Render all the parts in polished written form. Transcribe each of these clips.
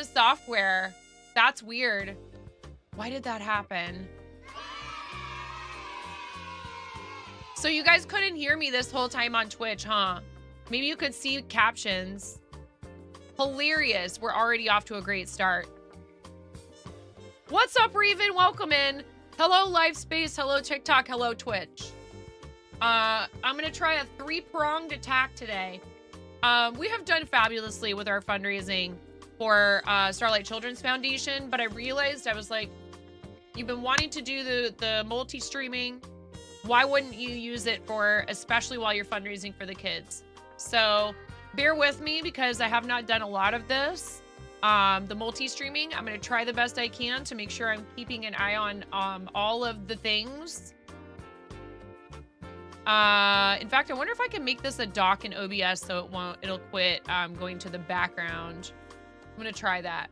the software. That's weird. Why did that happen? So you guys couldn't hear me this whole time on Twitch, huh? Maybe you could see captions. Hilarious. We're already off to a great start. What's up, Reven? Welcome in. Hello, Livespace. Hello, TikTok. Hello, Twitch. I'm going to try a 3-pronged attack today. We have done fabulously with our fundraising for Starlight Children's Foundation, but I realized, I was like, you've been wanting to do the multi-streaming. Why wouldn't you use it for, especially while you're fundraising for the kids? So bear with me because I have not done a lot of this. The multi-streaming, I'm going to try the best I can to make sure I'm keeping an eye on all of the things. In fact, I wonder if I can make this a dock in OBS so it'll quit going to the background. I'm going to try that.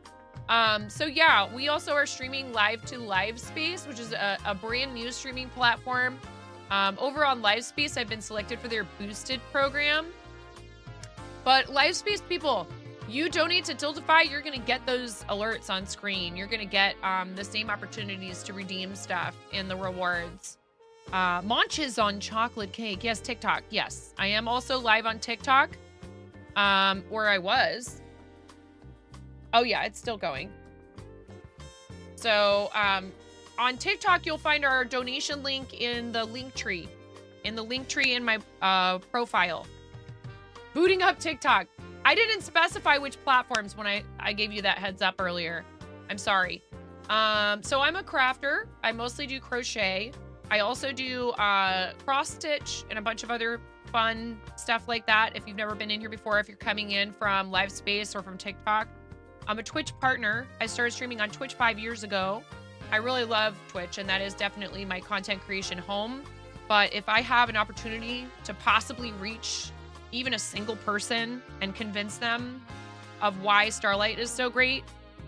So yeah, we also are streaming live to Livespace, which is a brand new streaming platform. Over on Livespace, I've been selected for their boosted program. But Livespace people, you donate to Tiltify, you're going to get those alerts on screen. You're going to get the same opportunities to redeem stuff in the rewards. Munches on chocolate cake. Yes, TikTok. Yes, I am also live on TikTok, where I was. Oh yeah, it's still going. So on TikTok, you'll find our donation link in the link tree. In my profile. Booting up TikTok. I didn't specify which platforms when I gave you that heads up earlier. I'm sorry. So I'm a crafter. I mostly do crochet. I also do cross stitch and a bunch of other fun stuff like that. If you've never been in here before, if you're coming in from Livespace or from TikTok, I'm a Twitch partner. I started streaming on Twitch 5 years ago. I really love Twitch, and that is definitely my content creation home. But if I have an opportunity to possibly reach even a single person and convince them of why Starlight is so great,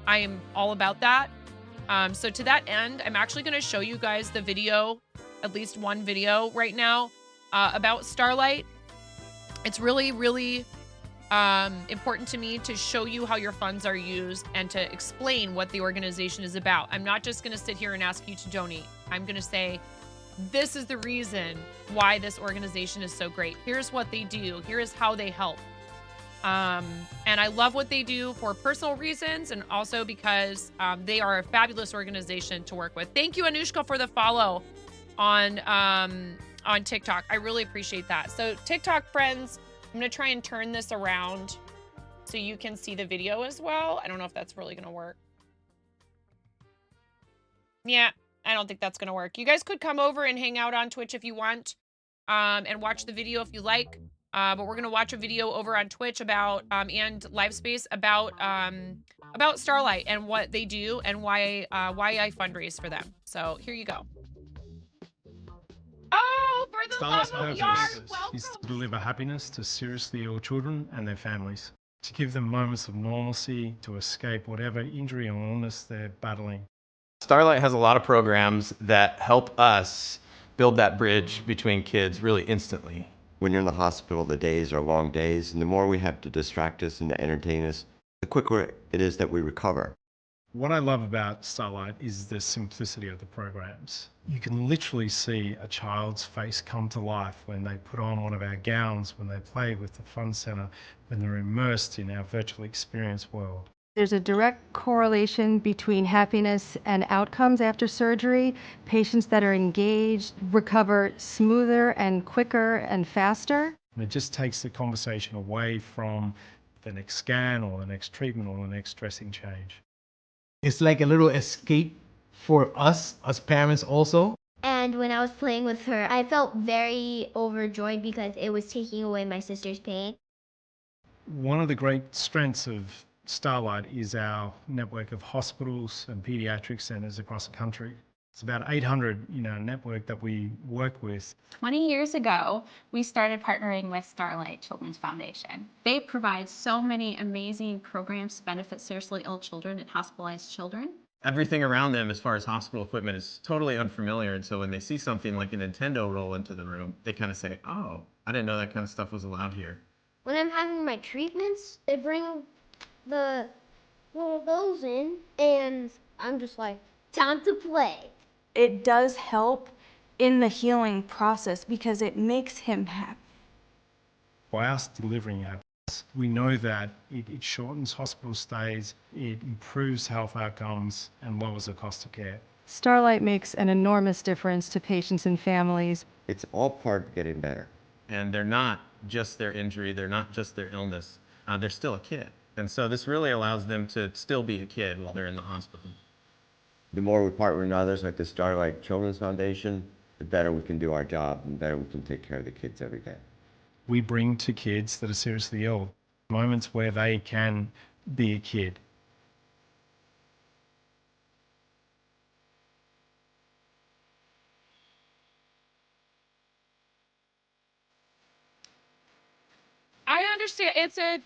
I am all about that. So to that end, I'm actually going to show you guys the video, at least one video right now, about Starlight. It's really, really important to me to show you how your funds are used and to explain what the organization is about. I'm not just going to sit here and ask you to donate. I'm going to say, this is the reason why this organization is so great. Here's what they do. Here is how they help. And I love what they do for personal reasons and also because they are a fabulous organization to work with. Thank you, Anushka, for the follow on TikTok. I really appreciate that. So TikTok friends, I'm going to try and turn this around so you can see the video as well. I don't know if that's really going to work. Yeah, I don't think that's going to work. You guys could come over and hang out on Twitch if you want and watch the video if you like. But we're going to watch a video over on Twitch about and Livespace about Starlight and what they do and why I fundraise for them. So here you go. Oh, for the Starlight's love of purpose yards, welcome. is to deliver happiness to seriously ill children and their families, to give them moments of normalcy, to escape whatever injury or illness they're battling. Starlight has a lot of programs that help us build that bridge between kids really instantly. When you're in the hospital, the days are long days, and the more we have to distract us and to entertain us, the quicker it is that we recover. What I love about Starlight is the simplicity of the programs. You can literally see a child's face come to life when they put on one of our gowns, when they play with the fun center, when they're immersed in our virtual experience world. There's a direct correlation between happiness and outcomes after surgery. Patients that are engaged recover smoother and quicker and faster. And it just takes the conversation away from the next scan or the next treatment or the next dressing change. It's like a little escape for us as parents also. And when I was playing with her, I felt very overjoyed because it was taking away my sister's pain. One of the great strengths of Starlight is our network of hospitals and pediatric centers across the country. It's about 800 in our network that we work with. 20 years ago, we started partnering with Starlight Children's Foundation. They provide so many amazing programs to benefit seriously ill children and hospitalized children. Everything around them as far as hospital equipment is totally unfamiliar, and so when they see something like a Nintendo roll into the room, they kind of say, oh, I didn't know that kind of stuff was allowed here. When I'm having my treatments, they bring the Well, goes in, and I'm just like, time to play. It does help in the healing process because it makes him happy. By us delivering happiness, we know that it shortens hospital stays, it improves health outcomes, and lowers the cost of care. Starlight makes an enormous difference to patients and families. It's all part of getting better. And they're not just their injury, they're not just their illness, they're still a kid. And so this really allows them to still be a kid while they're in the hospital. The more we partner with others like the Starlight Children's Foundation, the better we can do our job and the better we can take care of the kids every day. We bring to kids that are seriously ill moments where they can be a kid. I understand.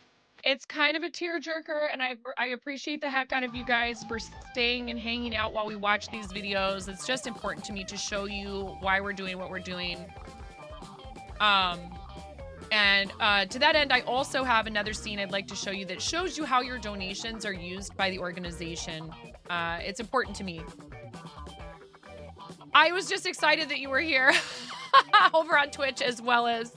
It's kind of a tearjerker, and I appreciate the heck out of you guys for staying and hanging out while we watch these videos. It's just important to me to show you why we're doing what we're doing. And to that end, I also have another scene I'd like to show you that shows you how your donations are used by the organization. It's important to me. I was just excited that you were here over on Twitch as well as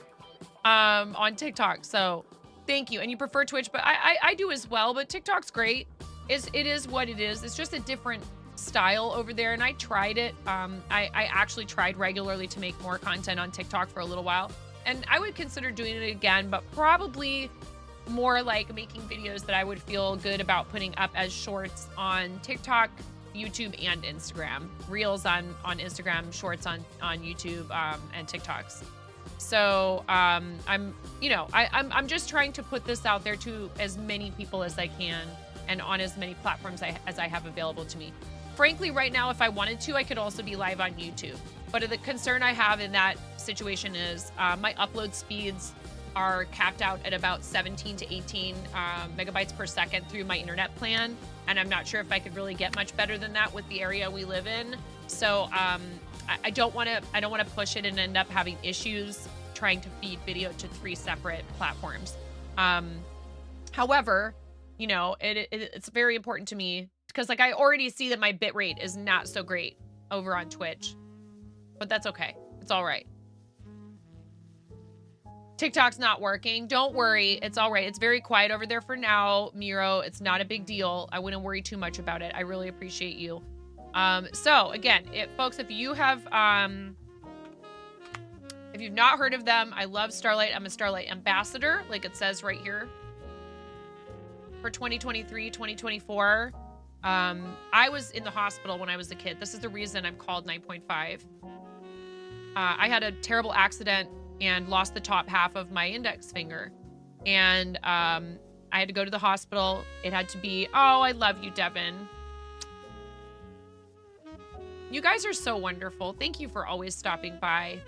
on TikTok. So thank you. And you prefer Twitch, but I do as well. But TikTok's great. It is what it is. It's just a different style over there. And I tried it. I actually tried regularly to make more content on TikTok for a little while. And I would consider doing it again, but probably more like making videos that I would feel good about putting up as shorts on TikTok, YouTube, and Instagram. Reels on Instagram, shorts on YouTube, and TikToks. So I'm just trying to put this out there to as many people as I can and on as many platforms as I have available to me. Frankly, right now, if I wanted to, I could also be live on YouTube. But the concern I have in that situation is my upload speeds are capped out at about 17 to 18 megabytes per second through my internet plan. And I'm not sure if I could really get much better than that with the area we live in. So I don't want to push it and end up having issues trying to feed video to 3 separate platforms. However, it's very important to me because I already see that my bitrate is not so great over on Twitch, but that's okay. It's all right. TikTok's not working. Don't worry. It's all right. It's very quiet over there for now, Miro. It's not a big deal. I wouldn't worry too much about it. I really appreciate you. So again, folks, if you have, if you've not heard of them, I love Starlight. I'm a Starlight ambassador, like it says right here. For 2023, 2024, I was in the hospital when I was a kid. This is the reason I'm called 9.5. I had a terrible accident and lost the top half of my index finger. And I had to go to the hospital. It had to be, oh, I love you, Devin. You guys are so wonderful. Thank you for always stopping by.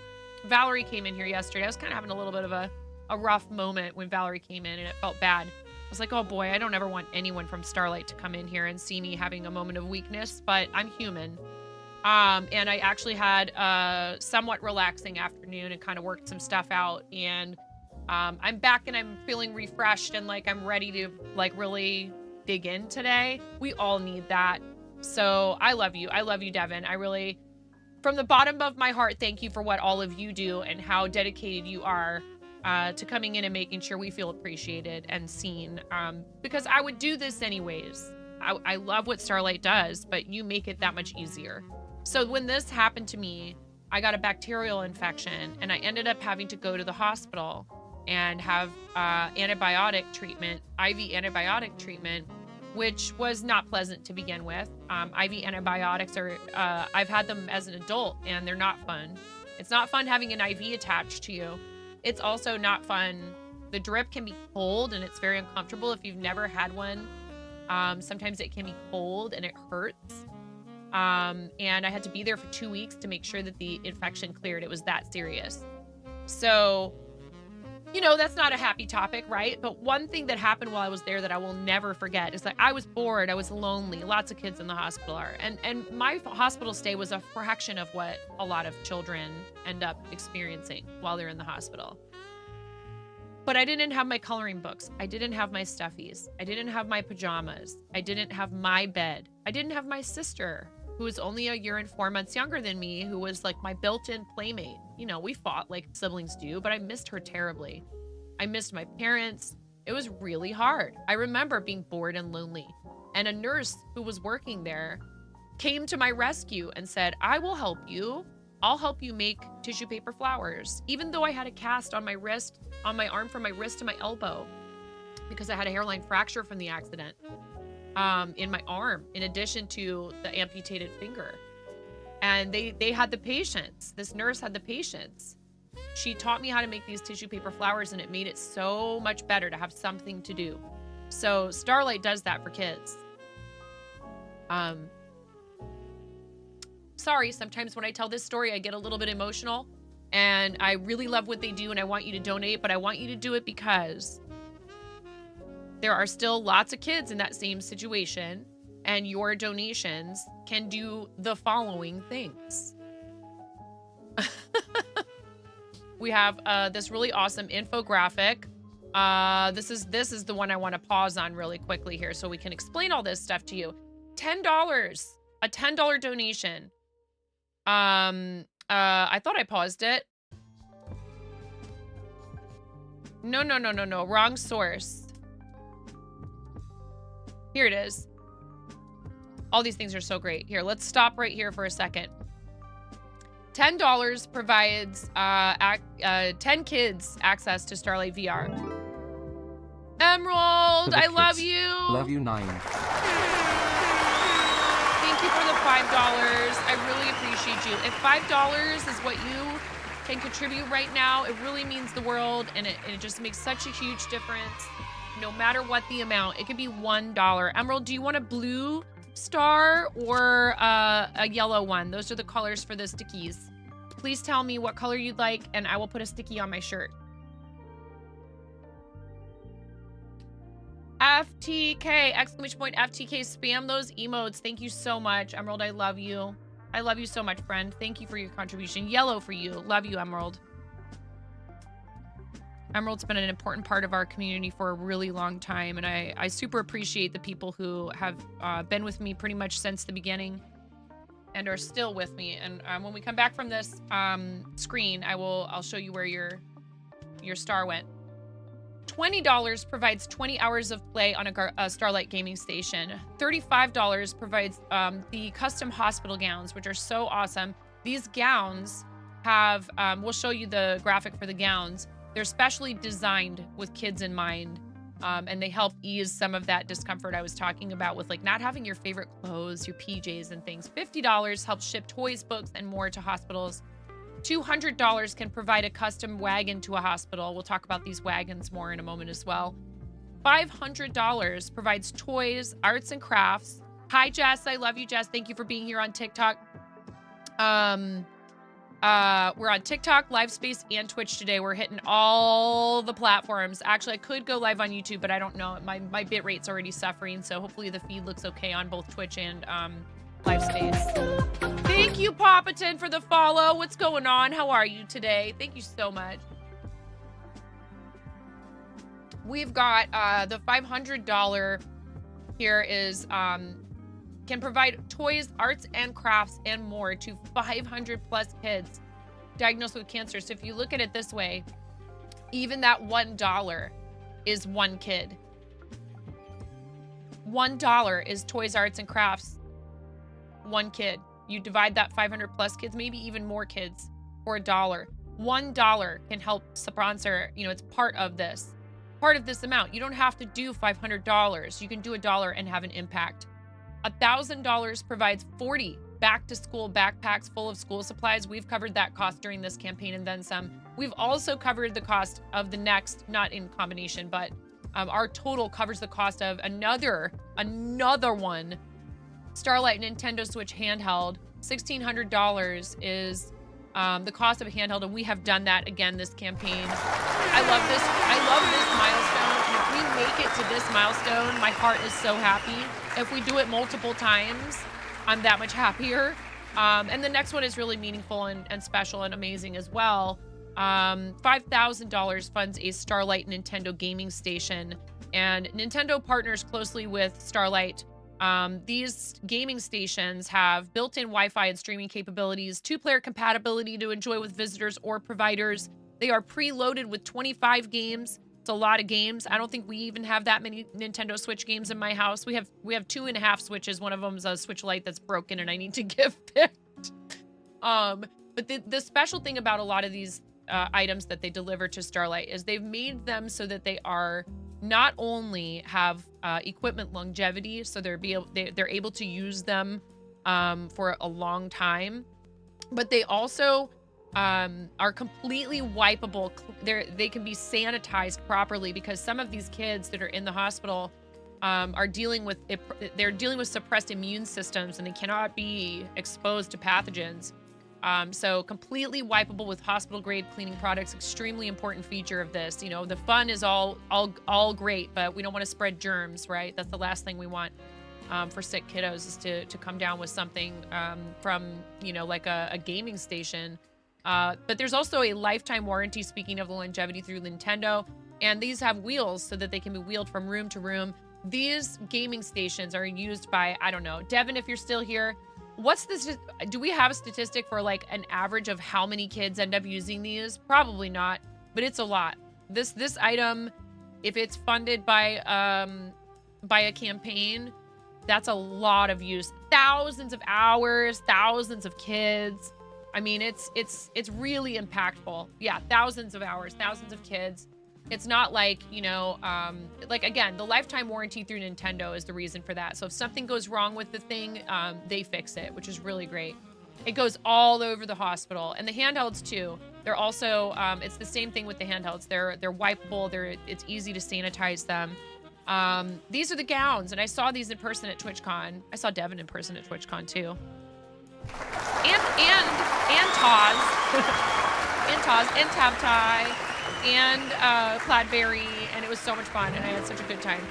Valerie came in here yesterday. I was kind of having a little bit of a rough moment when Valerie came in and it felt bad. I was like, oh boy, I don't ever want anyone from Starlight to come in here and see me having a moment of weakness, but I'm human. And I actually had a somewhat relaxing afternoon and kind of worked some stuff out. And I'm back and I'm feeling refreshed and like I'm ready to like really dig in today. We all need that. So I love you. I love you, Devin. I really, from the bottom of my heart, thank you for what all of you do and how dedicated you are to coming in and making sure we feel appreciated and seen. Because I would do this anyways. I love what Starlight does, but you make it that much easier. So when this happened to me, I got a bacterial infection and I ended up having to go to the hospital and have antibiotic treatment, IV antibiotic treatment, which was not pleasant to begin with. IV antibiotics are, I've had them as an adult and they're not fun. It's not fun having an IV attached to you. It's also not fun. The drip can be cold and it's very uncomfortable if you've never had one. Sometimes it can be cold and it hurts. And I had to be there for 2 weeks to make sure that the infection cleared. It was that serious. So, that's not a happy topic, right? But one thing that happened while I was there that I will never forget is that I was bored. I was lonely. Lots of kids in the hospital are. And my hospital stay was a fraction of what a lot of children end up experiencing while they're in the hospital. But I didn't have my coloring books. I didn't have my stuffies. I didn't have my pajamas. I didn't have my bed. I didn't have my sister, who was only a year and 4 months younger than me, who was like my built-in playmate. You know, we fought like siblings do, but I missed her terribly. I missed my parents. It was really hard. I remember being bored and lonely. And a nurse who was working there came to my rescue and said, I will help you. I'll help you make tissue paper flowers. Even though I had a cast on my wrist, on my arm from my wrist to my elbow, because I had a hairline fracture from the accident in my arm, in addition to the amputated finger. And they had the patience. This nurse had the patience. She taught me how to make these tissue paper flowers, and it made it so much better to have something to do. So Starlight does that for kids. Sorry, sometimes when I tell this story, I get a little bit emotional, and I really love what they do, and I want you to donate, but I want you to do it because there are still lots of kids in that same situation, and your donations can do the following things. We have this really awesome infographic. This is the one I want to pause on really quickly here so we can explain all this stuff to you. $10, a $10 donation. I thought I paused it. No, wrong source. Here it is. All these things are so great. Here, let's stop right here for a second. $10 provides 10 kids access to Starlight VR. Emerald, I love you. Love you, 9. Thank you for the $5. I really appreciate you. If $5 is what you can contribute right now, it really means the world, and it just makes such a huge difference. No matter what the amount, it could be $1. Emerald, do you want a blue star or a yellow one? Those are the colors for the stickies. Please tell me what color you'd like, and I will put a sticky on my shirt. FTK, exclamation point FTK, spam those emotes. Thank you so much, Emerald. I love you. I love you so much, friend. Thank you for your contribution. Yellow for you. Love you, Emerald. Emerald's been an important part of our community for a really long time, and I super appreciate the people who have been with me pretty much since the beginning and are still with me. And when we come back from this screen, I'll show you where your star went. $20 provides 20 hours of play on a Starlight gaming station. $35 provides the custom hospital gowns, which are so awesome. These gowns have, we'll show you the graphic for the gowns. They're specially designed with kids in mind, and they help ease some of that discomfort I was talking about with like not having your favorite clothes, your PJs and things. $50 helps ship toys, books, and more to hospitals. $200 can provide a custom wagon to a hospital. We'll talk about these wagons more in a moment as well. $500 provides toys, arts, and crafts. Hi, Jess. I love you, Jess. Thank you for being here on TikTok. We're on TikTok, Livespace, and Twitch today. We're hitting all the platforms. Actually, I could go live on YouTube, but I don't know. My bit rate's already suffering, so hopefully the feed looks okay on both Twitch and Livespace. Thank you, Papaton, for the follow. What's going on? How are you today? Thank you so much. We've got the $500 here is can provide toys, arts, and crafts, and more to 500 plus kids diagnosed with cancer. So if you look at it this way, even that $1 is one kid. $1 is toys, arts, and crafts. One kid. You divide that 500 plus kids, maybe even more kids, for $1. $1 can help sponsor, it's part of this amount. You don't have to do $500. You can do $1 and have an impact. $1,000 provides 40 back-to-school backpacks full of school supplies. We've covered that cost during this campaign and then some. We've also covered the cost of the next, not in combination, but our total covers the cost of another one. Starlight Nintendo Switch handheld. $1,600 is the cost of a handheld, and we have done that again this campaign. I love this milestone. And if we make it to this milestone, my heart is so happy. If we do it multiple times, I'm that much happier. And the next one is really meaningful and special and amazing as well. $5,000 funds a Starlight Nintendo gaming station, and Nintendo partners closely with Starlight. These gaming stations have built-in Wi-Fi and streaming capabilities, 2-player compatibility to enjoy with visitors or providers. They are preloaded with 25 games. It's a lot of games. I don't think we even have that many Nintendo Switch games in my house. We have 2.5 Switches. One of them's a Switch Lite that's broken and I need to get fixed. But the special thing about a lot of these items that they deliver to Starlight is they've made them so that they are not only have equipment longevity, so they're able to use them for a long time, but they also are completely wipeable. They can be sanitized properly, because some of these kids that are in the hospital are dealing with suppressed immune systems, and they cannot be exposed to pathogens. So completely wipeable with hospital grade cleaning products. Extremely important feature of this. You know, the fun is all great, but we don't want to spread germs, right? That's the last thing we want for sick kiddos, is to come down with something from, you know, like a gaming station. But there's also a lifetime warranty, speaking of the longevity, through Nintendo. And these have wheels so that they can be wheeled from room to room. These gaming stations are used by, I don't know, Devin, if you're still here, what's this? Do we have a statistic for like an average of how many kids end up using these? Probably not, but it's a lot. This item, if it's funded by a campaign, that's a lot of use. Thousands of hours, thousands of kids. I mean, it's really impactful. Yeah, thousands of hours, thousands of kids. It's not like, you know, like, again, the lifetime warranty through Nintendo is the reason for that. So if something goes wrong with the thing, they fix it, which is really great. It goes all over the hospital. And the handhelds too. They're also, it's the same thing with the handhelds. They're wipeable. It's easy to sanitize them. These are the gowns, and I saw these in person at TwitchCon. I saw Devin in person at TwitchCon too. And Taz. And Taz and Tabtai. And Cladberry, and it was so much fun, and I had such a good time.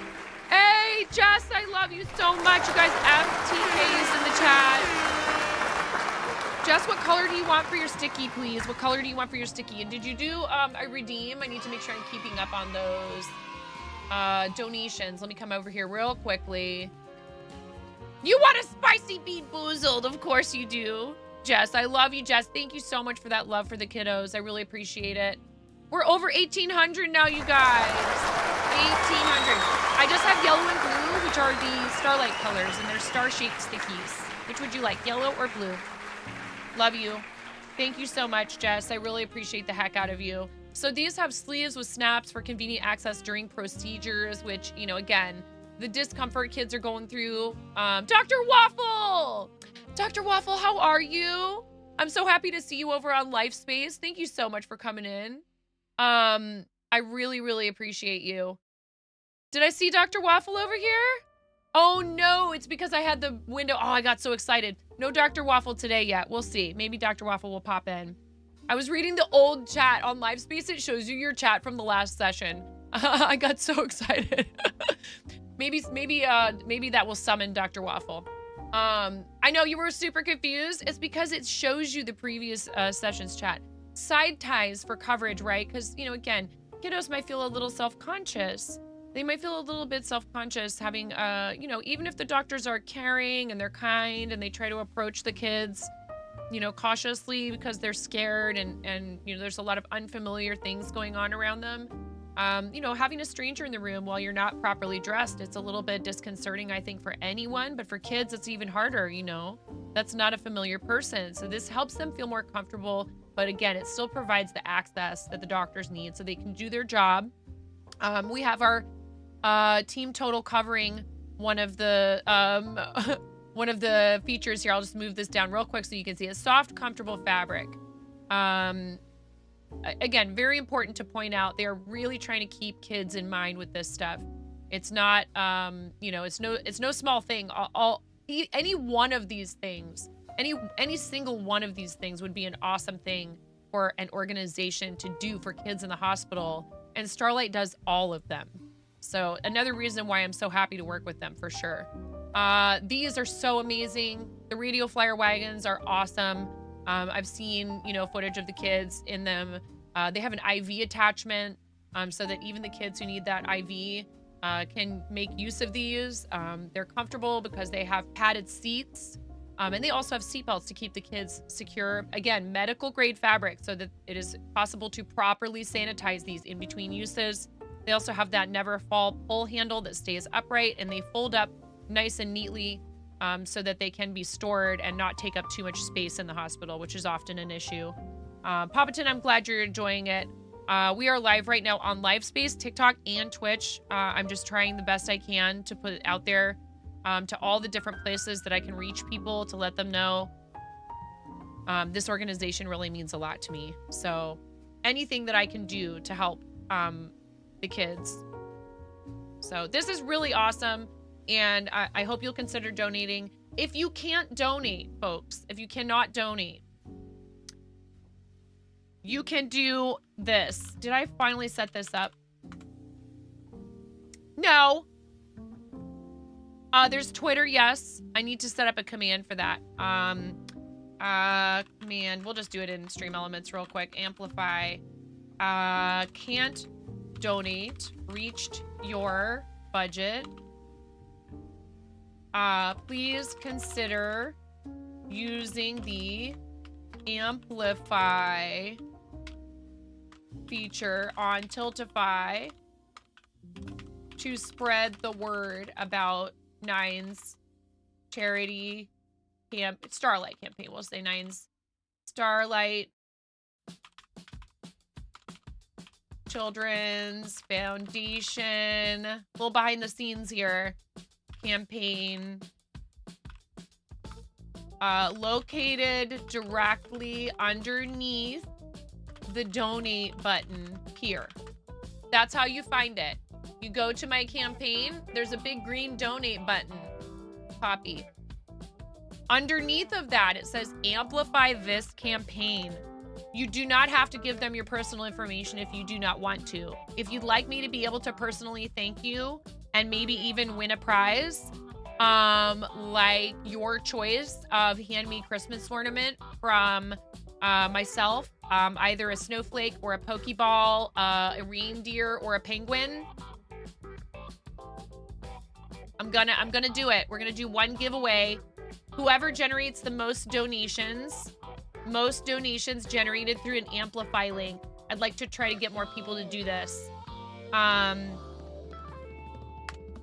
Hey, Jess, I love you so much. You guys, FTKs in the chat. Jess, what color do you want for your sticky, please? What color do you want for your sticky? And did you do a redeem? I need to make sure I'm keeping up on those donations. Let me come over here real quickly. You want a spicy bean boozled? Of course you do. Jess, I love you, Jess. Thank you so much for that love for the kiddos. I really appreciate it. We're over 1,800 now, you guys. 1,800. I just have yellow and blue, which are the Starlight colors, and they're star-shaped stickies. Which would you like, yellow or blue? Love you. Thank you so much, Jess. I really appreciate the heck out of you. So these have sleeves with snaps for convenient access during procedures, which, you know, again, the discomfort kids are going through. Dr. Waffle! Dr. Waffle, how are you? I'm so happy to see you over on LifeSpace. Thank you so much for coming in. I really, really appreciate you. Did I see Dr. Waffle over here? Oh no, it's because I had the window. Oh, I got so excited. No Dr. Waffle today yet. We'll see. Maybe Dr. Waffle will pop in. I was reading the old chat on LifeSpace. It shows you your chat from the last session. I got so excited. maybe that will summon Dr. Waffle. I know you were super confused. It's because it shows you the previous session's chat. Side ties for coverage, right? Because, you know, again, kiddos might feel a little self-conscious. They might feel a little bit self-conscious having, you know, even if the doctors are caring and they're kind and they try to approach the kids, you know, cautiously because they're scared and you know, there's a lot of unfamiliar things going on around them. You know, having a stranger in the room while you're not properly dressed, it's a little bit disconcerting, I think, for anyone, but for kids, it's even harder, you know, that's not a familiar person. So this helps them feel more comfortable. But again, it still provides the access that the doctors need so they can do their job. We have our Team Total covering one of the features here. I'll just move this down real quick so you can see a soft, comfortable fabric. Again, very important to point out, they are really trying to keep kids in mind with this stuff. It's not, you know, it's no small thing. Any one of these things, any single one of these things would be an awesome thing for an organization to do for kids in the hospital, and Starlight does all of them. So another reason why I'm so happy to work with them, for sure. These are so amazing. The radio flyer wagons are awesome. I've seen, you know, footage of the kids in them. They have an IV attachment, so that even the kids who need that IV can make use of these. They're comfortable because they have padded seats. And they also have seatbelts to keep the kids secure. Again, medical grade fabric so that it is possible to properly sanitize these in between uses. They also have that never fall pull handle that stays upright, and they fold up nice and neatly so that they can be stored and not take up too much space in the hospital, which is often an issue. Papaton, I'm glad you're enjoying it. We are live right now on LiveSpace, TikTok, and Twitch. I'm just trying the best I can to put it out there to all the different places that I can reach people to let them know. This organization really means a lot to me. So anything that I can do to help the kids. So this is really awesome. And I hope you'll consider donating. If you can't donate, folks, if you cannot donate, you can do this. Did I finally set this up? No. There's Twitter, yes. I need to set up a command for that. Command, we'll just do it in Stream Elements real quick. Amplify. Can't donate. Reached your budget. Please consider using the Amplify feature on Tiltify to spread the word about Nine's charity Starlight campaign. We'll say Nine's Starlight Children's Foundation. A little behind the scenes here. Campaign. Located directly underneath the donate button here. That's how you find it. You go to my campaign, there's a big green donate button. Copy. Underneath of that, it says amplify this campaign. You do not have to give them your personal information if you do not want to. If you'd like me to be able to personally thank you and maybe even win a prize, like your choice of Hand Me Christmas ornament from myself, either a snowflake or a pokeball, a reindeer or a penguin, I'm gonna do it. We're gonna do one giveaway. Whoever generates the most donations generated through an Amplify link. I'd like to try to get more people to do this.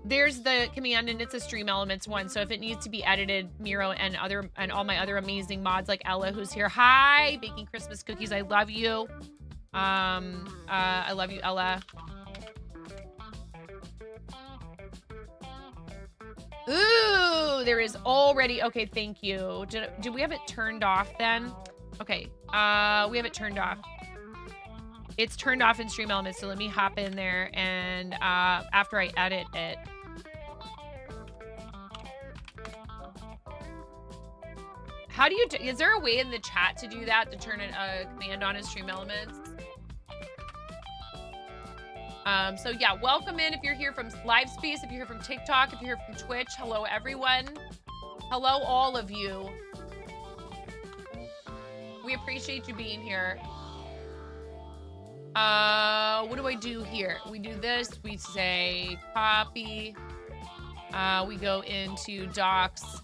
There's the command, and it's a Stream Elements one. So if it needs to be edited, Miro and all my other amazing mods like Ella, who's here. Hi, baking Christmas cookies. I love you. I love you, Ella. Ooh, there is already, okay, thank you. Did we have it turned off then? Okay, we have it turned off. It's turned off in Stream Elements, so let me hop in there and after I edit it. How do you, is there a way in the chat to do that, to turn a command on in Stream Elements? So yeah, welcome in if you're here from LiveSpace, if you're here from TikTok, if you're here from Twitch. Hello, everyone. Hello, all of you. We appreciate you being here. What do I do here? We do this, we say copy. We go into docs.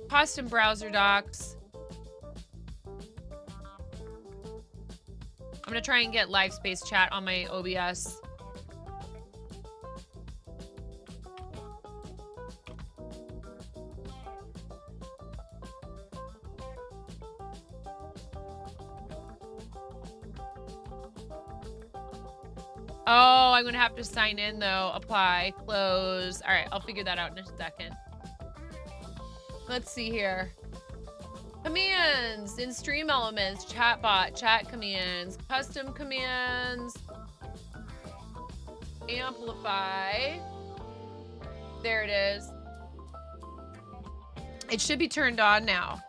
Custom browser docs. I'm gonna try and get LiveSpace chat on my OBS. Oh, I'm gonna have to sign in though. Apply, close. All right, I'll figure that out in a second. Let's see here. Commands in Stream Elements, chatbot, chat commands, custom commands, amplify. There it is. It should be turned on now.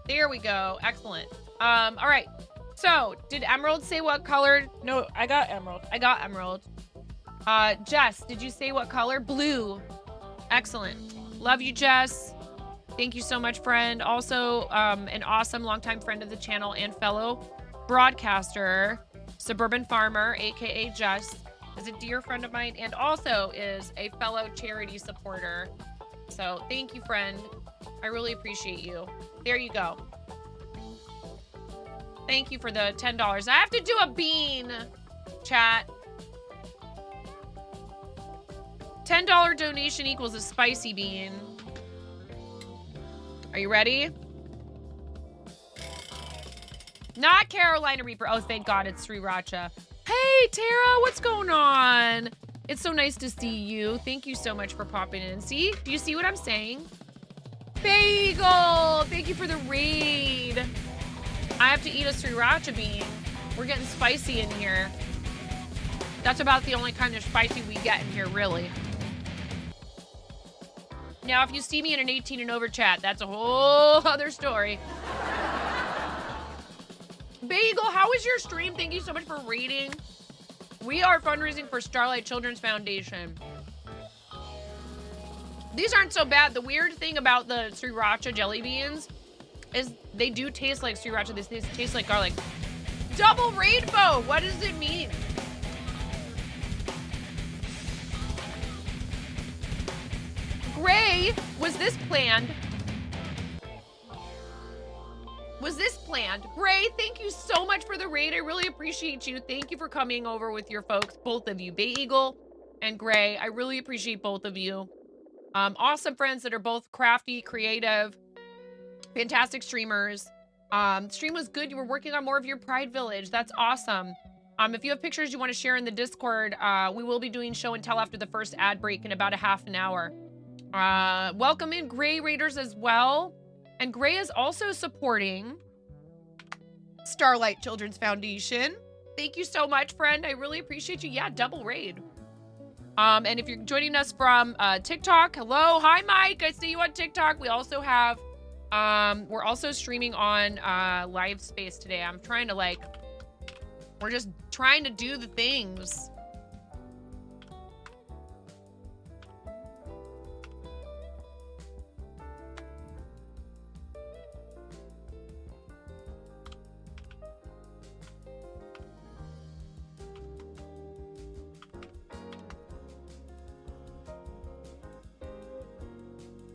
There we go. Excellent. All right. So, did Emerald say what color? No, I got Emerald. I got Emerald. Jess, did you say what color? Blue. Excellent. Love you, Jess. Thank you so much, friend. Also, an awesome longtime friend of the channel and fellow broadcaster, Suburban Farmer, aka Jess, is a dear friend of mine and also is a fellow charity supporter. So thank you, friend. I really appreciate you. There you go. Thank you for the $10. I have to do a bean, chat. $10 donation equals a spicy bean. Are you ready? Not Carolina Reaper. Oh, thank God it's Sriracha. Hey, Tara, what's going on? It's so nice to see you. Thank you so much for popping in. See? Do you see what I'm saying? Bagel! Thank you for the raid. I have to eat a Sriracha bean. We're getting spicy in here. That's about the only kind of spicy we get in here, really. Now, if you see me in an 18 and over chat, that's a whole other story. Bagel, how was your stream? Thank you so much for raiding. We are fundraising for Starlight Children's Foundation. These aren't so bad. The weird thing about the Sriracha jelly beans is they do taste like Sriracha. They taste like garlic. Double rainbow. What does it mean? Gray, was this planned? Was this planned? Gray, thank you so much for the raid. I really appreciate you. Thank you for coming over with your folks, both of you, Bay Eagle and Gray. I really appreciate both of you. Awesome friends that are both crafty, creative, fantastic streamers. Stream was good. You were working on more of your Pride Village. That's awesome. If you have pictures you want to share in the Discord, we will be doing show and tell after the first ad break in about a half an hour. Welcome in Gray Raiders as well. And Gray is also supporting Starlight Children's Foundation. Thank you so much, friend. I really appreciate you. Yeah, double raid. And if you're joining us from TikTok, hello. Hi, Mike. I see you on TikTok. We also have, we're also streaming on Live Space today. I'm trying to we're just trying to do the things.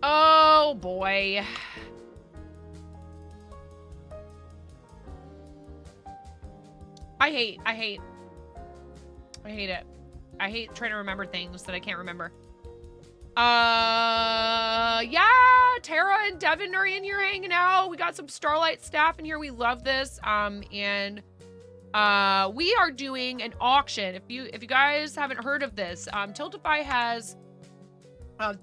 Oh boy. I hate it. I hate trying to remember things that I can't remember. Yeah, Tara and Devin are in here hanging out. We got some Starlight staff in here. We love this. And we are doing an auction. If you guys haven't heard of this, Tiltify has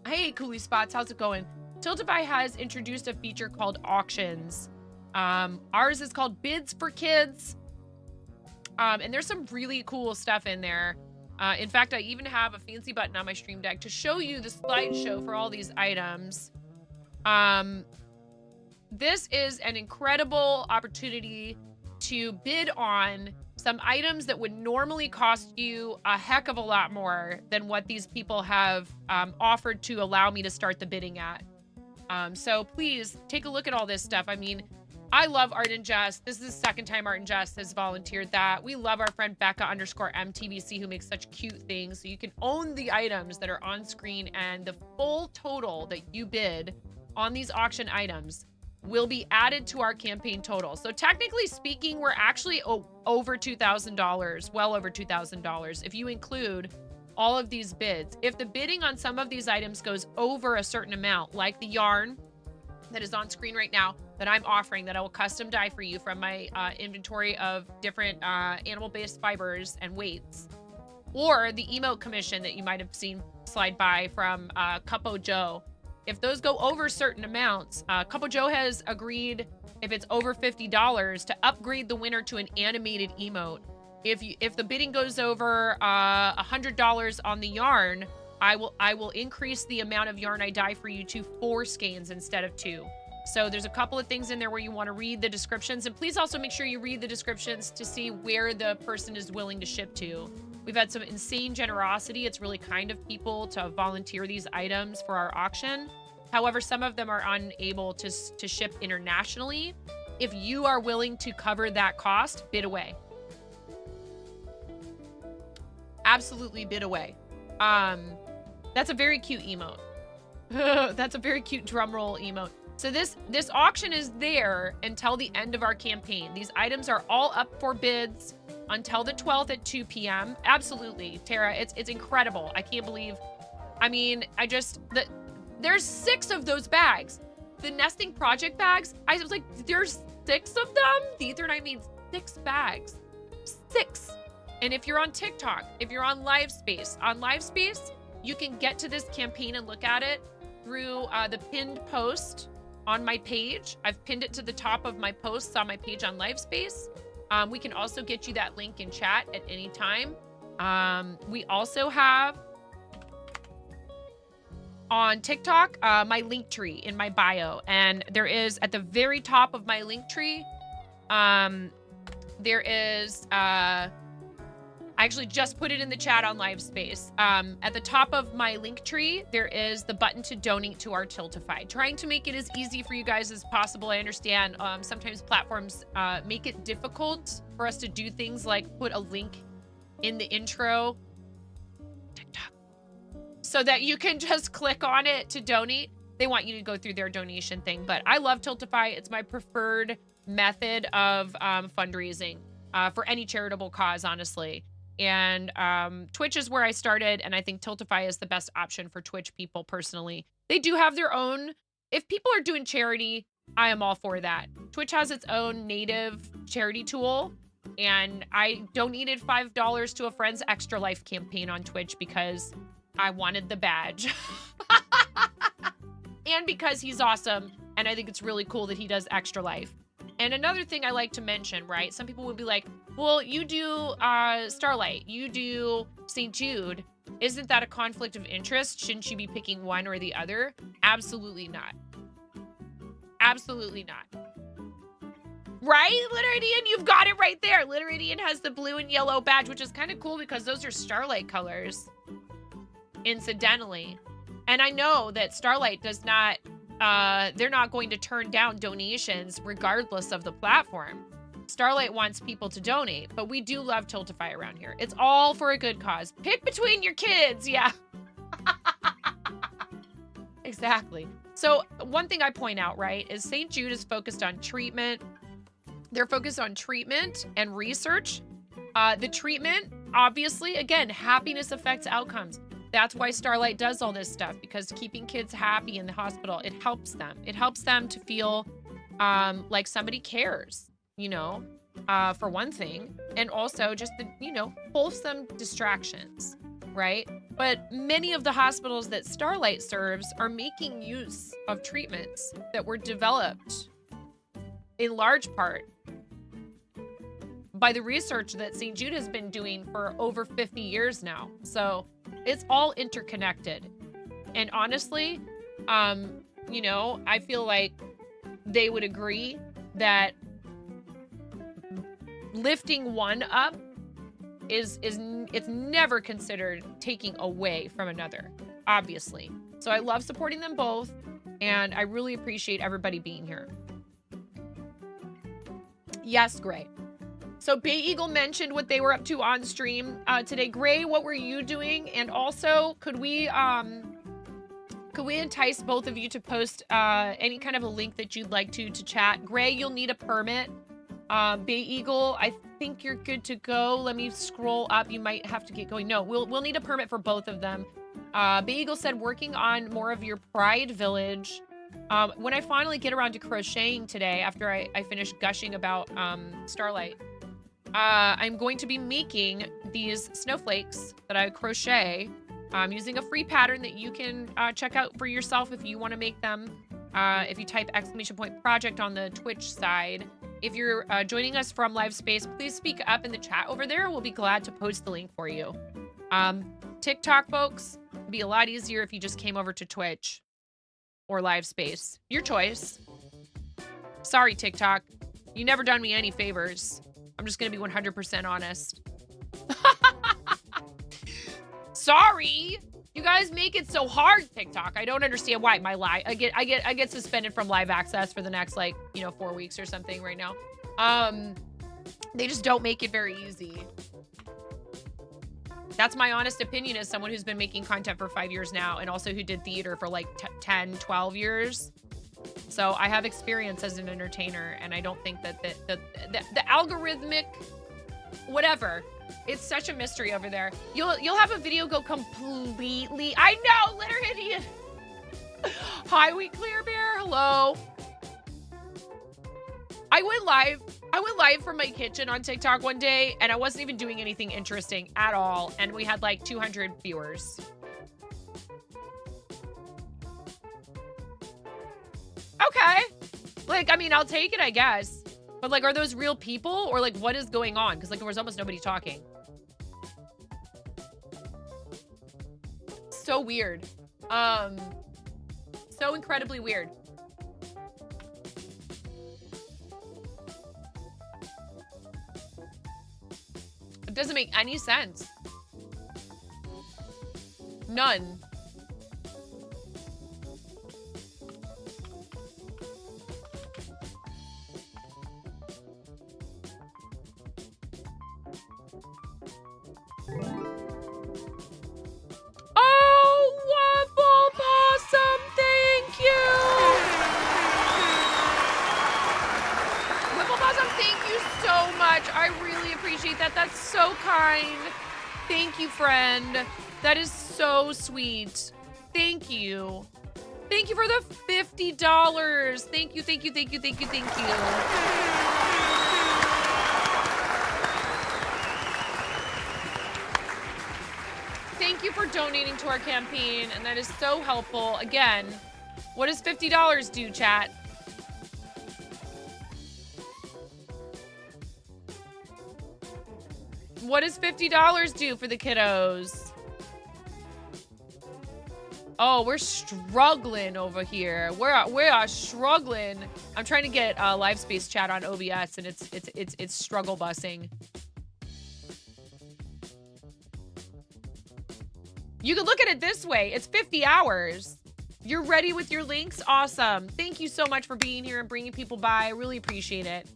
hey, Coolie Spots, how's it going? Tiltify has introduced a feature called auctions. Ours is called Bids for Kids. And there's some really cool stuff in there. In fact, I even have a fancy button on my stream deck to show you the slideshow for all these items. This is an incredible opportunity to bid on some items that would normally cost you a heck of a lot more than what these people have offered to allow me to start the bidding at. So please take a look at all this stuff. I mean, I love Art and Jest. This is the second time Art and Jest has volunteered that. We love our friend Becca_MTVC who makes such cute things. So you can own the items that are on screen, and the full total that you bid on these auction items will be added to our campaign total. So technically speaking, we're actually over $2,000, well over $2,000 if you include all of these bids. If the bidding on some of these items goes over a certain amount, like the yarn that is on screen right now that I'm offering, that I will custom dye for you from my inventory of different animal-based fibers and weights, or the emote commission that you might have seen slide by from Cupo Joe. If those go over certain amounts, Cupo Joe has agreed, if it's over $50, to upgrade the winner to an animated emote. If the bidding goes over $100 on the yarn, I will increase the amount of yarn I dye for you to 4 skeins instead of 2. So there's a couple of things in there where you want to read the descriptions, and please also make sure you read the descriptions to see where the person is willing to ship to. We've had some insane generosity. It's really kind of people to volunteer these items for our auction. However, some of them are unable to ship internationally. If you are willing to cover that cost, bid away. Absolutely bid away. That's a very cute emote. That's a very cute drumroll emote. So this auction is there until the end of our campaign. These items are all up for bids until the 12th at 2 p.m. Absolutely, Tara. It's incredible. I can't believe. I mean, there's 6 of those bags. The nesting project bags. I was like, there's 6 of them. The Ethernet means 6 bags. 6. And if you're on TikTok, if you're on LiveSpace, you can get to this campaign and look at it through the pinned post on my page. I've pinned it to the top of my posts on my page on LiveSpace. We can also get you that link in chat at any time. We also have on TikTok my link tree in my bio, and there is at the very top of my link tree, there is I actually just put it in the chat on LiveSpace. At the top of my link tree, there is the button to donate to our Tiltify. Trying to make it as easy for you guys as possible. I understand sometimes platforms make it difficult for us to do things like put a link in the intro, TikTok, so that you can just click on it to donate. They want you to go through their donation thing, but I love Tiltify. It's my preferred method of fundraising for any charitable cause, honestly. And Twitch is where I started, and I think Tiltify is the best option for Twitch people personally. They do have their own. If people are doing charity, I am all for that. Twitch has its own native charity tool, and I donated $5 to a friend's Extra Life campaign on Twitch because I wanted the badge. And because he's awesome, and I think it's really cool that he does Extra Life. And another thing I like to mention, right? Some people would be like, well, you do Starlight, you do St. Jude. Isn't that a conflict of interest? Shouldn't you be picking one or the other? Absolutely not. Absolutely not. Right, Litteridian? You've got it right there. Litteridian has the blue and yellow badge, which is kind of cool because those are Starlight colors, incidentally. And I know that Starlight does not, they're not going to turn down donations regardless of the platform. Starlight wants people to donate, but we do love Tiltify around here. It's all for a good cause. Pick between your kids, yeah. Exactly. So one thing I point out, right, is St. Jude is focused on treatment. They're focused on treatment and research. The treatment, obviously, again, happiness affects outcomes. That's why Starlight does all this stuff, because keeping kids happy in the hospital, it helps them. It helps them to feel like somebody cares, you know, for one thing, and also just the, you know, wholesome distractions, right? But many of the hospitals that Starlight serves are making use of treatments that were developed in large part by the research that St. Jude has been doing for over 50 years now. So it's all interconnected. And honestly, you know, I feel like they would agree that lifting one up it's never considered taking away from another, obviously. So I love supporting them both, and I really appreciate everybody being here. Yes, Gray. So Bay Eagle mentioned what they were up to on stream today. Gray, what were you doing? And also, could we entice both of you to post any kind of a link that you'd like to chat? Gray, you'll need a permit. Bay Eagle, I think you're good to go. Let me scroll up. You might have to get going. No, we'll need a permit for both of them. Bay Eagle said working on more of your Pride Village. When I finally get around to crocheting today, after I finish gushing about Starlight, I'm going to be making these snowflakes that I crochet using a free pattern that you can check out for yourself if you want to make them. If you type !project on the Twitch side. If you're joining us from LiveSpace, please speak up in the chat over there. We'll be glad to post the link for you. TikTok, folks, it'd be a lot easier if you just came over to Twitch or LiveSpace. Your choice. Sorry, TikTok. You never done me any favors. I'm just going to be 100% honest. Sorry. You guys make it so hard, TikTok. I don't understand why. I get suspended from live access for the next, like, 4 weeks or something right now. They just don't make it very easy. That's my honest opinion as someone who's been making content for 5 years now and also who did theater for like 10, 12 years. So I have experience as an entertainer, and I don't think that the algorithmic, whatever, it's such a mystery over there. You'll have a video go completely, I know, litter idiot. Hi, we clear bear, hello. I went live from my kitchen on TikTok one day, and I wasn't even doing anything interesting at all, and we had like 200 viewers. Okay. Like, I mean, I'll take it, I guess. But like, are those real people, or like, what is going on? Because like, there was almost nobody talking. So weird. So incredibly weird. It doesn't make any sense. None. Oh, Waffle Possum, thank you. Waffle Possum, thank you so much. I really appreciate that. That's so kind. Thank you, friend. That is so sweet. Thank you. Thank you for the $50. Thank you, thank you, thank you, thank you, thank you. Thank you for donating to our campaign, and that is so helpful. Again, what does $50 do, chat? What does $50 do for the kiddos? Oh, we're struggling over here. We are struggling. I'm trying to get live space chat on OBS, and it's struggle busing. You can look at it this way. It's 50 hours. You're ready with your links? Awesome. Thank you so much for being here and bringing people by. I really appreciate it.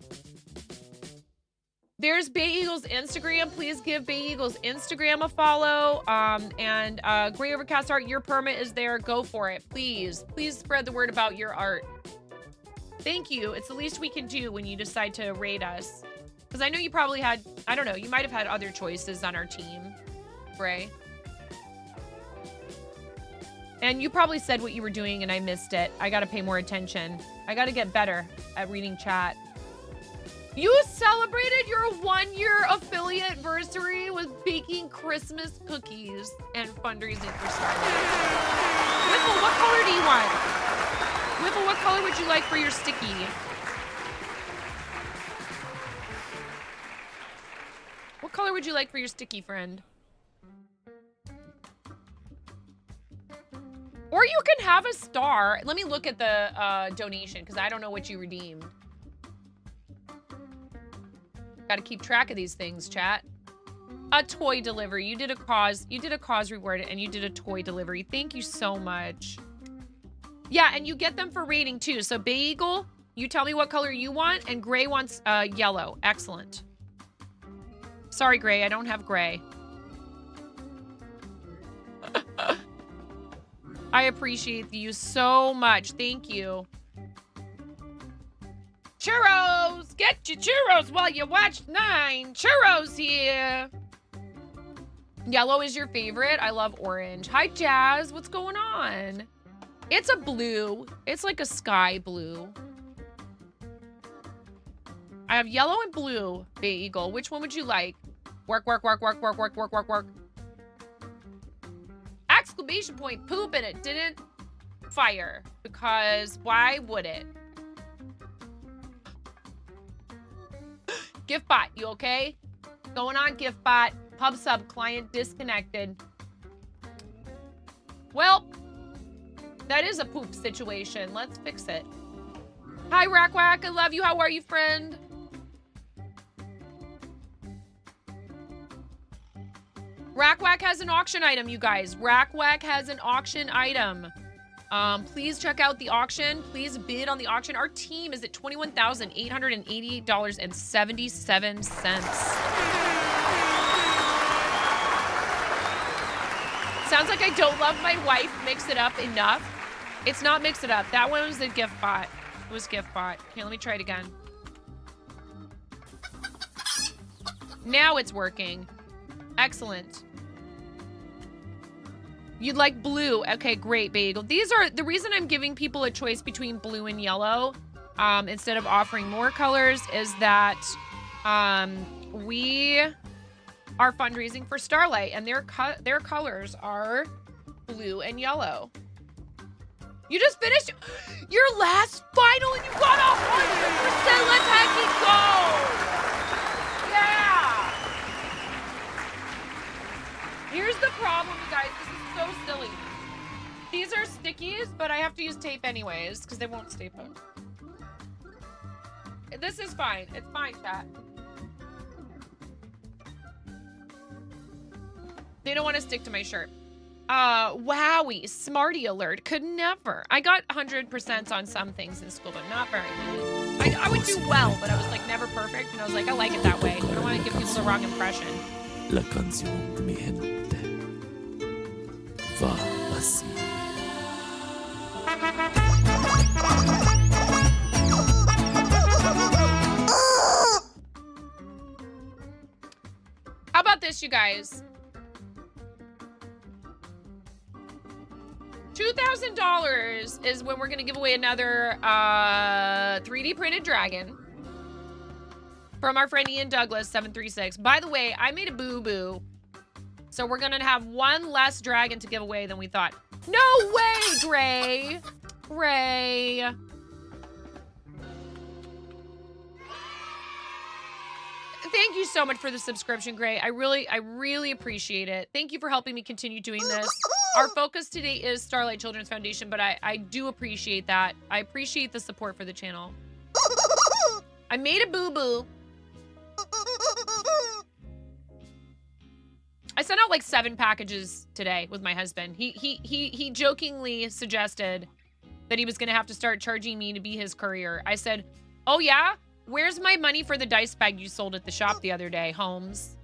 There's Bay Eagle's Instagram. Please give Bay Eagle's Instagram a follow. And Gray Overcast Art, your permit is there. Go for it. Please. Please spread the word about your art. Thank you. It's the least we can do when you decide to raid us. Because I know you probably had, I don't know, you might have had other choices on our team, Gray. And you probably said what you were doing and I missed it. I gotta pay more attention. I gotta get better at reading chat. You celebrated your 1-year affiliate anniversary with baking Christmas cookies and fundraising for Starlight. Whipple, what color do you want? Whipple, what color would you like for your sticky? What color would you like for your sticky, friend? Or you can have a star. Let me look at the donation because I don't know what you redeemed. Got to keep track of these things, chat. A toy delivery. You did a cause reward and you did a toy delivery. Thank you so much. Yeah, and you get them for rating too. So Bay Eagle, you tell me what color you want, and Gray wants yellow. Excellent. Sorry, Gray, I don't have gray. I appreciate you so much. Thank you. Churros! Get your churros while you watch 9. Churros here. Yellow is your favorite. I love orange. Hi, Jazz. What's going on? It's a blue. It's like a sky blue. I have yellow and blue, Bay Eagle. Which one would you like? Work, work, work, work, work, work, work, work, work. Exclamation point, poop, and it didn't fire. Because why would it? Giftbot, you okay? Going on, Giftbot. Pub sub client disconnected. Well, that is a poop situation. Let's fix it. Hi, Rackwack. I love you. How are you, friend? Rack Wack has an auction item, you guys. Rack Wack has an auction item. Please check out the auction. Please bid on the auction. Our team is at $21,888.77. Sounds like I don't love my wife. Mix it up enough. It's not mix it up. That one was the gift bot. It was gift bot. Okay, let me try it again. Now it's working. Excellent. You'd like blue. Okay, great, Bagel. These are the reason I'm giving people a choice between blue and yellow instead of offering more colors is that we are fundraising for Starlight and their colors are blue and yellow. You just finished your last final and you got 100%. Let's heckin' go. Yeah. Here's the problem, you guys. This is so silly. These are stickies, but I have to use tape anyways because they won't stay put. This is fine. It's fine, chat. They don't want to stick to my shirt. Wowie, smarty alert. Could never. I got 100% on some things in school, but not very many. I would do well, but I was like never perfect, and I was like, I like it that way. I don't want to give people the wrong impression. La canción de mi gente va así. How about this, you guys? $2,000 is when we're gonna give away another 3D printed dragon from our friend Ian Douglas 736. By the way, I made a boo-boo, so we're gonna have one less dragon to give away than we thought. No way, Gray. Gray. Thank you so much for the subscription, Gray. I really appreciate it. Thank you for helping me continue doing this. Our focus today is Starlight Children's Foundation, but I do appreciate that. I appreciate the support for the channel. I made a boo-boo. I sent out like 7 packages today with my husband. He jokingly suggested that he was gonna have to start charging me to be his courier. I said, oh yeah? Where's my money for the dice bag you sold at the shop the other day, Holmes?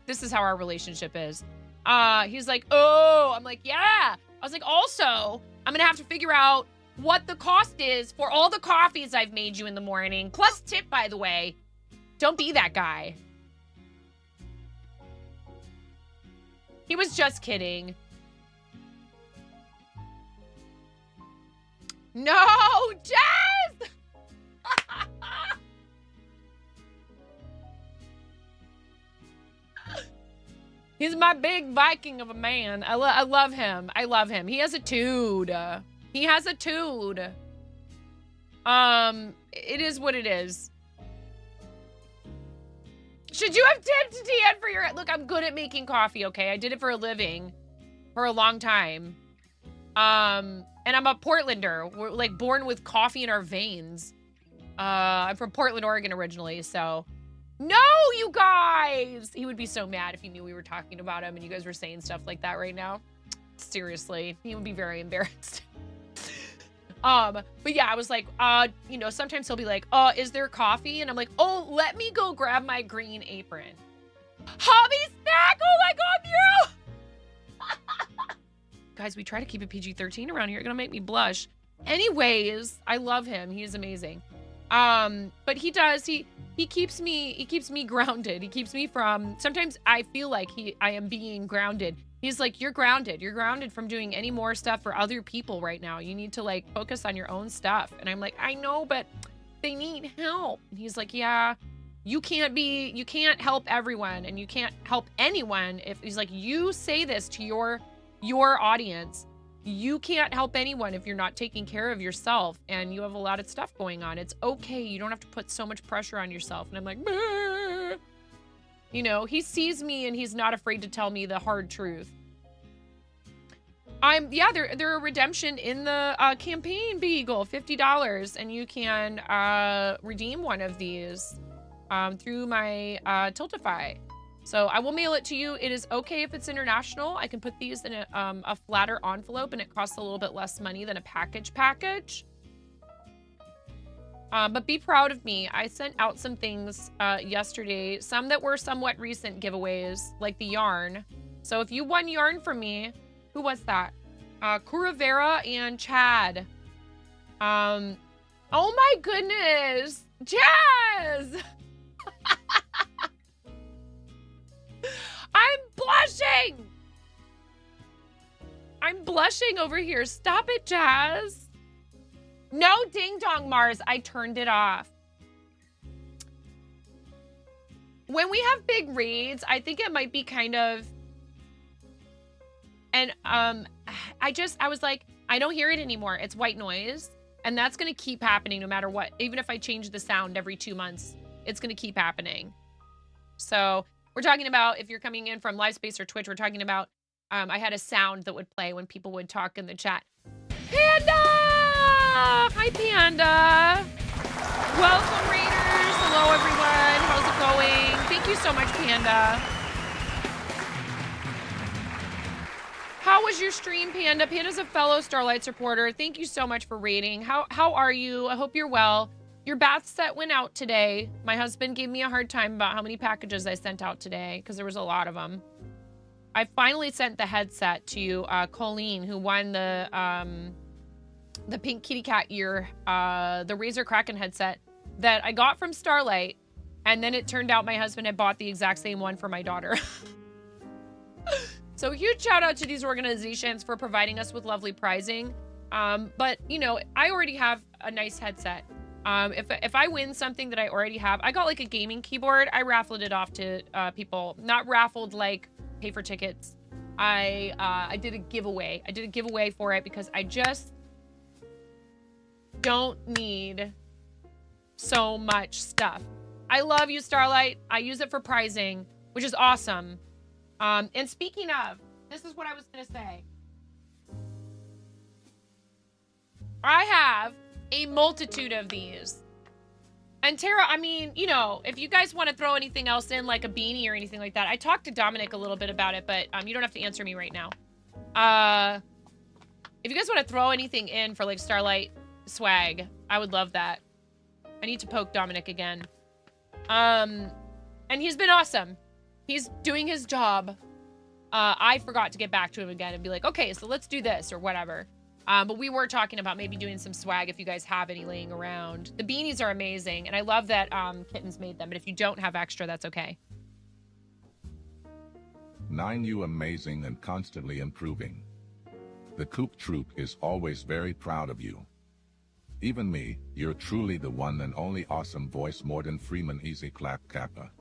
This is how our relationship is. He's like, oh, I'm like, yeah. I was like, also, I'm gonna have to figure out what the cost is for all the coffees I've made you in the morning. Plus tip, by the way. Don't be that guy. He was just kidding. No, Jess! He's my big Viking of a man. I love him. I love him. He has a tood. He has a tood. It is what it is. Should you have tipped Tian for your... Look, I'm good at making coffee, okay? I did it for a living for a long time. And I'm a Portlander. We're like born with coffee in our veins. I'm from Portland, Oregon originally, so... No, you guys! He would be so mad if he knew we were talking about him and you guys were saying stuff like that right now. Seriously, he would be very embarrassed. But yeah, I was like, you know, sometimes he'll be like, is there coffee? And I'm like, oh, let me go grab my green apron. Hobby snack! Oh my God, Miro! Guys, we try to keep it PG-13 around here. You're gonna make me blush. Anyways, I love him. He is amazing. But he does, he keeps me grounded. He keeps me from, sometimes I feel like I am being grounded. He's like, you're grounded. You're grounded from doing any more stuff for other people right now. You need to like focus on your own stuff. And I'm like, I know, but they need help. And he's like, yeah, you can't help everyone and you can't help anyone. If he's like, you say this to your audience, you can't help anyone if you're not taking care of yourself and you have a lot of stuff going on. It's okay. You don't have to put so much pressure on yourself. And I'm like, bah. You know, he sees me and he's not afraid to tell me the hard truth. They're a redemption in the campaign, Beagle, $50. And you can redeem one of these through my Tiltify. So I will mail it to you. It is okay if it's international. I can put these in a flatter envelope, and it costs a little bit less money than a package. But be proud of me. I sent out some things yesterday, some that were somewhat recent giveaways, like the yarn. So if you won yarn from me, who was that? Kuravera and Chad. Oh my goodness, Jazz! I'm blushing! I'm blushing over here. Stop it, Jazz. No ding dong, Mars. I turned it off. When we have big raids, I think it might be kind of... And I was like, I don't hear it anymore. It's white noise. And that's going to keep happening no matter what. Even if I change the sound every 2 months, it's going to keep happening. So we're talking about, if you're coming in from Livespace or Twitch, we're talking about, I had a sound that would play when people would talk in the chat. Panda! Hi, Panda. Welcome, Raiders. Hello, everyone. How's it going? Thank you so much, Panda. How was your stream, Panda? Panda's a fellow Starlight supporter. Thank you so much for raiding. How are you? I hope you're well. Your bath set went out today. My husband gave me a hard time about how many packages I sent out today because there was a lot of them. I finally sent the headset to Colleen, who won the pink kitty cat ear, the Razer Kraken headset that I got from Starlight. And then it turned out my husband had bought the exact same one for my daughter. So huge shout out to these organizations for providing us with lovely pricing. But you know, I already have a nice headset. If I win something that I already have, I got like a gaming keyboard. I raffled it off to people. Not raffled like pay for tickets. I did a giveaway. I did a giveaway for it because I just don't need so much stuff. I love you, Starlight. I use it for pricing, which is awesome. And speaking of, this is what I was going to say. I have a multitude of these. And Tara, I mean, you know, if you guys want to throw anything else in, like a beanie or anything like that, I talked to Dominic a little bit about it, but you don't have to answer me right now. If you guys want to throw anything in for like Starlight swag, I would love that. I need to poke Dominic again. And he's been awesome. He's doing his job. I forgot to get back to him again and be like, okay, so let's do this or whatever. But we were talking about maybe doing some swag if you guys have any laying around. The beanies are amazing, and I love that Kittens made them, but if you don't have extra, that's okay. 9, you amazing and constantly improving. The Coop Troop is always very proud of you. Even me, you're truly the one and only awesome voice, Morgan Freeman. Easy clap kappa.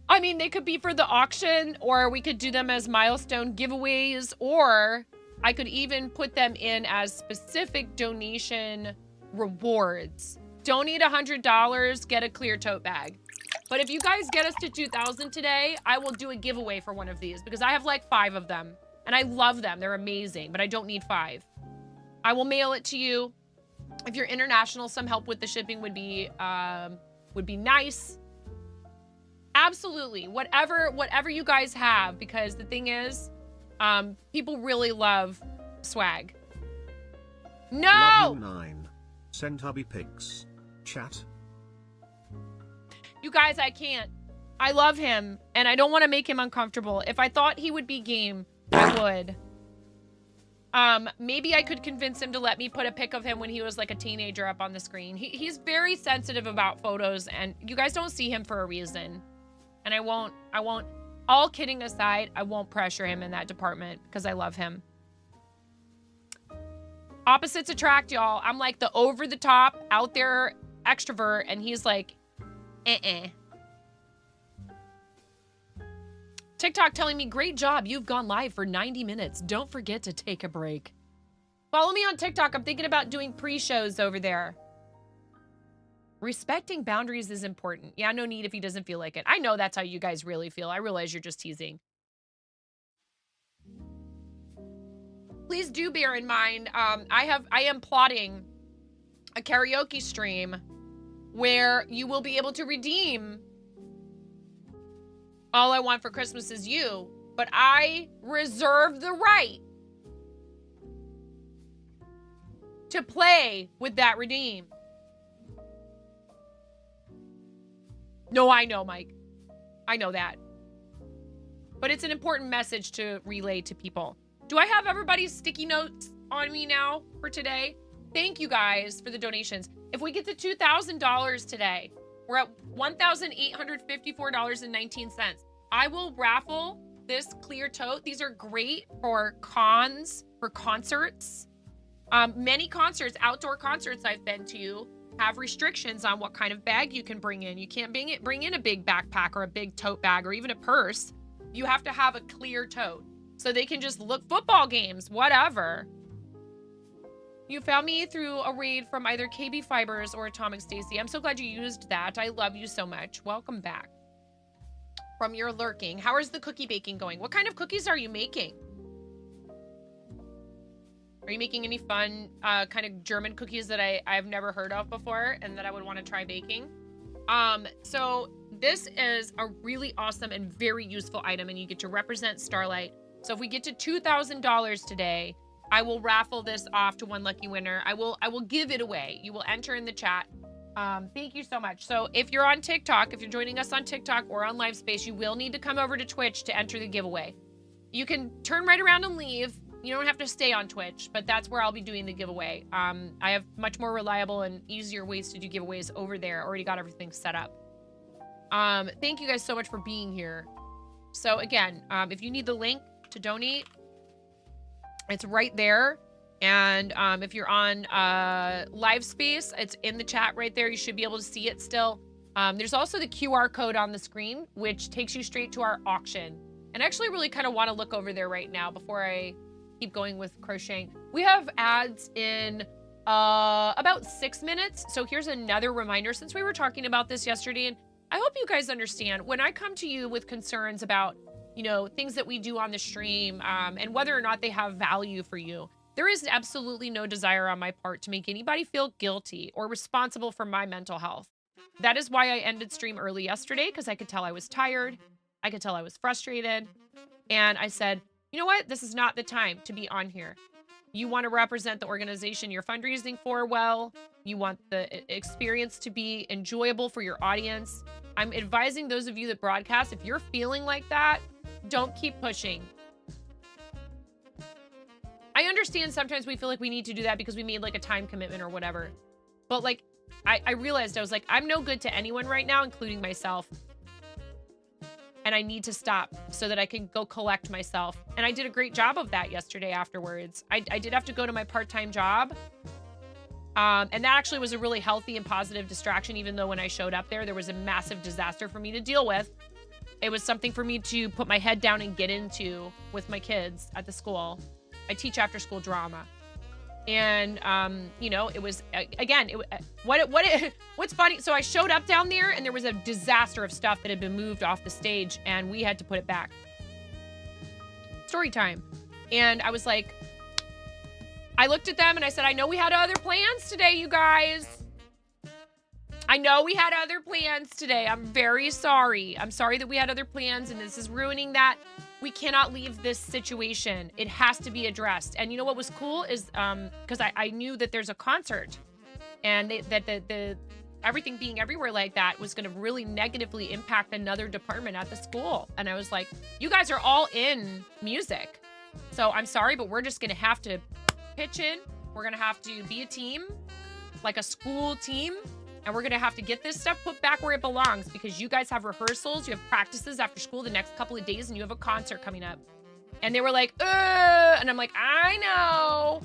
I mean, they could be for the auction, or we could do them as milestone giveaways, or I could even put them in as specific donation rewards. Donate $100, get a clear tote bag. But if you guys get us to 2,000 today, I will do a giveaway for one of these because I have like 5 of them and I love them. They're amazing, but I don't need 5. I will mail it to you. If you're international, some help with the shipping would be nice. Absolutely. Whatever you guys have, because the thing is, people really love swag. No! Love you 9. Send hubby pics. Chat. You guys, I can't. I love him, and I don't want to make him uncomfortable. If I thought he would be game, I would. Maybe I could convince him to let me put a pic of him when he was like a teenager up on the screen. He's very sensitive about photos, and you guys don't see him for a reason. And I won't, all kidding aside, I won't pressure him in that department because I love him. Opposites attract, y'all. I'm like the over-the-top, out there extrovert, and he's like, TikTok telling me, great job. You've gone live for 90 minutes. Don't forget to take a break. Follow me on TikTok. I'm thinking about doing pre-shows over there. Respecting boundaries is important. Yeah, no need if he doesn't feel like it. I know that's how you guys really feel. I realize you're just teasing. Please do bear in mind, I am plotting a karaoke stream where you will be able to redeem All I Want for Christmas Is You, but I reserve the right to play with that redeem. No, I know, Mike. I know that. But it's an important message to relay to people. Do I have everybody's sticky notes on me now for today? Thank you guys for the donations. If we get to $2,000 today, we're at $1,854.19. I will raffle this clear tote. These are great for cons, for concerts. Many concerts, outdoor concerts I've been to, have restrictions on what kind of bag you can bring in. You can't bring in a big backpack or a big tote bag or even a purse. You have to have a clear tote so they can just look football games, whatever. You found me through a raid from either KB Fibers or Atomic Stacy. I'm so glad you used that. I love you so much. Welcome back from your lurking. How is the cookie baking going? What kind of cookies are you making? Are you making any fun kind of German cookies that I've never heard of before and that I would want to try baking? So this is a really awesome and very useful item, and you get to represent Starlight. So if we get to $2,000 today, I will raffle this off to one lucky winner. I will give it away. You will enter in the chat. Thank you so much. So if you're on TikTok, if you're joining us on TikTok or on Livespace, you will need to come over to Twitch to enter the giveaway. You can turn right around and leave. You don't have to stay on Twitch, but that's where I'll be doing the giveaway. I have much more reliable and easier ways to do giveaways over there. Already got everything set up. Thank you guys so much for being here. So again, if you need the link to donate, it's right there. And if you're on Livespace, it's in the chat right there. You should be able to see it still. There's also the QR code on the screen, which takes you straight to our auction. And I actually really kind of want to look over there right now before I keep going with crocheting. We have ads in about 6 minutes. So here's another reminder, since we were talking about this yesterday, and I hope you guys understand, when I come to you with concerns about, you know, things that we do on the stream, and whether or not they have value for you, there is absolutely no desire on my part to make anybody feel guilty or responsible for my mental health. That is why I ended stream early yesterday, because I could tell I was tired. I could tell I was frustrated. And I said, you know what? This is not the time to be on here. You want to represent the organization you're fundraising for well. You want the experience to be enjoyable for your audience. I'm advising those of you that broadcast, if you're feeling like that, don't keep pushing. I understand sometimes we feel like we need to do that because we made like a time commitment or whatever. But like, I realized, I was like, I'm no good to anyone right now, including myself. And I need to stop so that I can go collect myself. And I did a great job of that yesterday afterwards. I did have to go to my part-time job. And that actually was a really healthy and positive distraction, even though when I showed up there was a massive disaster for me to deal with. It was something for me to put my head down and get into with my kids at the school. I teach after school drama. And, you know, it was, again, what's funny, so I showed up down there and there was a disaster of stuff that had been moved off the stage and we had to put it back. Story time. And I was like, I looked at them and I said, I know we had other plans today, you guys. I know we had other plans today. I'm very sorry. I'm sorry that we had other plans and this is ruining that. We cannot leave this situation. It has to be addressed. And you know what was cool is, because I knew that there's a concert and that everything being everywhere like that was going to really negatively impact another department at the school. And I was like, you guys are all in music. So I'm sorry, but we're just going to have to pitch in. We're going to have to be a team, like a school team. And we're going to have to get this stuff put back where it belongs because you guys have rehearsals, you have practices after school the next couple of days, and you have a concert coming up. And they were like, and I'm like, I know.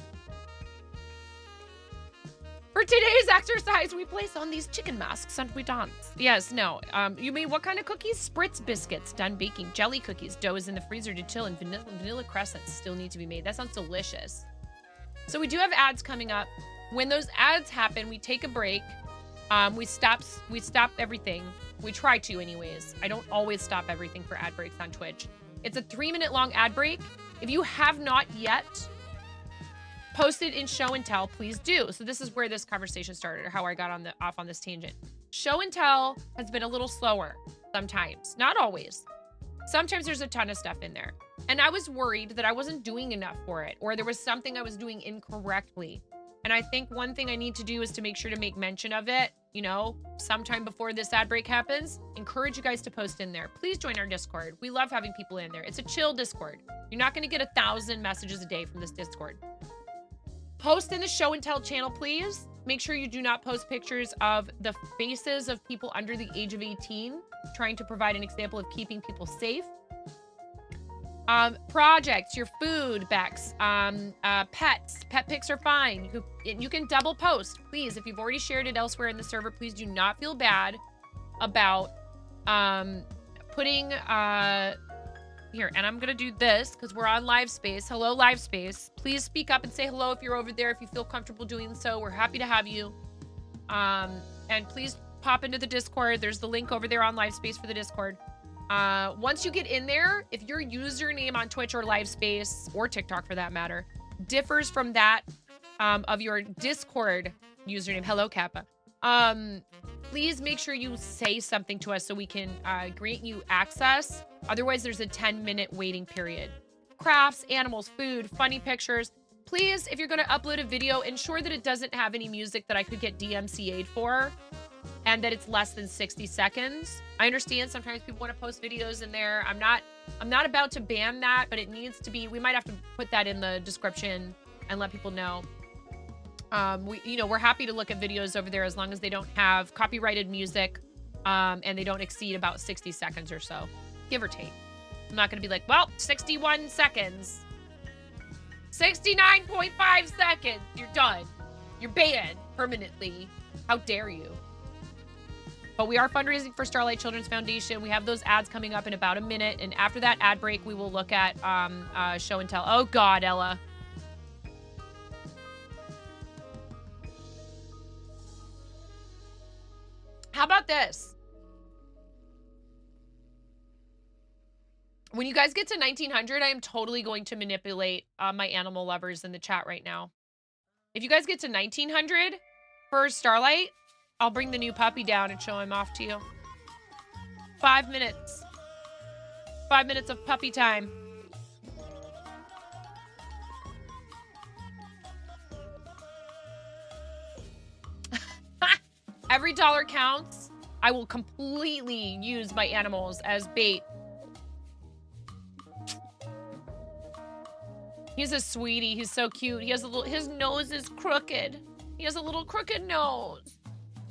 For today's exercise, we place on these chicken masks and we dance. Yes, no. You mean what kind of cookies? Spritz biscuits, done baking. Jelly cookies, dough is in the freezer to chill, and vanilla crescents still need to be made. That sounds delicious. So we do have ads coming up. When those ads happen, we take a break. We stop everything. We try to anyways. I don't always stop everything for ad breaks on Twitch. It's a 3-minute long ad break. If you have not yet post it in show and tell, please do. So this is where this conversation started, or how I got off on this tangent. Show and tell has been a little slower sometimes, not always. Sometimes there's a ton of stuff in there. And I was worried that I wasn't doing enough for it, or there was something I was doing incorrectly. And I think one thing I need to do is to make sure to make mention of it, you know, sometime before this ad break happens. Encourage you guys to post in there. Please join our Discord. We love having people in there. It's a chill Discord. You're not going to get 1,000 messages a day from this Discord. Post in the show and tell channel, please. Make sure you do not post pictures of the faces of people under the age of 18, trying to provide an example of keeping people safe. Projects, your food, Bex, pets, pet pics are fine. You can double post, please. If you've already shared it elsewhere in the server, please do not feel bad about putting, here, and I'm gonna do this because we're on live space. Hello, live space. Please speak up and say hello if you're over there, if you feel comfortable doing so. We're happy to have you. And please pop into the Discord. There's the link over there on live space for the Discord. Once you get in there, if your username on Twitch or Livespace, or TikTok for that matter, differs from that of your Discord username, hello Kappa, please make sure you say something to us so we can grant you access. Otherwise, there's a 10-minute waiting period. Crafts, animals, food, funny pictures. Please, if you're going to upload a video, ensure that it doesn't have any music that I could get DMCA'd for, and that it's less than 60 seconds. I understand sometimes people want to post videos in there. I'm not about to ban that, but it needs to be, we might have to put that in the description and let people know. We're happy to look at videos over there as long as they don't have copyrighted music, and they don't exceed about 60 seconds or so, give or take. I'm not going to be like, well, 61 seconds. 69.5 seconds. You're done. You're banned permanently. How dare you? But we are fundraising for Starlight Children's Foundation. We have those ads coming up in about a minute. And after that ad break, we will look at show and tell. Oh, God, Ella. How about this? When you guys get to 1900, I am totally going to manipulate my animal lovers in the chat right now. If you guys get to 1900 for Starlight, I'll bring the new puppy down and show him off to you. 5 minutes. 5 minutes of puppy time. Every dollar counts. I will completely use my animals as bait. He's a sweetie. He's so cute. He has a little, his nose is crooked. He has a little crooked nose.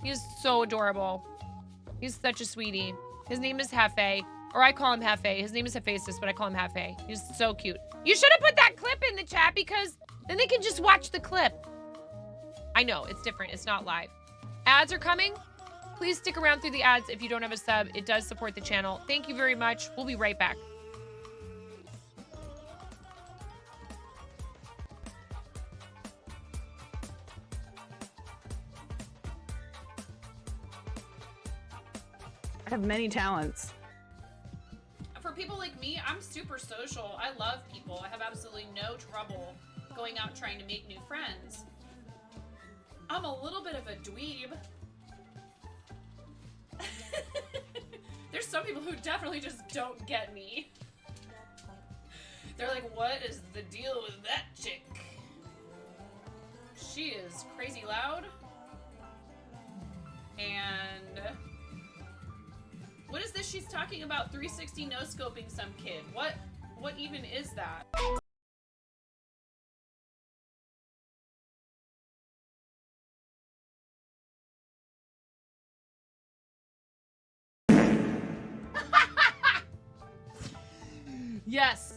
He's so adorable. He's such a sweetie. His name is Hefe, or I call him Hefe. His name is Hephaestus, but I call him Hefe. He's so cute. You should have put that clip in the chat because then they can just watch the clip. I know, it's different. It's not live. Ads are coming. Please stick around through the ads if you don't have a sub. It does support the channel. Thank you very much. We'll be right back. I have many talents. For people like me, I'm super social. I love people. I have absolutely no trouble going out trying to make new friends. I'm a little bit of a dweeb. There's some people who definitely just don't get me. They're like, what is the deal with that chick? She is crazy loud. And what is this she's talking about? 360 no-scoping some kid. What even is that? Yes.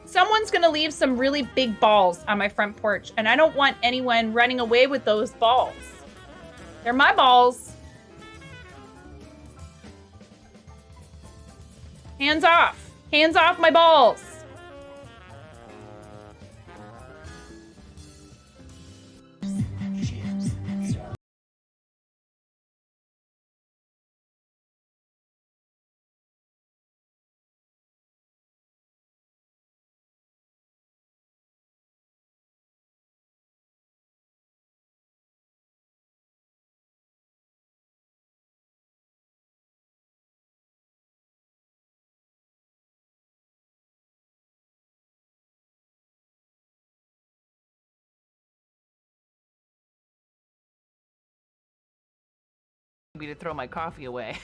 Someone's gonna leave some really big balls on my front porch, and I don't want anyone running away with those balls. They're my balls. Hands off. Hands off my balls. me to throw my coffee away.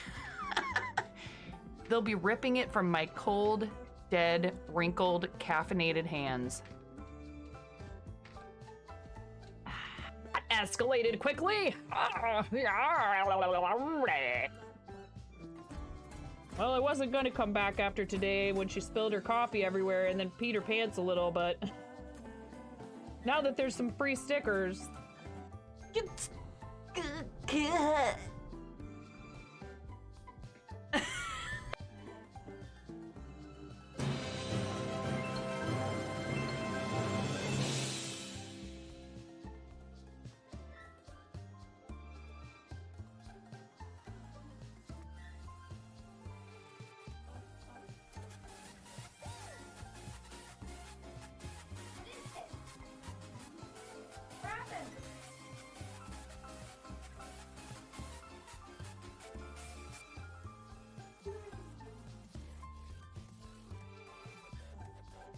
They'll be ripping it from my cold, dead, wrinkled, caffeinated hands. That escalated quickly. Well, I wasn't going to come back after today when she spilled her coffee everywhere and then peed her pants a little, but now that there's some free stickers.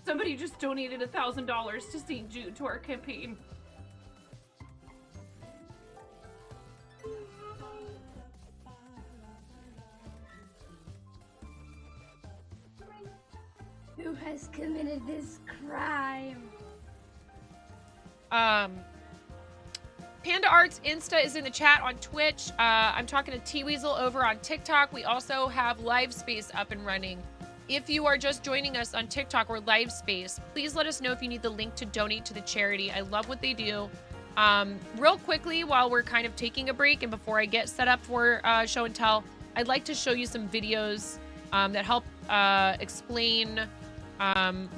Somebody just donated $1,000 to St. Jude to our campaign. Who has committed this crime? Panda Arts Insta is in the chat on Twitch. I'm talking to T-Weasel over on TikTok. We also have Livespace up and running. If you are just joining us on TikTok or Livespace, please let us know if you need the link to donate to the charity. I love what they do. Real quickly, while we're kind of taking a break and before I get set up for show and tell, I'd like to show you some videos that help explain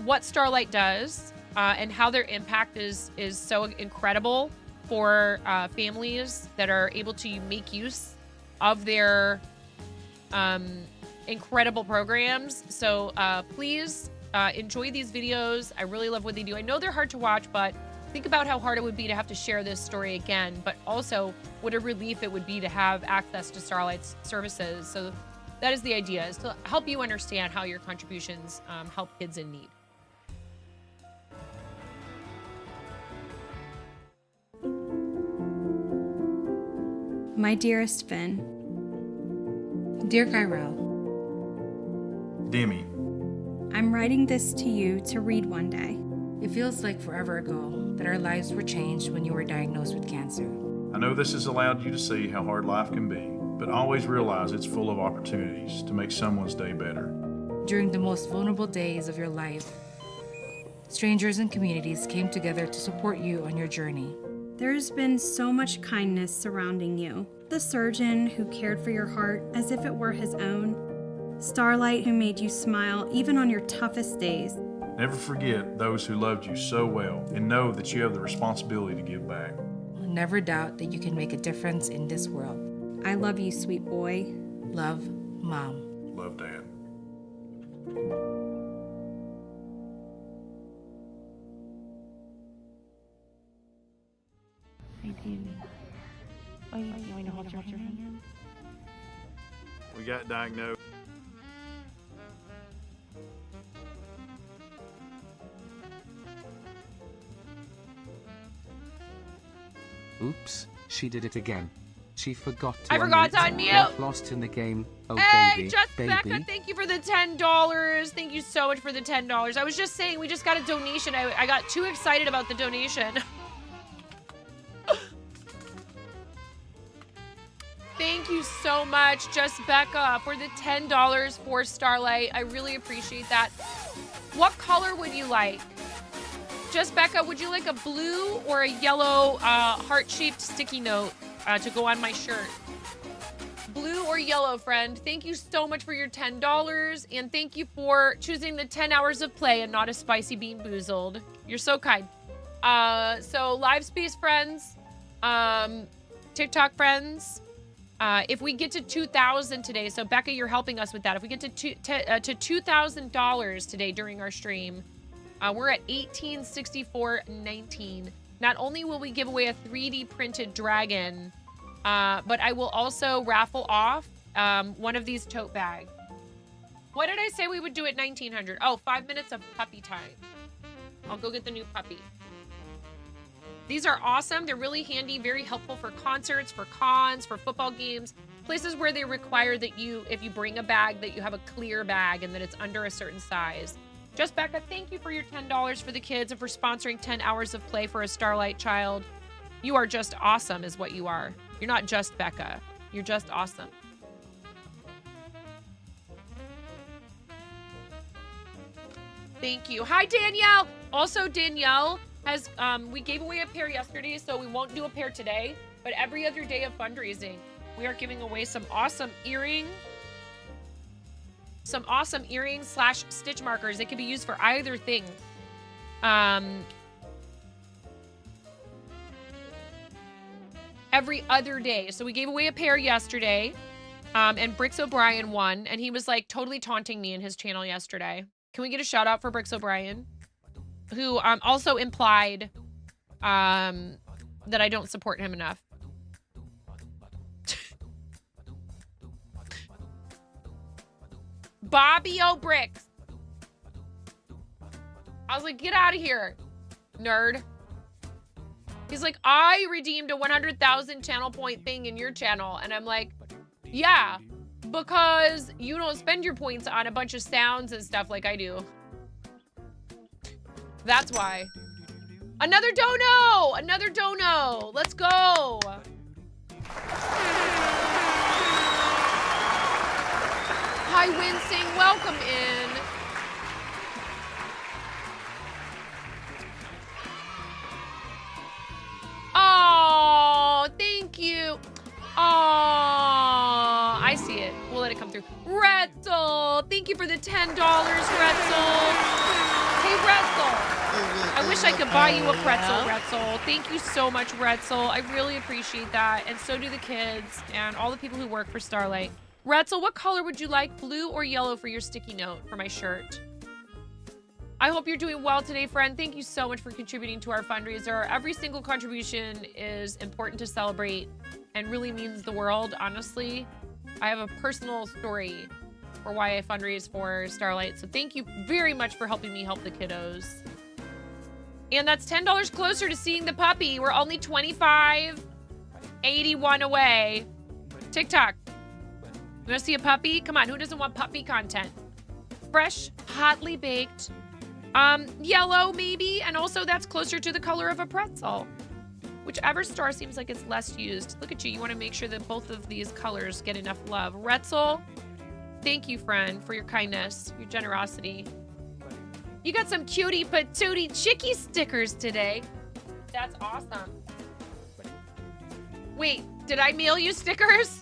what Starlight does and how their impact is so incredible for families that are able to make use of their incredible programs. So please enjoy these videos. I really love what they do. I know they're hard to watch, but think about how hard it would be to have to share this story again, but also what a relief it would be to have access to Starlight's services. So that is the idea, is to help you understand how your contributions help kids in need. My dearest Finn. Dear Kyrell. Demi. I'm writing this to you to read one day. It feels like forever ago that our lives were changed when you were diagnosed with cancer. I know this has allowed you to see how hard life can be, but always realize it's full of opportunities to make someone's day better. During the most vulnerable days of your life, strangers and communities came together to support you on your journey. There's been so much kindness surrounding you. The surgeon who cared for your heart as if it were his own. Starlight who made you smile even on your toughest days. Never forget those who loved you so well and know that you have the responsibility to give back. Never doubt that you can make a difference in this world. I love you, sweet boy. Love, Mom. Love, Dad. Hi, Demi. Oh, you want to hold your hand? We got diagnosed. Oops, she did it again. She forgot to I forgot to unmute. Got lost in the game. Oh, Hey, baby, just baby. Becca, thank you for the $10. Thank you so much for the $10. I was just saying, we just got a donation. I got too excited about the donation. Thank you so much, Just Becca, for the $10 for Starlight. I really appreciate that. What color would you like? Just Becca, would you like a blue or a yellow heart-shaped sticky note to go on my shirt? Blue or yellow, friend. Thank you so much for your $10, and thank you for choosing the 10 hours of play and not a spicy bean boozled. You're so kind. So Livespace friends, TikTok friends, if we get to 2,000 today, so Becca, you're helping us with that. If we get to $2,000 today during our stream, we're at 1864.19. Not only will we give away a 3D printed dragon, but I will also raffle off one of these tote bags. What did I say we would do at 1900? Oh, 5 minutes of puppy time. I'll go get the new puppy. These are awesome. They're really handy, very helpful for concerts, for cons, for football games. places where they require that you, if you bring a bag, that you have a clear bag and that it's under a certain size. Just Becca, thank you for your $10 for the kids and for sponsoring 10 hours of play for a Starlight child. You are just awesome is what you are. You're not just Becca. You're just awesome. Thank you. Hi, Danielle. Also, Danielle has, we gave away a pair yesterday, so we won't do a pair today, but every other day of fundraising, we are giving away some awesome earrings / stitch markers. They can be used for either thing. Every other day. So we gave away a pair yesterday, and Brix O'Brien won, and he was like totally taunting me in his channel yesterday. Can we get a shout out for Brix O'Brien, who also implied that I don't support him enough. Bobby O'Brix. I was like, get out of here, nerd. He's like, I redeemed a 100,000 channel point thing in your channel. And I'm like, yeah, because you don't spend your points on a bunch of sounds and stuff like I do. That's why. Another dono! Another dono! Let's go! Hi, Winsing. Welcome in. Oh, thank you. Oh, I see it. We'll let it come through. Retzel, thank you for the $10, Retzel. Hey, Retzel. I wish I could buy you a pretzel, Retzel. Thank you so much, Retzel. I really appreciate that. And so do the kids and all the people who work for Starlight. Retzel, what color would you like? Blue or yellow for your sticky note for my shirt? I hope you're doing well today, friend. Thank you so much for contributing to our fundraiser. Every single contribution is important to celebrate and really means the world, honestly. I have a personal story for why I fundraise for Starlight. So thank you very much for helping me help the kiddos. And that's $10 closer to seeing the puppy. We're only 25.81 away. TikTok. You want to see a puppy? Come on, who doesn't want puppy content? Fresh, hotly baked. Yellow maybe, and also that's closer to the color of a pretzel. Whichever star seems like it's less used. Look at you, you want to make sure that both of these colors get enough love. Retzel, thank you, friend, for your kindness, your generosity. You got some cutie patootie chicky stickers today. That's awesome. Wait, did I mail you stickers?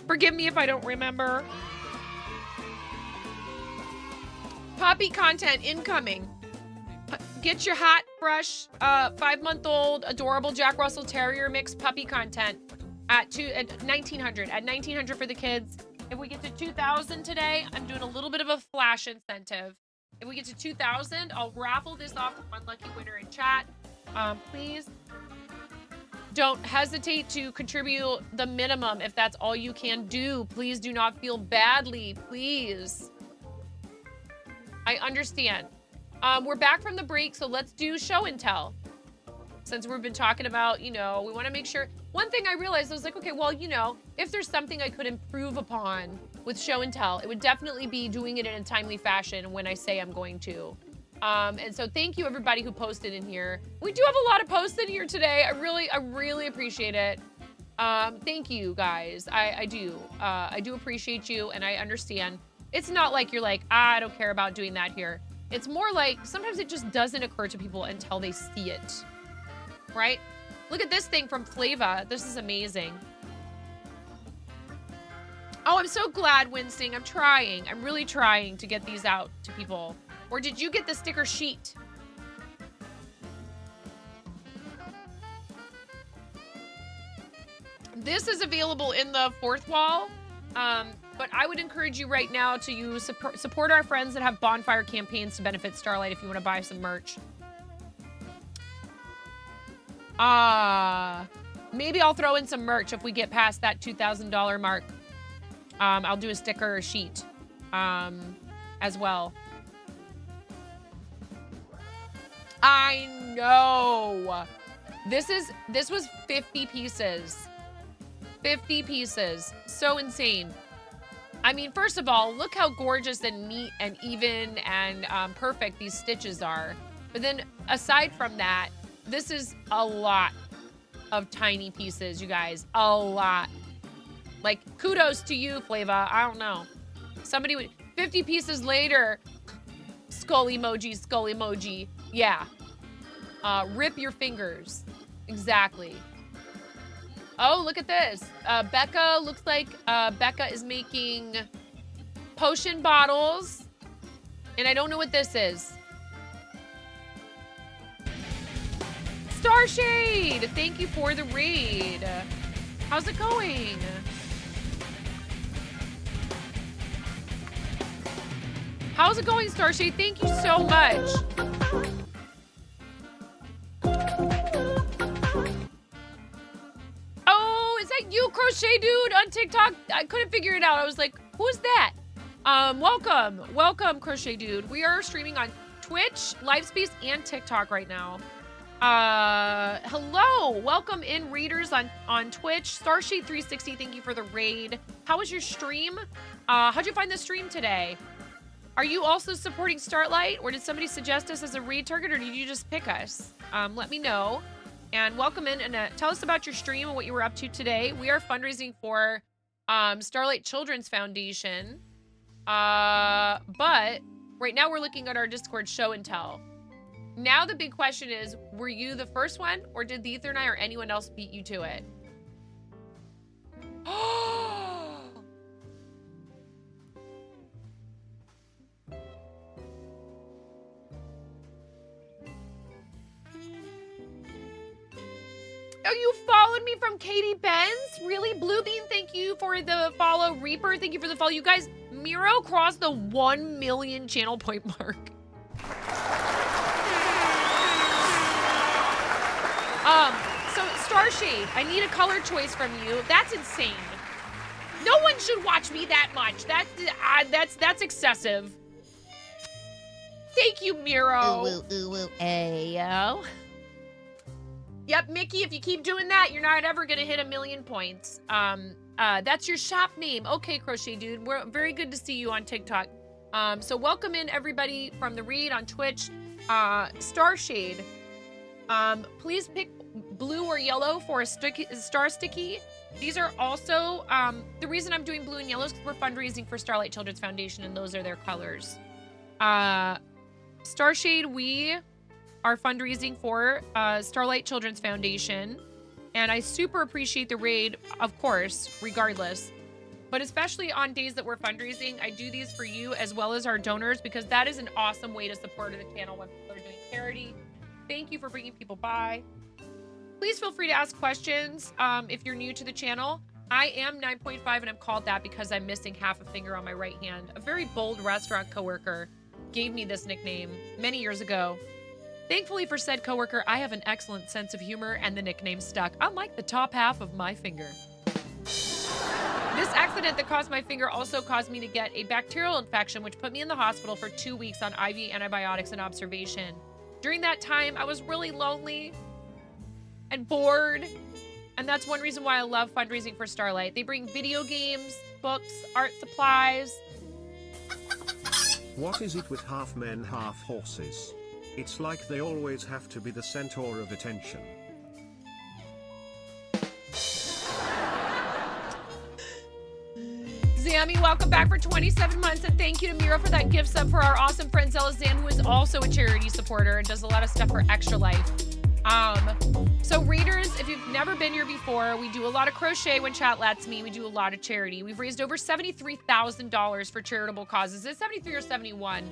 Forgive me if I don't remember. Puppy content incoming. Get your hot, fresh, 5-month-old, adorable Jack Russell Terrier mix puppy content at 1900. At 1900 for the kids. If we get to 2000 today, I'm doing a little bit of a flash incentive. If we get to 2000, I'll raffle this off with one lucky winner in chat. Please don't hesitate to contribute the minimum if that's all you can do. Please do not feel badly, please. I understand. We're back from the break, so let's do show and tell. Since we've been talking about, you know, we want to make sure. One thing I realized, I was like, okay, well, you know, if there's something I could improve upon with show and tell, it would definitely be doing it in a timely fashion when I say I'm going to. And so thank you everybody who posted in here. We do have a lot of posts in here today. I really appreciate it. Thank you guys. I do appreciate you, and I understand. It's not like you're like, I don't care about doing that here. It's more like sometimes it just doesn't occur to people until they see it, right? Look at this thing from Flava. This is amazing. Oh, I'm so glad, Winsting. I'm trying. I'm really trying to get these out to people. Or did you get the sticker sheet? This is available in the fourth wall. But I would encourage you right now to support our friends that have bonfire campaigns to benefit Starlight if you want to buy some merch. Maybe I'll throw in some merch if we get past that $2,000 mark. I'll do a sticker sheet as well. I know. This was 50 pieces. 50 pieces. So insane. I mean, first of all, look how gorgeous and neat and even and perfect these stitches are. But then aside from that, this is a lot of tiny pieces, you guys. A lot. Like, kudos to you, Flava. I don't know. Somebody would... 50 pieces later. Skull emoji, skull emoji. Yeah. Rip your fingers. Exactly. Oh, look at this. Becca, looks like Becca is making potion bottles. And I don't know what this is. Starshade, thank you for the raid. How's it going? How's it going, Starshade? Thank you so much. Oh, is that you, Crochet Dude, on TikTok? I couldn't figure it out. I was like, who is that? Welcome, Crochet Dude. We are streaming on Twitch, Livespace, and TikTok right now. Hello, welcome in readers on Twitch. Starshade360, thank you for the raid. How was your stream? How'd you find the stream today? Are you also supporting Starlight, or did somebody suggest us as a raid target, or did you just pick us? Let me know. And welcome in, and tell us about your stream and what you were up to today. We are fundraising for Starlight Children's Foundation. But right now we're looking at our Discord show and tell. Now the big question is, were you the first one, or did the Ether and I or anyone else beat you to it? Oh, you followed me from Katie Benz? Really? Bluebeam, thank you for the follow. Reaper, thank you for the follow. You guys, Miro crossed the 1 million channel point mark. So Starshade, I need a color choice from you. That's insane. No one should watch me that much. That's excessive. Thank you, Miro. Ayo. Yep, Mickey, if you keep doing that, you're not ever gonna hit 1 million points. That's your shop name. Okay, Crochet Dude. We're very good to see you on TikTok. So welcome in everybody from the read on Twitch. Starshade. Please pick blue or yellow for a star sticky. These are also, the reason I'm doing blue and yellow is because we're fundraising for Starlight Children's Foundation, and those are their colors. Starshade, we are fundraising for Starlight Children's Foundation, and I super appreciate the raid, of course, regardless. But especially on days that we're fundraising, I do these for you as well as our donors, because that is an awesome way to support the channel when people are doing charity. Thank you for bringing people by. Please feel free to ask questions if you're new to the channel. I am 9.5, and I'm called that because I'm missing half a finger on my right hand. A very bold restaurant coworker gave me this nickname many years ago. Thankfully for said coworker, I have an excellent sense of humor, and the nickname stuck, unlike the top half of my finger. This accident that caused my finger also caused me to get a bacterial infection, which put me in the hospital for 2 weeks on IV antibiotics and observation. During that time, I was really lonely and bored, and that's one reason why I love fundraising for Starlight. They bring video games, books, art supplies. What is it with half men, half horses? It's like they always have to be the center of attention. Zammy, welcome back for 27 months, and thank you to Mira for that gift sub for our awesome friend Zella Zam, who is also a charity supporter and does a lot of stuff for Extra Life. So readers, if you've never been here before, we do a lot of crochet when chat lets me. We do a lot of charity. We've raised over $73,000 for charitable causes. Is it 73 or 71?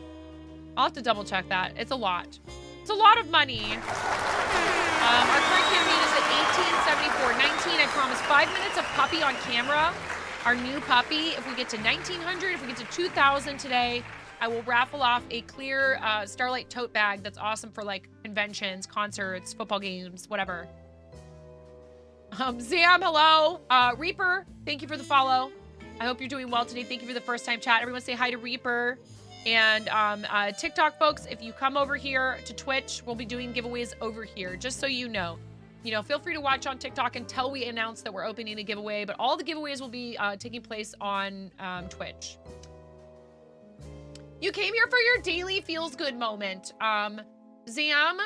I'll have to double check that. It's a lot. It's a lot of money. Our current campaign is at 1874. 19, I promise. 5 minutes of puppy on camera. Our new puppy. If we get to 1900, if we get to 2000 today, I will raffle off a clear Starlight tote bag that's awesome for like conventions, concerts, football games, whatever. Zam, hello. Reaper, thank you for the follow. I hope you're doing well today. Thank you for the first time chat. Everyone say hi to Reaper. And TikTok folks, if you come over here to Twitch, we'll be doing giveaways over here, just so you know. you know, feel free to watch on TikTok until we announce that we're opening a giveaway, but all the giveaways will be taking place on Twitch. You came here for your daily feels good moment. Zam,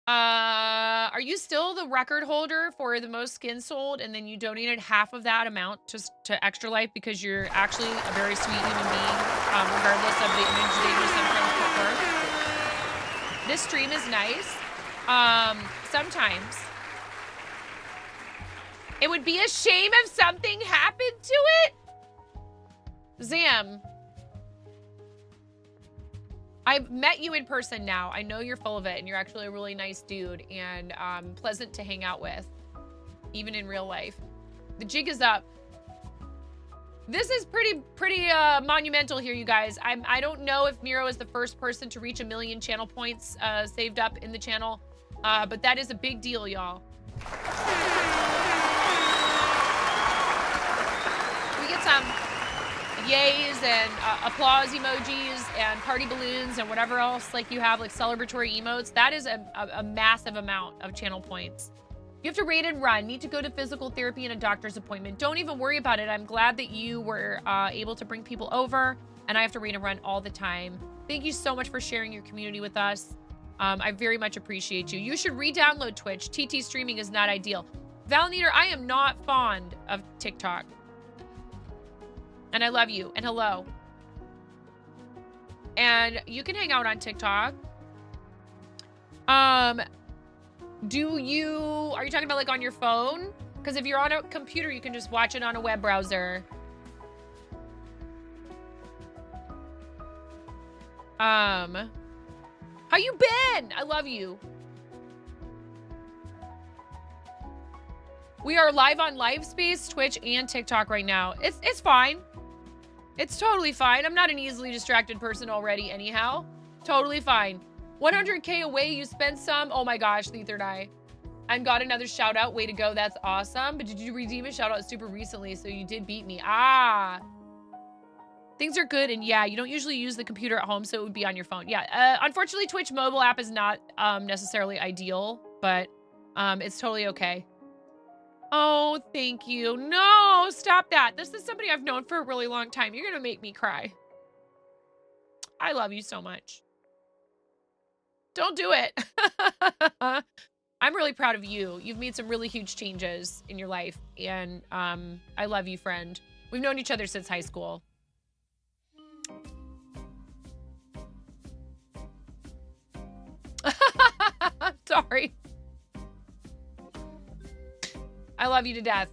are you still the record holder for the most skins sold, and then you donated half of that amount to Extra Life because you're actually a very sweet human being, regardless of the image that you sometimes prefer? This stream is nice. Sometimes. It would be a shame if something happened to it. Zam, I've met you in person now. I know you're full of it, and you're actually a really nice dude and pleasant to hang out with, even in real life. The jig is up. This is pretty monumental here, you guys. I don't know if Miro is the first person to reach 1 million channel points saved up in the channel, but that is a big deal, y'all. We get some yays and applause emojis and party balloons and whatever else like you have, like celebratory emotes. That is a massive amount of channel points. You have to raid and run. Need to go to physical therapy and a doctor's appointment. Don't even worry about it. I'm glad that you were able to bring people over, and I have to raid and run all the time. Thank you so much for sharing your community with us. I very much appreciate you. You should re-download Twitch. TT streaming is not ideal. Valneater, I am not fond of TikTok. And I love you. And hello. And you can hang out on TikTok. Are you talking about like on your phone? Because if you're on a computer, you can just watch it on a web browser. How you been? I love you. We are live on Livespace, Twitch, and TikTok right now. It's fine. It's totally fine. I'm not an easily distracted person already anyhow. Totally fine. 100K away, you spent some. Oh my gosh, the third eye. And got another shout out. Way to go. That's awesome. But did you redeem a shout out super recently? So you did beat me. Ah. Things are good. And yeah, you don't usually use the computer at home, so it would be on your phone. Yeah. Unfortunately, Twitch mobile app is not necessarily ideal, but it's totally okay. Oh, thank you. No, stop that. This is somebody I've known for a really long time. You're going to make me cry. I love you so much. Don't do it. I'm really proud of you. You've made some really huge changes in your life. And I love you, friend. We've known each other since high school. I'm sorry. I love you to death.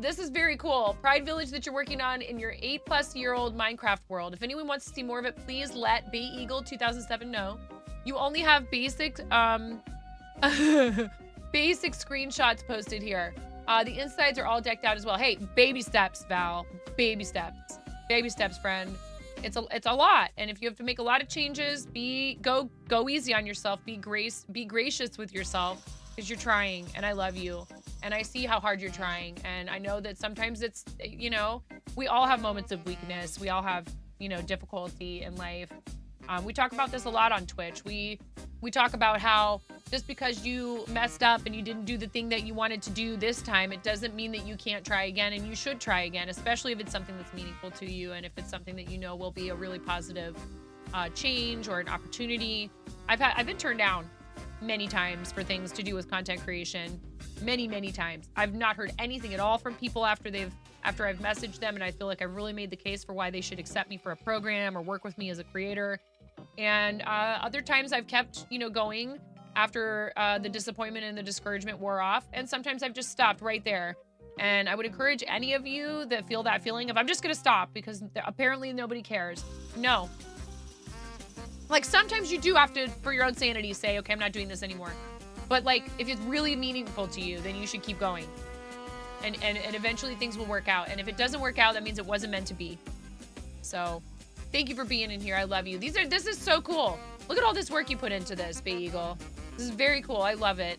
This is very cool. Pride Village that you're working on in your 8+-year-old Minecraft world. If anyone wants to see more of it, please let Bay Eagle 2007 know. You only have basic basic screenshots posted here. The insides are all decked out as well. Hey, baby steps, Val. Baby steps. Baby steps, friend. It's a lot. And if you have to make a lot of changes, go easy on yourself. Be gracious with yourself, because you're trying, and I love you. And I see how hard you're trying. And I know that sometimes it's, you know, we all have moments of weakness. We all have, you know, difficulty in life. We talk about this a lot on Twitch. We talk about how just because you messed up and you didn't do the thing that you wanted to do this time, it doesn't mean that you can't try again, and you should try again, especially if it's something that's meaningful to you and if it's something that you know will be a really positive change or an opportunity. I've been turned down many times for things to do with content creation. Many times. I've not heard anything at all from people after I've messaged them, and I feel like I've really made the case for why they should accept me for a program or work with me as a creator. And other times I've kept, you know, going after the disappointment and the discouragement wore off. And sometimes I've just stopped right there. And I would encourage any of you that feel that feeling of, I'm just going to stop because apparently nobody cares. No. Like, sometimes you do have to, for your own sanity, say, okay, I'm not doing this anymore. But like, if it's really meaningful to you, then you should keep going. And eventually things will work out. And if it doesn't work out, that means it wasn't meant to be. So thank you for being in here. I love you. This is so cool. Look at all this work you put into this, Bay Eagle. This is very cool. I love it.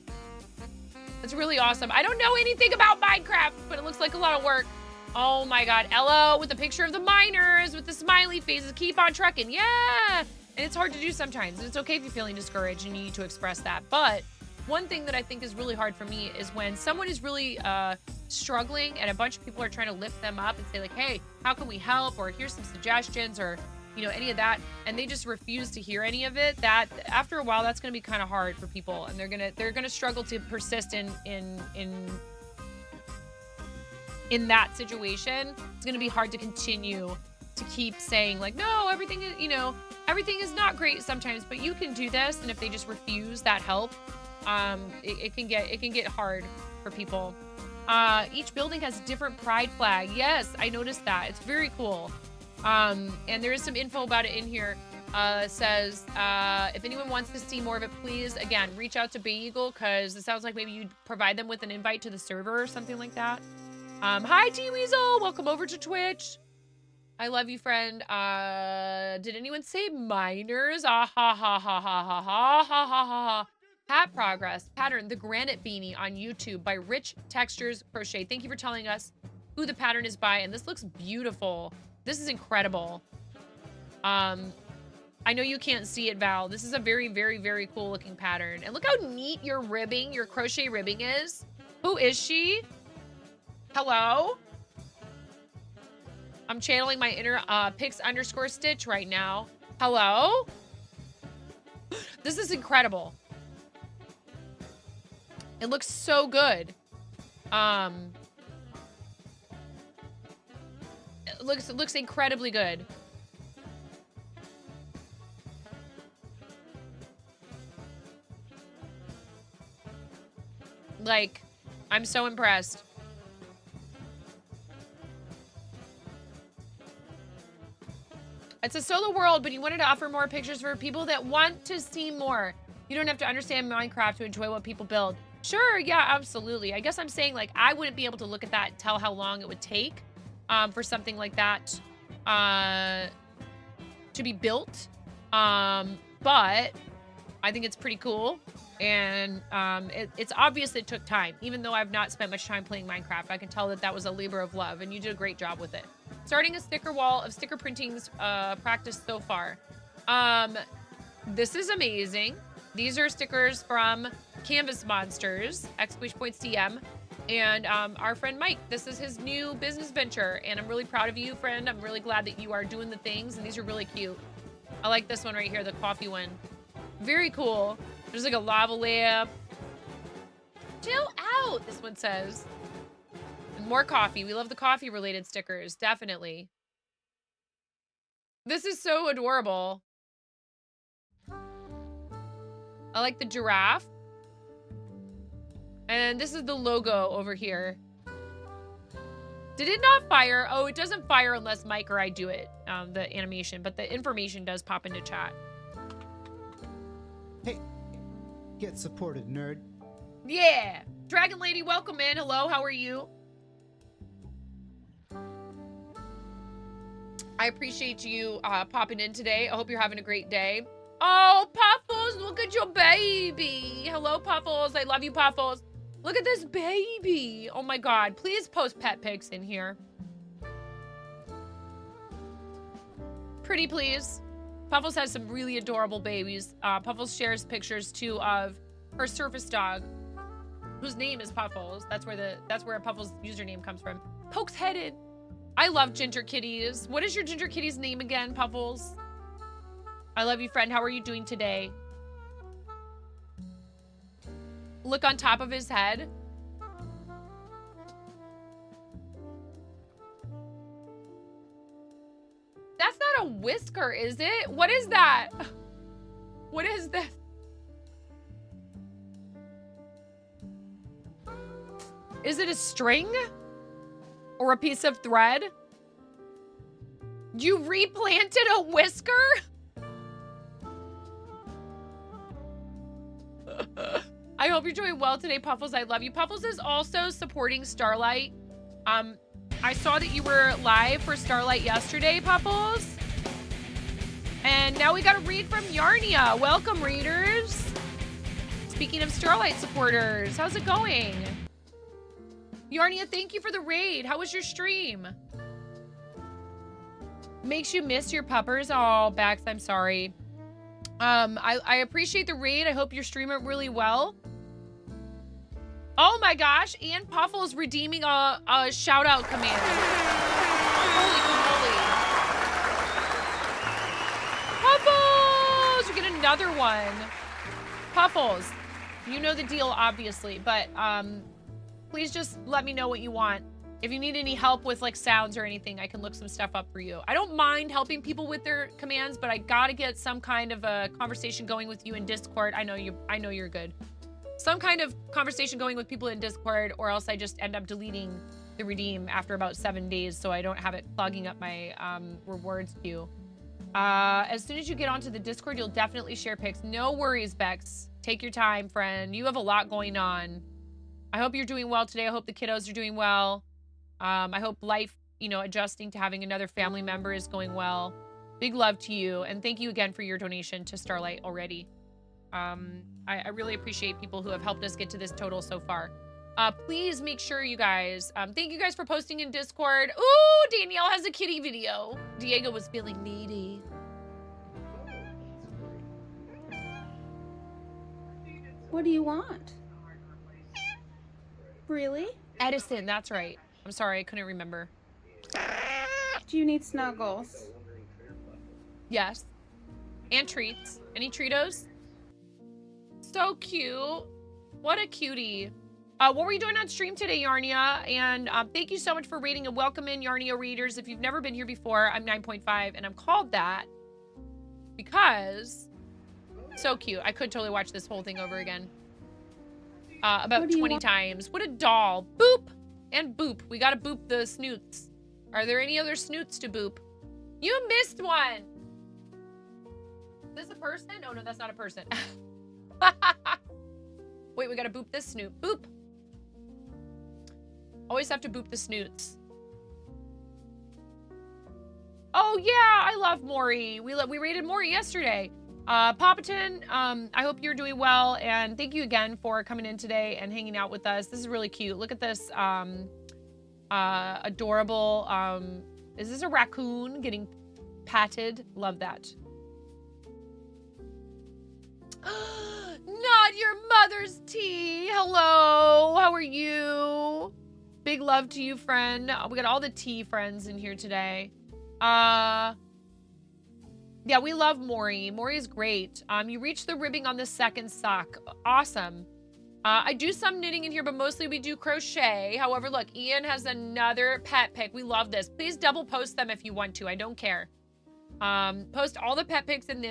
It's really awesome. I don't know anything about Minecraft, but it looks like a lot of work. Oh my God. Ella with the picture of the miners with the smiley faces. Keep on trucking. Yeah. And it's hard to do sometimes. And it's okay if you're feeling discouraged and you need to express that. But one thing that I think is really hard for me is when someone is really struggling and a bunch of people are trying to lift them up and say like, hey, how can we help? Or here's some suggestions or, you know, any of that. And they just refuse to hear any of it. That after a while, that's going to be kind of hard for people. And they're going to struggle to persist in that situation. It's going to be hard to continue to keep saying like, no, everything is, you know, everything is not great sometimes, but you can do this. And if they just refuse that help, it can get hard for people. Each building has a different pride flag. Yes, I noticed that. It's very cool. And there is some info about it in here. Says, if anyone wants to see more of it, please, again, reach out to Bay Eagle, because it sounds like maybe you'd provide them with an invite to the server or something like that. Hi, T-Weasel. Welcome over to Twitch. I love you, friend. Did anyone say minors? Ah, ha, ha, ha, ha, ha, ha, ha, ha, ha. Hat progress pattern, the granite beanie on YouTube by Rich Textures Crochet. Thank you for telling us who the pattern is by, and this looks beautiful. This is incredible. I know you can't see it, Val. This is a very, very, very cool looking pattern. And look how neat your ribbing, your crochet ribbing is. Who is she? Hello? I'm channeling my inner Pix_Stitch right now. Hello? This is incredible. It looks so good. It looks incredibly good. Like, I'm so impressed. It's a solo world, but you wanted to offer more pictures for people that want to see more. You don't have to understand Minecraft to enjoy what people build. Sure, yeah, absolutely. I guess I'm saying, like, I wouldn't be able to look at that and tell how long it would take for something like that to be built. But I think it's pretty cool. And it's obvious it took time. Even though I've not spent much time playing Minecraft, I can tell that that was a labor of love, and you did a great job with it. Starting a sticker wall of sticker printings practice so far. This is amazing. These are stickers from Canvas Monsters, !TM, and our friend Mike. This is his new business venture, and I'm really proud of you, friend. I'm really glad that you are doing the things, and these are really cute. I like this one right here, the coffee one. Very cool. There's like a lava lamp. Chill out, this one says. And more coffee. We love the coffee related stickers, definitely. This is so adorable. I like the giraffe. And this is the logo over here. Did it not fire? Oh, it doesn't fire unless Mike or I do it, the animation, but the information does pop into chat. Hey, get supported, nerd. Yeah. Dragon Lady, welcome in. Hello, how are you? I appreciate you popping in today. I hope you're having a great day. Oh, Puffles, look at your baby. Hello, Puffles. I love you, Puffles. Look at this baby. Oh my God. Please post pet pics in here. Pretty please. Puffles has some really adorable babies. Puffles shares pictures too of her surface dog, whose name is Puffles. That's where Puffles' username comes from. Pokes headed. I love ginger kitties. What is your ginger kitty's name again, Puffles? I love you, friend. How are you doing today? Look on top of his head. That's not a whisker, is it? What is that? What is this? Is it a string? Or a piece of thread? You replanted a whisker? I hope you're doing well today, Puffles. I love you. Puffles is also supporting Starlight. I saw that you were live for Starlight yesterday, Puffles. And now we got a read from Yarnia. Welcome, readers. Speaking of Starlight supporters, how's it going? Yarnia, thank you for the raid. How was your stream? Makes you miss your puppers? Oh, Bax, I'm sorry. I appreciate the raid. I hope you're streaming really well. Oh my gosh, and Puffle's redeeming a shout out command. Holy moly. Puffles! You get another one. Puffles, you know the deal, obviously, but please just let me know what you want. If you need any help with like sounds or anything, I can look some stuff up for you. I don't mind helping people with their commands, but I gotta get some kind of a conversation going with you in Discord. I know you're good. Some kind of conversation going with people in Discord, or else I just end up deleting the redeem after about 7 days so I don't have it clogging up my rewards queue. As soon as you get onto the Discord, you'll definitely share pics. No worries, Bex. Take your time, friend. You have a lot going on. I hope you're doing well today. I hope the kiddos are doing well. I hope life, you know, adjusting to having another family member is going well. Big love to you, and thank you again for your donation to Starlight already. I really appreciate people who have helped us get to this total so far. Please make sure you guys, thank you guys for posting in Discord. Ooh, Danielle has a kitty video. Diego was feeling needy. What do you want? Really? Edison, that's right. I'm sorry, I couldn't remember. Do you need snuggles? Yes. And treats. Any Treatos? So cute. What a cutie. What were you doing on stream today, Yarnia? And thank you so much for rating, and welcome in Yarnia readers. If you've never been here before, I'm 9.5, and I'm called that because so cute. I could totally watch this whole thing over again. About 20 times. What a doll. Boop and boop. We gotta boop the snoots. Are there any other snoots to boop? You missed one. Is this a person? Oh no, that's not a person. Wait, we gotta boop this snoot. Boop. Always have to boop the snoots. Oh yeah, I love Maury. We rated Maury yesterday. Papaton, I hope you're doing well, and thank you again for coming in today and hanging out with us. This is really cute. Look at this adorable, is this a raccoon getting patted? Love that. Not your mother's tea. Hello, how are you? Big love to you, friend. We got all the tea friends in here today. Yeah, we love Maury. Maury is great. You reached the ribbing on the second sock. Awesome. I do some knitting in here, but mostly we do crochet. However, look, Ian has another pet pic. We love this. Please double post them if you want to. I don't care. Post all the pet pics in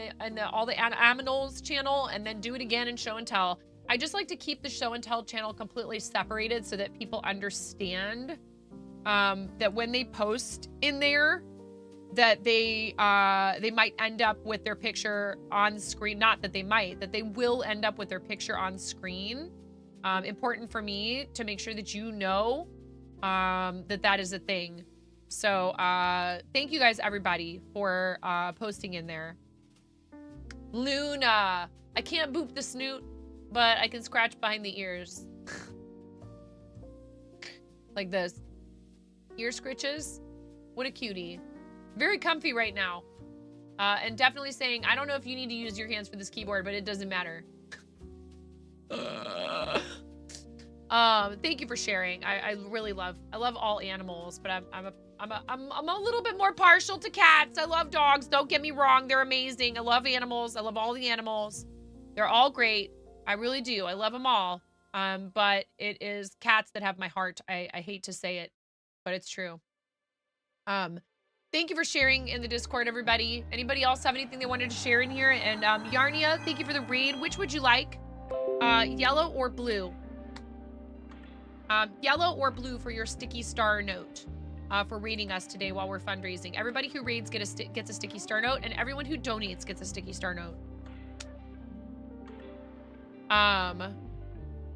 all the Aminals channel, and then do it again in Show and Tell. I just like to keep the Show and Tell channel completely separated so that people understand that when they post in there, that they might end up with their picture on screen. Not that they might, that they will end up with their picture on screen. Important for me to make sure that you know that is a thing. So thank you guys, everybody, for posting in there. Luna, I can't boop the snoot, but I can scratch behind the ears. Like this. Ear scritches. What a cutie. Very comfy right now. And definitely saying, I don't know if you need to use your hands for this keyboard, but it doesn't matter. Thank you for sharing. I love all animals, but I'm a little bit more partial to cats. I love dogs. Don't get me wrong. They're amazing. I love animals. I love all the animals. They're all great. I really do. I love them all. But it is cats that have my heart. I hate to say it, but it's true. Thank you for sharing in the Discord, everybody. Anybody else have anything they wanted to share in here? And Yarnia, thank you for the raid. Which would you like? Yellow or blue? Yellow or blue for your sticky star note for raiding us today while we're fundraising. Everybody who raids gets a sticky star note, and everyone who donates gets a sticky star note.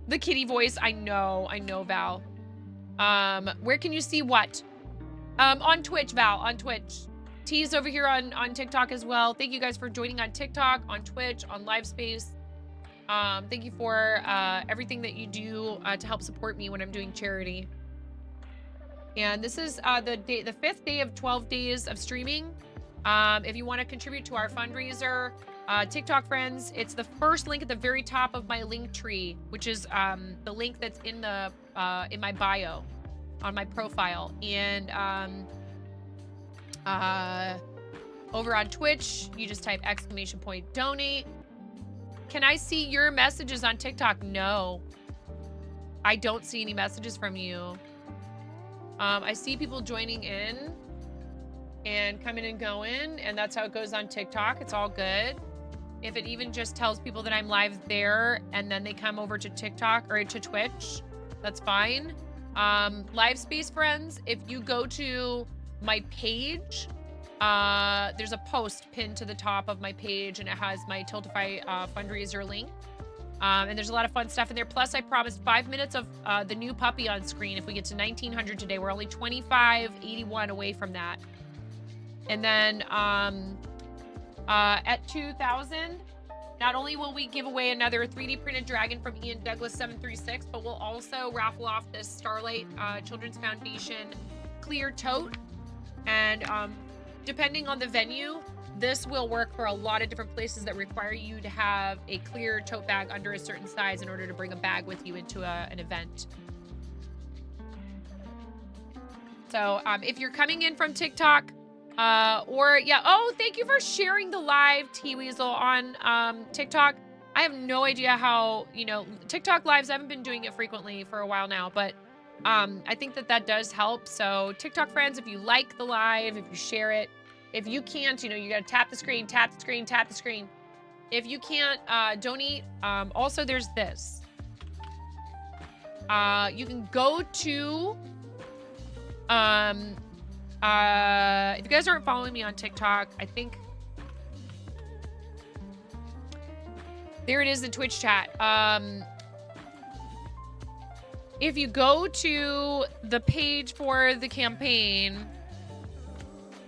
The kitty voice, I know, Val. Where can you see what? On Twitch, Val, on Twitch. T's over here on TikTok as well. Thank you guys for joining on TikTok, on Twitch, on Livespace. Thank you for everything that you do to help support me when I'm doing charity. And this is the 5th day of 12 days of streaming. If you want to contribute to our fundraiser, TikTok friends, it's the first link at the very top of my link tree, which is the link that's in the in my bio on my profile. And over on Twitch, you just type !donate. Can I see your messages on TikTok? No. I don't see any messages from you. I see people joining in and coming and going, and that's how it goes on TikTok. It's all good. If it even just tells people that I'm live there and then they come over to TikTok or to Twitch, that's fine. Live Space friends, if you go to my page, there's a post pinned to the top of my page, and it has my Tiltify fundraiser link. And there's a lot of fun stuff in there. Plus, I promised 5 minutes of the new puppy on screen. If we get to 1,900 today, we're only 2581 away from that. And then at 2,000, not only will we give away another 3D printed dragon from Ian Douglas 736, but we'll also raffle off this Starlight Children's Foundation clear tote. And depending on the venue, this will work for a lot of different places that require you to have a clear tote bag under a certain size in order to bring a bag with you into an event. So if you're coming in from TikTok, oh, thank you for sharing the live, T-Weasel, on TikTok. I have no idea how, TikTok lives, I haven't been doing it frequently for a while now, but I think that does help. So TikTok friends, if you like the live, if you share it, if you can't, you gotta tap the screen, tap the screen, tap the screen. If you can't donate, also there's this. You can go to, if you guys aren't following me on TikTok, I think, there it is in Twitch chat. If you go to the page for the campaign,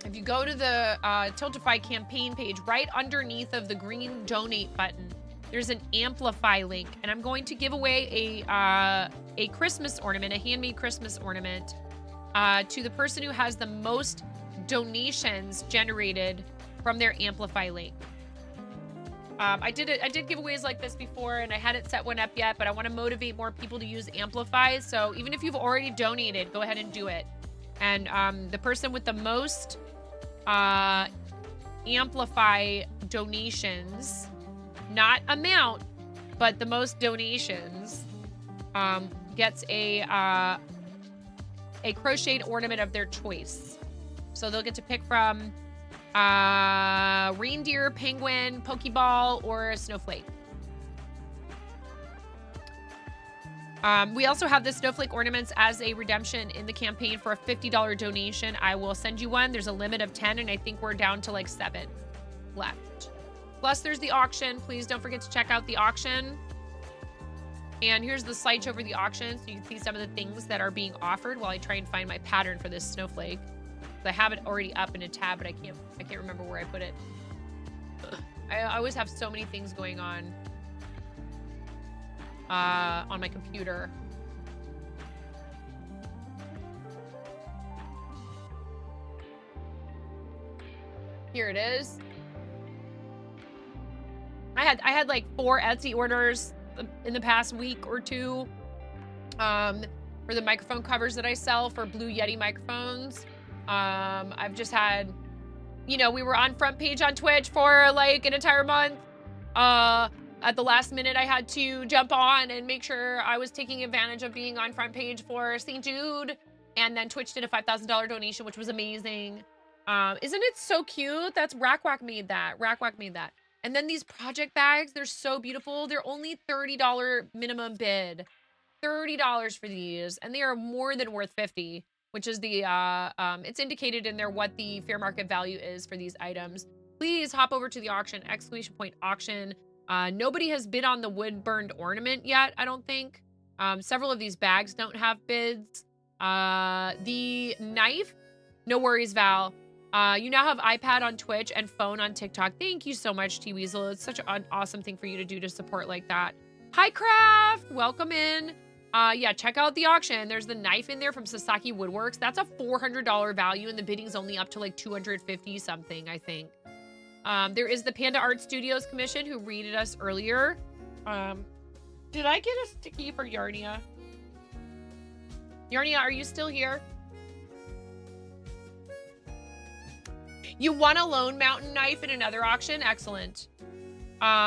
if you go to the Tiltify campaign page, right underneath of the green donate button, there's an Amplify link, and I'm going to give away a Christmas ornament, a handmade Christmas ornament, to the person who has the most donations generated from their Amplify link. I did giveaways like this before, and I hadn't set one up yet, but I want to motivate more people to use Amplify. So even if you've already donated, go ahead and do it. And the person with the most Amplify donations, not amount, but the most donations, gets a crocheted ornament of their choice. So they'll get to pick from reindeer, penguin, pokeball, or a snowflake. We also have the snowflake ornaments as a redemption in the campaign for a $50 donation. I will send you one. There's a limit of 10, and I think we're down to like 7 left. Plus, there's the auction. Please don't forget to check out the auction. And here's the slideshow for the auction, so you can see some of the things that are being offered while I try and find my pattern for this snowflake. I have it already up in a tab, but I can't remember where I put it. I always have so many things going on my computer. Here it is. I had like 4 Etsy orders in the past week or two for the microphone covers that I sell for Blue Yeti microphones. I've just had, we were on front page on Twitch for like an entire month. At the last minute, I had to jump on and make sure I was taking advantage of being on front page for St. Jude. And then Twitch did a $5,000 donation, which was amazing. Isn't it so cute? That's Rackwack made that. Rackwack made that. And then these project bags, they're so beautiful. They're only $30 minimum bid. $30 for these. And they are more than worth $50, which is the, it's indicated in there what the fair market value is for these items. Please hop over to the auction, !auction. Nobody has bid on the wood burned ornament yet, I don't think. Several of these bags don't have bids. The knife, no worries, Val. You now have iPad on Twitch and phone on TikTok. Thank you so much, T-Weasel. It's such an awesome thing for you to do to support like that. Hi, Craft! Welcome in. Yeah, check out the auction. There's the knife in there from Sasaki Woodworks. That's a $400 value, and the bidding's only up to like 250 something, I think. There is the Panda Art Studios Commission who readed us earlier. Did I get a sticky for Yarnia? Yarnia, are you still here? You won a Lone Mountain knife in another auction. Excellent.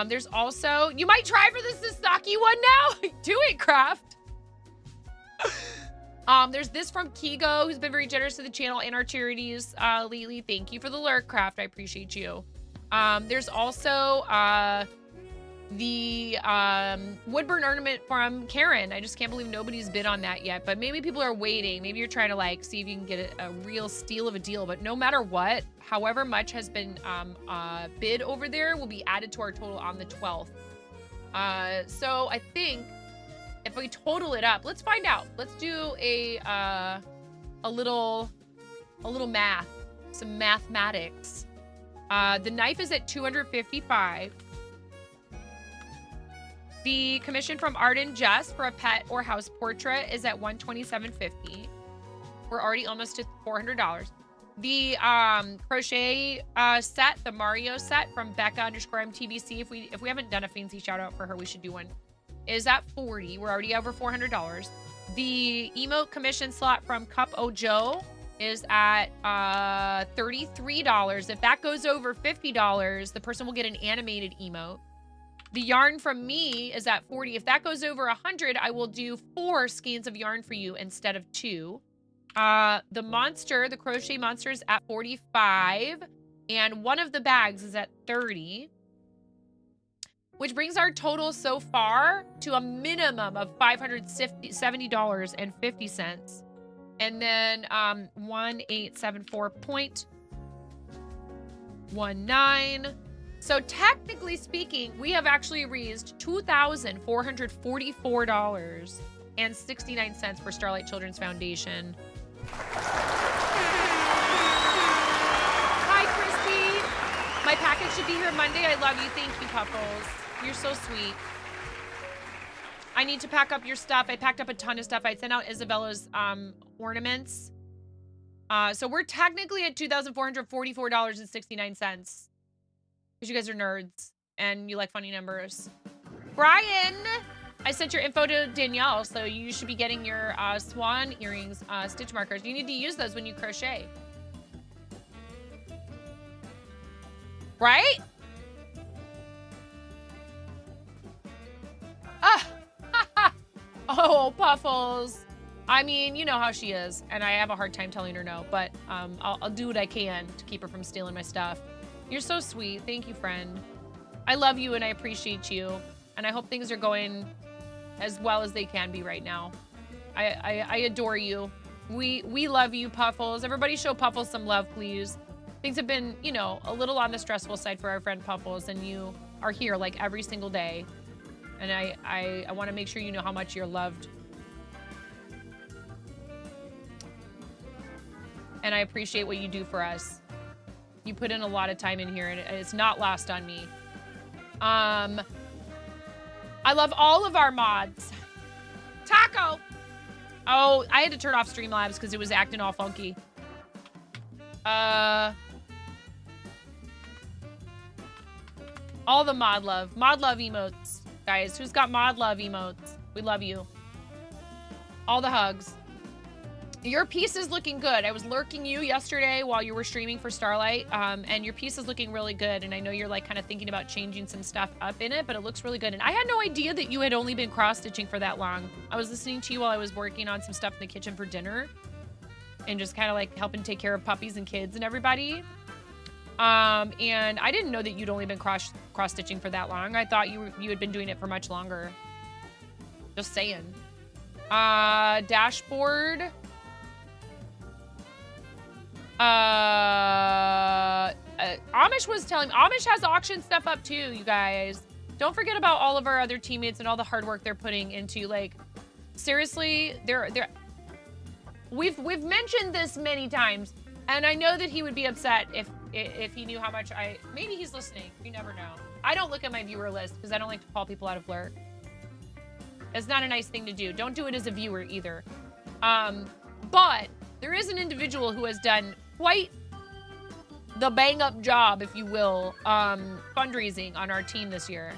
There's also, you might try for the Sasaki one now. Do it, Craft. There's this from Kigo, who's been very generous to the channel and our charities lately. Thank you for the lurk, Craft. I appreciate you. There's also the woodburn ornament from Karen. I just can't believe nobody's bid on that yet, but maybe people are waiting. Maybe you're trying to like see if you can get a real steal of a deal, but no matter what, however much has been bid over there will be added to our total on the 12th. So I think if we total it up, let's find out. Let's do a little math, some mathematics. The knife is at $255. The commission from Art and Jess for a pet or house portrait is at $127.50. We're already almost to $400. The crochet set, the Mario set from Becca_MTVC. If we haven't done a fancy shout out for her, we should do one. Is at $40. We're already over $400. The emote commission slot from Cup Ojo is at $33. If that goes over $50, the person will get an animated emote. The yarn from me is at $40. If that goes over $100, I will do 4 skeins of yarn for you instead of 2. The monster, the crochet monster, is at $45, and one of the bags is at $30, which brings our total so far to a minimum of $570.50. And then 1874.19. So technically speaking, we have actually raised $2,444.69 for Starlight Children's Foundation. Hi, Christy. My package should be here Monday. I love you. Thank you, Puffles. You're so sweet. I need to pack up your stuff. I packed up a ton of stuff. I sent out Isabella's ornaments. So we're technically at $2,444.69. Because you guys are nerds and you like funny numbers. Brian, I sent your info to Danielle, so you should be getting your swan earrings stitch markers. You need to use those when you crochet. Right? Oh, Puffles. I mean, you know how she is, and I have a hard time telling her no, but I'll do what I can to keep her from stealing my stuff. You're so sweet. Thank you, friend. I love you and I appreciate you. And I hope things are going as well as they can be right now. I adore you. We love you, Puffles. Everybody show Puffles some love, please. Things have been, you know, a little on the stressful side for our friend Puffles, and you are here like every single day. And I want to make sure you know how much you're loved. And I appreciate what you do for us. You put in a lot of time in here, and it's not lost on me. I love all of our mods. Taco! Oh, I had to turn off Streamlabs because it was acting all funky. All the mod love. Mod love emotes. Guys, who's got mod love emotes? We love you. All the hugs. Your piece is looking good. I was lurking you yesterday while you were streaming for Starlight, and your piece is looking really good. And I know you're like kind of thinking about changing some stuff up in it, but it looks really good. And I had no idea that you had only been cross-stitching for that long. I was listening to you while I was working on some stuff in the kitchen for dinner and just kind of like helping take care of puppies and kids and everybody. And I didn't know that you'd only been cross-stitching for that long. I thought you had been doing it for much longer. Just saying. Dashboard. Amish was telling me, Amish has auction stuff up too, you guys. Don't forget about all of our other teammates and all the hard work they're putting into, like, seriously, we've mentioned this many times, and I know that he would be upset if he knew how much maybe he's listening. You never know. I don't look at my viewer list because I don't like to call people out of lurk. It's not a nice thing to do. Don't do it as a viewer either. But there is an individual who has done quite the bang up job, if you will, fundraising on our team this year,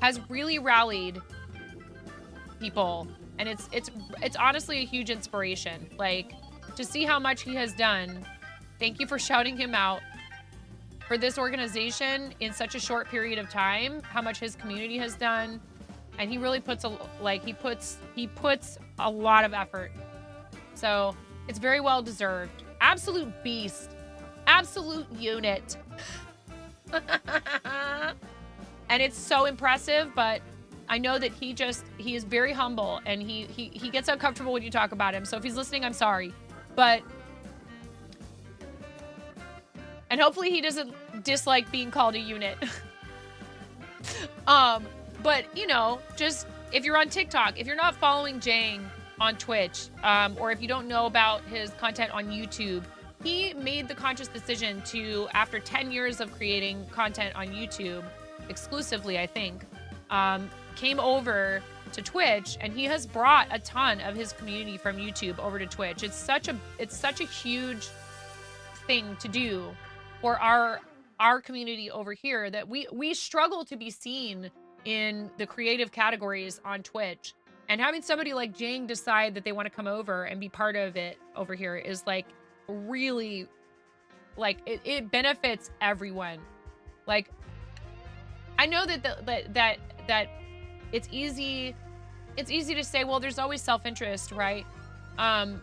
has really rallied people, and it's honestly a huge inspiration. Like, to see how much he has done. Thank you for shouting him out for this organization in such a short period of time, how much his community has done. And he really puts he puts a lot of effort. So it's very well deserved. Absolute beast. Absolute unit. And it's so impressive, but I know that he is very humble, and he gets uncomfortable when you talk about him. So if he's listening, I'm sorry. But and hopefully he doesn't dislike being called a unit. But you know, just if you're on TikTok, if you're not following Jang on Twitch, or if you don't know about his content on YouTube, he made the conscious decision to, after 10 years of creating content on YouTube, exclusively, I think, came over to Twitch, and he has brought a ton of his community from YouTube over to Twitch. It's such a huge thing to do for our community over here, that we struggle to be seen in the creative categories on Twitch. And having somebody like Jang decide that they want to come over and be part of it over here is like really, like, it benefits everyone. Like, I know that it's easy to say, well, there's always self-interest, right? I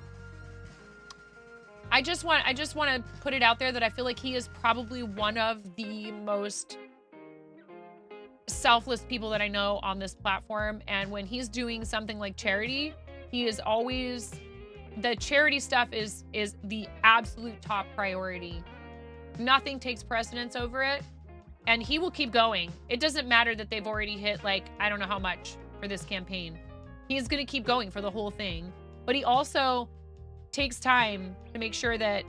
just want to put it out there that I feel like he is probably one of the most selfless people that I know on this platform. And when he's doing something like charity, he is always, the charity stuff is the absolute top priority. Nothing takes precedence over it, and he will keep going. It doesn't matter that they've already hit, like, I don't know how much for this campaign. He is going to keep going for the whole thing, but he also takes time to make sure that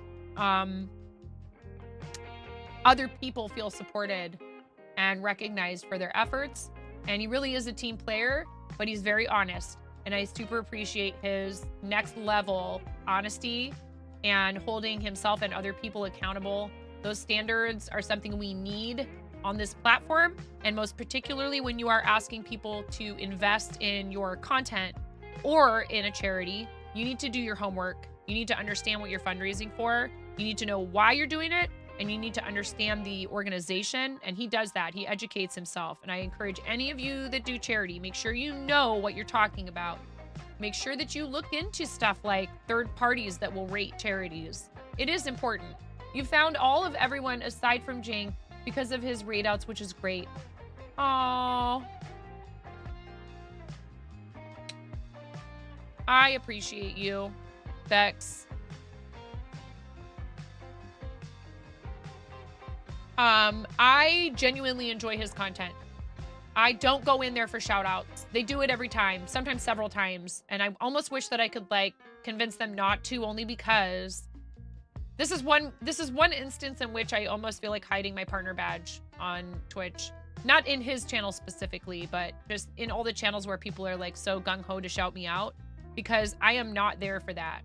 other people feel supported and recognized for their efforts. And he really is a team player, but he's very honest. And I super appreciate his next level honesty and holding himself and other people accountable. Those standards are something we need on this platform. And most particularly when you are asking people to invest in your content or in a charity, you need to do your homework. You need to understand what you're fundraising for. You need to know why you're doing it, and you need to understand the organization. And he does that. He educates himself. And I encourage any of you that do charity, make sure you know what you're talking about. Make sure that you look into stuff like third parties that will rate charities. It is important. You found all of everyone aside from Jang because of his rate outs, which is great. Aww. I appreciate you, Bex. I genuinely enjoy his content. I don't go in there for shout outs. They do it every time, sometimes several times. And I almost wish that I could like convince them not to, only because this is one instance in which I almost feel like hiding my partner badge on Twitch. Not in his channel specifically, but just in all the channels where people are like so gung-ho to shout me out, because I am not there for that.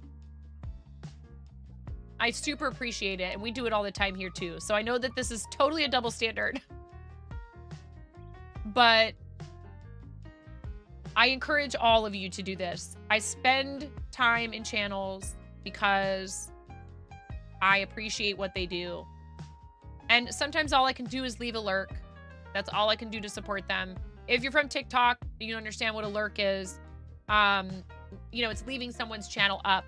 I super appreciate it, and we do it all the time here too. So I know that this is totally a double standard. But I encourage all of you to do this. I spend time in channels because I appreciate what they do. And sometimes all I can do is leave a lurk. That's all I can do to support them. If you're from TikTok, you understand what a lurk is. You know, it's leaving someone's channel up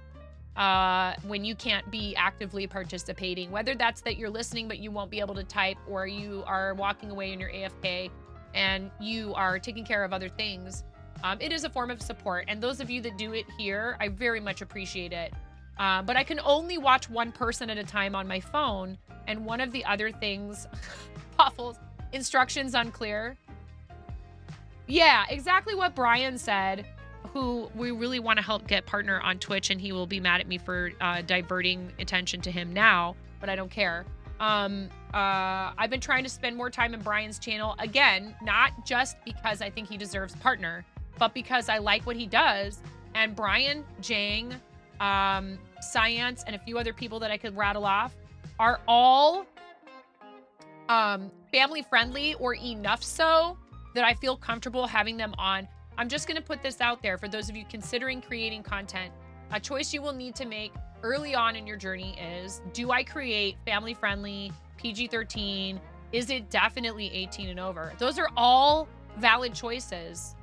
when you can't be actively participating, whether that's that you're listening but you won't be able to type, or you are walking away and you're AFK and you are taking care of other things. It is a form of support, and those of you that do it here, I very much appreciate it. But I can only watch one person at a time on my phone, and one of the other things, Waffles, instructions unclear. Yeah, exactly what Brian said, who we really want to help get partner on Twitch, and he will be mad at me for diverting attention to him now, but I don't care. I've been trying to spend more time in Brian's channel, again, not just because I think he deserves partner, but because I like what he does. And Brian, Jang, Science, and a few other people that I could rattle off, are all family friendly, or enough so that I feel comfortable having them on. I'm just going to put this out there for those of you considering creating content. A choice you will need to make early on in your journey is, do I create family friendly, PG-13? Is it definitely 18 and over? Those are all valid choices.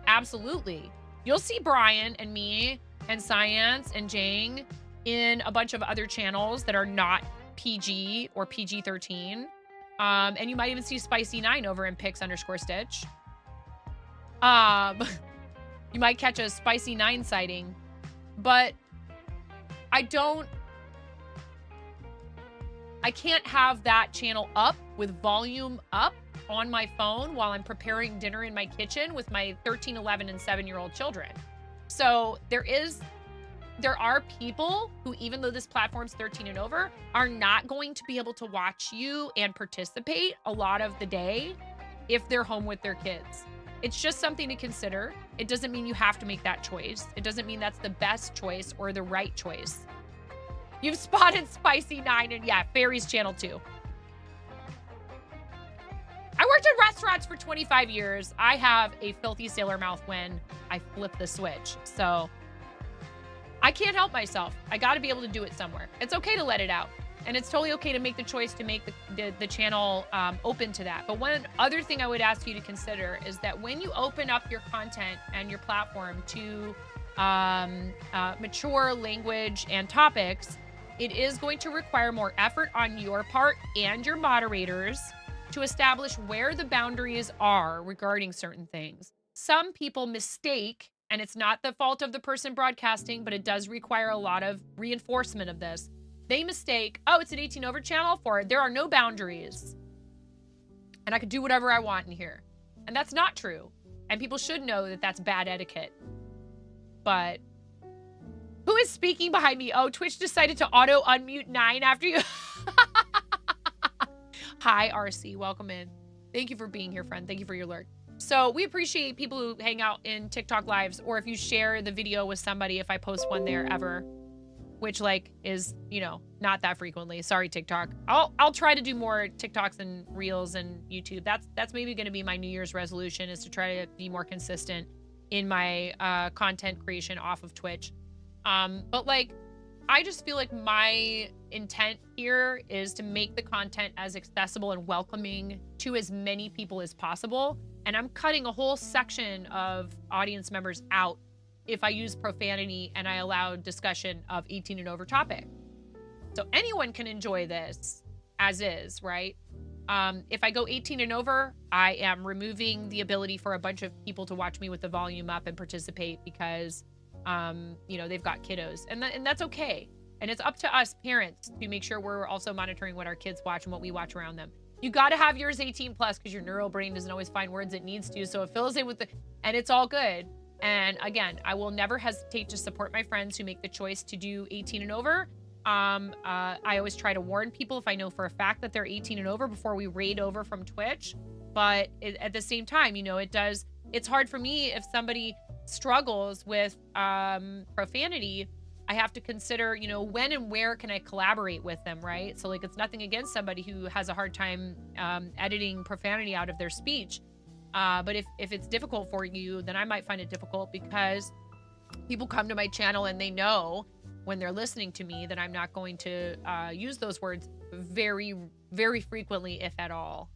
Absolutely. You'll see Brian and me and Science and Jang in a bunch of other channels that are not PG or PG-13. And you might even see Spicy9 over in Pix_Stitch. You might catch a Spicy9 sighting, but I can't have that channel up with volume up on my phone while I'm preparing dinner in my kitchen with my 13, 11, and 7-year-old children. So there are people who, even though this platform's 13 and over, are not going to be able to watch you and participate a lot of the day if they're home with their kids. It's just something to consider. It doesn't mean you have to make that choice. It doesn't mean that's the best choice or the right choice. You've spotted Spicy9 and yeah, Fairy's channel too. I worked in restaurants for 25 years. I have a filthy sailor mouth when I flip the switch. So I can't help myself. I got to be able to do it somewhere. It's okay to let it out. And it's totally okay to make the choice to make the channel open to that. But one other thing I would ask you to consider is that when you open up your content and your platform to mature language and topics, it is going to require more effort on your part and your moderators to establish where the boundaries are regarding certain things. Some people mistake, and it's not the fault of the person broadcasting, but it does require a lot of reinforcement of this. They mistake, oh, it's an 18 over channel for there are no boundaries. And I could do whatever I want in here. And that's not true. And people should know that that's bad etiquette. But who is speaking behind me? Oh, Twitch decided to auto unmute 9 after you. Hi, RC. Welcome in. Thank you for being here, friend. Thank you for your alert. So we appreciate people who hang out in TikTok lives, or if you share the video with somebody, if I post one there ever, which like is, you know, not that frequently. Sorry, TikTok. I'll try to do more TikToks and Reels and YouTube. That's maybe going to be my New Year's resolution, is to try to be more consistent in my content creation off of Twitch. But like, I just feel like my intent here is to make the content as accessible and welcoming to as many people as possible. And I'm cutting a whole section of audience members out if I use profanity and I allow discussion of 18 and over topic. So anyone can enjoy this as is, right? If I go 18 and over, I am removing the ability for a bunch of people to watch me with the volume up and participate because, you know, they've got kiddos, and that's okay. And it's up to us parents to make sure we're also monitoring what our kids watch and what we watch around them. You got to have yours 18 plus because your neural brain doesn't always find words it needs to. So it fills in with and it's all good. And again, I will never hesitate to support my friends who make the choice to do 18 and over. I always try to warn people if I know for a fact that they're 18 and over before we raid over from Twitch. But at the same time, you know, it's hard for me if somebody struggles with profanity. I have to consider, you know, when and where can I collaborate with them, right? So like, it's nothing against somebody who has a hard time editing profanity out of their speech. But if it's difficult for you, then I might find it difficult because people come to my channel and they know when they're listening to me that I'm not going to use those words very, very frequently, if at all.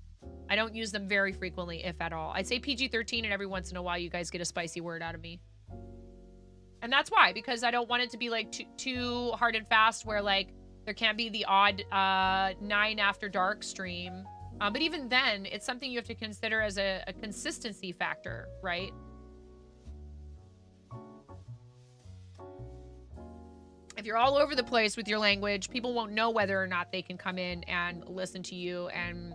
I don't use them very frequently, if at all. I say PG-13 and every once in a while you guys get a spicy word out of me. And that's why, because I don't want it to be like too hard and fast where like there can't be the odd 9 after dark stream. But even then, it's something you have to consider as a consistency factor, right? If you're all over the place with your language, people won't know whether or not they can come in and listen to you and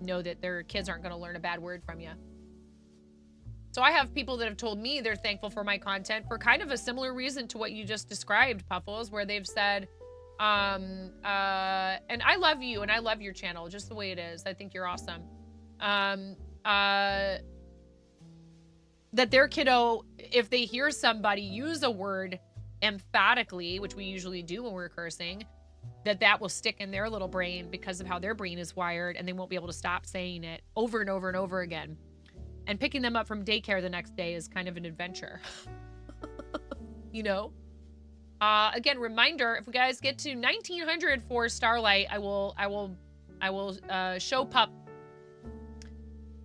know that their kids aren't going to learn a bad word from you. So I have people that have told me they're thankful for my content for kind of a similar reason to what you just described, Puffles, where they've said, and I love you and I love your channel just the way it is. I think you're awesome. That their kiddo, if they hear somebody use a word emphatically, which we usually do when we're cursing, that will stick in their little brain because of how their brain is wired, and they won't be able to stop saying it over and over and over again. And picking them up from daycare the next day is kind of an adventure. You know? Again, reminder, if we guys get to 1900 for Starlight, I will show pup.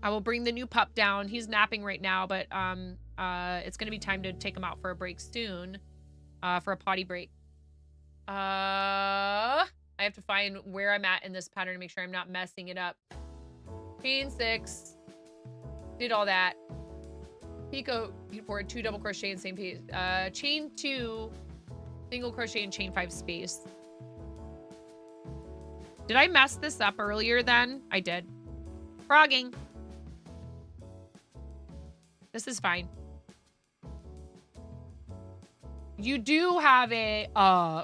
I will bring the new pup down. He's napping right now, but it's going to be time to take him out for a break soon, for a potty break. I have to find where I'm at in this pattern to make sure I'm not messing it up. Chain 6. Did all that. Picot for 2 double crochet in same piece. Chain 2, single crochet and chain 5 space. Did I mess this up earlier then? I did. Frogging. This is fine. You do have a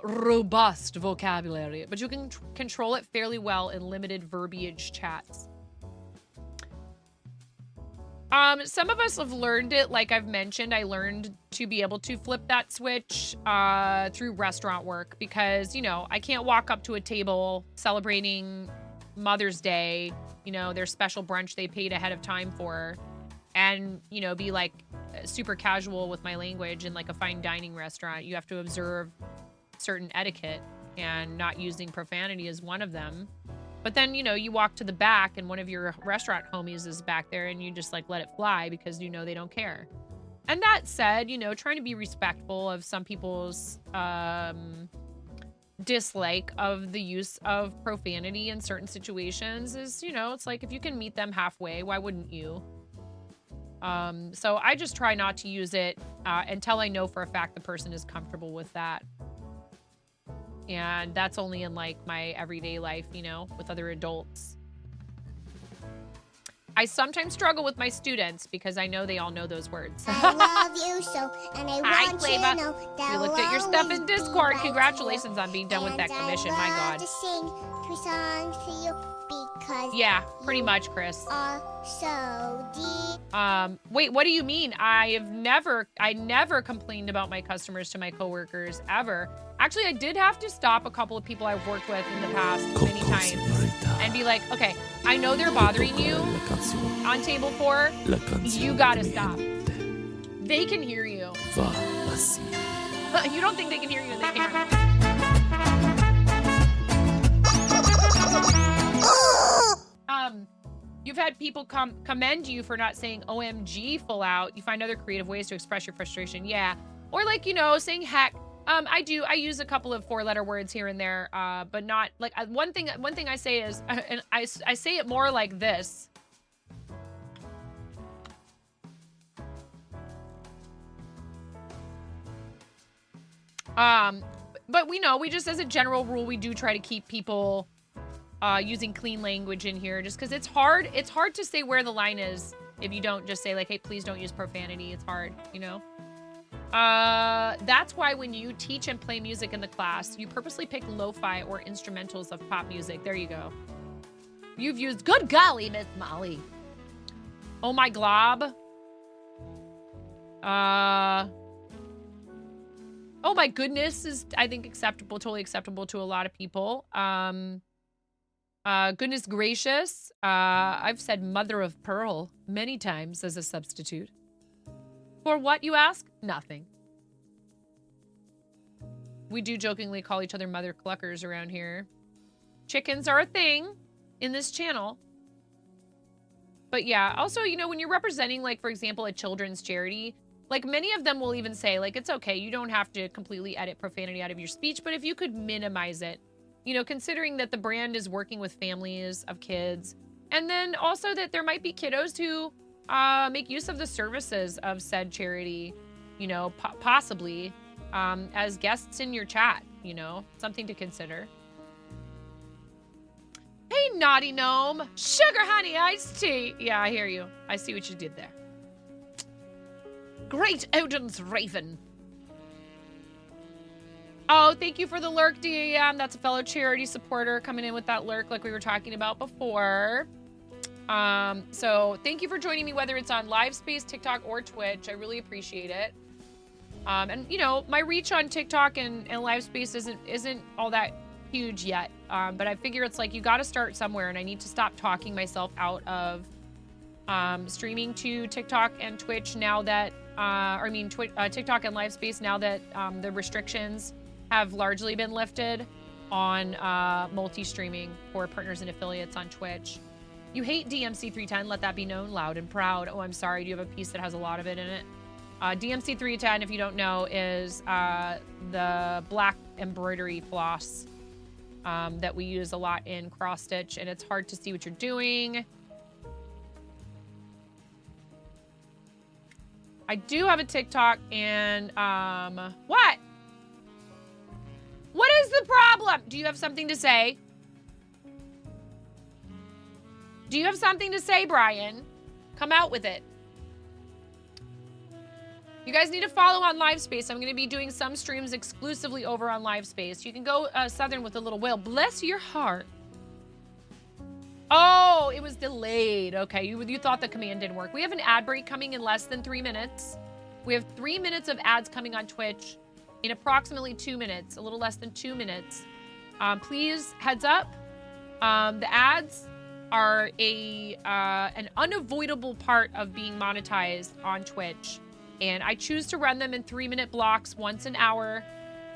robust vocabulary, but you can control it fairly well in limited verbiage chats. Some of us have learned it, like I've mentioned. I learned to be able to flip that switch through restaurant work because, you know, I can't walk up to a table celebrating Mother's Day, you know, their special brunch they paid ahead of time for, and, you know, be like super casual with my language in like a fine dining restaurant. You have to observe certain etiquette, and not using profanity is one of them. But then, you know, you walk to the back and one of your restaurant homies is back there and you just like let it fly because you know they don't care. And that said, you know, trying to be respectful of some people's dislike of the use of profanity in certain situations is, you know, it's like if you can meet them halfway, why wouldn't you? So I just try not to use it until I know for a fact the person is comfortable with that. And that's only in like my everyday life, you know, with other adults. I sometimes struggle with my students because I know they all know those words. I love you so, and I Hi, want you to Cleva. know that You looked at your I'll stuff in always be Discord. right Congratulations on being done with that And commission. I My love God. to sing 2 songs to you because Yeah, pretty much, Chris. are so deep. Wait, what do you mean? I never complained about my customers to my coworkers ever. Actually, I did have to stop a couple of people I've worked with in the past many times and be like, okay, I know they're bothering you on table 4. You gotta stop. They can hear you. You don't think they can hear you? They can. You've had people commend you for not saying OMG full out. You find other creative ways to express your frustration. Yeah. Or like, you know, saying heck. I use a couple of 4-letter words here and there, but not like one thing I say is, and I say it more like this. But we know, we just, as a general rule, we do try to keep people using clean language in here, just because it's hard to say where the line is if you don't just say like, hey, please don't use profanity. It's hard, you know? That's why when you teach and play music in the class, you purposely pick lo-fi or instrumentals of pop music. There you go. You've used, good golly, Miss Molly. Oh my glob. Oh my goodness is, I think, acceptable, totally acceptable to a lot of people. Goodness gracious. I've said mother of pearl many times as a substitute. For what, you ask? Nothing. We do jokingly call each other mother cluckers around here. Chickens are a thing in this channel. But yeah, also, you know, when you're representing, like, for example, a children's charity, like, many of them will even say, like, it's okay, you don't have to completely edit profanity out of your speech, but if you could minimize it, you know, considering that the brand is working with families of kids, and then also that there might be kiddos who make use of the services of said charity, you know, possibly as guests in your chat, you know, something to consider. Hey, naughty gnome, sugar honey iced tea. Yeah, I hear you. I see what you did there. Great Odin's Raven. Oh, thank you for the lurk, DAM. That's a fellow charity supporter coming in with that lurk like we were talking about before. So thank you for joining me, whether it's on Livespace, TikTok, or Twitch. I really appreciate it. And you know, my reach on TikTok and Livespace isn't all that huge yet, but I figure it's like you got to start somewhere, and I need to stop talking myself out of streaming to TikTok and Twitch now that, TikTok and Livespace now that the restrictions have largely been lifted on multi-streaming for partners and affiliates on Twitch. You hate DMC 310, let that be known loud and proud. Oh, I'm sorry, do you have a piece that has a lot of it in it? DMC 310, if you don't know, is the black embroidery floss that we use a lot in cross stitch, and it's hard to see what you're doing. I do have a TikTok, and what? What is the problem? Do you have something to say? Do you have something to say, Brian? Come out with it. You guys need to follow on Livespace. I'm going to be doing some streams exclusively over on Livespace. You can go Southern with a little whale. Bless your heart. Oh, it was delayed. Okay, you thought the command didn't work. We have an ad break coming in less than 3 minutes. We have 3 minutes of ads coming on Twitch in approximately 2 minutes, a little less than 2 minutes. Please, heads up. The ads are an unavoidable part of being monetized on Twitch. And I choose to run them in 3-minute blocks once an hour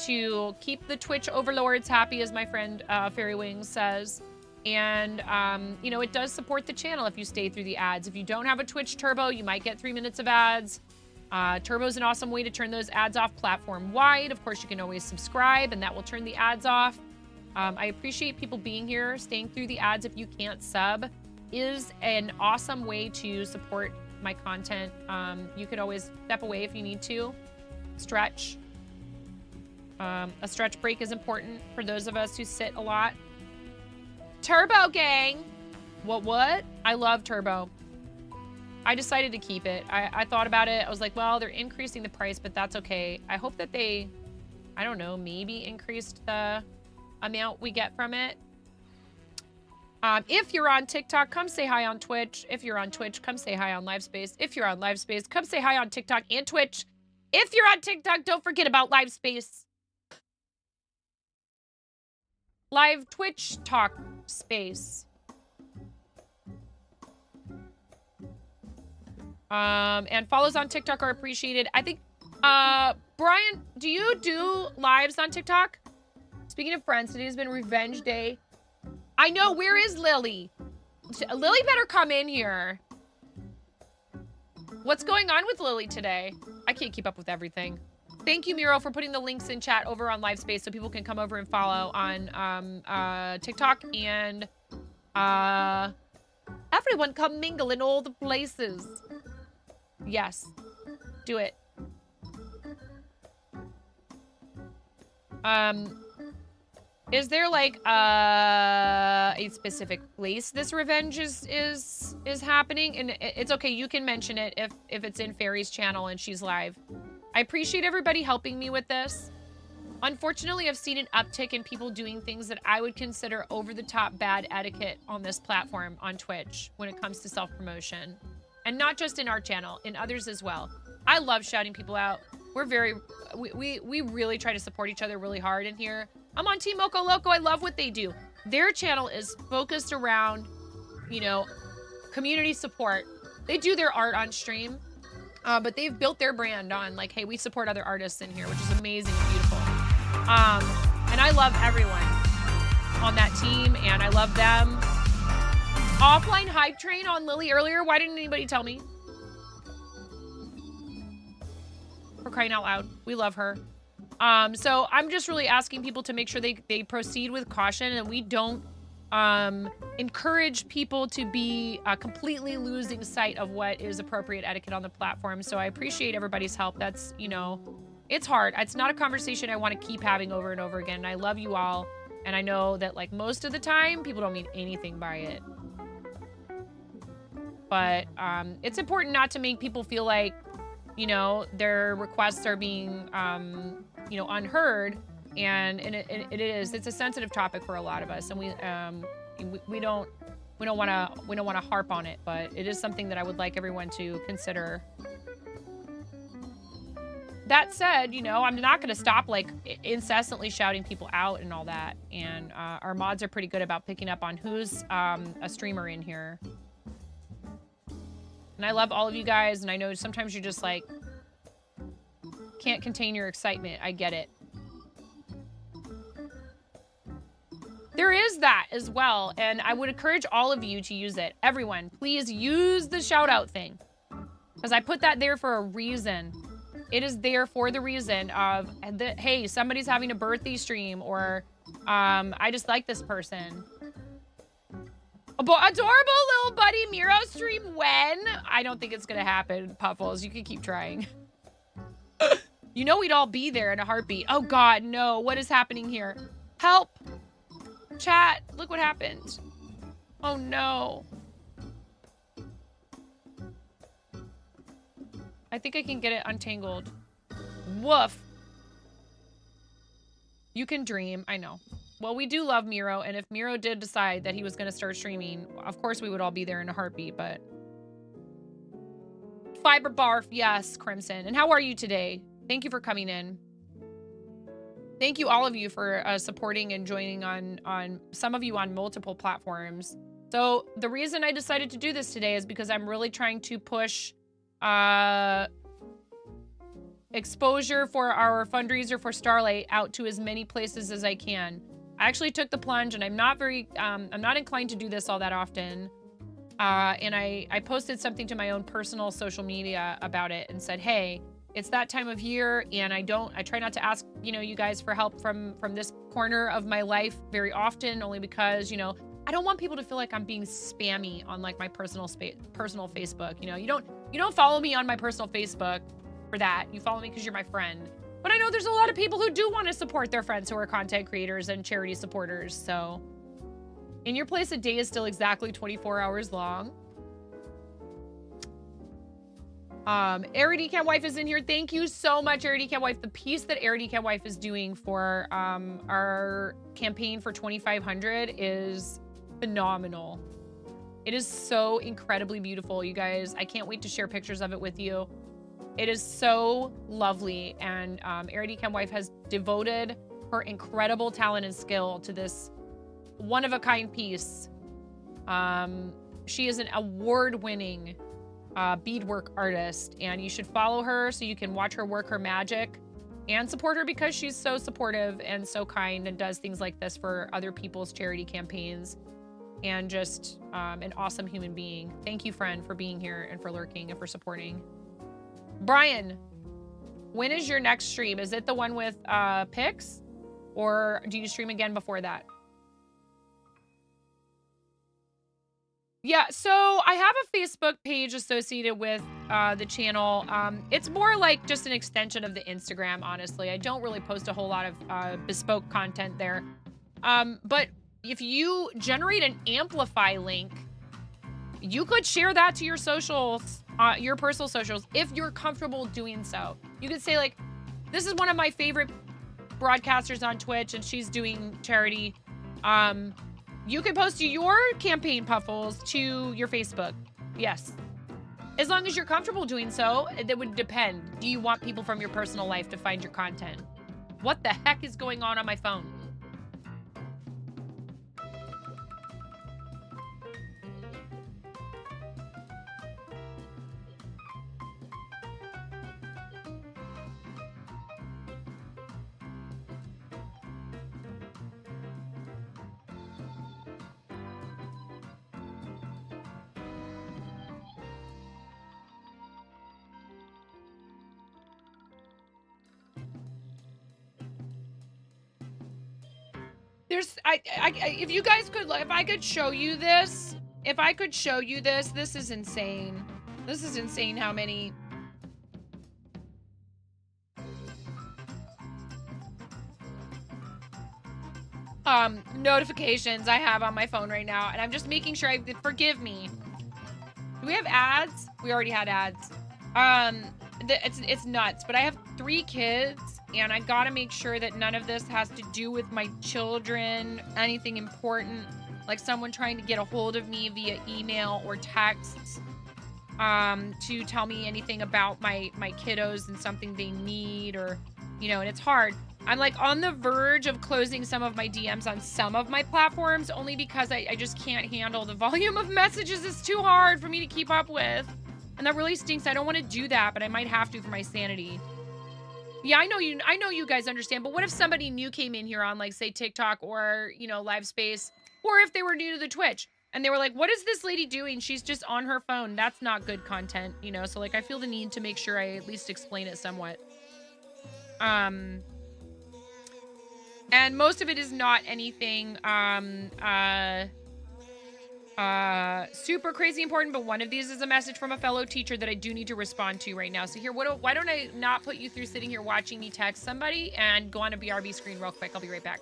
to keep the Twitch overlords happy, as my friend Fairy Wings says. And, you know, it does support the channel if you stay through the ads. If you don't have a Twitch Turbo, you might get 3 minutes of ads. Turbo's an awesome way to turn those ads off platform-wide. Of course, you can always subscribe, and that will turn the ads off. I appreciate people being here. Staying through the ads if you can't sub is an awesome way to support my content. You could always step away if you need to. Stretch. A stretch break is important for those of us who sit a lot. Turbo gang. What? I love Turbo. I decided to keep it. I thought about it. I was like, well, they're increasing the price, but that's okay. I hope that they, I don't know, maybe increased the amount we get from it. If you're on TikTok, come say hi on Twitch. If you're on Twitch, come say hi on Livespace. If you're on Livespace, come say hi on TikTok and Twitch. If you're on TikTok, don't forget about Livespace. Live Twitch talk space. And follows on TikTok are appreciated. I think, Brian, do you do lives on TikTok? Speaking of friends, today has been Revenge Day. I know, where is Lily? Lily better come in here. What's going on with Lily today? I can't keep up with everything. Thank you, Miro, for putting the links in chat over on Livespace so people can come over and follow on TikTok. And everyone come mingle in all the places. Yes, do it. Is there like a specific place this revenge is happening? And it's okay, you can mention it if it's in Fairy's channel and she's live. I appreciate everybody helping me with this. Unfortunately, I've seen an uptick in people doing things that I would consider over-the-top bad etiquette on this platform on Twitch when it comes to self-promotion. And not just in our channel, in others as well. I love shouting people out. We really try to support each other really hard in here. I'm on Team Moco Loco. I love what they do. Their channel is focused around, you know, community support. They do their art on stream, but they've built their brand on like, hey, we support other artists in here, which is amazing and beautiful. And I love everyone on that team, and I love them. Offline hype train on Lily earlier. Why didn't anybody tell me? For crying out loud. We love her. So I'm just really asking people to make sure they proceed with caution, and we don't encourage people to be completely losing sight of what is appropriate etiquette on the platform. So I appreciate everybody's help. That's, you know, it's hard. It's not a conversation I want to keep having over and over again. And I love you all. And I know that like most of the time people don't mean anything by it. But it's important not to make people feel like, you know, their requests are being, you know, unheard. And it's a sensitive topic for a lot of us. And we don't want to harp on it, but it is something that I would like everyone to consider. that said, you know, I'm not going to stop like incessantly shouting people out and all that. And our mods are pretty good about picking up on who's a streamer in here. And I love all of you guys. And I know sometimes you just like can't contain your excitement. I get it. There is that as well. And I would encourage all of you to use it. Everyone, please use the shout out thing. Because I put that there for a reason. It is there for the reason of, hey, somebody's having a birthday stream, or I just like this person. Adorable little buddy Miro stream when? I don't think it's going to happen, Puffles. You can keep trying. You know we'd all be there in a heartbeat. Oh, God, no. What is happening here? Help. Chat, look what happened. Oh, no. I think I can get it untangled. Woof. You can dream. I know. Well, we do love Miro, and if Miro did decide that he was going to start streaming, of course we would all be there in a heartbeat, but... Fiber Barf, yes, Crimson. And how are you today? Thank you for coming in. Thank you, all of you, for supporting and joining on some of you on multiple platforms. So the reason I decided to do this today is because I'm really trying to push... exposure for our fundraiser for Starlight out to as many places as I can. I actually took the plunge, and I'm not inclined to do this all that often. And I posted something to my own personal social media about it and said, hey, it's that time of year, and I try not to ask, you know, you guys for help from this corner of my life very often, only because, you know, I don't want people to feel like I'm being spammy on like my personal Facebook. You know, you don't follow me on my personal Facebook for that. You follow me because you're my friend. But I know there's a lot of people who do want to support their friends who are content creators and charity supporters. So in your place, a day is still exactly 24 hours long. Aridcam Wife is in here. Thank you so much, Aridcam Wife. The piece that Aridcam Wife is doing for our campaign for 2,500 is phenomenal. It is so incredibly beautiful, you guys. I can't wait to share pictures of it with you. It is so lovely, and Aridcam Wife has devoted her incredible talent and skill to this one-of-a-kind piece. She is an award-winning beadwork artist, and you should follow her so you can watch her work her magic and support her because she's so supportive and so kind and does things like this for other people's charity campaigns, and just an awesome human being. Thank you, friend, for being here and for lurking and for supporting. Brian, when is your next stream? Is it the one with Pix, or do you stream again before that? Yeah, so I have a Facebook page associated with the channel. It's more like just an extension of the Instagram, honestly. I don't really post a whole lot of bespoke content there. But if you generate an Amplify link, you could share that to your socials, your personal socials, if you're comfortable doing so. You could say, like, this is one of my favorite broadcasters on Twitch, and she's doing charity. You can post your campaign, Puffles, to your Facebook. Yes. As long as you're comfortable doing so, that would depend. Do you want people from your personal life to find your content? What the heck is going on my phone? If you guys could, if I could show you this, this is insane. This is insane how many. Notifications I have on my phone right now, and I'm just making sure forgive me. Do we have ads? We already had ads. It's nuts, but I have 3 kids, and I gotta make sure that none of this has to do with my children, anything important, like someone trying to get a hold of me via email or texts. to tell me anything about my kiddos and something they need, or, you know, and it's hard. I'm like on the verge of closing some of my DMs on some of my platforms, only because I just can't handle the volume of messages. It's too hard for me to keep up with. And that really stinks. I don't want to do that, but I might have to for my sanity. Yeah, I know you guys understand, but what if somebody new came in here on, like, say, TikTok or, you know, Live Space, or if they were new to the Twitch and they were like, what is this lady doing? She's just on her phone. That's not good content, you know? So, like, I feel the need to make sure I at least explain it somewhat. And most of it is not anything super crazy important, but one of these is a message from a fellow teacher that I do need to respond to right now. So here, why don't I not put you through sitting here watching me text somebody and go on a BRB screen real quick. I'll be right back.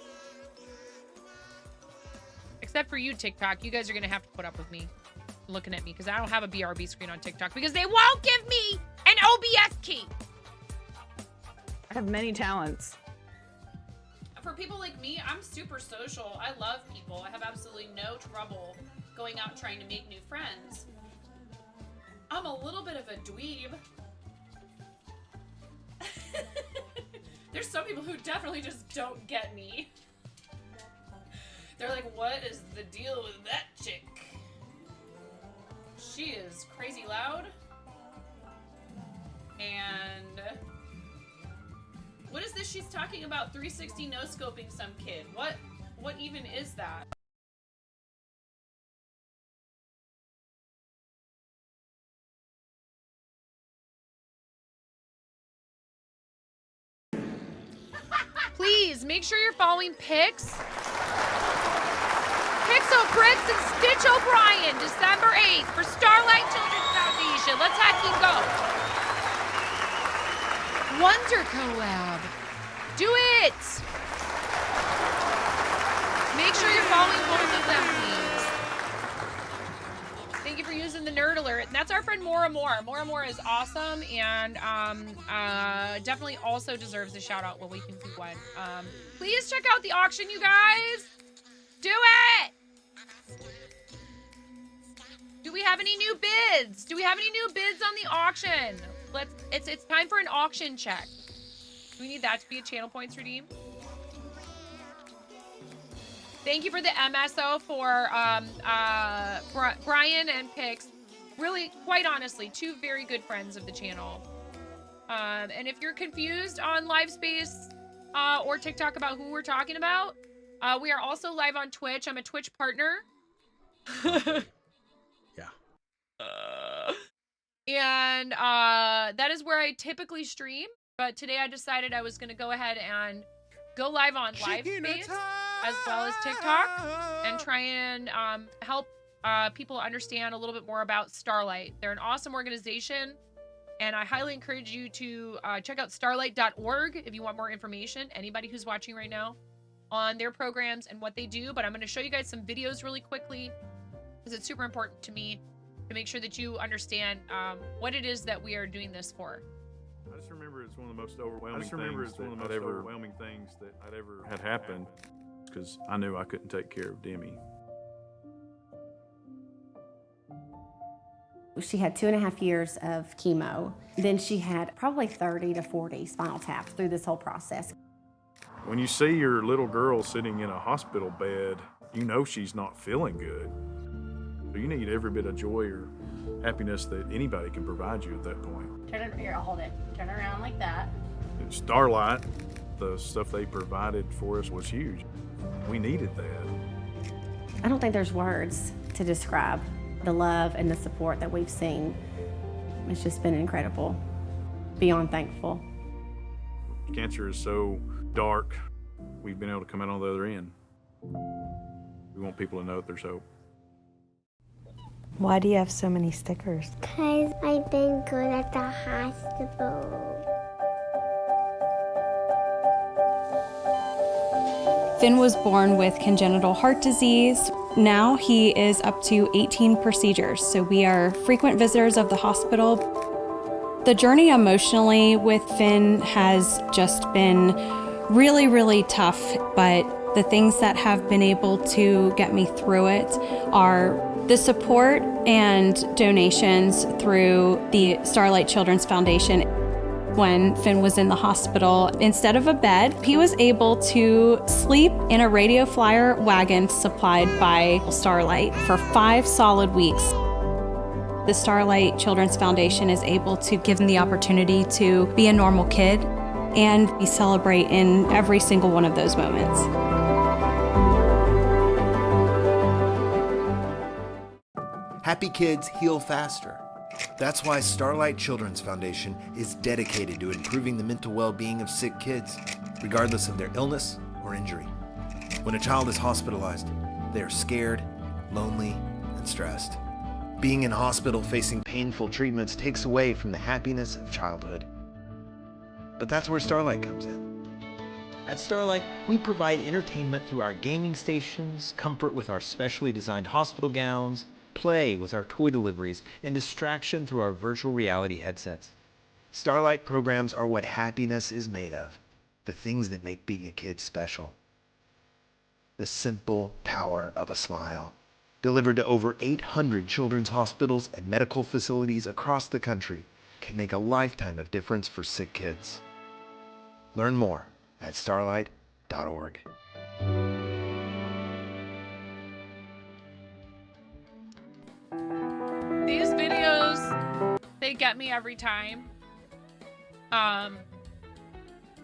Except for you, TikTok. You guys are gonna have to put up with me looking at me because I don't have a BRB screen on TikTok because they won't give me an OBS key. I have many talents. For people like me, I'm super social. I love people. I have absolutely no trouble going out trying to make new friends. I'm a little bit of a dweeb. There's some people who definitely just don't get me. They're like, what is the deal with that chick? She is crazy loud. And what is this she's talking about? 360 no-scoping some kid. What even is that? Please make sure you're following Pix, Pixel Bricks, and Stitch O'Brien, December 8th for Starlight Children's Foundation. Let's have him go. Wonder collab. Do it. Make sure you're following both of them, please. Thank you for using the nerd alert. And that's our friend Mora Moore. Mora Moore is awesome and definitely also deserves a shout out when we can do one. Please check out the auction, you guys. Do it. Do we have any new bids? Do we have any new bids on the auction? It's time for an auction check. Do we need that to be a channel points redeem? Thank you for the MSO for Brian and Pix. Really, quite honestly, two very good friends of the channel. And if you're confused on Live Space or TikTok about who we're talking about, we are also live on Twitch. I'm a Twitch partner. And that is where I typically stream. But today I decided I was going to go ahead and go live on Live Space as well as TikTok and try and help people understand a little bit more about Starlight. They're an awesome organization, and I highly encourage you to check out starlight.org if you want more information, anybody who's watching right now, on their programs and what they do. But I'm going to show you guys some videos really quickly because it's super important to me to make sure that you understand what it is that we are doing this for. I just remember it's one of the most overwhelming things that I'd ever had happen because I knew I couldn't take care of Demi. She had 2.5 years of chemo. Then she had probably 30 to 40 spinal taps through this whole process. When you see your little girl sitting in a hospital bed, you know she's not feeling good. You need every bit of joy or happiness that anybody can provide you at that point. Turn it, here, I'll hold it. Turn it around like that. At Starlight, the stuff they provided for us was huge. We needed that. I don't think there's words to describe the love and the support that we've seen. It's just been incredible. Beyond thankful. Cancer is so dark, we've been able to come out on the other end. We want people to know that there's hope. Why do you have so many stickers? Because I've been good at the hospital. Finn was born with congenital heart disease. Now he is up to 18 procedures, so we are frequent visitors of the hospital. The journey emotionally with Finn has just been really, really tough, but the things that have been able to get me through it are The support and donations through the Starlight Children's Foundation. When Finn was in the hospital, instead of a bed, he was able to sleep in a Radio Flyer wagon supplied by Starlight for 5 solid weeks. The Starlight Children's Foundation is able to give him the opportunity to be a normal kid, and we celebrate in every single one of those moments. Happy kids heal faster. That's why Starlight Children's Foundation is dedicated to improving the mental well-being of sick kids, regardless of their illness or injury. When a child is hospitalized, they are scared, lonely, and stressed. Being in hospital facing painful treatments takes away from the happiness of childhood. But that's where Starlight comes in. At Starlight, we provide entertainment through our gaming stations, comfort with our specially designed hospital gowns, play with our toy deliveries, and distraction through our virtual reality headsets. Starlight programs are what happiness is made of, the things that make being a kid special. The simple power of a smile. Delivered to over 800 children's hospitals and medical facilities across the country, can make a lifetime of difference for sick kids. Learn more at starlight.org. These videos, they get me every time.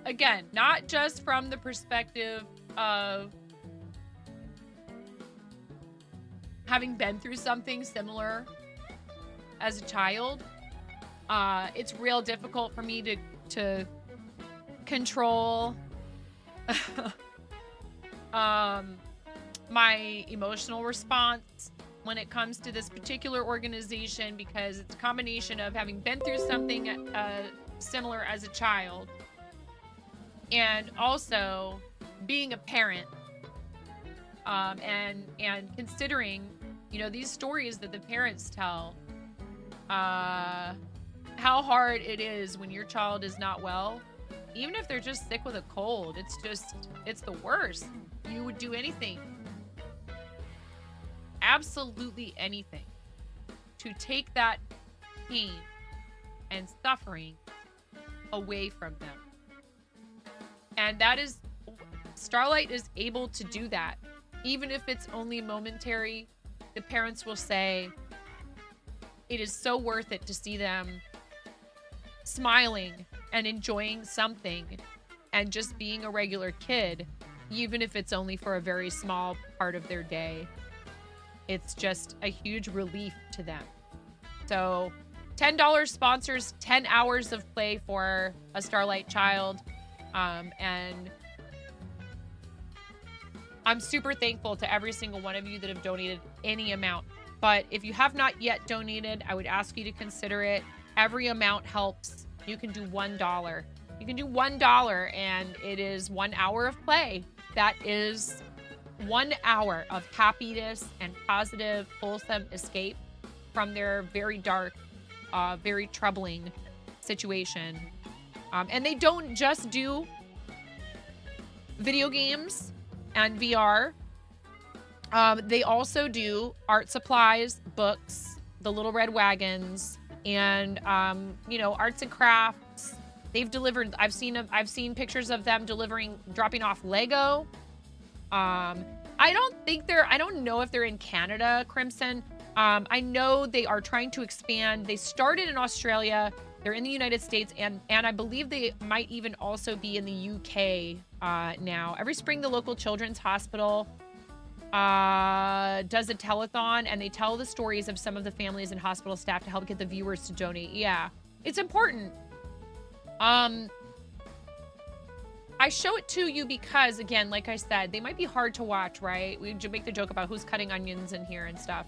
Again, not just from the perspective of having been through something similar as a child. It's real difficult for me to control my emotional response when it comes to this particular organization, because it's a combination of having been through something similar as a child and also being a parent, and considering, you know, these stories that the parents tell, how hard it is when your child is not well, even if they're just sick with a cold. It's the worst. You would do anything, absolutely anything, to take that pain and suffering away from them. And that is, Starlight is able to do that. Even if it's only momentary, the parents will say it is so worth it to see them smiling and enjoying something and just being a regular kid, even if it's only for a very small part of their day. It's just a huge relief to them. So $10 sponsors 10 hours of play for a Starlight child. And I'm super thankful to every single one of you that have donated any amount. But if you have not yet donated, I would ask you to consider it. Every amount helps. You can do $1. You can do $1, and it is 1 hour of play. That is 1 hour of happiness and positive, wholesome escape from their very dark, very troubling situation. And they don't just do video games and VR. They also do art supplies, books, the Little Red Wagons, and arts and crafts. They've delivered. I've seen pictures of them dropping off Lego. I don't know if they're in Canada, Crimson. I know they are trying to expand. They started in Australia. They're in the United States, and I believe they might even also be in the UK now. Every spring, the local children's hospital does a telethon, and they tell the stories of some of the families and hospital staff to help get the viewers to donate. Yeah, it's important. I show it to you because, again, like I said, they might be hard to watch, right? We make the joke about who's cutting onions in here and stuff.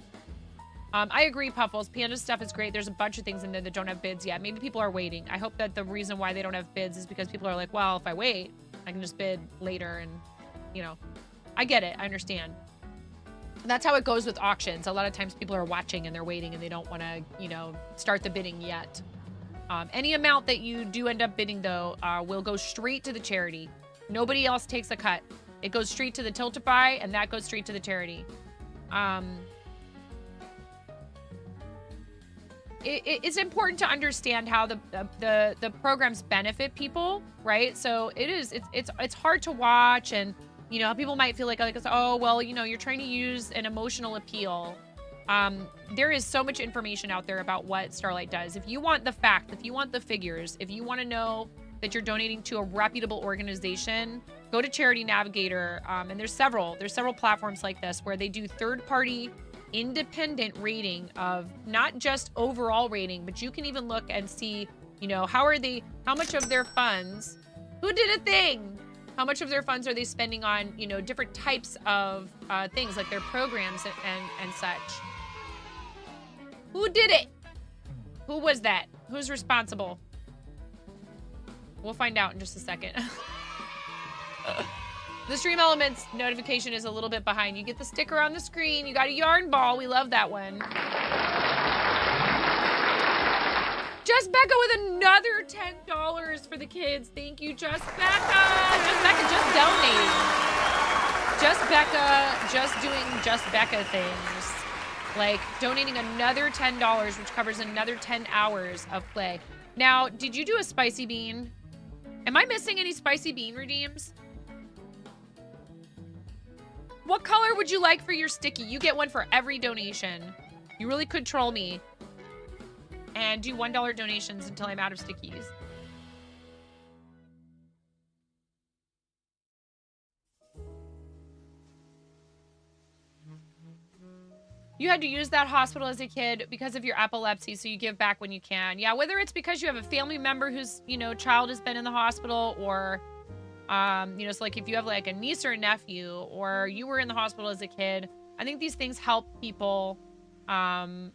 I agree, Puffles. Panda stuff is great. There's a bunch of things in there that don't have bids yet. Maybe people are waiting. I hope that the reason why they don't have bids is because people are like, well, if I wait, I can just bid later. And, I get it. I understand. That's how it goes with auctions. A lot of times people are watching and they're waiting and they don't want to, start the bidding yet. Any amount that you do end up bidding, though, will go straight to the charity. Nobody else takes a cut. It goes straight to the Tiltify, and that goes straight to the charity. it's important to understand how the programs benefit people, right? So it's hard to watch, and you know, people might feel like, oh well, you know, you're trying to use an emotional appeal. There is so much information out there about what Starlight does. If you want the fact, if you want the figures, if you want to know that you're donating to a reputable organization, go to Charity Navigator. And there's several platforms like this where they do third-party independent rating of not just overall rating, but you can even look and see, you know, how much of their funds, who did a thing? How much of their funds are they spending on, you know, different types of things like their programs and such. Who did it? Who was that? Who's responsible? We'll find out in just a second. The Stream Elements notification is a little bit behind. You get the sticker on the screen. You got a yarn ball. We love that one. Just Becca with another $10 for the kids. Thank you, Just Becca. Just Becca just donating. Just Becca just doing Just Becca things. Like donating another $10, which covers another 10 hours of play. Now, did you do a spicy bean? Am I missing any spicy bean redeems? What color would you like for your sticky? You get one for every donation. You really could troll me and do $1 donations until I'm out of stickies. You had to use that hospital as a kid because of your epilepsy, so you give back when you can. Yeah, whether it's because you have a family member whose, you know, child has been in the hospital, or, you know, so like if you have like a niece or a nephew, or you were in the hospital as a kid, I think these things help people. And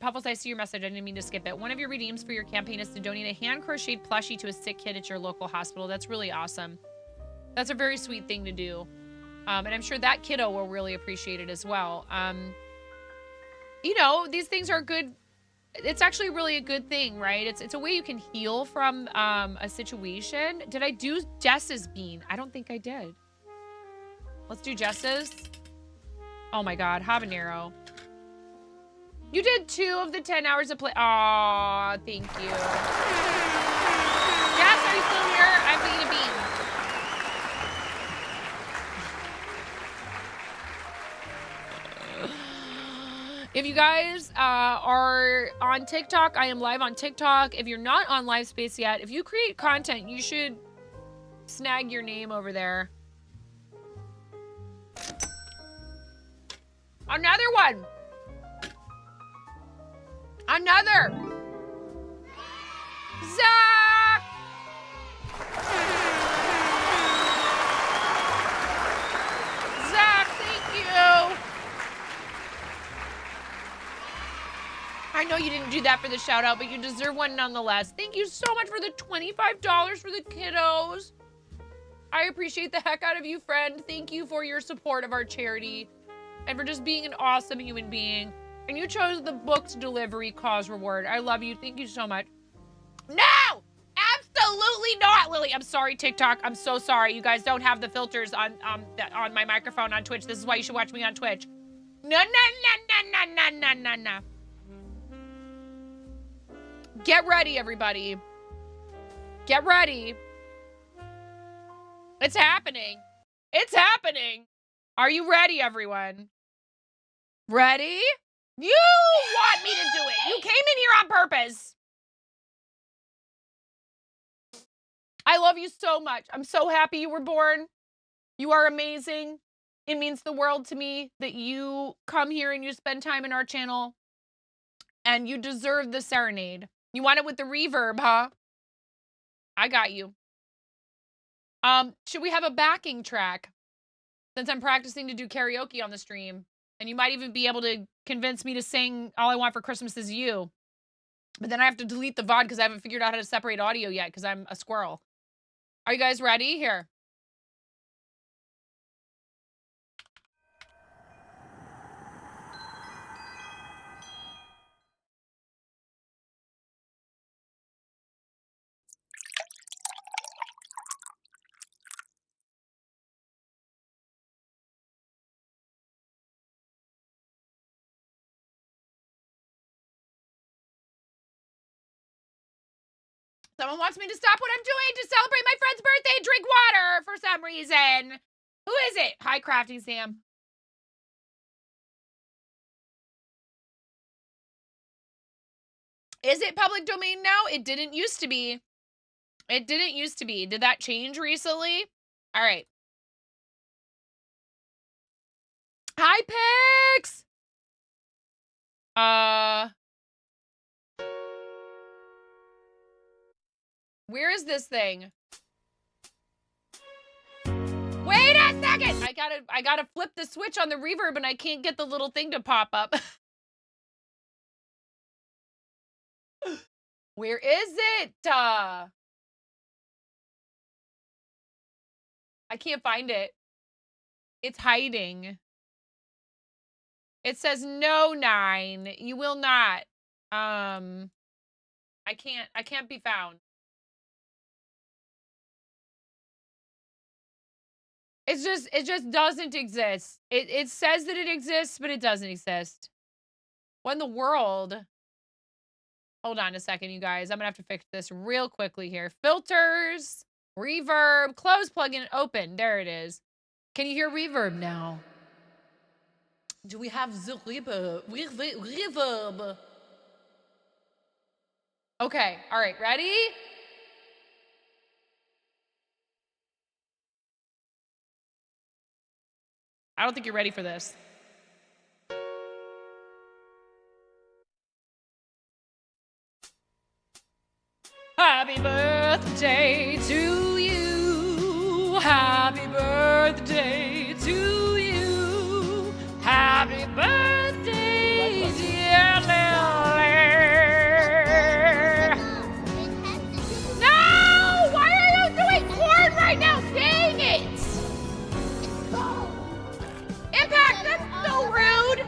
Puffles, I see your message. I didn't mean to skip it. One of your redeems for your campaign is to donate a hand-crocheted plushie to a sick kid at your local hospital. That's really awesome. That's a very sweet thing to do. And I'm sure that kiddo will really appreciate it as well. You know, these things are good. It's actually really a good thing, right? It's a way you can heal from a situation. Did I do Jess's bean? I don't think I did. Let's do Jess's. Oh my God, habanero. You did 2 of the 10 hours of play. Aw, thank you. Jess, are you still here? I'm being a bean. If you guys are on TikTok, I am live on TikTok. If you're not on LiveSpace yet, if you create content, you should snag your name over there. Another one. Another. Zach. Zach, thank you. I know you didn't do that for the shout out, but you deserve one nonetheless. Thank you so much for the $25 for the kiddos. I appreciate the heck out of you, friend. Thank you for your support of our charity and for just being an awesome human being. And you chose the books delivery cause reward. I love you. Thank you so much. No! Absolutely not, Lily. I'm sorry, TikTok. I'm so sorry. You guys don't have the filters on my microphone on Twitch. This is why you should watch me on Twitch. No, no, no, no, no, no, no, no. Get ready, everybody. Get ready. It's happening. It's happening. Are you ready, everyone? Ready? You want me to do it. You came in here on purpose. I love you so much. I'm so happy you were born. You are amazing. It means the world to me that you come here and you spend time in our channel. And you deserve the serenade. You want it with the reverb, huh? I got you. Should we have a backing track? Since I'm practicing to do karaoke on the stream. And you might even be able to convince me to sing All I Want for Christmas Is You. But then I have to delete the VOD because I haven't figured out how to separate audio yet because I'm a squirrel. Are you guys ready? Here. Someone wants me to stop what I'm doing to celebrate my friend's birthday and drink water for some reason. Who is it? Hi, Crafting Sam. Is it public domain now? It didn't used to be. It didn't used to be. Did that change recently? All right. Hi, Pix! Where is this thing? Wait a second! I gotta flip the switch on the reverb and I can't get the little thing to pop up. Where is it? I can't find it. It's hiding. It says no, 9. You will not. I can't be found. It just doesn't exist. It says that it exists, but it doesn't exist. What in the world? Hold on a second, you guys. I'm gonna have to fix this real quickly here. Filters, reverb, close plugin, open. There it is. Can you hear reverb now? Do we have the reverb? Reverb. Okay, all right, ready? I don't think you're ready for this. Happy birthday to you. Happy birthday to you. Happy birthday, dear Lily. No! Why are you doing corn right now? Dang it! Impact, that's so rude.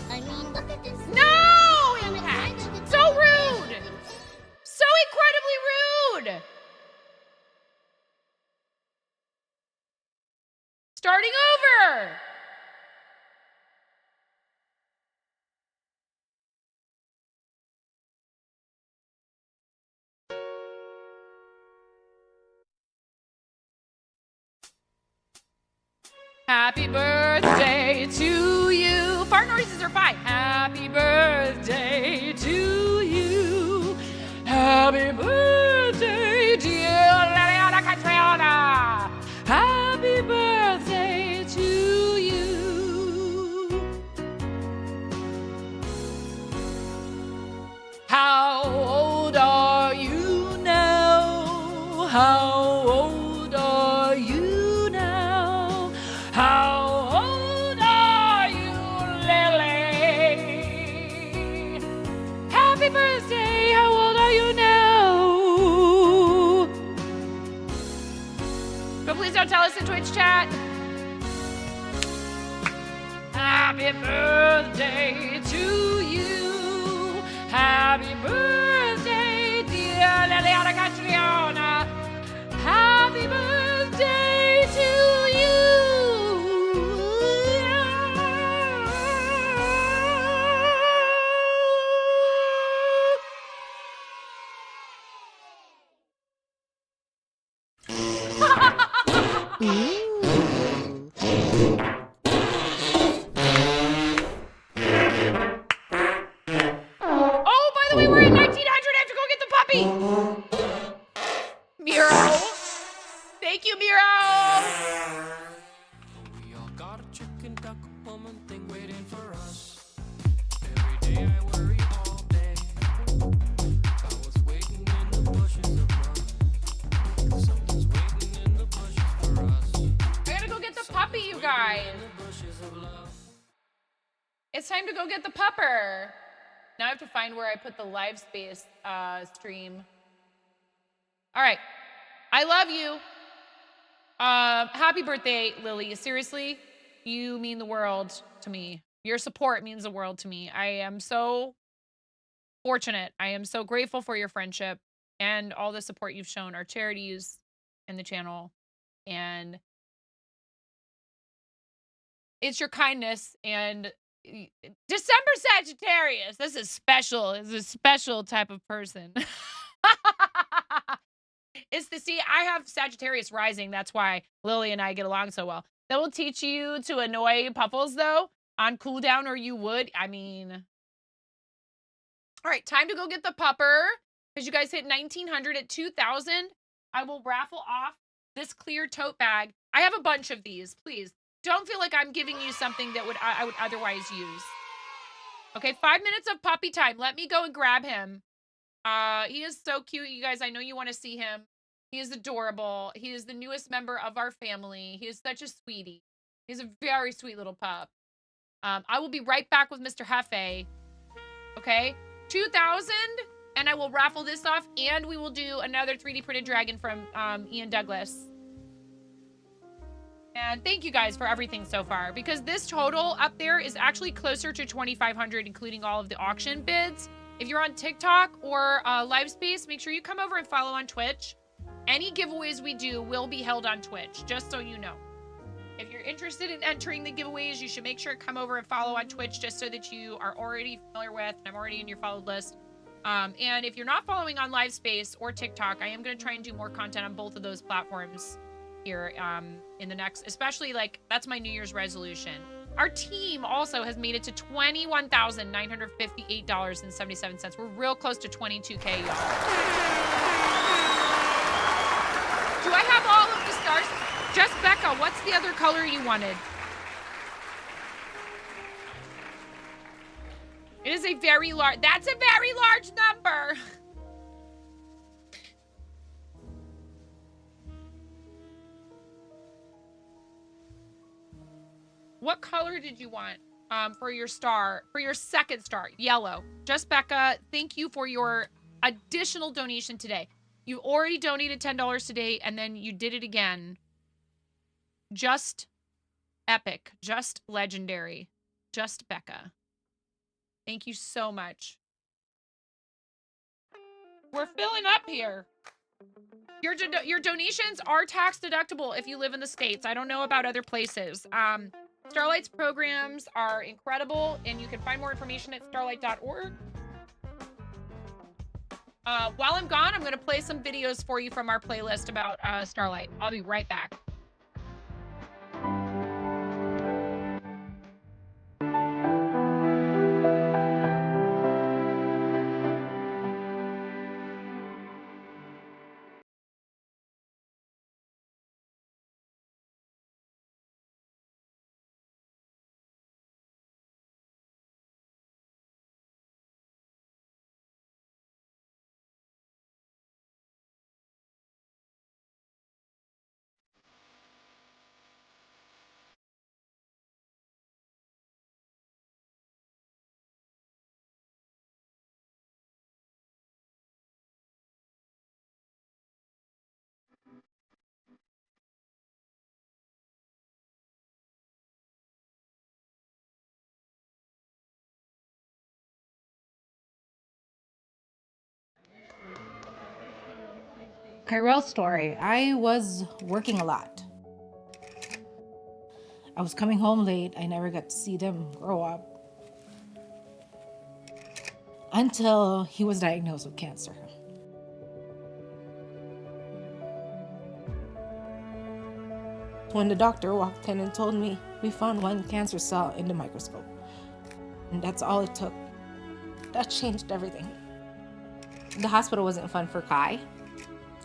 I mean, look at this. No, Impact. So rude. So incredibly rude. Starting over. Happy birthday to you. Fart noises are fine. Happy birthday to you. Happy birthday, dear Liliana Catriona. Happy birthday to you. How old are you now? How old are you now? How old are you, Lily? Happy birthday, how old are you now? But please don't tell us in Twitch chat. Happy birthday to you. Happy birthday, dear Liliana Catriona. Happy birthday to you. Oh, by the way, we're in 1900. I have to go get the puppy. Miro. Thank you, Miro. We all got a chicken duck woman thing waiting for us. Every day I worry all day. I was waiting in the bushes of love. Something's waiting in the bushes for us. I gotta go get the puppy, you guys. It's time to go get the pupper. Now I have to find where I put the live space stream. All right. I love you. Happy birthday, Lily. Seriously, you mean the world to me. Your support means the world to me. I am so fortunate. I am so grateful for your friendship and all the support you've shown our charities and the channel. And it's your kindness and December Sagittarius. This is special. This is a special type of person. It's the see, I have Sagittarius rising. That's why Lily and I get along so well. That will teach you to annoy Puffles though on cooldown, or you would. I mean, all right, time to go get the pupper because you guys hit 1900 at 2000. I will raffle off this clear tote bag. I have a bunch of these. Please don't feel like I'm giving you something that I would otherwise use. Okay, 5 minutes of puppy time. Let me go and grab him. He is so cute, you guys. I know you want to see him. He is adorable. He is the newest member of our family. He is such a sweetie. He's a very sweet little pup. I will be right back with Mr. Hefe. Okay, 2000, and I will raffle this off, and we will do another 3D printed dragon from Ian Douglas. And thank you guys for everything so far, because this total up there is actually closer to 2,500, including all of the auction bids. If you're on TikTok or Livespace, make sure you come over and follow on Twitch. Any giveaways we do will be held on Twitch, just so you know. If you're interested in entering the giveaways, you should make sure to come over and follow on Twitch, just so that you are already familiar with, and I'm already in your followed list. And if you're not following on Livespace or TikTok, I am going to try and do more content on both of those platforms here in the next, especially like, that's my New Year's resolution. Our team also has made it to $21,958.77. We're real close to 22K, y'all. Do I have all of the stars? Just Becca, what's the other color you wanted? It is a very large, that's a very large number. What color did you want for your star, for your second star? Yellow. Just Becca, thank you for your additional donation today. You already donated $10 today, and then you did it again. Just epic. Just legendary. Just Becca. Thank you so much. We're filling up here. Your donations are tax deductible if you live in the States. I don't know about other places. Starlight's programs are incredible, and you can find more information at starlight.org. While I'm gone, I'm going to play some videos for you from our playlist about Starlight. I'll be right back. Kyrell's story. I was working a lot. I was coming home late. I never got to see them grow up. Until he was diagnosed with cancer. When the doctor walked in and told me, we found one cancer cell in the microscope. And that's all it took. That changed everything. The hospital wasn't fun for Kai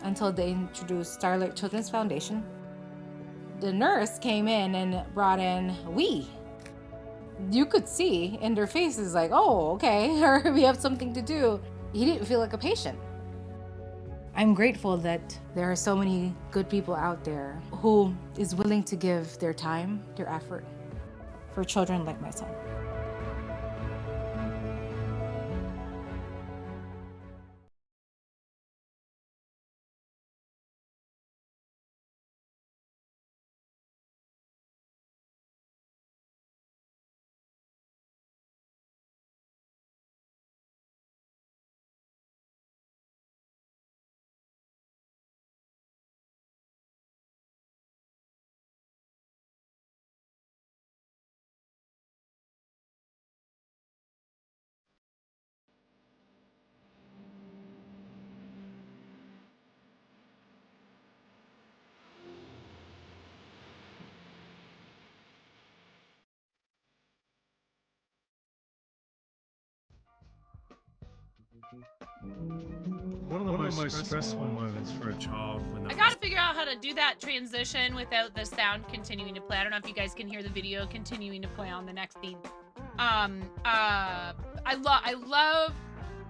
until they introduced Starlight Children's Foundation. The nurse came in and brought in we. You could see in their faces like, oh, okay, or we have something to do. He didn't feel like a patient. I'm grateful that there are so many good people out there who is willing to give their time, their effort for children like my son. One of the most stressful moments for a child when I gotta figure out how to do that transition without the sound continuing to play. I don't know if you guys can hear the video continuing to play on the next scene. I love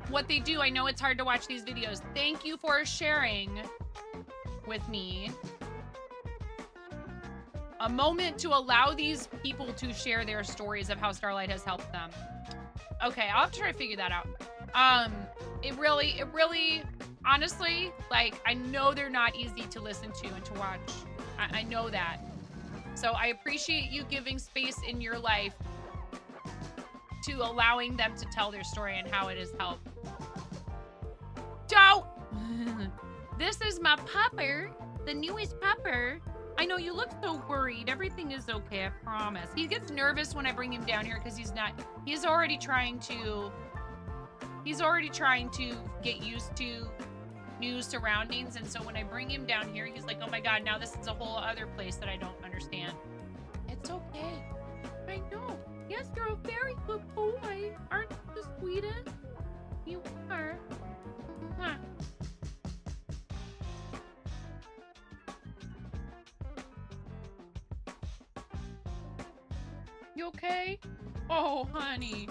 what they do. I know it's hard to watch these videos. Thank you for sharing with me a moment to allow these people to share their stories of how Starlight has helped them. Okay, I'll have to try to figure that out. It really, honestly, like, I know they're not easy to listen to and to watch. I know that. So I appreciate you giving space in your life to allowing them to tell their story and how it has helped. Don't! This is my pupper, the newest pupper. I know you look so worried. Everything is okay, I promise. He gets nervous when I bring him down here because he's already trying to get used to new surroundings. And so when I bring him down here, he's like, oh my God, now this is a whole other place that I don't understand. It's okay. I know. Yes, you're a very good boy. Aren't you the sweetest? You are. Huh. You okay? Oh, honey.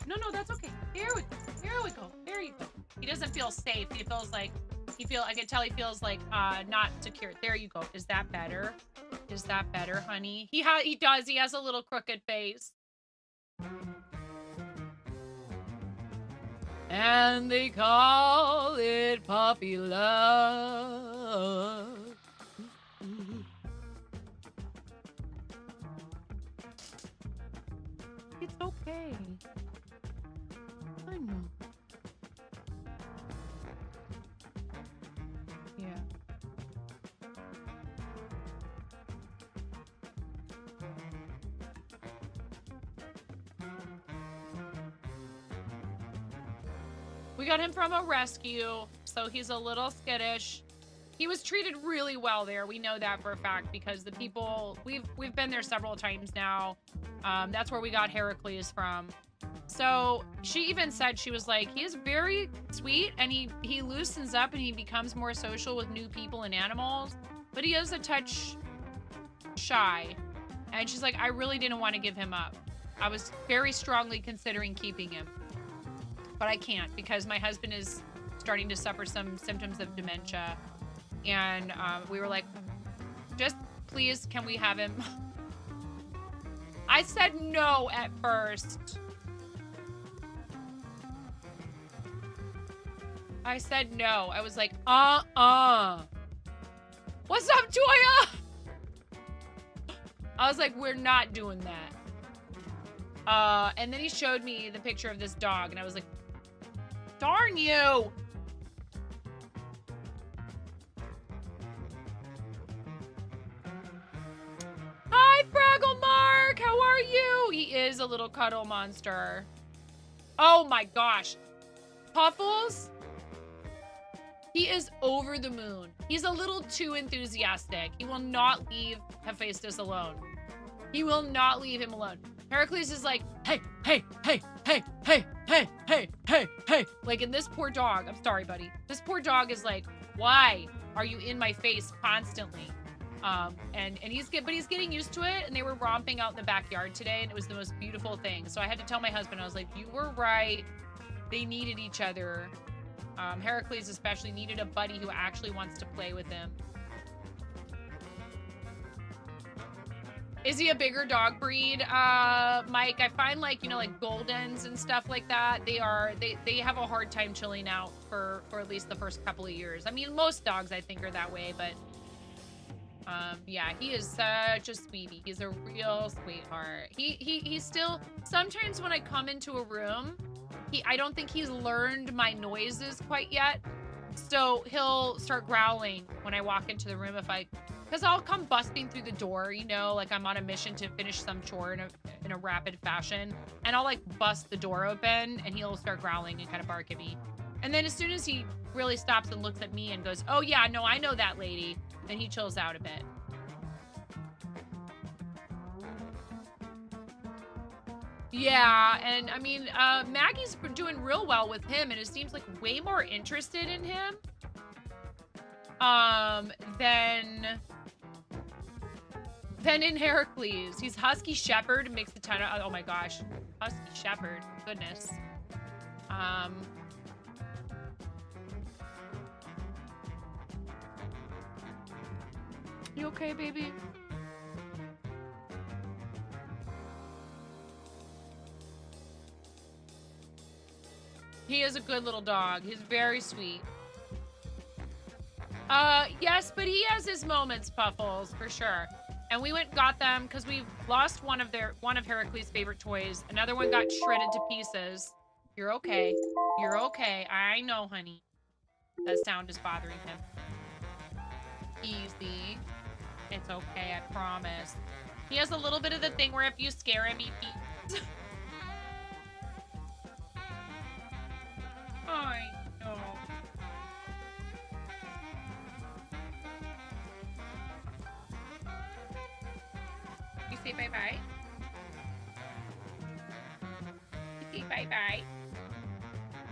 No, that's okay. There we go. There you go. He doesn't feel safe. He feels like, I can tell he feels like not secure. There you go. Is that better? Is that better, honey? He does. He has a little crooked face. And they call it puppy love. It's okay. I know. Yeah. We got him from a rescue, so he's a little skittish. He was treated really well there. We know that for a fact because the people, we've been there several times now. That's where we got Heracles from. So she even said, she was like, he is very sweet and he loosens up and he becomes more social with new people and animals, but he is a touch shy. And she's like, I really didn't want to give him up. I was very strongly considering keeping him, but I can't because my husband is starting to suffer some symptoms of dementia. And we were like, just please, can we have him? I said no at first. I said no. I was like, What's up, Toya? I was like, we're not doing that. And then he showed me the picture of this dog, and I was like, darn you. Hi, Fraggle Mark. How are you? He is a little cuddle monster. Oh my gosh. Puffles? He is over the moon. He's a little too enthusiastic. He will not leave Hephaestus alone. He will not leave him alone. Heracles is like, hey, hey, hey, hey, hey, hey, hey, hey, hey. Like, and this poor dog, I'm sorry, buddy. This poor dog is like, why are you in my face constantly? And he's getting used to it, and they were romping out in the backyard today, and it was the most beautiful thing. So I had to tell my husband, I was like, you were right. They needed each other. Heracles especially needed a buddy who actually wants to play with him. Is he a bigger dog breed, Mike? I find like, you know, like Goldens and stuff like that, they have a hard time chilling out for at least the first couple of years. I mean, most dogs I think are that way, but yeah, he is such a sweetie. He's a real sweetheart. He's still, sometimes when I come into a room, I don't think he's learned my noises quite yet. So he'll start growling when I walk into the room because I'll come busting through the door, you know, like I'm on a mission to finish some chore in a rapid fashion. And I'll like bust the door open and he'll start growling and kind of bark at me. And then as soon as he really stops and looks at me and goes, oh yeah, no, I know that lady, then he chills out a bit. Yeah, and I mean, Maggie's been doing real well with him, and it seems like way more interested in him than in Heracles. He's Husky Shepherd, makes a ton of, oh my gosh, Husky Shepherd, goodness. You okay, baby? He is a good little dog. He's very sweet. Yes, but he has his moments, Puffles, for sure. And we went and got them because we lost one of Heracles' favorite toys. Another one got shredded to pieces. You're okay. You're okay. I know, honey. That sound is bothering him. Easy. It's okay, I promise. He has a little bit of the thing where if you scare him, he pees. I know. You say bye-bye? You say bye-bye?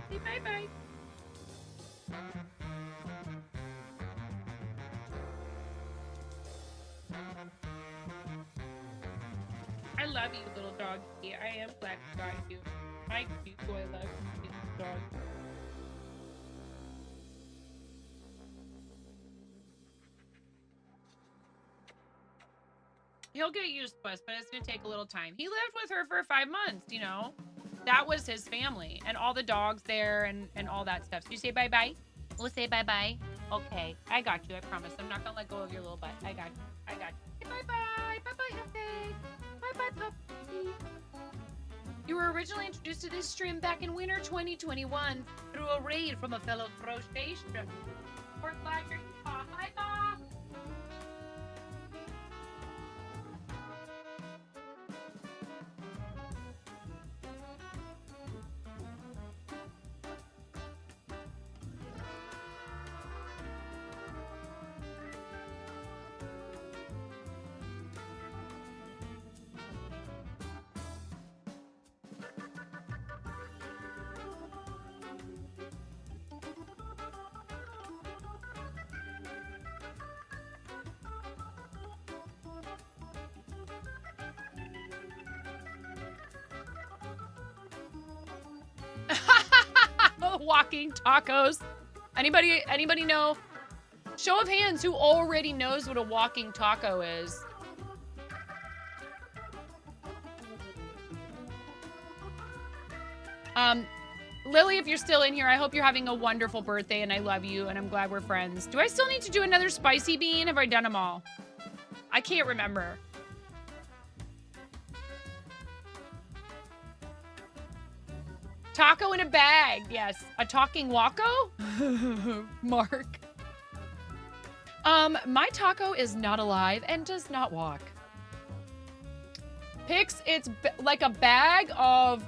Say bye-bye. I love you, little doggy. I am glad I got you. I do. I love you, little dog. He'll get used to us, but it's gonna take a little time. He lived with her for 5 months, you know. That was his family, and all the dogs there, and all that stuff. So you say bye-bye? We'll say bye-bye. Okay, I got you, I promise. I'm not gonna let go of your little butt. I got you, I got you. Say bye-bye, bye-bye, Hefe. Bye-bye, puppy. You were originally introduced to this stream back in winter 2021 through a raid from a fellow crochet stream. We're glad you're here. Hi, Bob. Walking tacos. Anybody know? Show of hands who already knows what a walking taco is. Lily, if you're still in here, I hope you're having a wonderful birthday and I love you and I'm glad we're friends. Do I still need to do another spicy bean? Have I done them all? I can't remember. Taco in a bag. Yes. A talking Waco? Mark. My taco is not alive and does not walk. Pix, it's like a bag of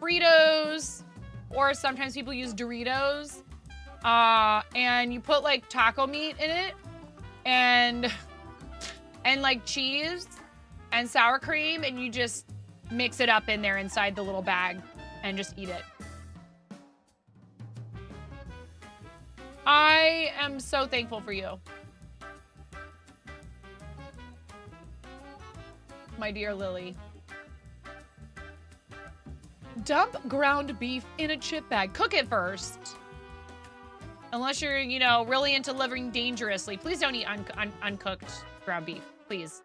Fritos, or sometimes people use Doritos. And you put like taco meat in it and like cheese and sour cream, and you just mix it up in there inside the little bag and just eat it. I am so thankful for you, my dear Lily. Dump ground beef in a chip bag. Cook it first. Unless you're, you know, really into living dangerously. Please don't eat uncooked ground beef. Please.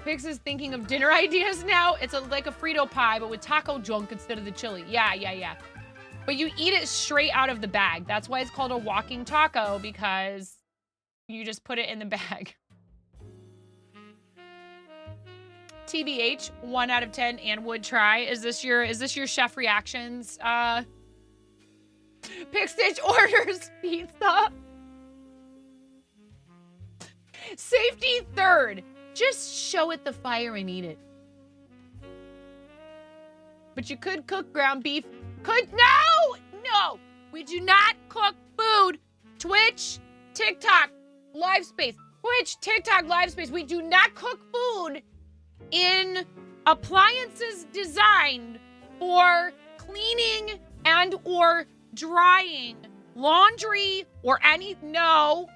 Pix is thinking of dinner ideas now. It's like a Frito pie, but with taco junk instead of the chili. Yeah. But you eat it straight out of the bag. That's why it's called a walking taco, because you just put it in the bag. TBH, 1 out of 10 and would try. Is this your chef reactions? Pix Stitch orders pizza. Safety third. Just show it the fire and eat it. But you could cook ground beef. No! We do not cook food. Twitch, TikTok, live space. Twitch, TikTok, live space. We do not cook food in appliances designed for cleaning and or drying laundry or any. No.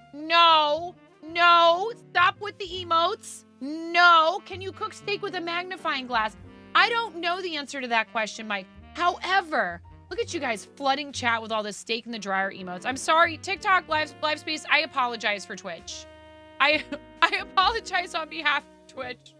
Stop with the emotes. No. Can you cook steak with a magnifying glass? I don't know the answer to that question, Mike. However, look at you guys flooding chat with all this steak in the dryer emotes. I'm sorry, TikTok live space. I apologize for Twitch. I apologize on behalf of Twitch.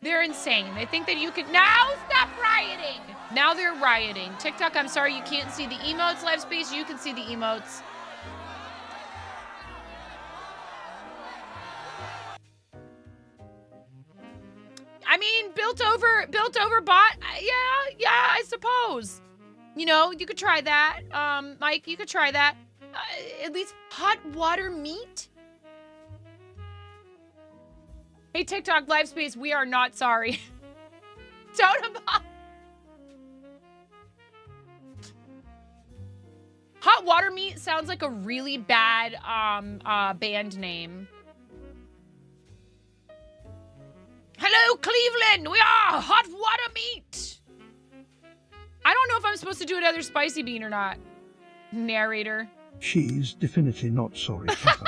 They're insane. They think that you could now stop rioting. Now they're rioting. TikTok, I'm sorry you can't see the emotes. Live space, you can see the emotes. I mean, built over bot. Yeah, I suppose. You know, you could try that. Mike, you could try that. At least hot water meat. Hey, TikTok live space, we are not sorry. Totem Hot water meat sounds like a really bad band name. Hello, Cleveland. We are hot water meat. I don't know if I'm supposed to do another spicy bean or not. Narrator. She's definitely not sorry, Pepper.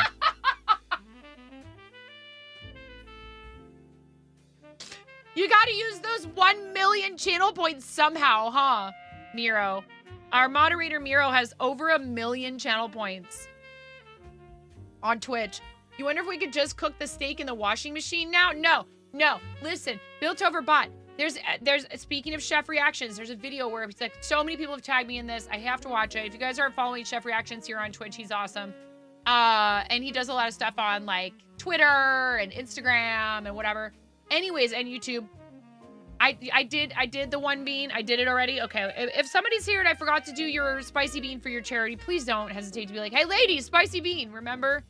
You gotta use those 1 million channel points somehow, huh, Miro? Our moderator, Miro, has over 1 million channel points on Twitch. You wonder if we could just cook the steak in the washing machine now? No. Listen, Built Over Bot. There's speaking of Chef Reactions, there's a video where it's like so many people have tagged me in this. I have to watch it. If you guys aren't following Chef Reactions here on Twitch, he's awesome. And he does a lot of stuff on like Twitter and Instagram and whatever. Anyways, and YouTube. I did the 1 bean. I did it already. Okay. If somebody's here and I forgot to do your spicy bean for your charity, please don't hesitate to be like, hey ladies, spicy bean, remember?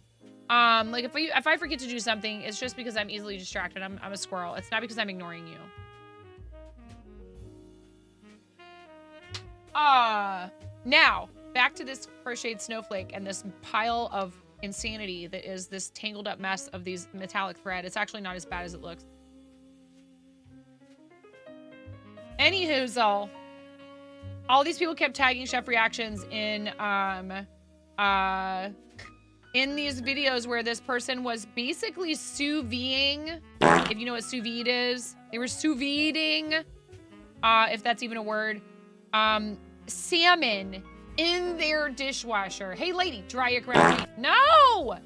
Like if I forget to do something, it's just because I'm easily distracted. I'm a squirrel. It's not because I'm ignoring you. Now back to this crocheted snowflake and this pile of insanity that is this tangled up mess of these metallic thread. It's actually not as bad as it looks. Anywho's all these people kept tagging Chef Reactions in these videos where this person was basically sous videing, if you know what sous vide is. They were sous videing, if that's even a word, salmon in their dishwasher. Hey lady, dry your ground beef. No!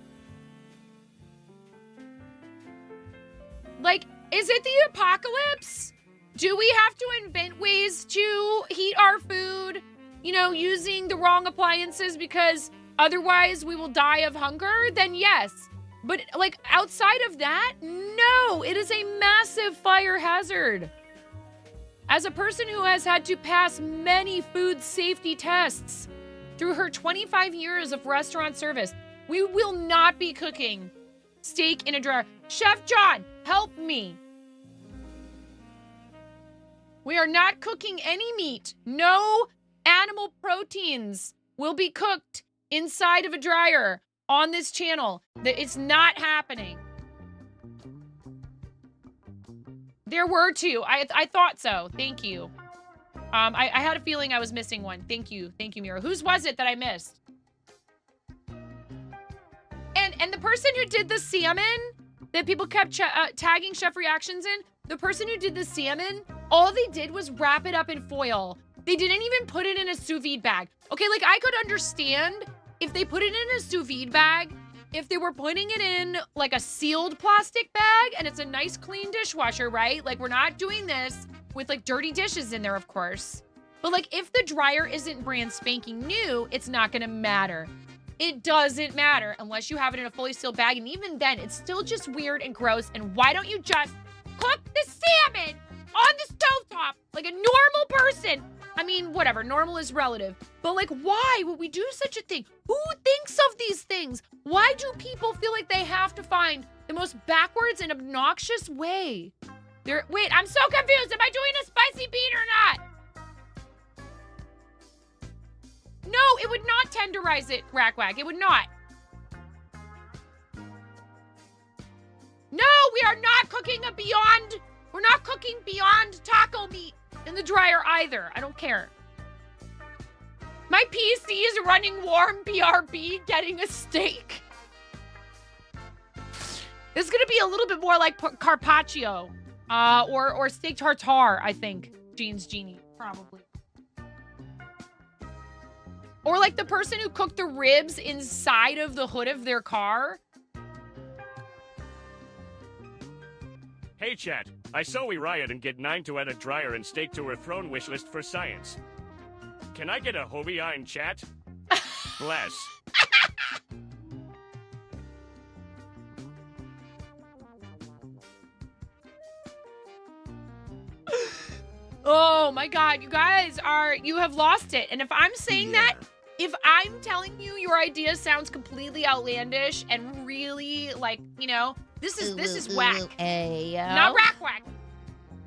Like, is it the apocalypse? Do we have to invent ways to heat our food, you know, using the wrong appliances because otherwise we will die of hunger? Then yes. But like outside of that, no, it is a massive fire hazard. As a person who has had to pass many food safety tests through her 25 years of restaurant service, we will not be cooking steak in a dryer. Chef John, help me. We are not cooking any meat. No animal proteins will be cooked inside of a dryer on this channel. It's not happening. There were two. I thought so. Thank you. I had a feeling I was missing one. Thank you. Thank you, Mira. Whose was it that I missed? And the person who did the salmon that people kept tagging Chef Reactions in, the person who did the salmon, all they did was wrap it up in foil. They didn't even put it in a sous vide bag. Okay, like I could understand if they put it in a sous vide bag, if they were putting it in like a sealed plastic bag and it's a nice clean dishwasher, right? Like we're not doing this with like dirty dishes in there, of course. But like if the dryer isn't brand spanking new, it's not gonna matter. It doesn't matter unless you have it in a fully sealed bag. And even then, it's still just weird and gross. And why don't you just cook the salmon on the stovetop like a normal person? I mean, whatever, normal is relative. But like, why would we do such a thing? Who thinks of these things? Why do people feel like they have to find the most backwards and obnoxious way? Wait, I'm so confused. Am I doing a spicy bean or not? No, it would not tenderize it, Rack-Wack. It would not. No, we are not cooking a beyond. We're not cooking beyond taco meat in the dryer either. I don't care. My PC is running warm BRB, getting a steak. This is gonna be a little bit more like carpaccio, or steak tartare, I think. Jean's Genie, probably. Or like the person who cooked the ribs inside of the hood of their car. Hey, chat. I saw we riot and get 9 to add a dryer and steak to her throne wish list for science. Can I get a Hobie in chat? Bless. Oh my God, you guys you have lost it. And if I'm saying that, if I'm telling you your idea sounds completely outlandish and really like, you know, this is whack. Not Rack-Wack.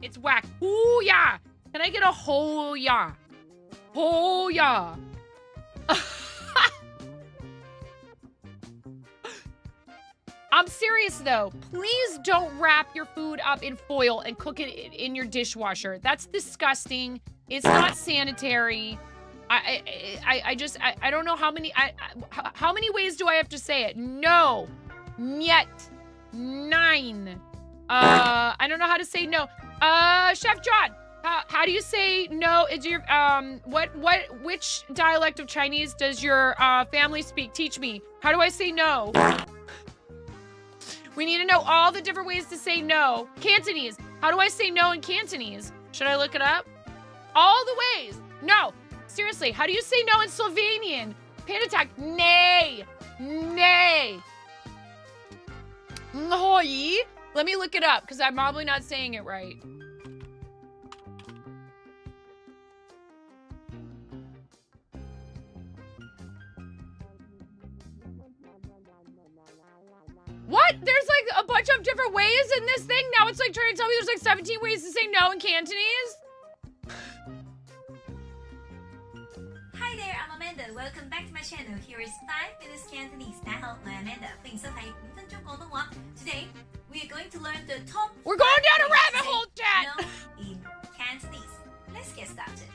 It's whack. Ooh, yeah. Can I get a whole yeah? Oh, yeah. I'm serious, though. Please don't wrap your food up in foil and cook it in your dishwasher. That's disgusting. It's not sanitary. I don't know how many ways do I have to say it? No. Niet. 9. I don't know how to say no. Chef John, how do you say no? Is your which dialect of Chinese does your family speak? Teach me. How do I say no? We need to know all the different ways to say no. Cantonese. How do I say no in Cantonese? Should I look it up? All the ways. No. Seriously, how do you say no in Slovenian? Panda Attack. Nay. Nay. Nhoi. Let me look it up because I'm probably not saying it right. What? There's like a bunch of different ways in this thing? Now it's like trying to tell me there's like 17 ways to say no in Cantonese? Hi there, I'm Amanda. Welcome back to my channel. Here is 5 minutes Cantonese. 大家好，我係 Amanda， 歡迎收睇5分鐘廣東話。Today we are going to learn the top. We're going down a rabbit hole, chat. No in Cantonese. Let's get started.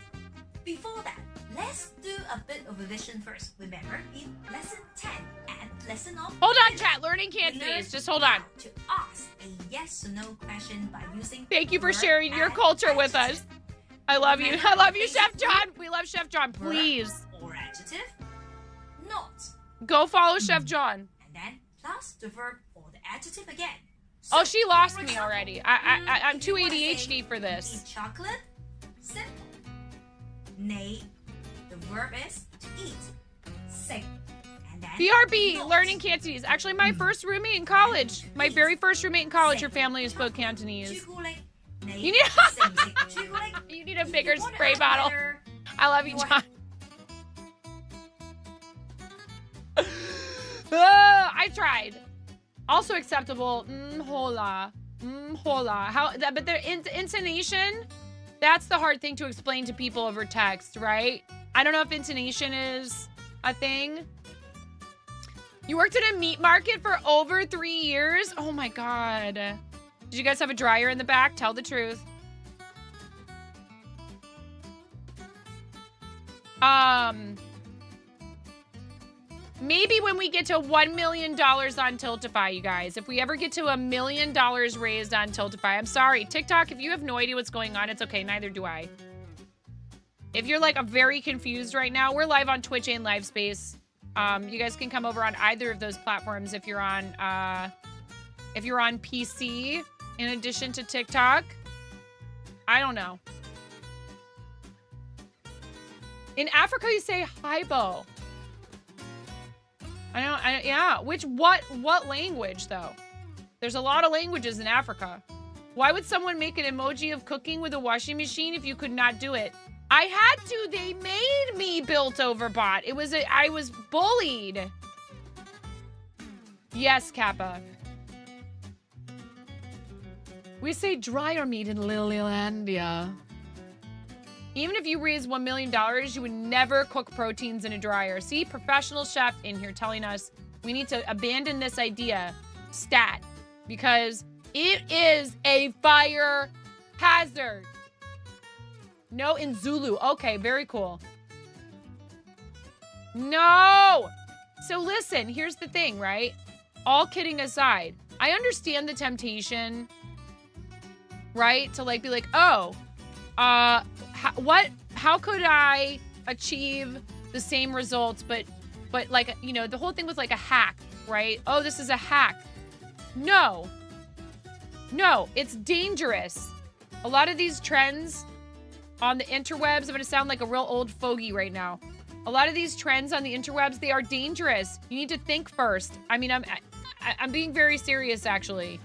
Before that, let's do a bit of revision first. Remember, in lesson 10 and lesson of. Hold on, chat. Learning Cantonese. Just hold on. To ask a yes or no question by using. Thank you for sharing your culture with us. I love you. I love you, Chef John. We love Chef John. Please. Or adjective. Not. Go follow Chef John. And then plus the verb or the adjective again. So, oh, she lost me already. I'm too ADHD for this. Eat chocolate. Simple. Nay. The verb is to eat. Sing. And then BRB, not. learning Cantonese. Actually, my first roommate in college. My very first roommate in college, her family spoke Cantonese. You need, you need a bigger spray bottle. I love you, John. I tried. Also acceptable. Hola. Hola. But the intonation, that's the hard thing to explain to people over text, right? I don't know if intonation is a thing. You worked at a meat market for over 3 years? Oh my God. Did you guys have a dryer in the back? Tell the truth. Maybe when we get to $1 million on Tiltify, you guys. If we ever get to $1 million raised on Tiltify, I'm sorry. TikTok, if you have no idea what's going on, it's okay. Neither do I. If you're like very confused right now, we're live on Twitch and Livespace. You guys can come over on either of those platforms if you're on PC in addition to TikTok. I don't know. In Africa, you say hybo. Yeah. What language though? There's a lot of languages in Africa. Why would someone make an emoji of cooking with a washing machine if you could not do it? I had to. They made me built over bot. I was bullied. Yes, Kappa. We say dryer meat in Lilylandia. Even if you raise $1 million, you would never cook proteins in a dryer. See, professional chef in here telling us we need to abandon this idea, stat, because it is a fire hazard. No, in Zulu. Okay, very cool. No! So listen, here's the thing, right? All kidding aside, I understand the temptation, right? To like be like, oh, how could I achieve the same results, but like, you know, the whole thing was like a hack, right? Oh, this is a hack. No, it's dangerous. A lot of these trends on the interwebs, I'm gonna sound like a real old fogey right now. A lot of these trends on the interwebs, they are dangerous. You need to think first. I mean, I'm being very serious, actually.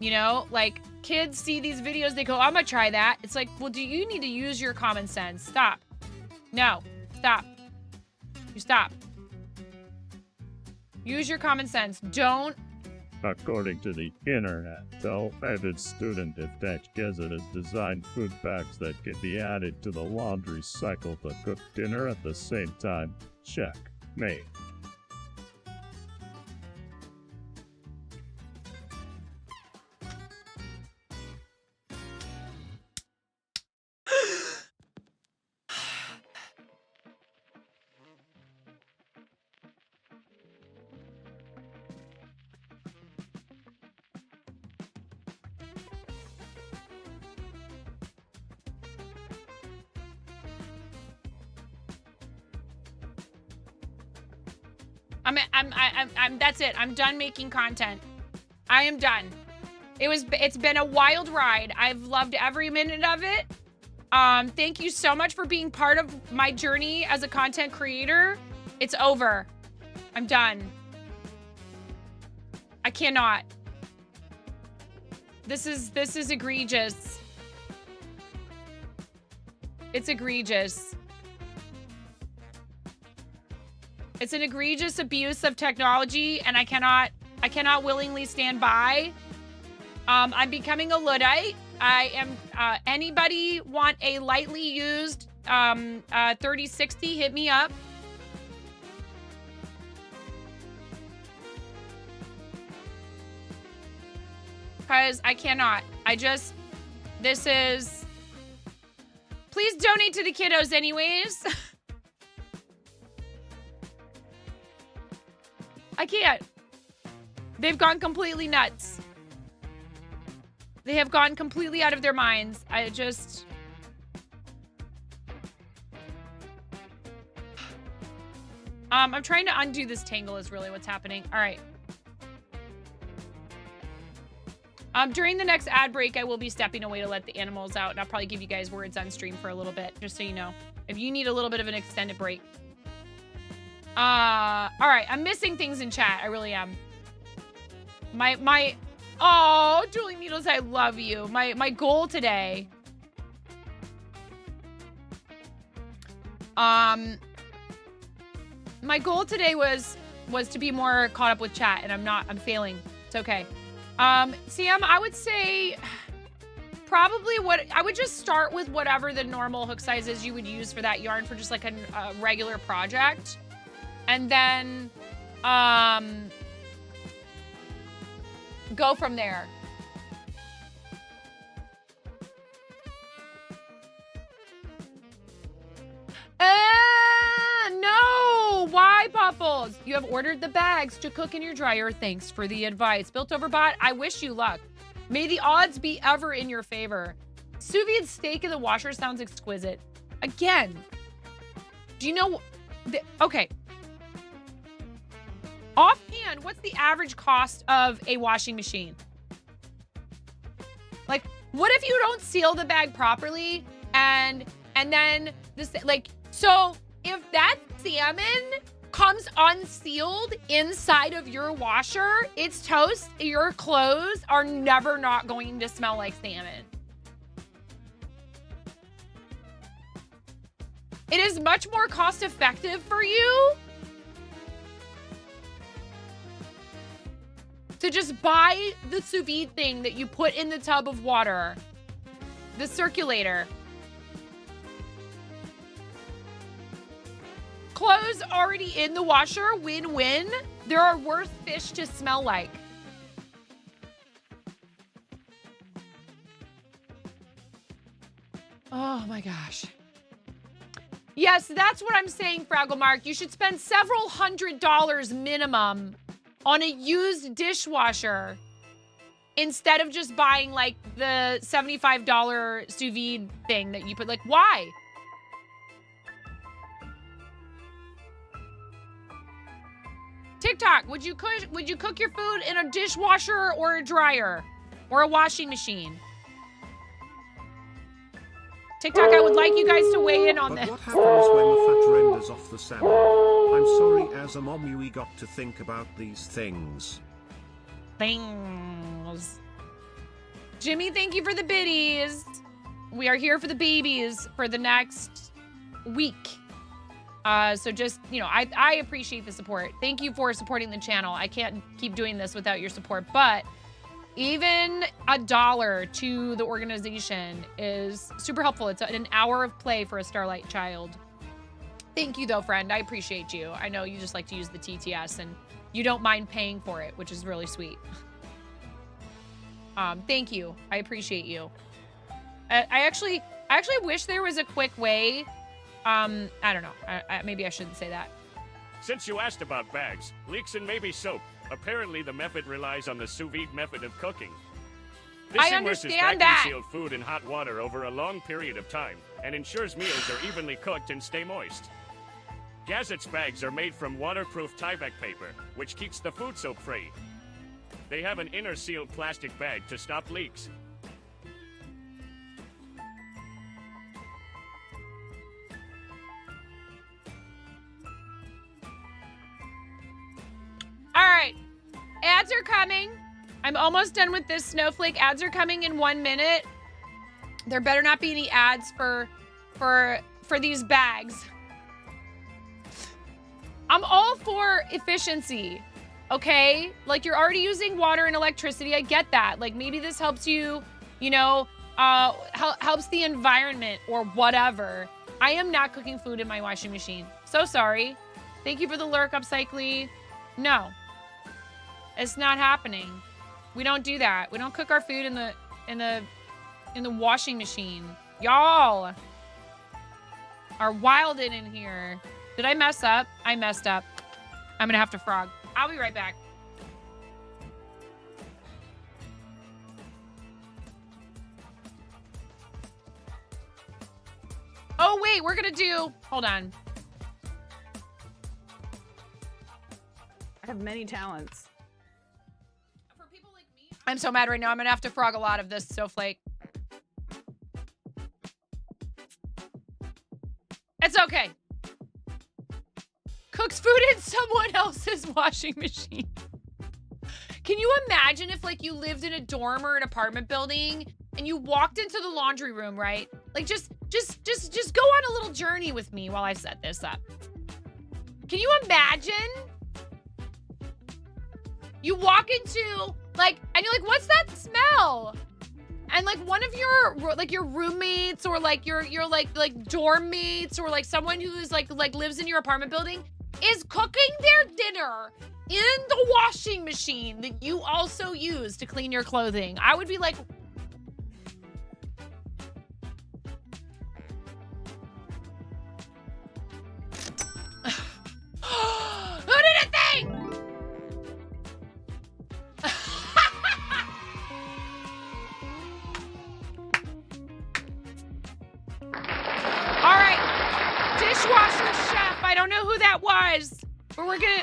You know, like, kids see these videos, they go, I'm gonna try that. It's like, well, do you need to use your common sense? Stop. No, stop. You stop. Use your common sense. Don't. According to the internet, the offended student at Tech Gazette has designed food packs that can be added to the laundry cycle to cook dinner at the same time. Check. Mate. That's it. I'm done making content. I am done. It's been a wild ride. I've loved every minute of it. Thank you so much for being part of my journey as a content creator. It's over. I'm done. I cannot. This is egregious. It's egregious. It's an egregious abuse of technology, and I cannot willingly stand by. I'm becoming a Luddite. I am, anybody want a lightly used 3060, hit me up. Because I cannot. Please donate to the kiddos anyways. I can't. They've gone completely nuts. They have gone completely out of their minds. I'm trying to undo this tangle is really what's happening. All right. During the next ad break, I will be stepping away to let the animals out, and I'll probably give you guys words on stream for a little bit, just so you know. If you need a little bit of an extended break. All right, I'm missing things in chat. I really am. Oh, Julie Needles, I love you. My goal today. My goal today was to be more caught up with chat, and I'm failing. It's okay. Sam, I would say probably I would just start with whatever the normal hook sizes you would use for that yarn for just like a regular project. And then, go from there. No! Why, Puffles? You have ordered the bags to cook in your dryer. Thanks for the advice. Built over bot, I wish you luck. May the odds be ever in your favor. Sous vide steak in the washer sounds exquisite. Again, do you know... Okay. Offhand, what's the average cost of a washing machine? Like, what if you don't seal the bag properly and then this, like, so if that salmon comes unsealed inside of your washer, it's toast. Your clothes are never not going to smell like salmon. It is much more cost effective for you to just buy the sous vide thing that you put in the tub of water, the circulator, clothes already in the washer, win-win. There are worse fish to smell like. Oh my gosh. Yes, that's what I'm saying, Fraggle Mark. You should spend several $100s minimum on a used dishwasher instead of just buying like the $75 sous vide thing that you put. Like, why? TikTok, would you cook your food in a dishwasher or a dryer or a washing machine? TikTok, I would like you guys to weigh in on But this. what happens when the fat renders off the salmon? I'm sorry, as a mom you got to think about these things. Things. Jimmy, thank you for the biddies. We are here for the babies for the next week. So just, you know, I appreciate the support. Thank you for supporting the channel. I can't keep doing this without your support, but even $1 to the organization is super helpful. It's an hour of play for a Starlight child. Thank you though, friend. I appreciate you. I know you just like to use the TTS and you don't mind paying for it, which is really sweet. Thank you. I appreciate you. I actually wish there was a quick way. I don't know. Maybe I shouldn't say that. Since you asked about bags, leeks, and maybe soap, apparently the method relies on the sous vide method of cooking. This I immerses understand that. vacuum-sealed food in hot water over a long period of time and ensures meals are evenly cooked and stay moist. Gazette's bags are made from waterproof Tyvek paper, which keeps the food soap free. They have an inner sealed plastic bag to stop leaks. All right, ads are coming. I'm almost done with this snowflake. Ads are coming in 1 minute. There better not be any ads for these bags. I'm all for efficiency, okay? Like, you're already using water and electricity. I get that. Like, maybe this helps you, you know, helps the environment or whatever. I am not cooking food in my washing machine. So sorry. Thank you for the lurk, Upcycly. No, it's not happening. We don't do that. We don't cook our food in the washing machine. Y'all are wilding in here. Did I mess up? I messed up. I'm gonna have to frog. I'll be right back. Oh wait, we're gonna do, hold on. I have many talents. I'm so mad right now. I'm gonna have to frog a lot of this snowflake. It's okay. Cooks food in someone else's washing machine. Can you imagine if like you lived in a dorm or an apartment building and you walked into the laundry room, right? Like just go on a little journey with me while I set this up. Can you imagine? You walk into like, and you're like, what's that smell? And like one of your roommates or like your like dorm mates or like someone who is like lives in your apartment building is cooking their dinner in the washing machine that you also use to clean your clothing. I would be like, who did it think? All right, dishwasher chef. I don't know who that was, but we're gonna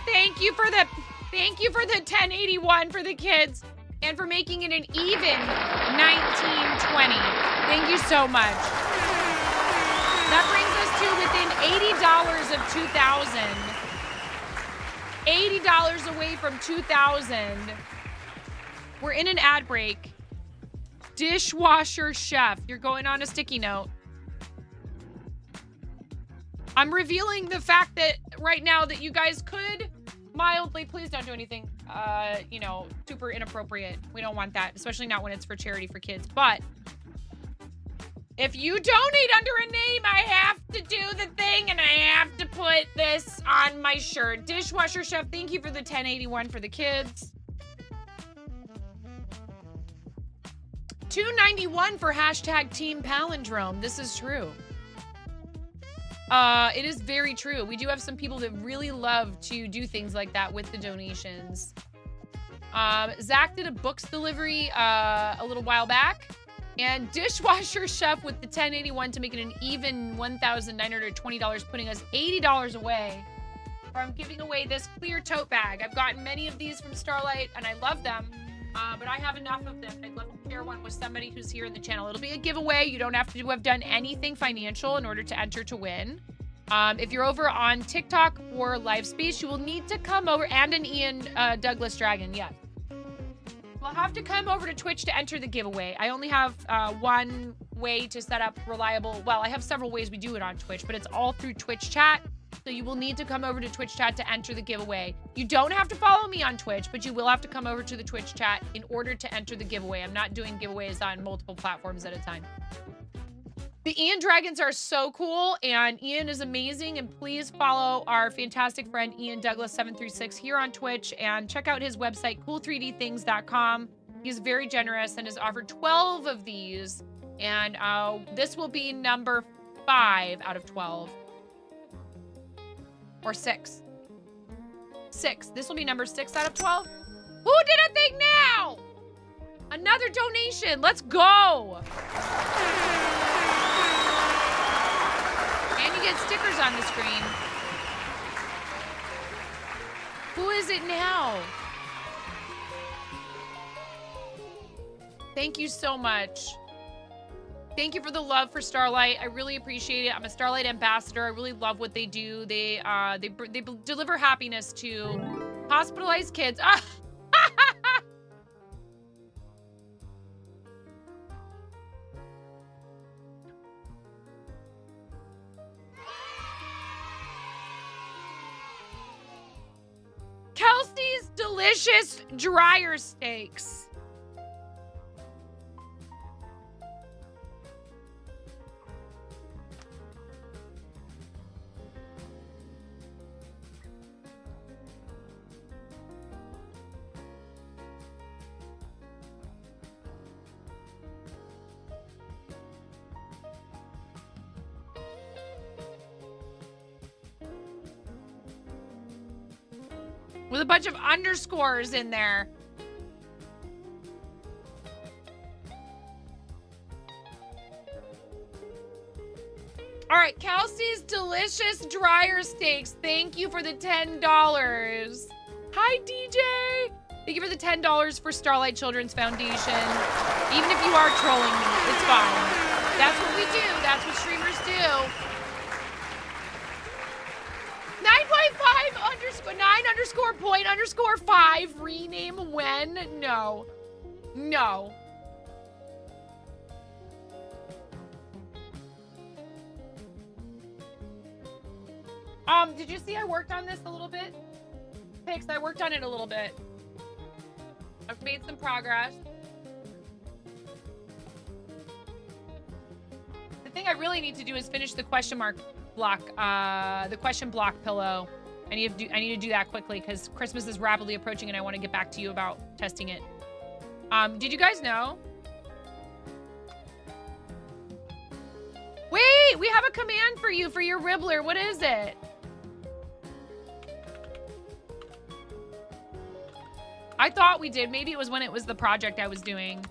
thank you for the 1081 for the kids and for making it an even 1920. Thank you so much. That brings us to within $80 of 2,000. $80 away from 2,000. We're in an ad break. Dishwasher chef. You're going on a sticky note. I'm revealing the fact that right now that you guys could mildly, please don't do anything, you know, super inappropriate. We don't want that, especially not when it's for charity for kids. But If you donate under a name, I have to do the thing and I have to put this on my shirt. Dishwasher Chef, thank you for the 1081 for the kids. $291 for hashtag Team Palindrome. This is true. It is very true. We do have some people that really love to do things like that with the donations. Zach did a books delivery a little while back. And Dishwasher Chef with the 1081 to make it an even $1,920, putting us $80 away from giving away this clear tote bag. I've gotten many of these from Starlight, and I love them, but I have enough of them. I'd love to share one with somebody who's here in the channel. It'll be a giveaway. You don't have to have done anything financial in order to enter to win. If you're over on TikTok or Livespace, you will need to come over, and an Ian Douglas Dragon, yes. You'll have to come over to Twitch to enter the giveaway. I only have one way to set up reliable, well, I have several ways we do it on Twitch, but it's all through Twitch chat. So you will need to come over to Twitch chat to enter the giveaway. You don't have to follow me on Twitch, but you will have to come over to the Twitch chat in order to enter the giveaway. I'm not doing giveaways on multiple platforms at a time. The Ian Dragons are so cool, and Ian is amazing, and please follow our fantastic friend Ian Douglas 736 here on Twitch, and check out his website, cool3dthings.com. He's very generous and has offered 12 of these, and this will be number 5 out of 12. Or 6. 6. This will be number 6 out of 12. Who did a thing now? Another donation. Let's go. And you get stickers on the screen. Who is it now? Thank you so much. Thank you for the love for Starlight. I really appreciate it. I'm a Starlight ambassador. I really love what they do. They deliver happiness to hospitalized kids. Kelsey's delicious dryer steaks. With a bunch of underscores in there. All right, Kelsey's delicious dryer steaks. Thank you for the $10. Hi, DJ. Thank you for the $10 for Starlight Children's Foundation. Even if you are trolling me, it's fine. That's what we do. That's what streamers do. 9.5_9_point_5 rename when? No. No. Did you see I worked on this a little bit? Pix, I worked on it a little bit. I've made some progress. The thing I really need to do is finish the question mark block, the question block pillow. I need to do that quickly because Christmas is rapidly approaching and I want to get back to you about testing it. Did you guys know? Wait, we have a command for you for your Ribbler. What is it? I thought we did. Maybe it was when it was the project I was doing.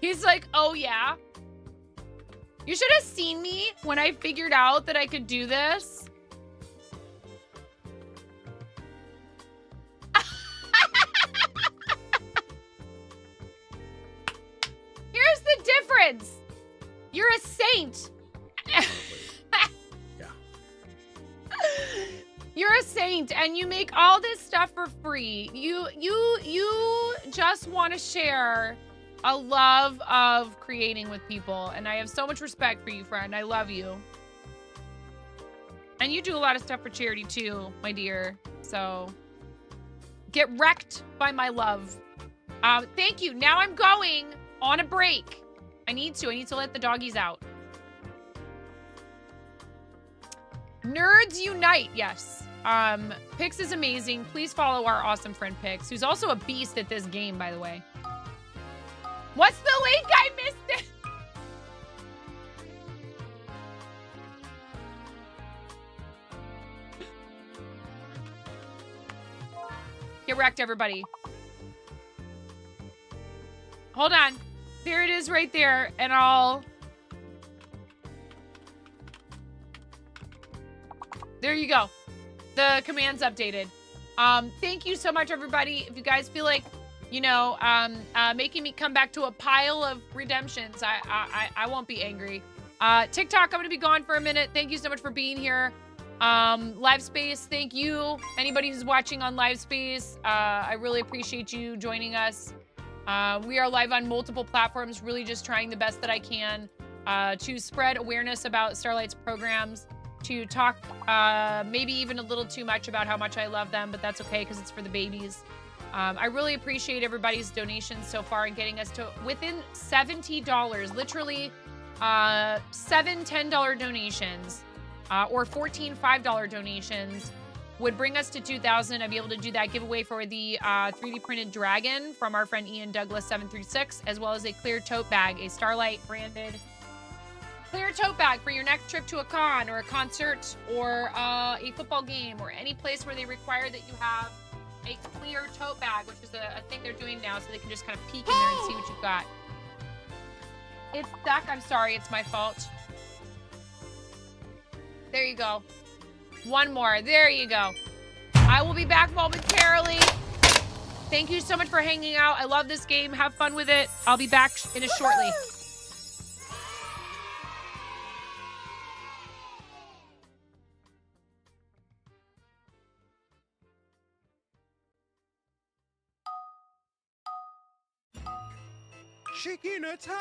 He's like, oh yeah. You should have seen me when I figured out that I could do this. Terrence, you're a saint. Yeah. You're a saint, and you make all this stuff for free. You just want to share a love of creating with people, and I have so much respect for you, friend. I love you. And you do a lot of stuff for charity too, my dear. So get wrecked by my love. Thank you. Now I'm going on a break. I need to let the doggies out. Nerds Unite, yes. Pix is amazing. Please follow our awesome friend Pix, who's also a beast at this game, by the way. What's the link? I missed it. Get wrecked, everybody. Hold on. There it is right there, and there you go. The command's updated. Thank you so much, everybody. If you guys feel like, you know, making me come back to a pile of redemptions, I won't be angry. TikTok, I'm gonna be gone for a minute. Thank you so much for being here. Livespace, thank you. Anybody who's watching on Livespace, I really appreciate you joining us. We are live on multiple platforms, really just trying the best that I can to spread awareness about Starlight's programs, to talk maybe even a little too much about how much I love them, but that's okay because it's for the babies. I really appreciate everybody's donations so far and getting us to within $70, literally 7 $10 donations or 14 $5 donations would bring us to 2,000. I'd be able to do that giveaway for the 3D printed dragon from our friend Ian Douglas 736, as well as a clear tote bag, a Starlight branded clear tote bag for your next trip to a con or a concert or a football game or any place where they require that you have a clear tote bag, which is a thing they're doing now, so they can just kind of peek in there and see what you've got. It's stuck. I'm sorry. It's my fault. There you go. One more. There you go. I will be back momentarily. Thank you so much for hanging out. I love this game. Have fun with it. I'll be back in a shortly. Chicken attack!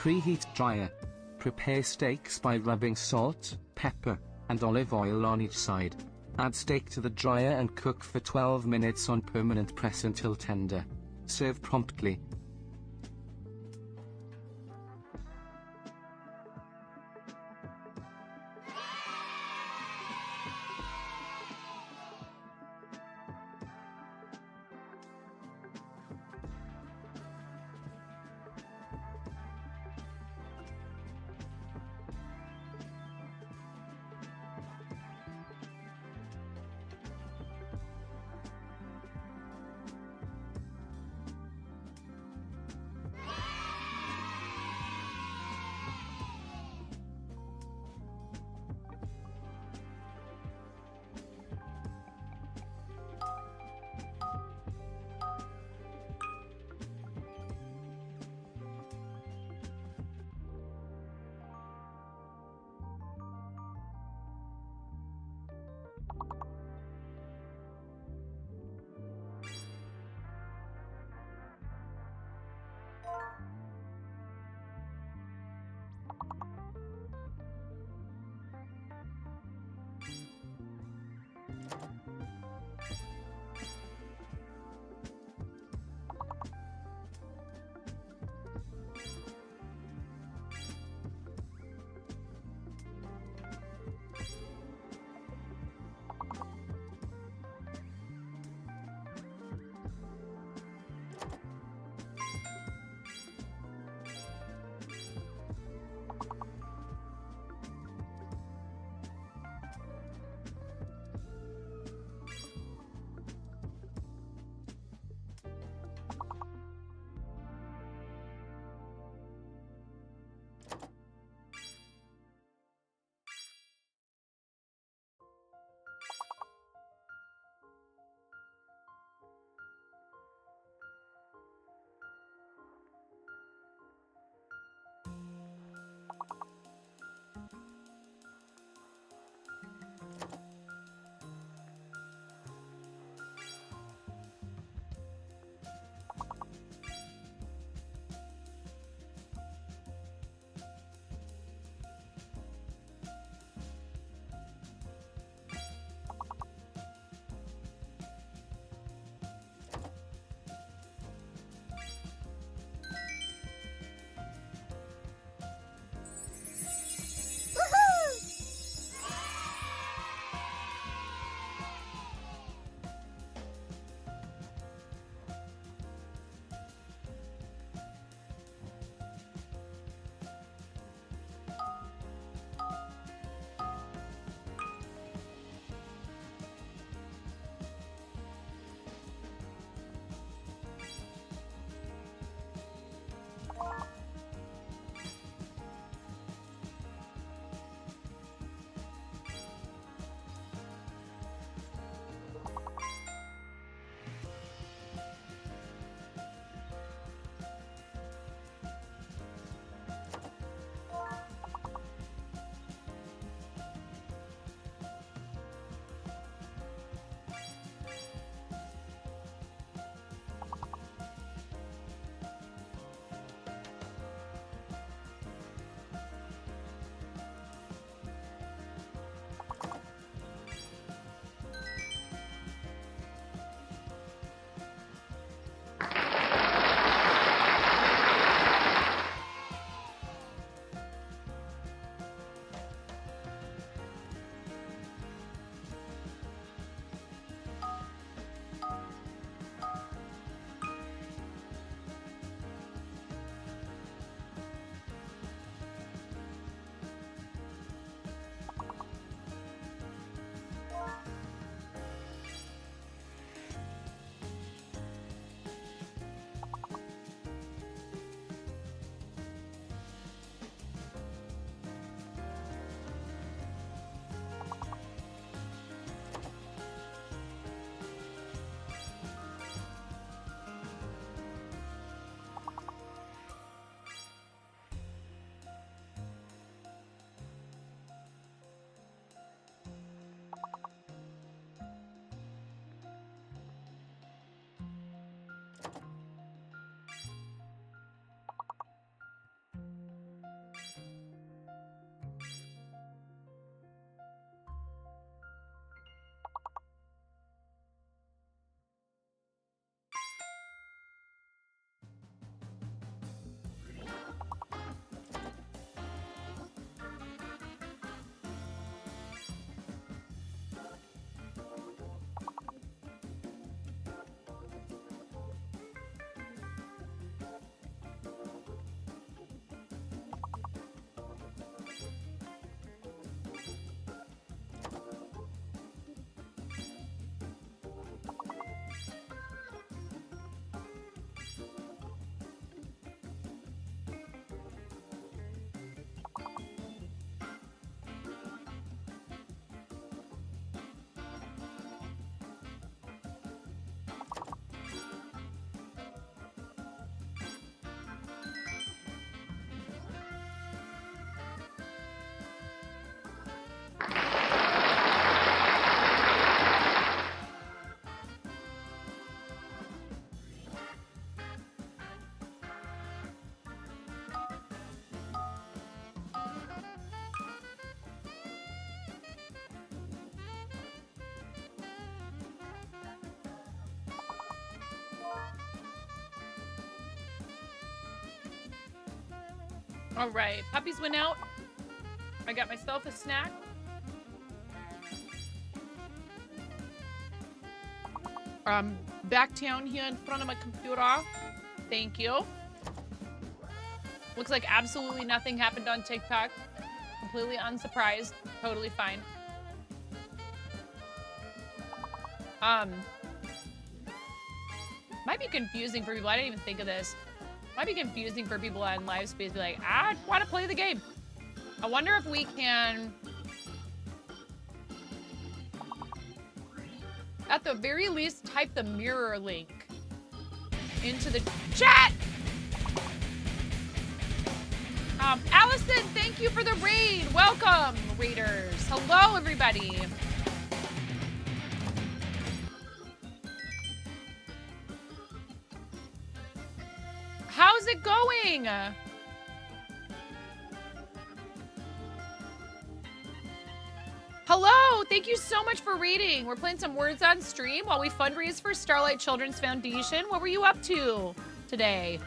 Preheat dryer. Prepare steaks by rubbing salt, pepper, and olive oil on each side. Add steak to the dryer and cook for 12 minutes on permanent press until tender. Serve promptly. All right, puppies went out. I got myself a snack. Back down here in front of my computer. Thank you. Looks like absolutely nothing happened on TikTok. Completely unsurprised. Totally fine. Might be confusing for people. I didn't even think of this. Might be confusing for people on live space. Be like, I want to play the game. I wonder if we can, at the very least, type the mirror link into the chat. Allison, thank you for the raid. Welcome, raiders. Hello, everybody. How's it going? Hello, thank you so much for reading. We're playing some Words on Stream while we fundraise for Starlight Children's Foundation. What were you up to today?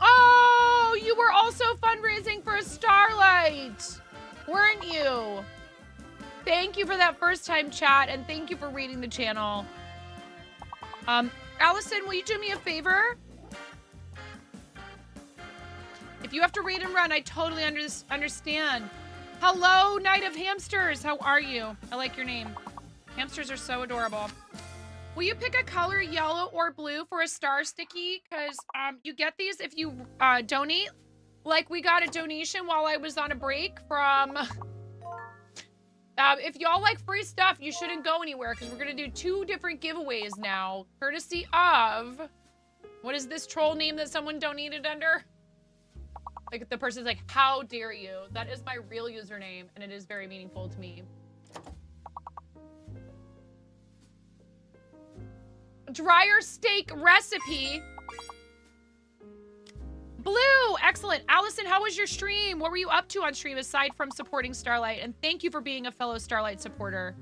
Oh, you were also fundraising for Starlight, weren't you? Thank you for that first time chat, and thank you for reading the channel. Allison, will you do me a favor? If you have to read and run, I totally understand. Hello, Night of Hamsters. How are you? I like your name. Hamsters are so adorable. Will you pick a color, yellow or blue, for a star sticky? Because you get these if you donate. Like, we got a donation while I was on a break from... if y'all like free stuff, you shouldn't go anywhere, because we're going to do 2 different giveaways now, courtesy of... What is this troll name that someone donated under? Like, the person's like, how dare you? That is my real username, and it is very meaningful to me. Dryer steak recipe. Blue, excellent. Allison, how was your stream? What were you up to on stream aside from supporting Starlight? And thank you for being a fellow Starlight supporter.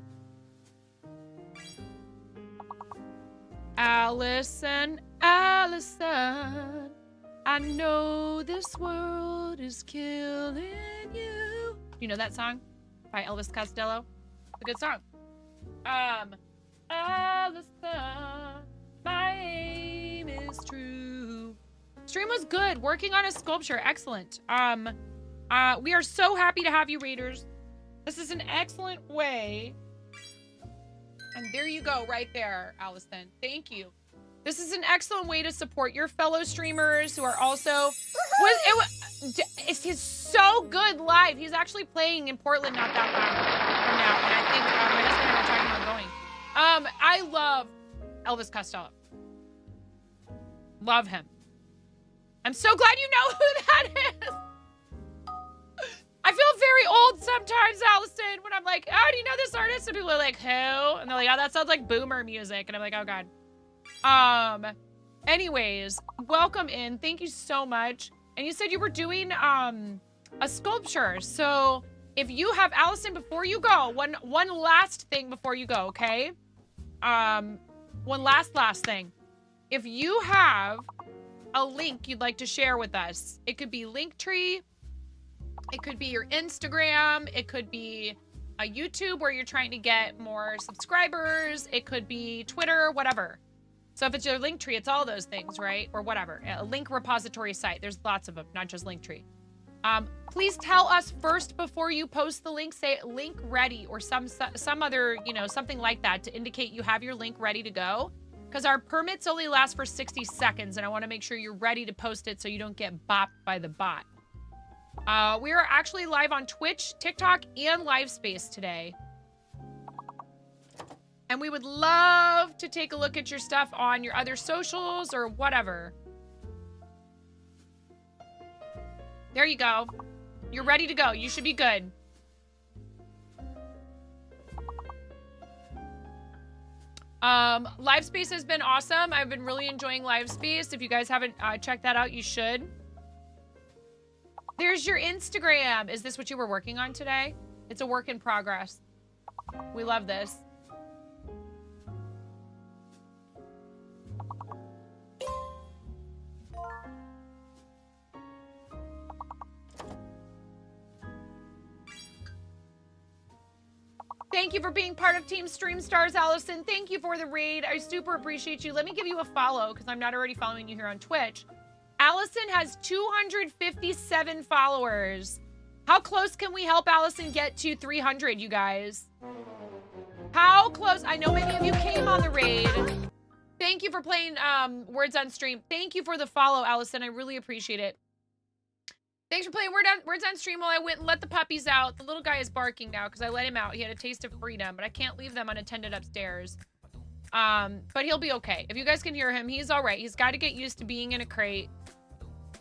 Allison, Allison, I know this world is killing you. You know that song by Elvis Costello? It's a good song. Allison, my aim is true. Stream was good. Working on a sculpture. Excellent. We are so happy to have you, Raiders. This is an excellent way. And there you go, right there, Allison. Thank you. This is an excellent way to support your fellow streamers who are also... It's so good live. He's actually playing in Portland not that long from now. And I think my husband and I were talking about going. I love Elvis Costello. Love him. I'm so glad you know who that is. I feel very old sometimes, Allison, when I'm like, oh, do you know this artist? And people are like, who? And they're like, oh, that sounds like boomer music. And I'm like, oh, God. Anyways, welcome in. Thank you so much. And you said you were doing a sculpture. So if you have, Allison, before you go, one last thing before you go, okay? One last thing. If you have a link you'd like to share with us, it could be Linktree, it could be your Instagram, it could be a YouTube where you're trying to get more subscribers, it could be Twitter, whatever. So if it's your Linktree, it's all those things, right? Or whatever, a link repository site. There's lots of them, not just Linktree. Please tell us first before you post the link, say link ready or some other, something like that to indicate you have your link ready to go. Because our permits only last for 60 seconds, and I want to make sure you're ready to post it so you don't get bopped by the bot. We are actually live on Twitch, TikTok, and Livespace today. And we would love to take a look at your stuff on your other socials or whatever. There you go. You're ready to go. You should be good. Livespace has been awesome. I've been really enjoying Livespace. If you guys haven't checked that out, you should. There's your Instagram. Is this what you were working on today? It's a work in progress. We love this. Thank you for being part of Team Stream Stars, Allison. Thank you for the raid. I super appreciate you. Let me give you a follow because I'm not already following you here on Twitch. Allison has 257 followers. How close can we help Allison get to 300, you guys? How close? I know many of you came on the raid. Thank you for playing Words on Stream. Thank you for the follow, Allison. I really appreciate it. Thanks for playing Words on Stream while I went and let the puppies out. The little guy is barking now because I let him out. He had a taste of freedom, but I can't leave them unattended upstairs. But he'll be okay. If you guys can hear him, he's all right. He's got to get used to being in a crate.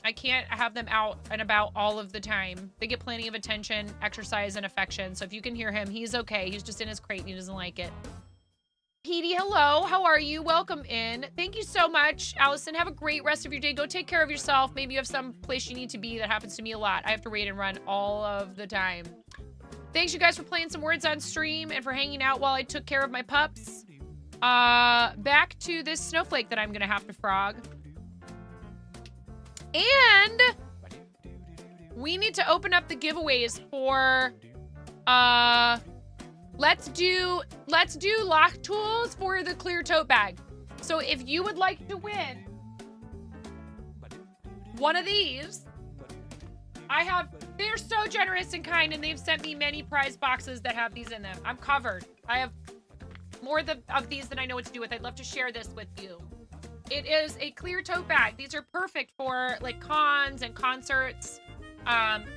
I can't have them out and about all of the time. They get plenty of attention, exercise, and affection. So if you can hear him, he's okay. He's just in his crate and he doesn't like it. Petey, hello. How are you? Welcome in. Thank you so much, Allison. Have a great rest of your day. Go take care of yourself. Maybe you have some place you need to be. That happens to me a lot. I have to raid and run all of the time. Thanks, you guys, for playing some Words on Stream and for hanging out while I took care of my pups. Back to this snowflake that I'm going to have to frog. And we need to open up the giveaways for, let's do lock tools for the clear tote bag. So if you would like to win one of these, they're so generous and kind, and they've sent me many prize boxes that have these in them. I'm covered. I have more of these than I know what to do with. I'd love to share this with you. It is a clear tote bag. These are perfect for like cons and concerts.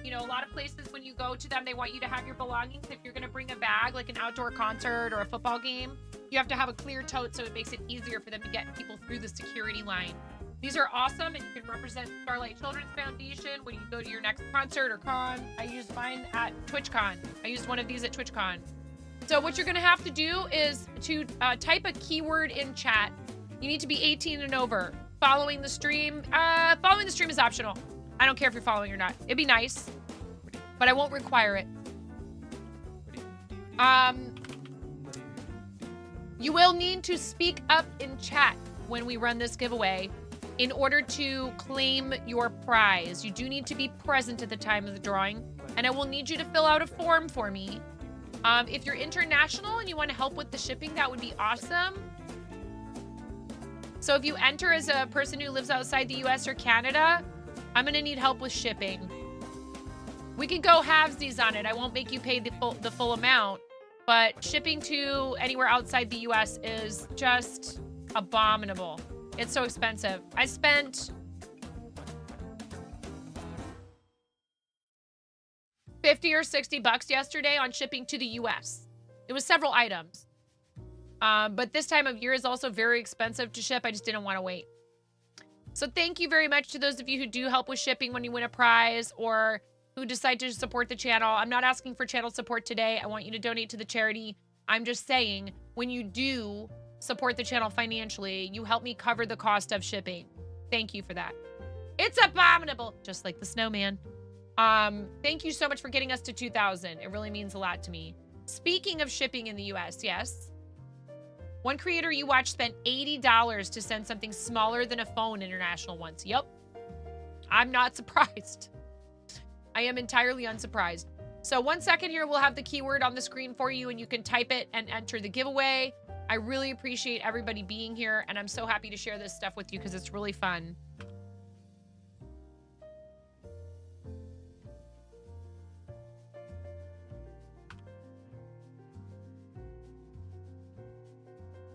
You know, a lot of places when you go to them, they want you to have your belongings. If you're going to bring a bag, like an outdoor concert or a football game, you have to have a clear tote so it makes it easier for them to get people through the security line. These are awesome, and you can represent Starlight Children's Foundation when you go to your next concert or con. I used mine at TwitchCon. I used one of these at TwitchCon. So what you're going to have to do is to type a keyword in chat. You need to be 18 and over. Following the stream is optional. I don't care if you're following or not. It'd be nice, but I won't require it. You will need to speak up in chat when we run this giveaway in order to claim your prize. You do need to be present at the time of the drawing, and I will need you to fill out a form for me. If you're international and you want to help with the shipping, that would be awesome. So if you enter as a person who lives outside the US or Canada, I'm gonna need help with shipping. We can go halvesies on it. I won't make you pay the full amount, but shipping to anywhere outside the US is just abominable. It's so expensive. I spent $50 or $60 yesterday on shipping to the US. It was several items. But this time of year is also very expensive to ship. I just didn't want to wait. So thank you very much to those of you who do help with shipping when you win a prize or who decide to support the channel. I'm not asking for channel support today. I want you to donate to the charity. I'm just saying, when you do support the channel financially, you help me cover the cost of shipping. Thank you for that. It's abominable, just like the snowman. Thank you so much for getting us to 2,000. It really means a lot to me. Speaking of shipping in the US, yes. One creator you watch spent $80 to send something smaller than a phone international once. Yep. I'm not surprised. I am entirely unsurprised. So 1 second here, we'll have the keyword on the screen for you and you can type it and enter the giveaway. I really appreciate everybody being here, and I'm so happy to share this stuff with you because it's really fun.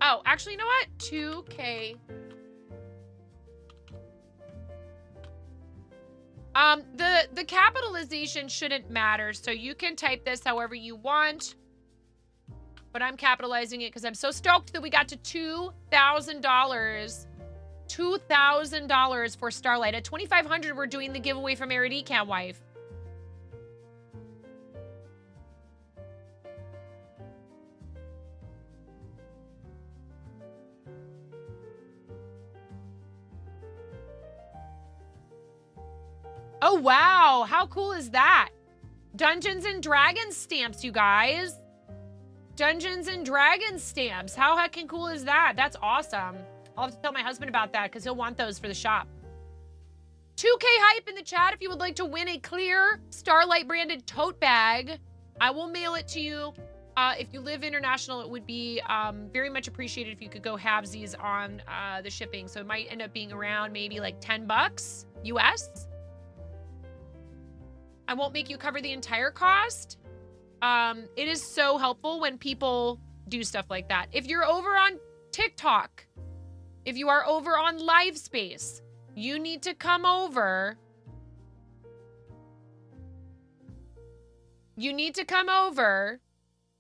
Oh, actually, you know what? 2K. The capitalization shouldn't matter, so you can type this however you want. But I'm capitalizing it because I'm so stoked that we got to $2,000. $2,000 for Starlight. At $2,500, we're doing the giveaway from Eridicam Wife. Oh, wow. How cool is that? Dungeons and Dragons stamps, you guys. Dungeons and Dragons stamps. How heckin' cool is that? That's awesome. I'll have to tell my husband about that because he'll want those for the shop. 2K hype in the chat if you would like to win a clear Starlight branded tote bag. I will mail it to you. If you live international, it would be very much appreciated if you could go halvesies on the shipping. So it might end up being around maybe like $10 US. I won't make you cover the entire cost. It is so helpful when people do stuff like that. If you're over on TikTok, if you are over on Livespace, you need to come over. You need to come over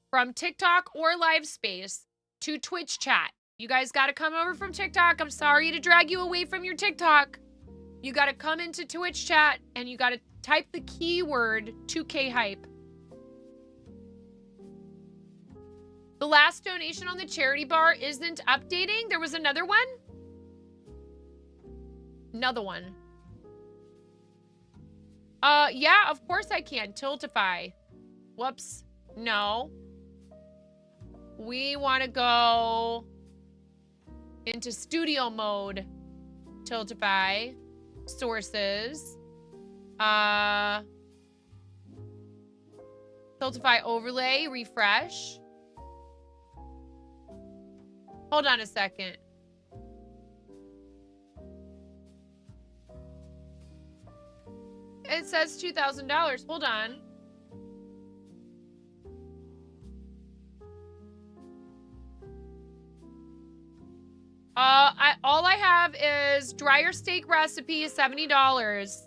from TikTok or Livespace to Twitch chat. You guys got to come over from TikTok. I'm sorry to drag you away from your TikTok. You got to come into Twitch chat and you got to type the keyword 2K hype. The last donation on the charity bar isn't updating. There was another one. Another one. Yeah, of course I can. Tiltify. Whoops. No. We want to go into studio mode. Tiltify. Sources. Tiltify overlay. Refresh. Hold on a second. It says $2,000. Hold on. All I have is dryer steak recipe, $70.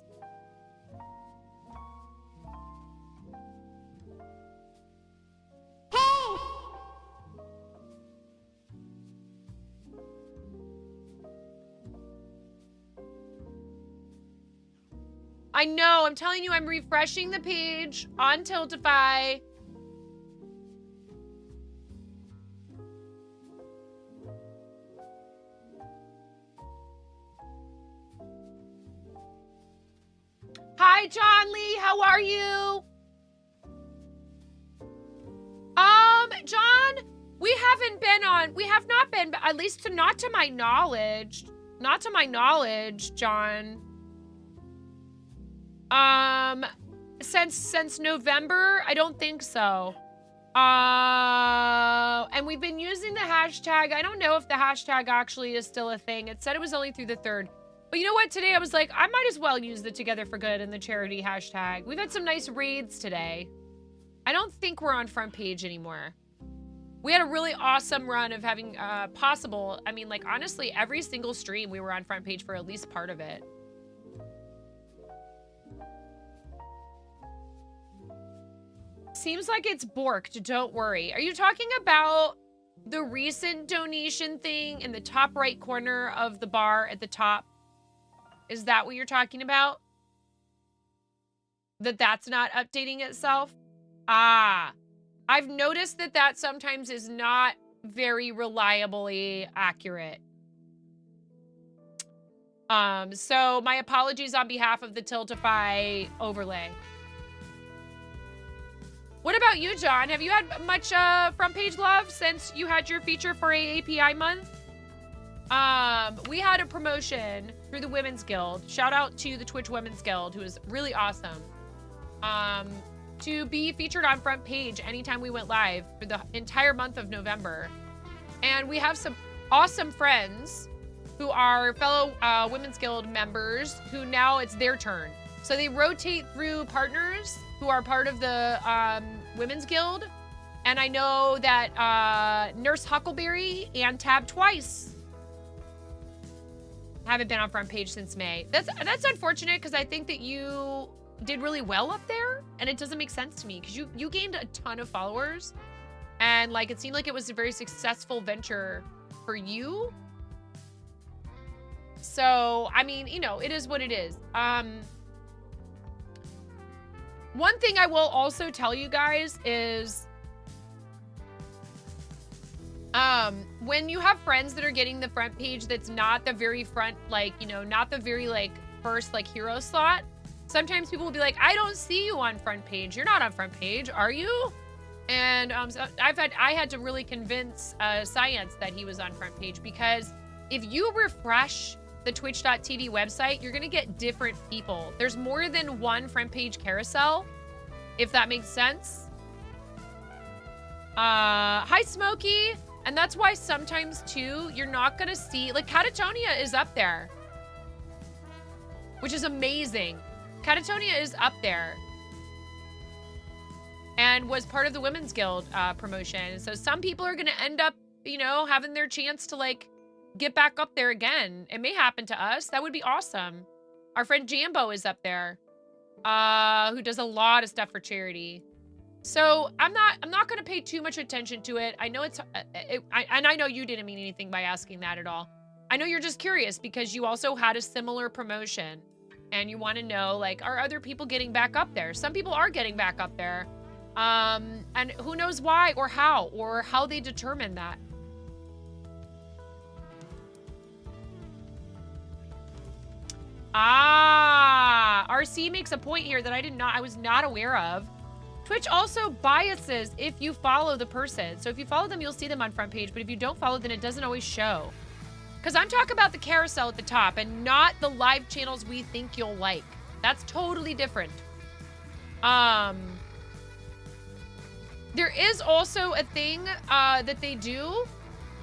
I know, I'm telling you, I'm refreshing the page on Tiltify. Hi, John Lee, how are you? John, we have not been, at least not to my knowledge. Not to my knowledge, John. Since November, I don't think so. And we've been using the hashtag. I don't know if the hashtag actually is still a thing. It said it was only through the 3rd. But you know what? Today I was like, I might as well use the Together for Good and the charity hashtag. We've had some nice raids today. I don't think we're on front page anymore. We had a really awesome run of having possible. I mean, like, honestly, every single stream we were on front page for at least part of it. Seems like it's borked, don't worry. Are you talking about the recent donation thing in the top right corner of the bar at the top? Is that what you're talking about? That's not updating itself? Ah, I've noticed that sometimes is not very reliably accurate. So my apologies on behalf of the Tiltify overlay. What about you, John? Have you had much front page love since you had your feature for API month? We had a promotion through the Women's Guild. Shout out to the Twitch Women's Guild, who is really awesome. To be featured on front page anytime we went live for the entire month of November. And we have some awesome friends who are fellow Women's Guild members who now it's their turn. So they rotate through partners who are part of the Women's Guild. And I know that Nurse Huckleberry and Tab Twice haven't been on front page since May. That's unfortunate because I think that you did really well up there and it doesn't make sense to me because you gained a ton of followers and like it seemed like it was a very successful venture for you. So, I mean, you know, it is what it is. One thing I will also tell you guys is when you have friends that are getting the front page that's not the very front, like, you know, not the very like first like hero slot, sometimes people will be like, I don't see you on front page. You're not on front page, are you? And so I had to really convince Science that he was on front page, because if you refresh the twitch.tv website, you're gonna get different people. There's more than one front page carousel, if that makes sense. Hi Smokey. And that's why sometimes too, you're not gonna see, like Catatonia is up there, which is amazing. Catatonia is up there and was part of the Women's Guild promotion. So some people are gonna end up, you know, having their chance to like get back up there again. It may happen to us. That would be awesome. Our friend Jambo is up there, who does a lot of stuff for charity. So I'm not gonna pay too much attention to it. I know and I know you didn't mean anything by asking that at all. I know you're just curious because you also had a similar promotion and you want to know, like, are other people getting back up there? Some people are getting back up there. And who knows why or how they determine that. RC makes a point here that I was not aware of. Twitch also biases if you follow the person. So if you follow them, you'll see them on front page. But if you don't follow, then it doesn't always show. Because I'm talking about the carousel at the top and not the live channels we think you'll like. That's totally different. There is also a thing that they do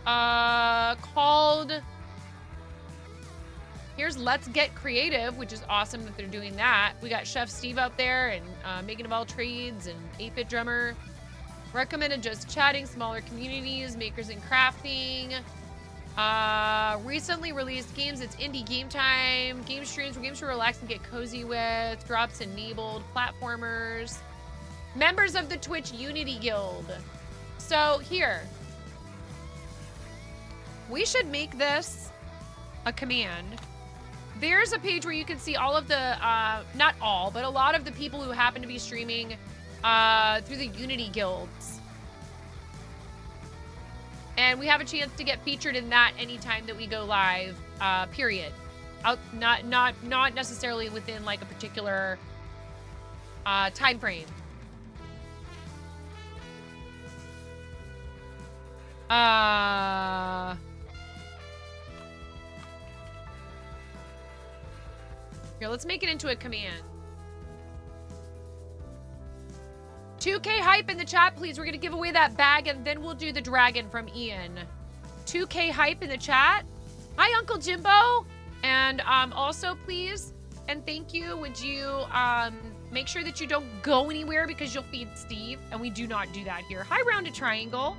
called... Here's Let's Get Creative, which is awesome that they're doing that. We got Chef Steve out there and Megan of All Trades and 8-Bit Drummer. Recommended Just Chatting, Smaller Communities, Makers and Crafting. Recently released games, it's Indie Game Time. Game streams for games to relax and get cozy with. Drops enabled. Platformers. Members of the Twitch Unity Guild. So here. We should make this a command. There's a page where you can see all of the, not all, but a lot of the people who happen to be streaming through the Unity guilds. And we have a chance to get featured in that anytime that we go live, period. Not necessarily within like a particular time frame. Here, let's make it into a command. 2K hype in the chat, please. We're going to give away that bag, and then we'll do the dragon from Ian. 2K hype in the chat. Hi, Uncle Jimbo. And also, please, and thank you, would you make sure that you don't go anywhere because you'll feed Steve, and we do not do that here. Hi, Rounded Triangle.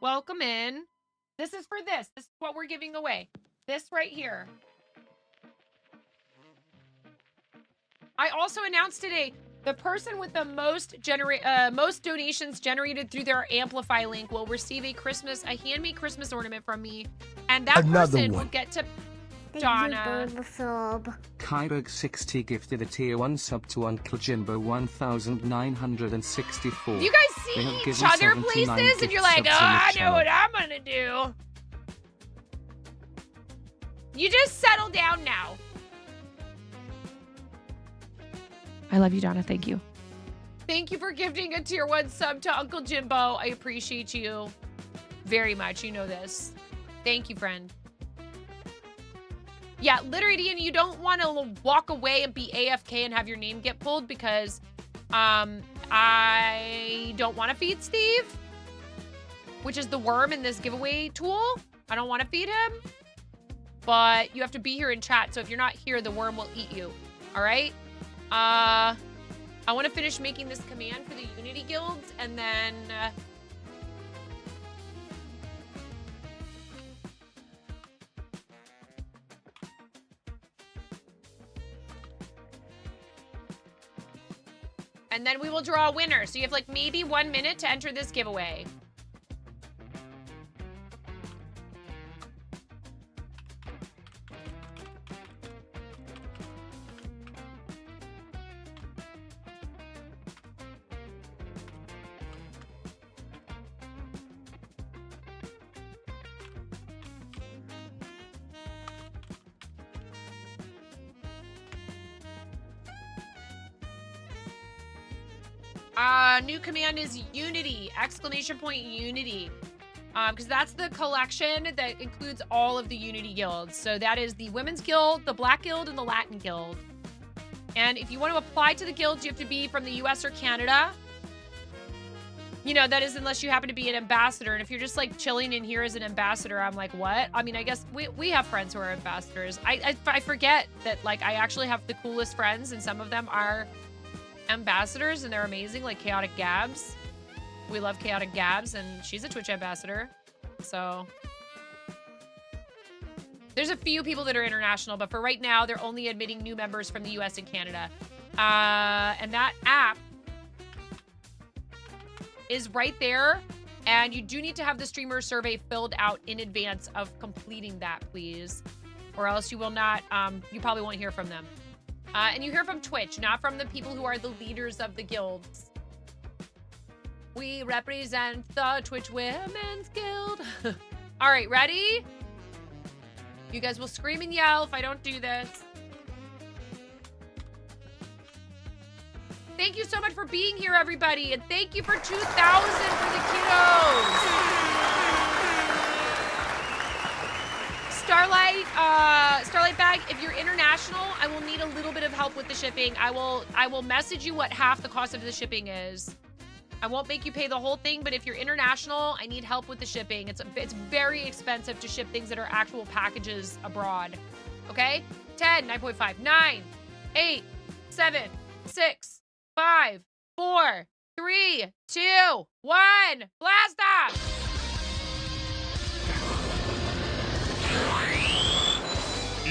Welcome in. This is for this. This is what we're giving away. This right here. I also announced today the person with the most donations generated through their Amplify link will receive a handmade Christmas ornament from me, and that person will get to Donna. Kyberg60 gifted a tier 1 sub to Uncle Jimbo 1964. You guys see each other places and you're like, oh, I know what I'm gonna do. You just settle down now. I love you, Donna. Thank you. Thank you for gifting a tier 1 sub to Uncle Jimbo. I appreciate you very much. You know this. Thank you, friend. Yeah, literally, and you don't want to walk away and be AFK and have your name get pulled because I don't want to feed Steve, which is the worm in this giveaway tool. I don't want to feed him, but you have to be here in chat. So if you're not here, the worm will eat you. All right? I want to finish making this command for the Unity guilds, and then we will draw a winner. So you have like maybe 1 minute to enter this giveaway. New command is Unity, exclamation point Unity. Because that's the collection that includes all of the Unity guilds. So that is the Women's Guild, the Black Guild, and the Latin Guild. And if you want to apply to the guilds, you have to be from the US or Canada. You know, that is unless you happen to be an ambassador. And if you're just like chilling in here as an ambassador, I'm like, what? I mean, I guess we have friends who are ambassadors. I forget that like I actually have the coolest friends, and some of them are ambassadors and they're amazing, like Chaotic Gabs. We love Chaotic Gabs, and she's a Twitch ambassador. So there's a few people that are international, but for right now, they're only admitting new members from the US and Canada. And that app is right there. And you do need to have the streamer survey filled out in advance of completing that, please. Or else you will not, you probably won't hear from them. And you hear from Twitch, not from the people who are the leaders of the guilds. We represent the Twitch Women's Guild. All right, ready? You guys will scream and yell if I don't do this. Thank you so much for being here, everybody. And thank you for 2,000 for the kiddos. Starlight Bag, if you're international, I will need a little bit of help with the shipping. I will message you what half the cost of the shipping is. I won't make you pay the whole thing, but if you're international, I need help with the shipping. It's very expensive to ship things that are actual packages abroad. Okay? 10, 9.5, 9, 8, 7, 6, 5, 4, 3, 2, 1. Blast off!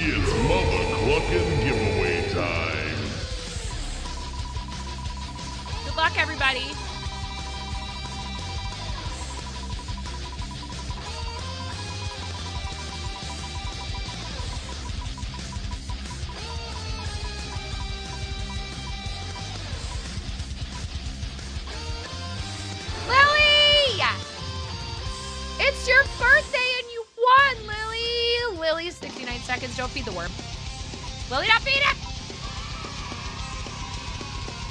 It's Mother Cluckin' giveaway time. Good luck, everybody. Lily! It's your birthday and you won, Lily! Lily, 69 seconds. Don't feed the worm. Lily, don't feed it!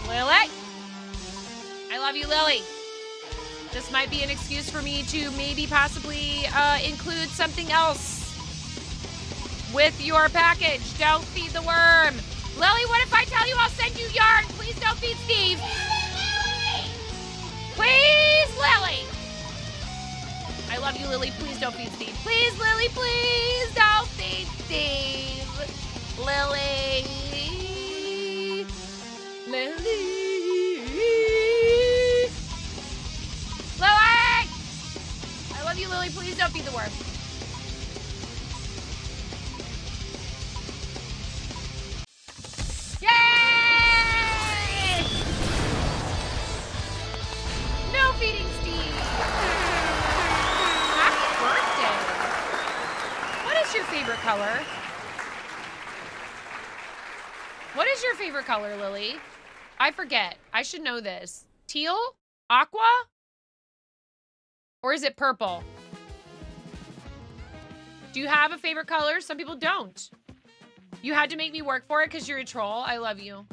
Lily! I love you, Lily. This might be an excuse for me to maybe possibly include something else with your package. Don't feed the worm. Lily, what if I tell you I'll send you yarn? Please don't feed Steve. Please, Lily. I love you, Lily. Please don't feed Steve. Please, Lily, please don't feed Steve. Lily. Lily. Lily! I love you, Lily. Please don't feed the worm. Yay! No feeding Steve. Happy birthday. What is your favorite color? What is your favorite color, Lily? I forget. I should know this. Teal? Aqua? Or is it purple? Do you have a favorite color? Some people don't. You had to make me work for it because you're a troll. I love you.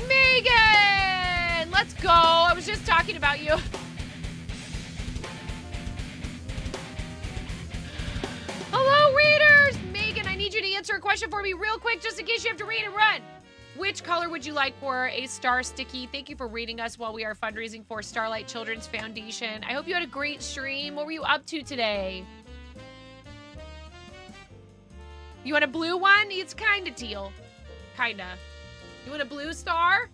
Megan! Let's go. I was just talking about you. Hello, readers! Megan, I need you to answer a question for me real quick just in case you have to read and run. Which color would you like for a star sticky? Thank you for reading us while we are fundraising for Starlight Children's Foundation. I hope you had a great stream. What were you up to today? You want a blue one? It's kind of teal. Kinda. You want a blue star?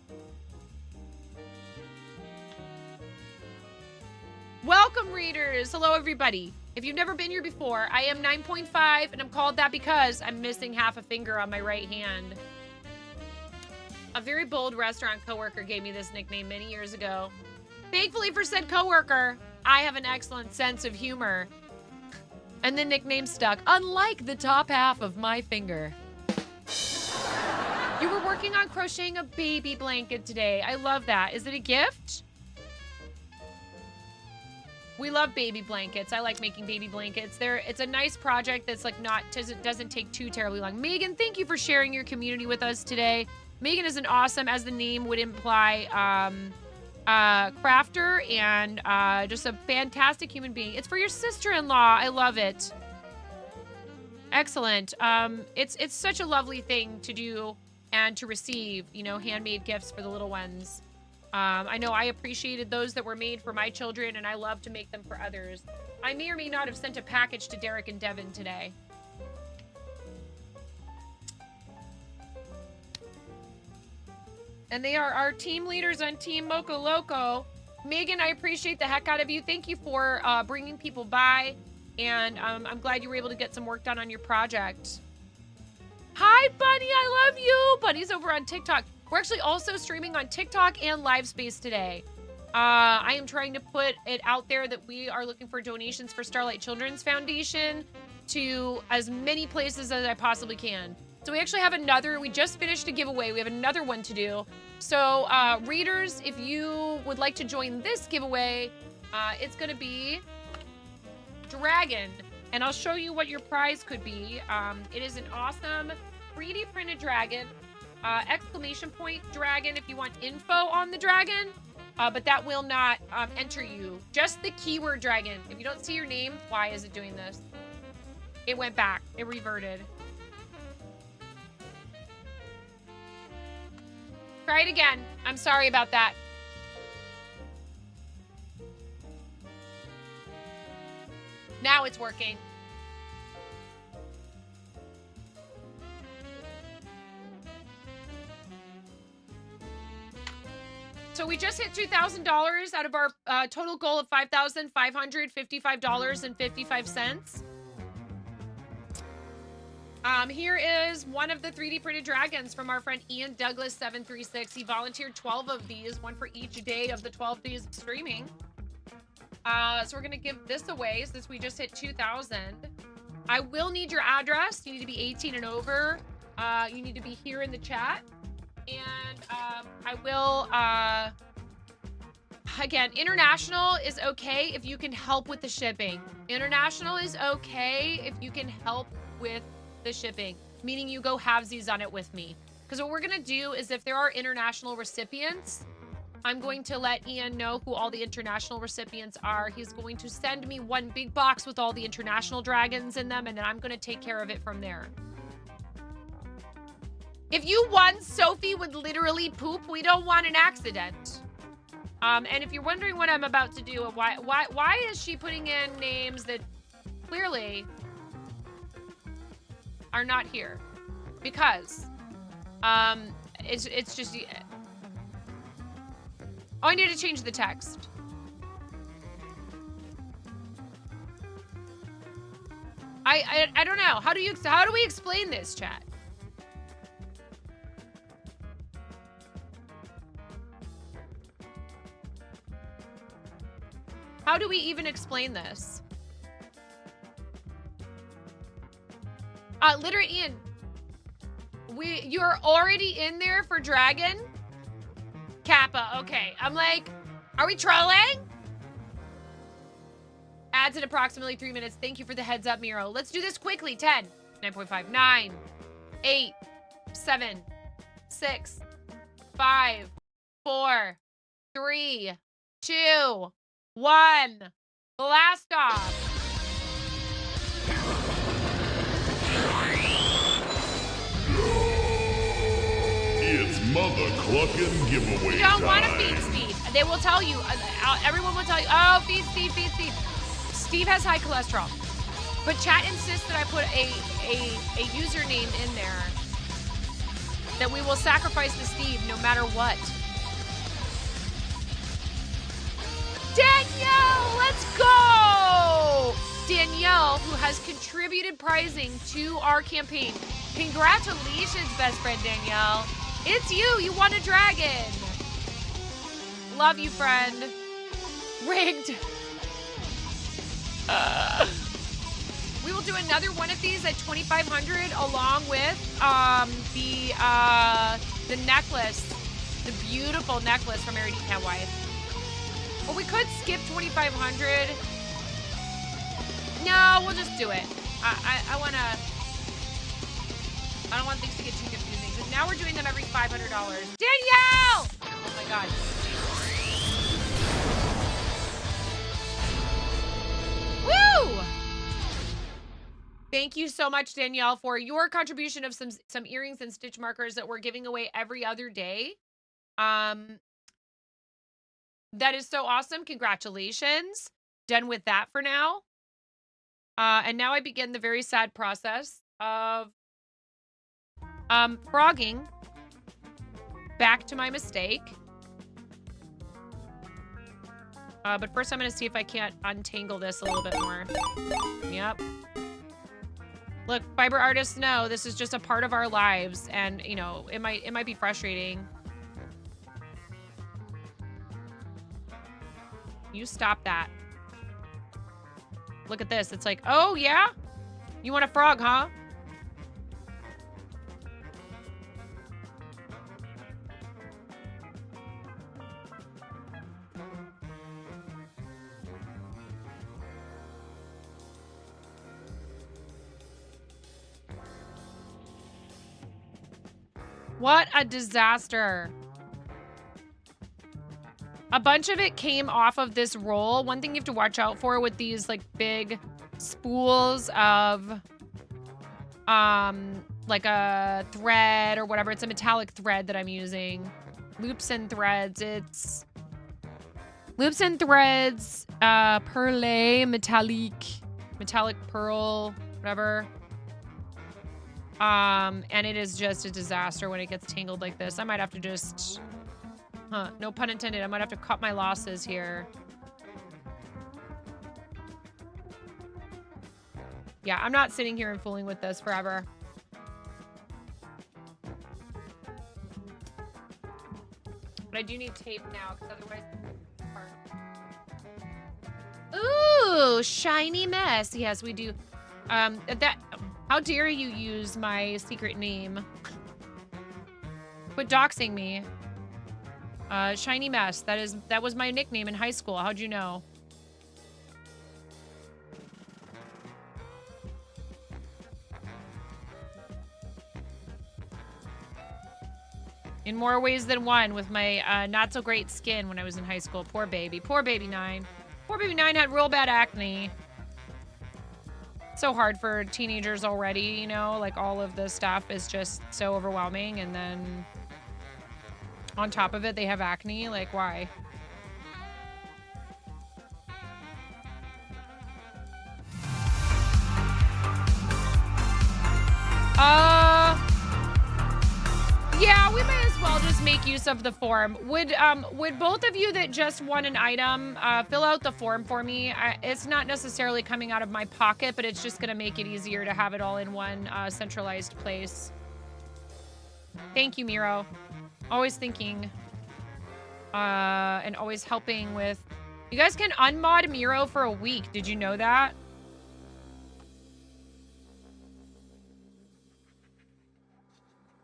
Welcome, readers. Hello, everybody. If you've never been here before, I am 9.5, and I'm called that because I'm missing half a finger on my right hand. A very bold restaurant coworker gave me this nickname many years ago. Thankfully for said coworker, I have an excellent sense of humor. And the nickname stuck, unlike the top half of my finger. You were working on crocheting a baby blanket today. I love that. Is it a gift? We love baby blankets. I like making baby blankets. It's a nice project that's like doesn't take too terribly long. Megan, thank you for sharing your community with us today. Megan is an awesome, as the name would imply, crafter and just a fantastic human being. It's for your sister-in-law. I love it. Excellent. It's such a lovely thing to do and to receive, you know, handmade gifts for the little ones. I know I appreciated those that were made for my children, and I love to make them for others. I may or may not have sent a package to Derek and Devin today. And they are our team leaders on Team Moco Loco. Megan, I appreciate the heck out of you. Thank you for bringing people by, and I'm glad you were able to get some work done on your project. Hi, Bunny. I love you. Bunny's over on TikTok. We're actually also streaming on TikTok and Livespace today. I am trying to put it out there that we are looking for donations for Starlight Children's Foundation to as many places as I possibly can. So we actually have we just finished a giveaway. We have another one to do. So readers, if you would like to join this giveaway, it's going to be Dragon. And I'll show you what your prize could be. It is an awesome 3D printed dragon. Exclamation point dragon if you want info on the dragon, but that will not enter you. Just the keyword dragon. If you don't see your name, why is it doing this? It went back. It reverted. Try it again. I'm sorry about that. Now it's working. So we just hit $2,000 out of our total goal of $5,555.55. Here is one of the 3D printed dragons from our friend Ian Douglas 736. He volunteered 12 of these, one for each day of the 12 days of streaming. So we're gonna give this away since we just hit 2,000. I will need your address. You need to be 18 and over. You need to be here in the chat. And I will, again, international is okay if you can help with the shipping. International is okay if you can help with the shipping, meaning you go halvesies on it with me. Because what we're going to do is if there are international recipients, I'm going to let Ian know who all the international recipients are. He's going to send me one big box with all the international dragons in them, and then I'm going to take care of it from there. If you won, Sophie would literally poop. We don't want an accident. And if you're wondering what I'm about to do, why is she putting in names that clearly are not here? Because it's just. Oh, I need to change the text. I don't know. How do we explain this, chat? How do we even explain this? Literally, Ian, you're already in there for Dragon? Kappa, okay. I'm like, are we trolling? Adds in approximately 3 minutes. Thank you for the heads up, Miro. Let's do this quickly. 10, 9.5, 9, 8, 7, 6, 5, 4, 3, 2, 1. Blast off. It's Mother Cluckin' giveaway You don't want to time. feed Steve. They will tell you. Everyone will tell you, oh, feed Steve, feed Steve. Steve has high cholesterol. But chat insists that I put a username in there that we will sacrifice to Steve no matter what. Danielle, let's go! Danielle, who has contributed prizing to our campaign. Congratulations, best friend Danielle. It's you. You won a dragon. Love you, friend. Rigged. We will do another one of these at 2,500 along with the necklace, the beautiful necklace from Eridina Wife. Or we could skip 2,500. No, we'll just do it. I don't want things to get too confusing because now we're doing them every $500. Danielle! Oh my God. Woo! Thank you so much, Danielle, for your contribution of some earrings and stitch markers that we're giving away every other day. That is so awesome. Congratulations. Done with that for now. And now I begin the very sad process of frogging back to my mistake. But first I'm going to see if I can't untangle this a little bit more. Yep. Look, fiber artists know this is just a part of our lives, and you know, it might be frustrating. You stop that. Look at this. It's like, oh yeah? You want a frog, huh? What a disaster. A bunch of it came off of this roll. One thing you have to watch out for with these like big spools of like a thread or whatever. It's a metallic thread that I'm using. Loops and threads. It's loops and threads, perle, metallic pearl, whatever. And it is just a disaster when it gets tangled like this. I might have to just, no pun intended, I might have to cut my losses here. Yeah, I'm not sitting here and fooling with this forever. But I do need tape now, because otherwise it's hard. Ooh, shiny mess. Yes, we do. How dare you use my secret name? Quit doxing me. Shiny Mess. That was my nickname in high school. How'd you know? In more ways than one, with my not so great skin when I was in high school. Poor baby. Poor baby 9. Poor baby 9 had real bad acne. So hard for teenagers already, you know, like all of this stuff is just so overwhelming, and then on top of it they have acne. Like, why? Yeah, we might as well just make use of the form. Would both of you that just won an item fill out the form for me? It's not necessarily coming out of my pocket, but it's just going to make it easier to have it all in one centralized place. Thank you, Miro. Always thinking and always helping with... You guys can unmod Miro for a week. Did you know that?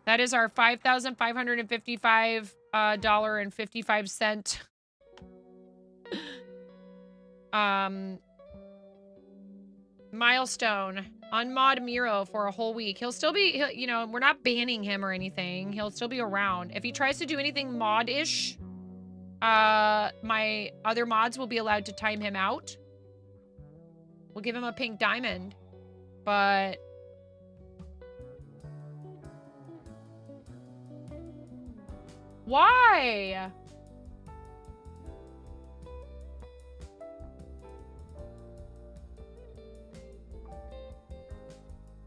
That is our $5,555.55 milestone. Unmod Miro for a whole week. He'll still be, you know, we're not banning him or anything. He'll still be around. If he tries to do anything mod-ish, my other mods will be allowed to time him out. We'll give him a pink diamond, but... Why?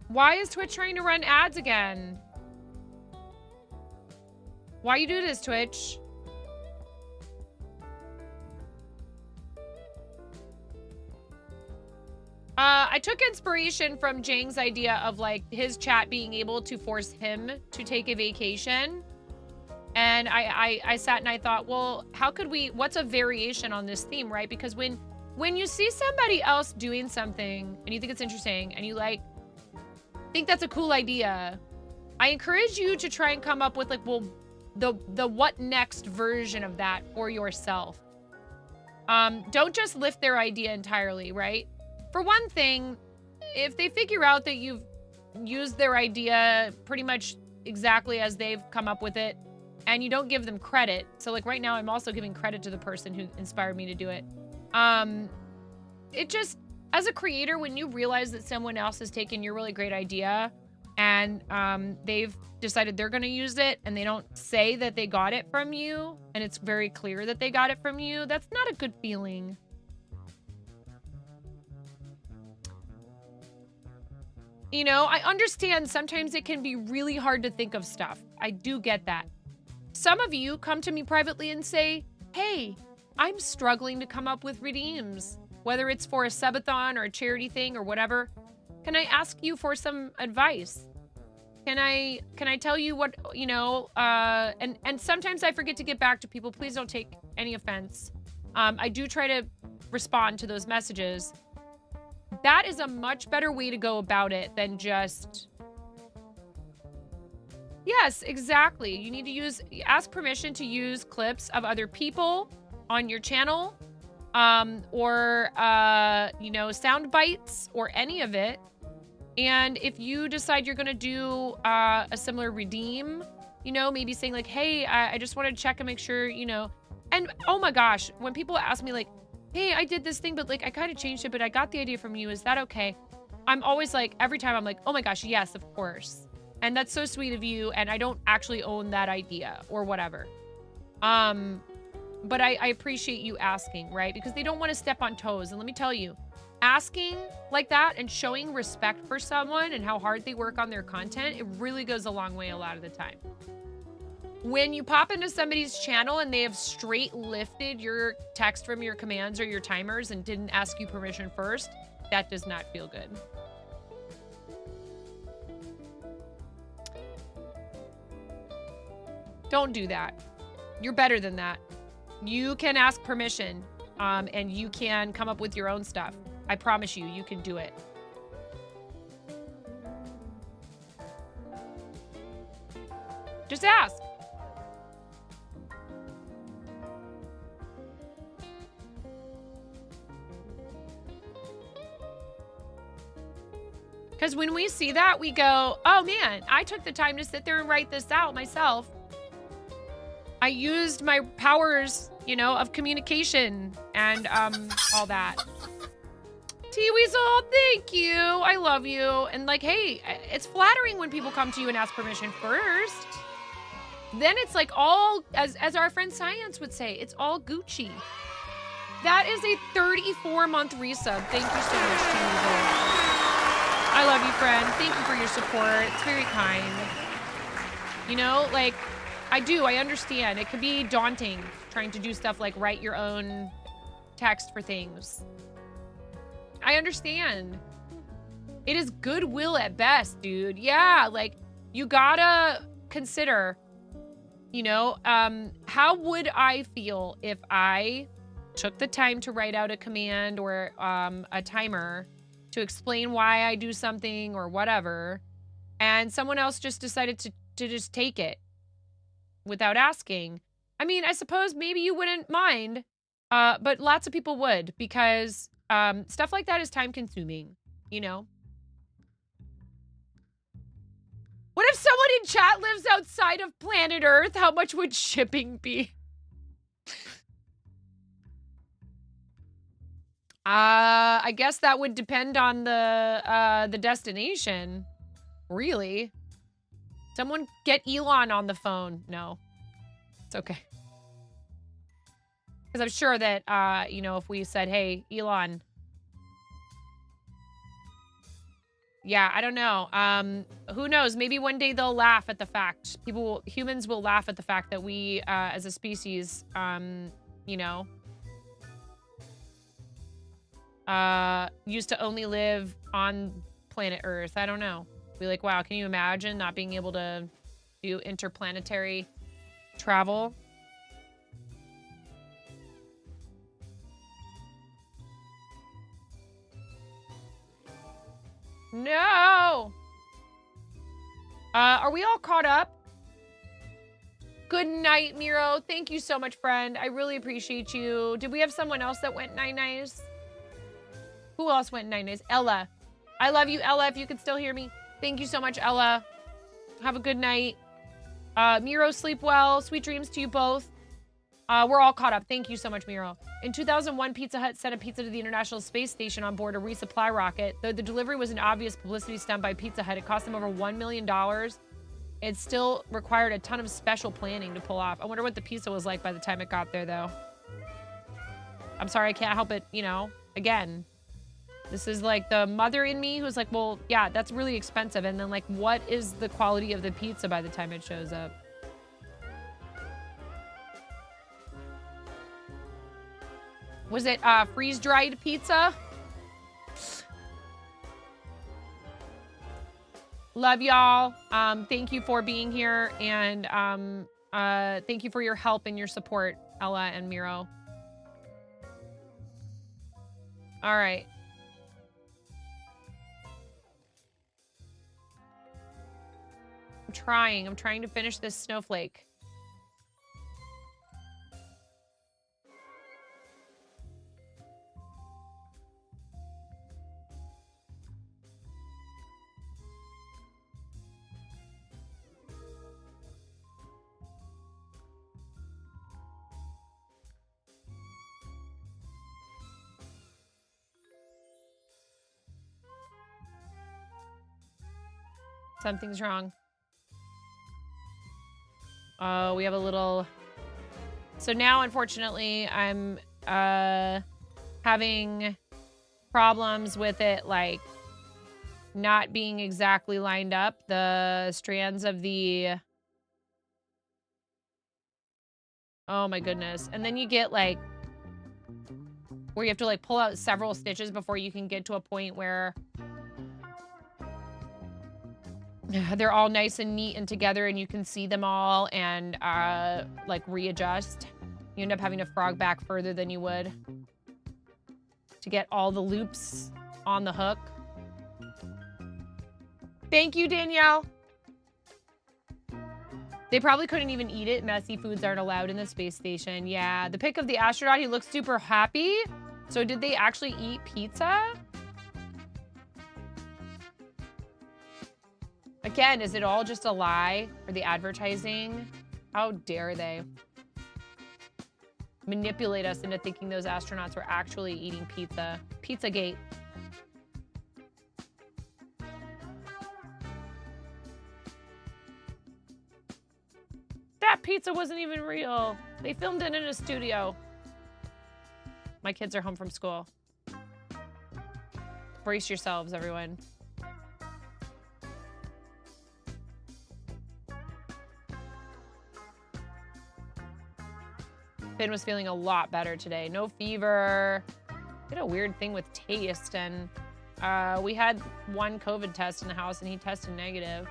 Why is Twitch trying to run ads again? Why you do this, Twitch? I took inspiration from Jang's idea of like his chat being able to force him to take a vacation. And I sat and I thought, well, how could we, what's a variation on this theme, right? Because when you see somebody else doing something and you think it's interesting and you like, think that's a cool idea, I encourage you to try and come up with like, well, the what next version of that for yourself. Don't just lift their idea entirely, right? For one thing, if they figure out that you've used their idea pretty much exactly as they've come up with it, and you don't give them credit, so like right now I'm also giving credit to the person who inspired me to do it. It just, as a creator, when you realize that someone else has taken your really great idea and they've decided they're going to use it and they don't say that they got it from you and it's very clear that they got it from you, that's not a good feeling. You know, I understand sometimes it can be really hard to think of stuff. I do get that. Some of you come to me privately and say, hey, I'm struggling to come up with redeems, whether it's for a subathon or a charity thing or whatever. Can I ask you for some advice? Can I tell you what, you know, and sometimes I forget to get back to people. Please don't take any offense. I do try to respond to those messages. That is a much better way to go about it than just... Yes, exactly. You need to ask permission to use clips of other people on your channel, or, you know, sound bites or any of it. And if you decide you're going to do a similar redeem, you know, maybe saying like, hey, I just wanted to check and make sure, you know, and oh my gosh, when people ask me like, hey, I did this thing, but like, I kind of changed it, but I got the idea from you. Is that okay? I'm always like, every time I'm like, oh my gosh, yes, of course. And that's so sweet of you. And I don't actually own that idea or whatever. But I appreciate you asking, right? Because they don't want to step on toes. And let me tell you, asking like that and showing respect for someone and how hard they work on their content, it really goes a long way a lot of the time. When you pop into somebody's channel and they have straight lifted your text from your commands or your timers and didn't ask you permission first, that does not feel good. Don't do that. You're better than that. You can ask permission, and you can come up with your own stuff. I promise you, you can do it. Just ask. Because when we see that, we go, oh man, I took the time to sit there and write this out myself. I used my powers, you know, of communication and all that. T-Weasel, thank you. I love you. And like, hey, it's flattering when people come to you and ask permission first. Then it's like all, as our friend Science would say, it's all Gucci. That is a 34-month resub. Thank you so much, T-Weasel. I love you, friend. Thank you for your support. It's very kind. You know, like, I understand. It could be daunting trying to do stuff like write your own text for things. I understand. It is goodwill at best, dude. Yeah, like, you gotta consider, you know, how would I feel if I took the time to write out a command or a timer to explain why I do something or whatever, and someone else just decided to just take it without asking? I mean, I suppose maybe you wouldn't mind, but lots of people would, because stuff like that is time consuming, you know? What if someone in chat lives outside of planet Earth? How much would shipping be? I guess that would depend on the destination. Really? Someone get Elon on the phone. No, it's okay. Because I'm sure that, you know, if we said, hey, Elon. Yeah, I don't know. Who knows? Maybe one day they'll laugh at the fact. Humans will laugh at the fact that we, as a species, you know, used to only live on planet Earth. I don't know. Be like, wow, can you imagine not being able to do interplanetary travel? No! Are we all caught up? Good night, Miro. Thank you so much, friend. I really appreciate you. Did we have someone else that went night-nights? Who else went night-nights? Ella. I love you, Ella, if you can still hear me. Thank you so much, Ella. Have a good night. Miro, sleep well. Sweet dreams to you both. We're all caught up. Thank you so much, Miro. In 2001, Pizza Hut sent a pizza to the International Space Station on board a resupply rocket. Though the delivery was an obvious publicity stunt by Pizza Hut, it cost them over $1 million. It still required a ton of special planning to pull off. I wonder what the pizza was like by the time it got there, though. I'm sorry, I can't help it, you know. Again, this is like the mother in me who's like, well, yeah, that's really expensive. And then like, what is the quality of the pizza by the time it shows up? Was it freeze-dried pizza? Love y'all. Thank you for being here. And thank you for your help and your support, Ella and Miro. All right. I'm trying to finish this snowflake. Something's wrong. Oh, we have a little... So now, unfortunately, I'm having problems with it, like, not being exactly lined up. The strands of the... Oh, my goodness. And then you get, like, where you have to, like, pull out several stitches before you can get to a point where... they're all nice and neat and together and you can see them all and like readjust. You end up having to frog back further than you would to get all the loops on the hook. Thank you, Danielle. They probably couldn't even eat it. Messy foods aren't allowed in the space station. Yeah, the pic of the astronaut, he looks super happy. So did they actually eat pizza? Again, is it all just a lie for the advertising? How dare they manipulate us into thinking those astronauts were actually eating pizza? Pizzagate. That pizza wasn't even real. They filmed it in a studio. My kids are home from school. Brace yourselves, everyone. Finn was feeling a lot better today. No fever. Did a weird thing with taste, and we had one COVID test in the house, and he tested negative.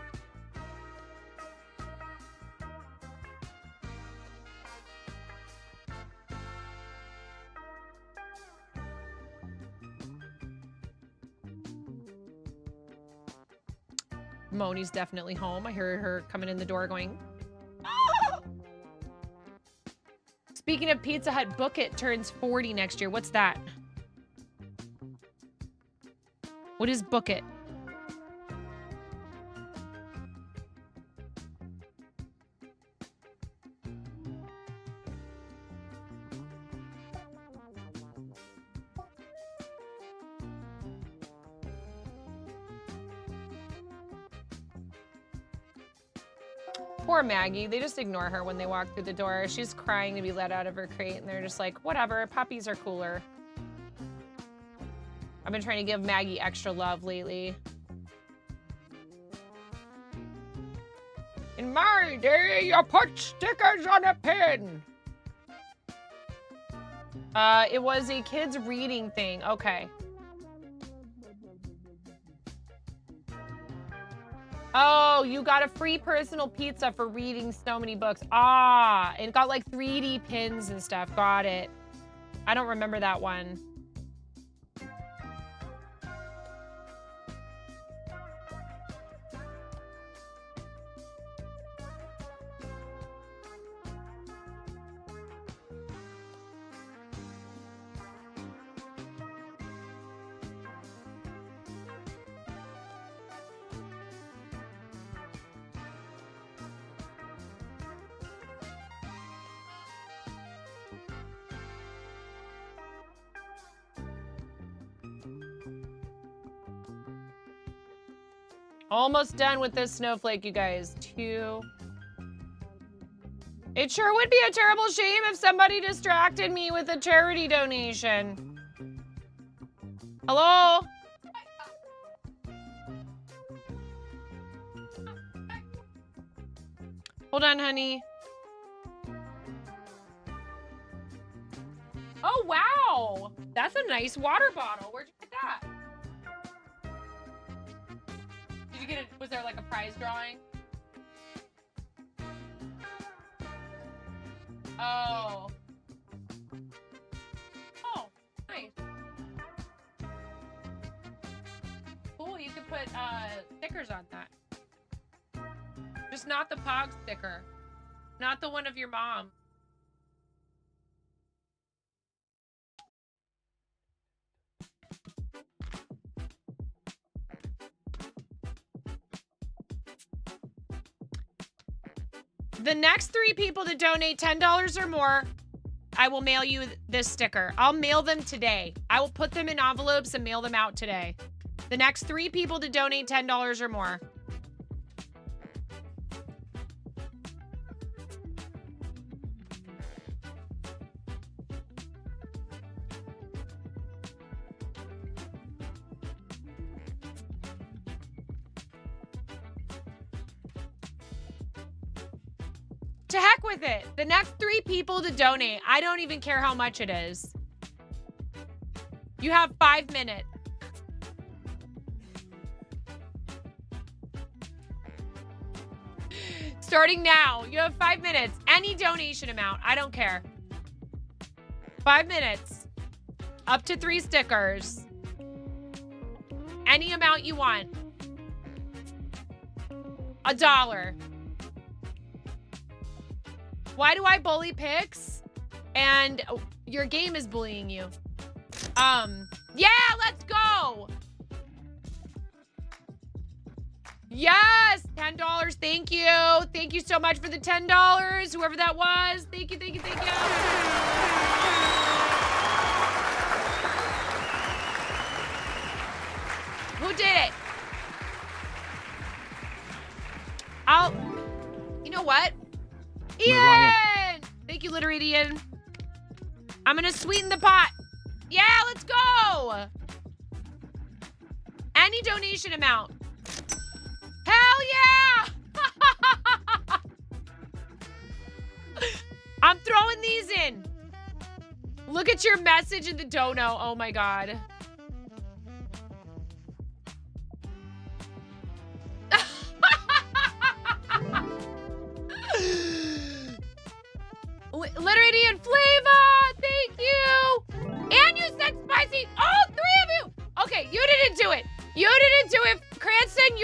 Moni's definitely home. I heard her coming in the door going, "Ah!" Speaking of Pizza Hut, Book It turns 40 next year. What's that? What is Book It? Poor Maggie. They just ignore her when they walk through the door. She's crying to be let out of her crate, and they're just like, whatever, puppies are cooler. I've been trying to give Maggie extra love lately. In my day, you put stickers on a pin. It was a kids reading thing. Okay. Oh, you got a free personal pizza for reading so many books. Ah, and got like 3D pins and stuff. Got it. I don't remember that one. Almost done with this snowflake, you guys. 2. It sure would be a terrible shame if somebody distracted me with a charity donation. Hello? Hold on, honey. Oh, wow. That's a nice water bottle. Where'd you get that? Did you get it? Was there like a prize drawing? Oh. Oh, nice. Cool, you could put stickers on that. Just not the Pog sticker. Not the one of your mom. The next 3 people to donate $10 or more, I will mail you this sticker. I'll mail them today. I will put them in envelopes and mail them out today. The next 3 people to donate $10 or more. To heck with it. The next 3 people to donate. I don't even care how much it is. You have 5 minutes. Starting now. You have 5 minutes. Any donation amount. I don't care. 5 minutes. Up to 3 stickers. Any amount you want. $1. Why do I bully pics? And your game is bullying you. Yeah, let's go. Yes, $10. Thank you. Thank you so much for the $10. Whoever that was. Thank you, thank you, thank you. Who did it? You know what? Ian! Thank you, Literate Ian. I'm gonna sweeten the pot. Yeah, let's go! Any donation amount. Hell yeah! I'm throwing these in. Look at your message in the dono. Oh my god. Literally and Flava, thank you. And you said spicy. All 3 of you. Okay, you didn't do it. You didn't do it. Cranston,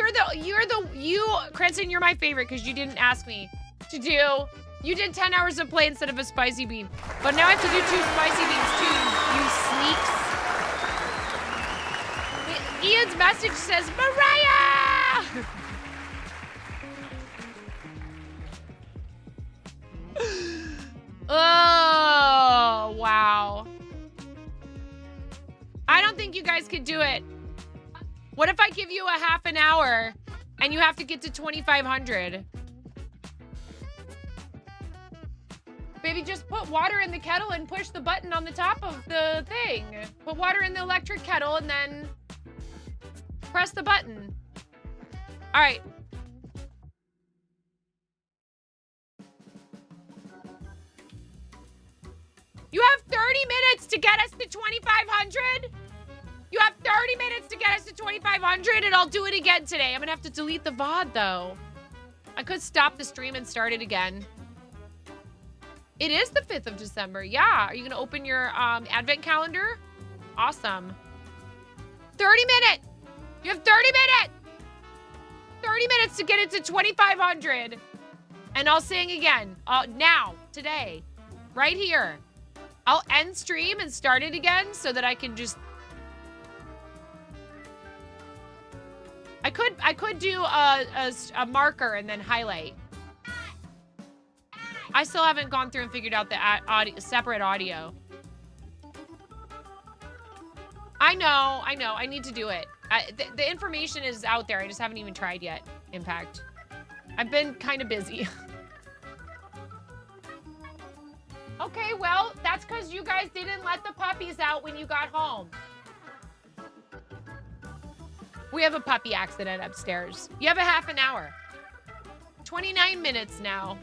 Cranston, you're my favorite because you didn't ask me to do. You did 10 hours of play instead of a spicy beam. But now I have to do 2 spicy beams too, you sneaks. Ian's message says, Mariah! Oh, wow. I don't think you guys could do it. What if I give you a half an hour and you have to get to 2,500? Baby, just put water in the kettle and push the button on the top of the thing. Put water in the electric kettle and then press the button. All right. You have 30 minutes to get us to 2,500? You have 30 minutes to get us to 2,500 and I'll do it again today. I'm gonna have to delete the VOD though. I could stop the stream and start it again. It is the 5th of December. Yeah, are you gonna open your advent calendar? Awesome. 30 minutes. You have 30 minutes. 30 minutes to get it to 2,500. And I'll sing again. Now, today, right here. I'll end stream and start it again so that I can just... I could do a marker and then highlight. I still haven't gone through and figured out the separate audio. I know. I need to do it. The information is out there. I just haven't even tried yet. Impact. I've been kind of busy. Okay, well, that's because you guys didn't let the puppies out when you got home. We have a puppy accident upstairs. You have a half an hour. 29 minutes now.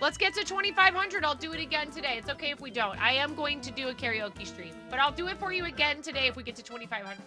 Let's get to 2,500. I'll do it again today. It's okay if we don't. I am going to do a karaoke stream, but I'll do it for you again today if we get to 2,500.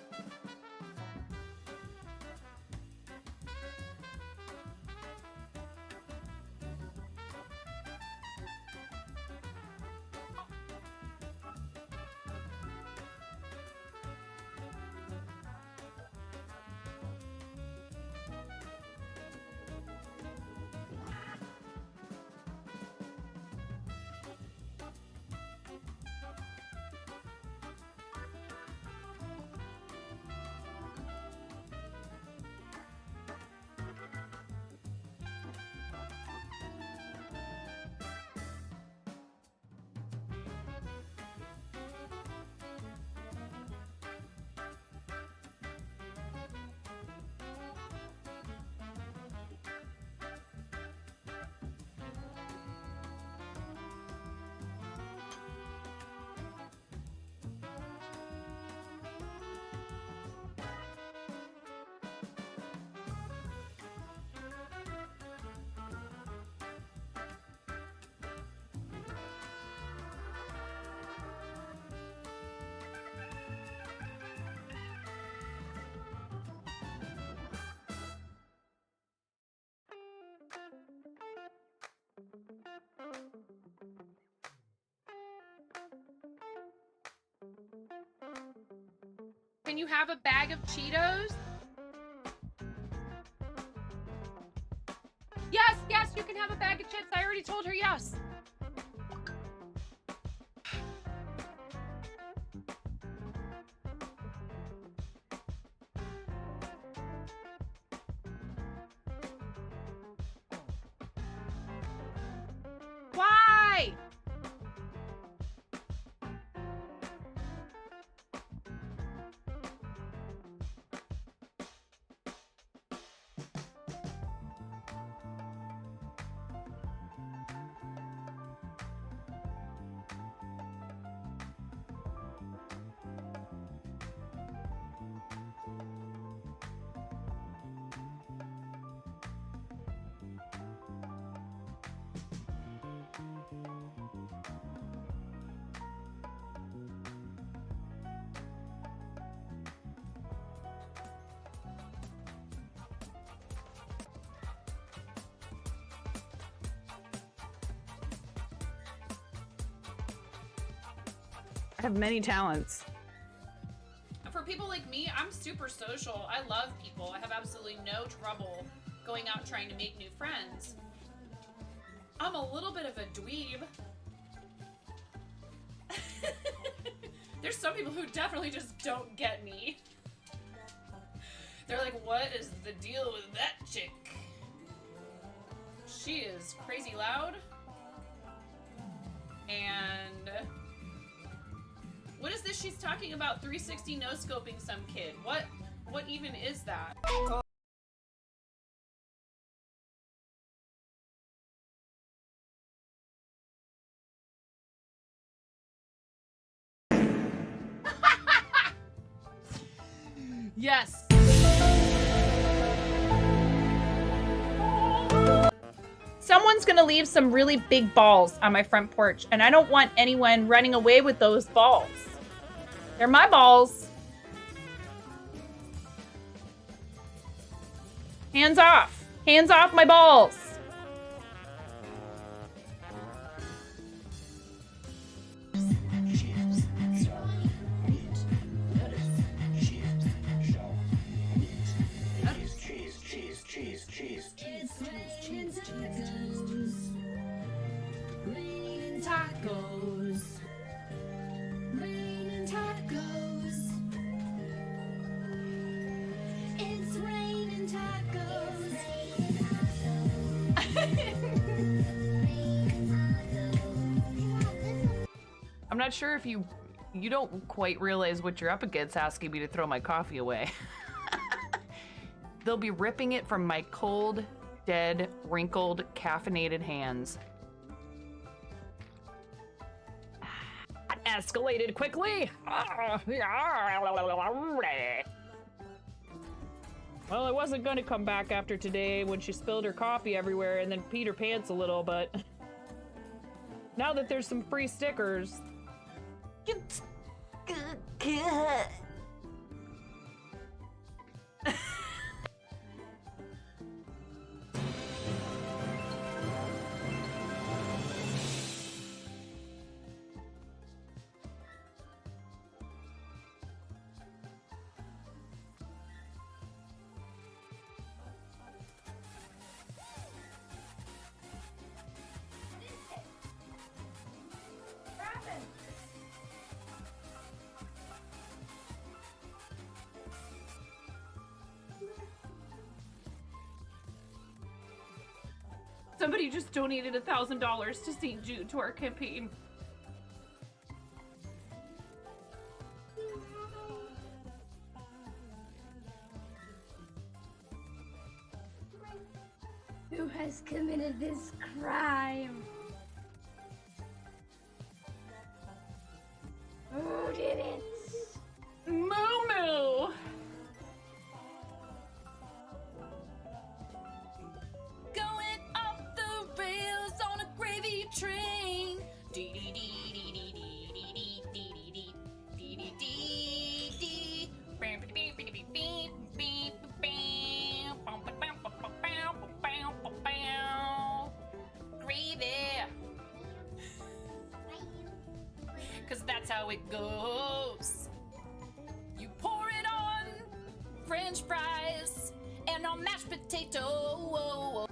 Can you have a bag of Cheetos? Yes, yes, you can have a bag of chips. I already told her yes. Why? I have many talents. For people like me, I'm super social. I love people. I have absolutely no trouble going out trying to make new friends. I'm a little bit of a dweeb. There's some people who definitely just don't get me. They're like, what is the deal with that chick? She is crazy loud. And what is this she's talking about? 360 no-scoping some kid. What even is that? Yes. Someone's gonna leave some really big balls on my front porch, and I don't want anyone running away with those balls. They're my balls. Hands off. Hands off my balls. Tacos. Raining tacos. It's raining tacos. I'm not sure if you You don't quite realize what you're up against asking me to throw my coffee away. They'll be ripping it from my cold, dead, wrinkled, caffeinated hands. That escalated quickly. Well, I wasn't gonna come back after today when she spilled her coffee everywhere and then peed her pants a little, but now that there's some free stickers. Somebody just donated $1,000 to St. Jude to our campaign. Who has committed this crime? Who did it? Moo-moo! Going off the rails on a gravy train. Gravy. 'Cause that's how it goes. You pour it on French fries and on mashed potato.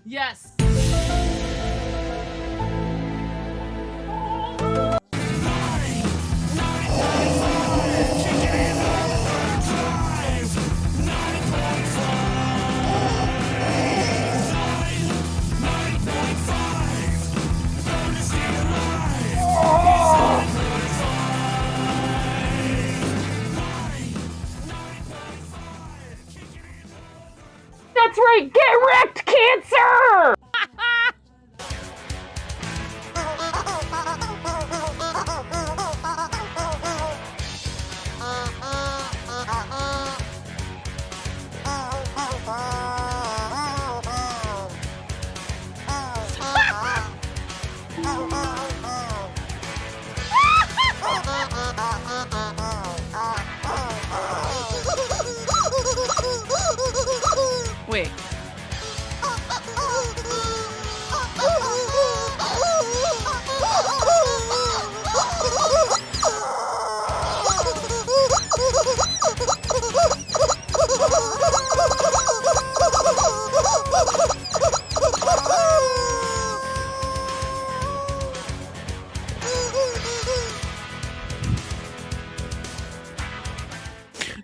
Yes. That's right, get wrecked, cancer! Wait.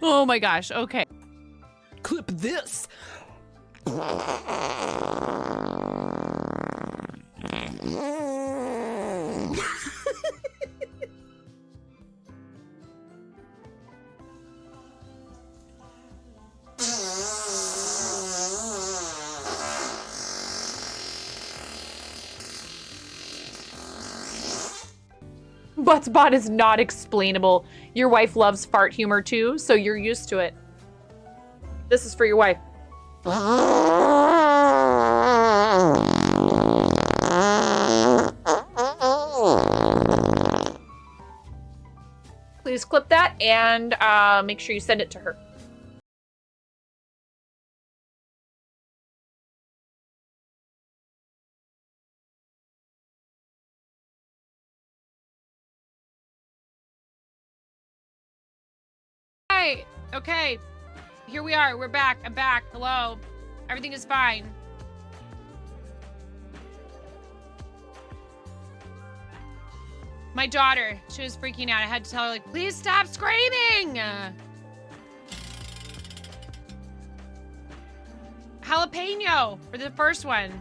Oh my gosh, okay. Clip this. Buttsbot is not explainable. Your wife loves fart humor too, so you're used to it. This is for your wife. Please clip that and make sure you send it to her. Hi. Okay. Here we are. We're back. I'm back. Hello. Everything is fine. My daughter, she was freaking out. I had to tell her, like, please stop screaming. Jalapeno for the first one.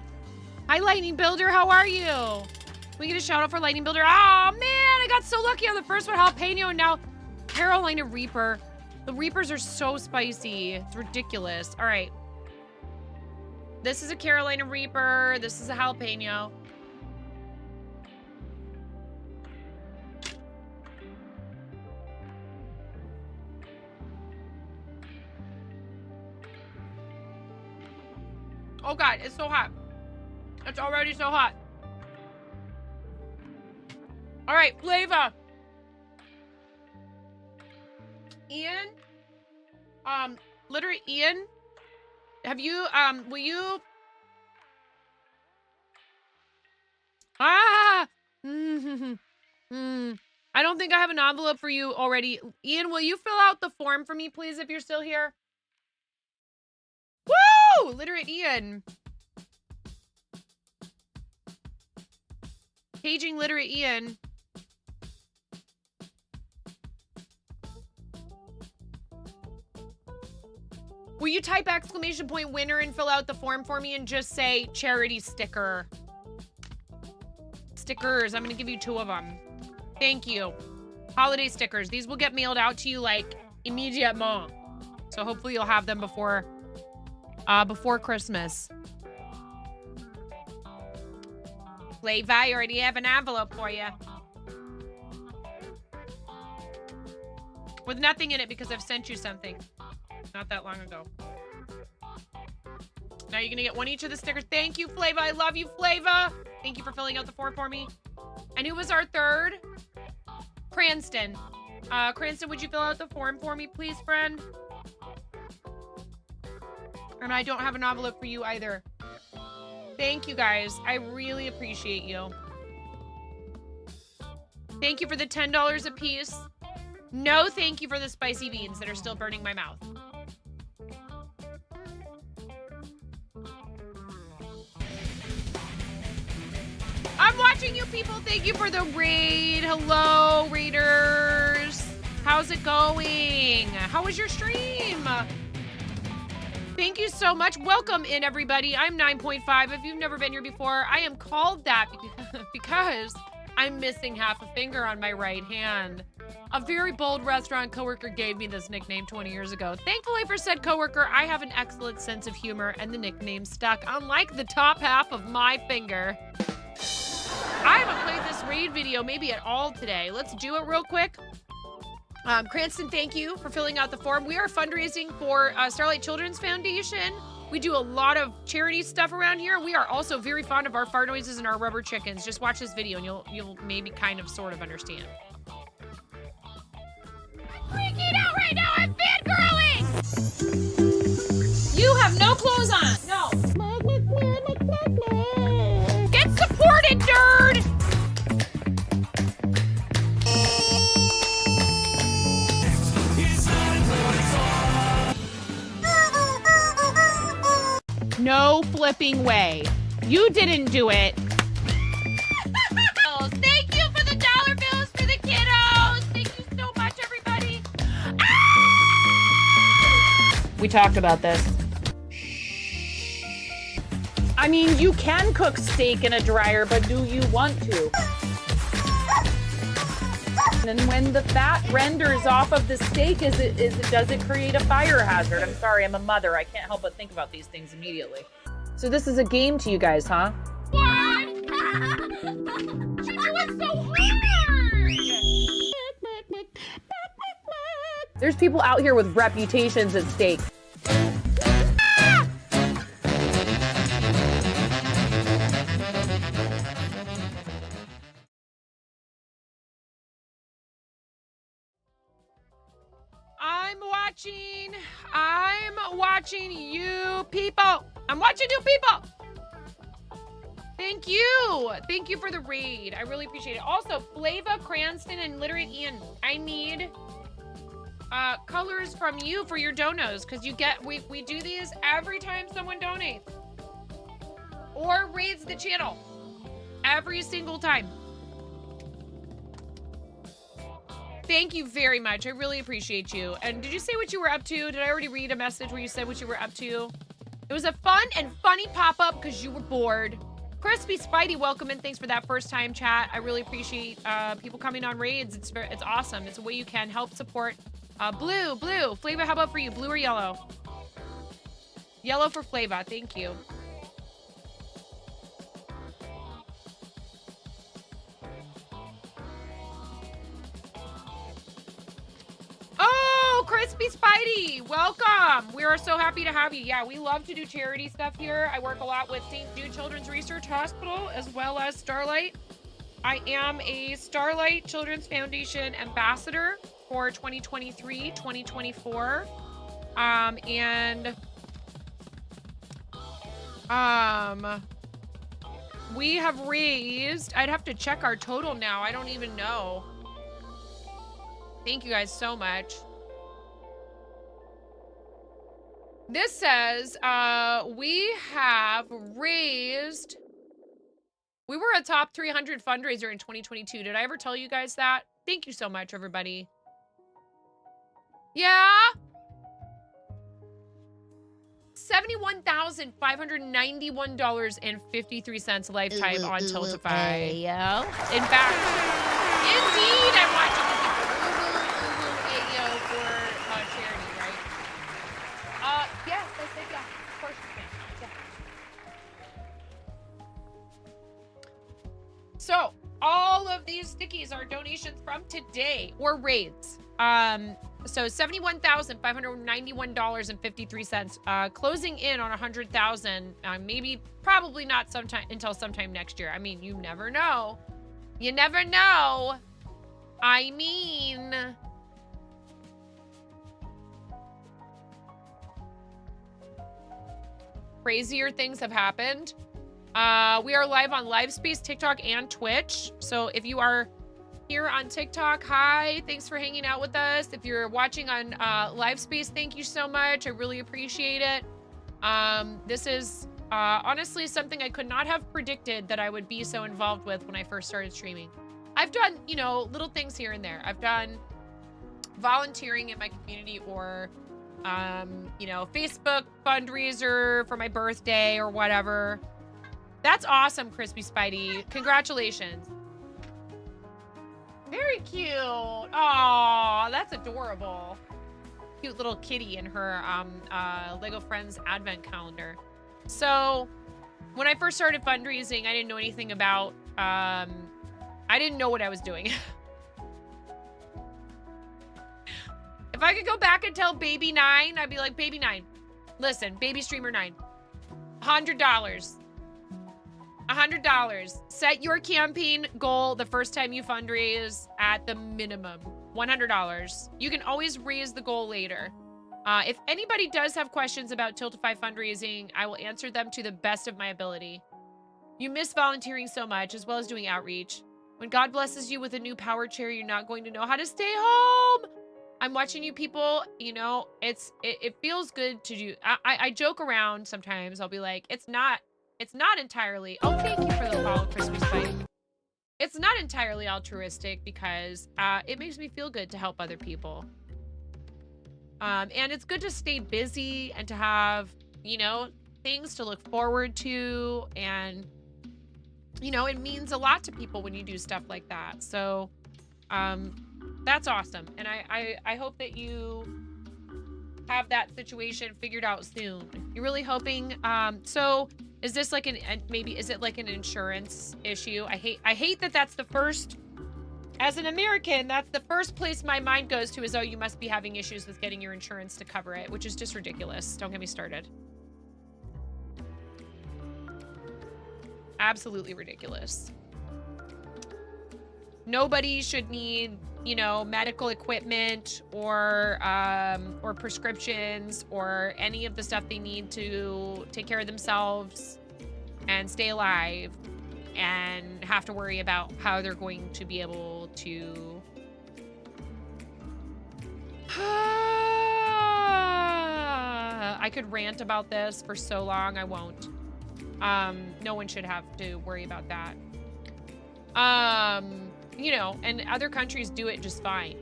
Hi, Lightning Builder. How are you? Can we get a shout out for Lightning Builder? Oh, man. I got so lucky on the first one. Jalapeno and now Carolina Reaper. The Reapers are so spicy. It's ridiculous. All right. This is a Carolina Reaper. This is a jalapeno. Oh God, it's so hot. It's already so hot. All right, Flava. Ian, literally Ian, have you, will you, I don't think I have an envelope for you already. Ian, will you fill out the form for me, please, if you're still here? Woo! Literate Ian. Paging literate Ian. Will you type !point winner and fill out the form for me and just say charity sticker? Stickers. I'm going to give you 2 of them. Thank you. Holiday stickers. These will get mailed out to you like immediatement. So hopefully you'll have them before Christmas. Flava, I already have an envelope for you. With nothing in it because I've sent you something. Not that long ago. Now you're gonna get 1 each of the stickers. Thank you, Flava. I love you, Flava. Thank you for filling out the form for me. And who was our third? Cranston. Cranston, would you fill out the form for me, please, friend? And I don't have an envelope for you either. Thank you, guys. I really appreciate you. Thank you for the $10 a piece. No, thank you for the spicy beans that are still burning my mouth. I'm watching you people. Thank you for the raid. Hello, raiders. How's it going? How was your stream? Thank you so much. Welcome in, everybody. I'm 9.5. If you've never been here before, I am called that because I'm missing half a finger on my right hand. A very bold restaurant coworker gave me this nickname 20 years ago. Thankfully for said coworker, I have an excellent sense of humor and the nickname stuck, unlike the top half of my finger. I haven't played this raid video maybe at all today. Let's do it real quick. Cranston, thank you for filling out the form. We are fundraising for Starlight Children's Foundation. We do a lot of charity stuff around here. We are also very fond of our fart noises and our rubber chickens. Just watch this video and you'll maybe kind of sort of understand. Freaking out right now, I'm fangirling! You have no clothes on. No. Get supported, nerd! No flipping way. You didn't do it. Thank you for the dollar bills for the kiddos. Thank you so much, everybody. We talked about this. I mean, you can cook steak in a dryer, but do you want to? And when the fat renders off of the steak, does it create a fire hazard? I'm sorry, I'm a mother. I can't help but think about these things immediately. So this is a game to you guys, huh? What? She went so hard! There's people out here with reputations at stake. I'm watching you people. I'm watching you people. Thank you. Thank you for the raid. I really appreciate it. Also, Flava, Cranston, and Literate Ian, I need colors from you for your donos, because you get, we do these every time someone donates or raids the channel. Every single time. Thank you very much. I really appreciate you. And did you say what you were up to? Did I already read a message where you said what you were up to? It was a fun and funny pop-up because you were bored. Crispy Spidey, welcome and thanks for that first time chat. I really appreciate people coming on raids. It's awesome. It's a way you can help support. Blue. Flava, how about for you? Blue or yellow? Yellow for Flava. Thank you. Oh, Crispy Spidey, welcome. We are so happy to have you. Yeah, we love to do charity stuff here. I work a lot with St. Jude Children's Research Hospital as well as Starlight. I am a Starlight Children's Foundation ambassador for 2023-2024. We have raised, I'd have to check our total now. I don't even know. Thank you guys so much. This says we have raised, we were a top 300 fundraiser in 2022. Did I ever tell you guys that? Thank you so much, everybody. Yeah. $71,591.53 lifetime on Tiltify. In fact, indeed, I'm watching for charity, right? Yes, I said yeah. Of course you can. Yeah. So, all of these stickies are donations from today or raids. So $71,591.53. Closing in on 100,000. Maybe, probably not until sometime next year. I mean, you never know. You never know. I mean, crazier things have happened. We are live on Livespace, TikTok, and Twitch. So if you are here on TikTok, hi, thanks for hanging out with us. If you're watching on Livespace, thank you so much. I really appreciate it. This is honestly something I could not have predicted that I would be so involved with when I first started streaming. I've done, you know, little things here and there. I've done volunteering in my community or, you know, Facebook fundraiser for my birthday or whatever. That's awesome, Crispy Spidey. Congratulations. Very cute. Oh, that's adorable. Cute little kitty in her Lego Friends advent calendar. So when I first started fundraising, I didn't know anything about, I didn't know what I was doing. If I could go back and tell Baby 9, I'd be like, Baby 9, listen, Baby Streamer 9, $100. $100. Set your campaign goal the first time you fundraise at the minimum. $100. You can always raise the goal later. If anybody does have questions about Tiltify fundraising, I will answer them to the best of my ability. You miss volunteering so much, as well as doing outreach. When God blesses you with a new power chair, you're not going to know how to stay home. I'm watching you people, you know, it feels good to do. I joke around sometimes. I'll be like, it's not entirely, oh, thank you for the follow, Crispy Spike. It's not entirely altruistic because it makes me feel good to help other people. And it's good to stay busy and to have, you know, things to look forward to. And, you know, it means a lot to people when you do stuff like that. So that's awesome. And I hope that you have that situation figured out soon. You're really hoping, so is this like is it like an insurance issue? I hate that that's the first As an American, that's the first place my mind goes to is, oh, you must be having issues with getting your insurance to cover it, which is just ridiculous. Don't get me started. Absolutely ridiculous. Nobody should need, you know, medical equipment or prescriptions or any of the stuff they need to take care of themselves and stay alive and have to worry about how they're going to be able to I could rant about this for so long. I won't. No one should have to worry about that. You know, and other countries do it just fine.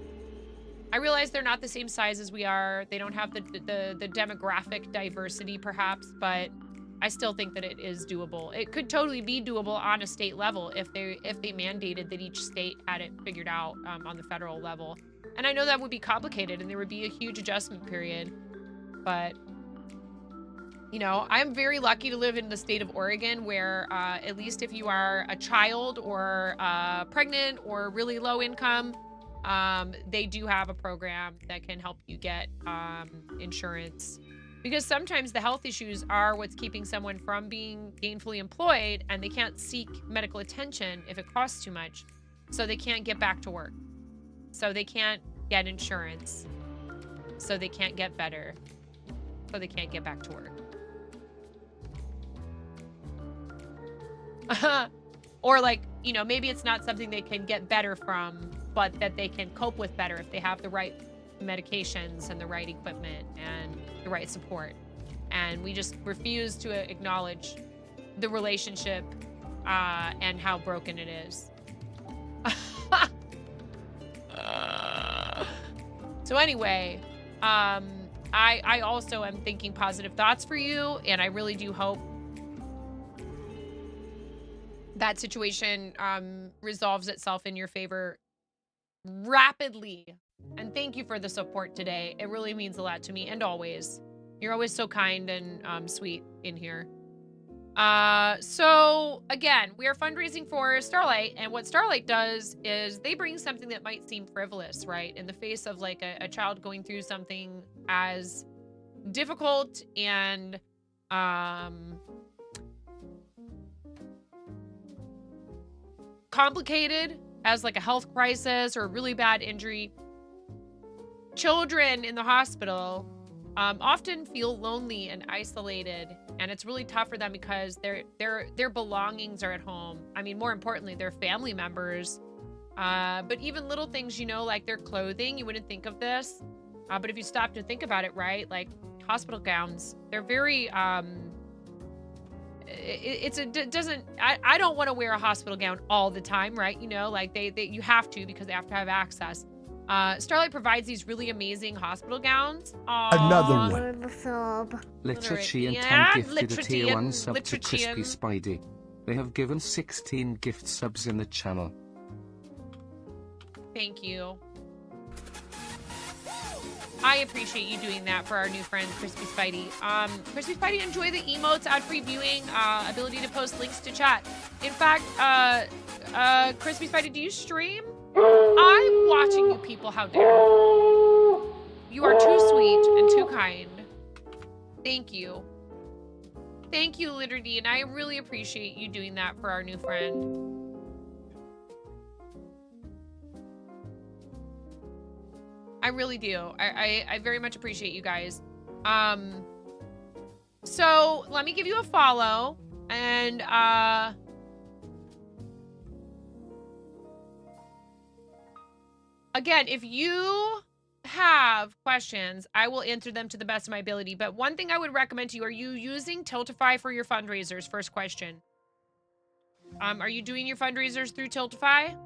I realize they're not the same size as we are. They don't have the demographic diversity, perhaps, but I still think that it is doable. It could totally be doable on a state level if they mandated that each state had it figured out on the federal level. And I know that would be complicated and there would be a huge adjustment period, but you know, I'm very lucky to live in the state of Oregon where at least if you are a child or pregnant or really low income, they do have a program that can help you get insurance. Because sometimes the health issues are what's keeping someone from being gainfully employed and they can't seek medical attention if it costs too much. So they can't get back to work. So they can't get insurance. So they can't get better. So they can't get back to work. Or like, you know, maybe it's not something they can get better from, but that they can cope with better if they have the right medications and the right equipment and the right support. And we just refuse to acknowledge the relationship and how broken it is. So anyway, I also am thinking positive thoughts for you, and I really do hope that situation resolves itself in your favor rapidly. And thank you for the support today. It really means a lot to me, and always. You're always so kind and sweet in here. So again, we are fundraising for Starlight, and what Starlight does is they bring something that might seem frivolous, right? In the face of like a child going through something as difficult and complicated as like a health crisis or a really bad injury. Children in the hospital often feel lonely and isolated, and it's really tough for them because their belongings are at home. I mean, more importantly, their family members. But even little things, you know, like their clothing, you wouldn't think of this. But if you stop to think about it, right, like hospital gowns, they're very I don't want to wear a hospital gown all the time, right? You know, like you have to because they have to have access. Starlight provides these really amazing hospital gowns. Another one. Literacy and Yeah, 10 gifted a Literacy tier 1 and sub to Literacy Crispy and- Spidey. They have given 16 gift subs in the channel. Thank you. I appreciate you doing that for our new friend, Crispy Spidey. Crispy Spidey, enjoy the emotes, ad-free viewing, ability to post links to chat. In fact, Crispy Spidey, do you stream? I'm watching you people, how dare you. You are too sweet and too kind. Thank you. Thank you, Liturgy, and I really appreciate you doing that for our new friend. I really do. I very much appreciate you guys. So let me give you a follow, and again, if you have questions, I will answer them to the best of my ability. But one thing I would recommend to you, are you using Tiltify for your fundraisers? First question. Are you doing your fundraisers through Tiltify?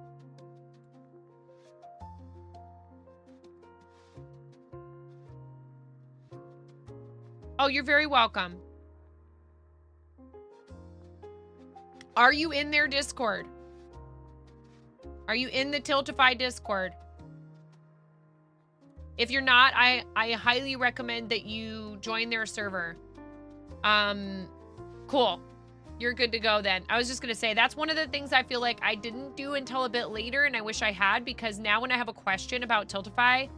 Oh, you're very welcome. Are you in their Discord? Are you in the Tiltify Discord? If you're not, I highly recommend that you join their server. Cool. You're good to go then. I was just going to say, that's one of the things I feel like I didn't do until a bit later, and I wish I had, because now when I have a question about Tiltify,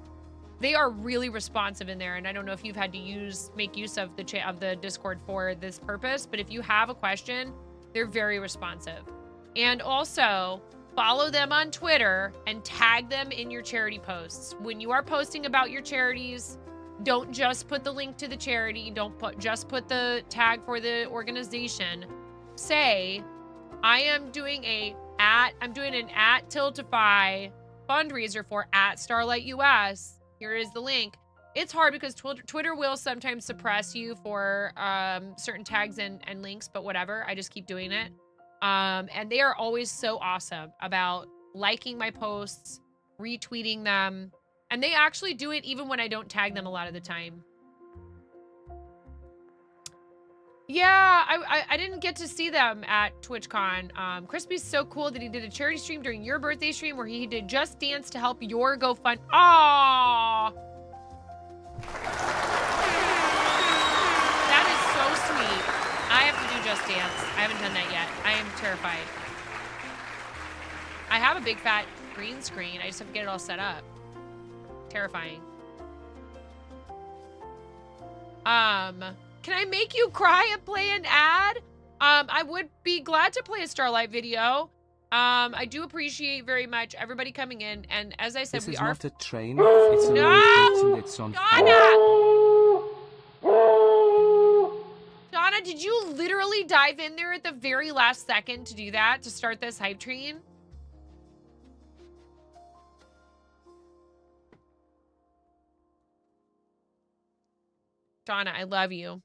they are really responsive in there. And I don't know if you've had to make use of the Discord for this purpose, but if you have a question, they're very responsive. And also, follow them on Twitter and tag them in your charity posts. When you are posting about your charities, don't just put the link to the charity. Don't just put the tag for the organization. Say, I am doing an @Tiltify fundraiser for @StarlightUS. Here is the link. It's hard because Twitter will sometimes suppress you for certain tags and links, but whatever. I just keep doing it. And they are always so awesome about liking my posts, retweeting them, and they actually do it even when I don't tag them a lot of the time. Yeah, I didn't get to see them at TwitchCon. Crispy's so cool that he did a charity stream during your birthday stream where he did Just Dance to help your GoFund. Aww! That is so sweet. I have to do Just Dance. I haven't done that yet. I am terrified. I have a big fat green screen. I just have to get it all set up. Terrifying. Can I make you cry and play an ad? I would be glad to play a Starlight video. I do appreciate very much everybody coming in, and as I said, This we is are. not a train. It's a road and it's on fire. Donna, did you literally dive in there at the very last second to do that, to start this hype train? Donna, I love you.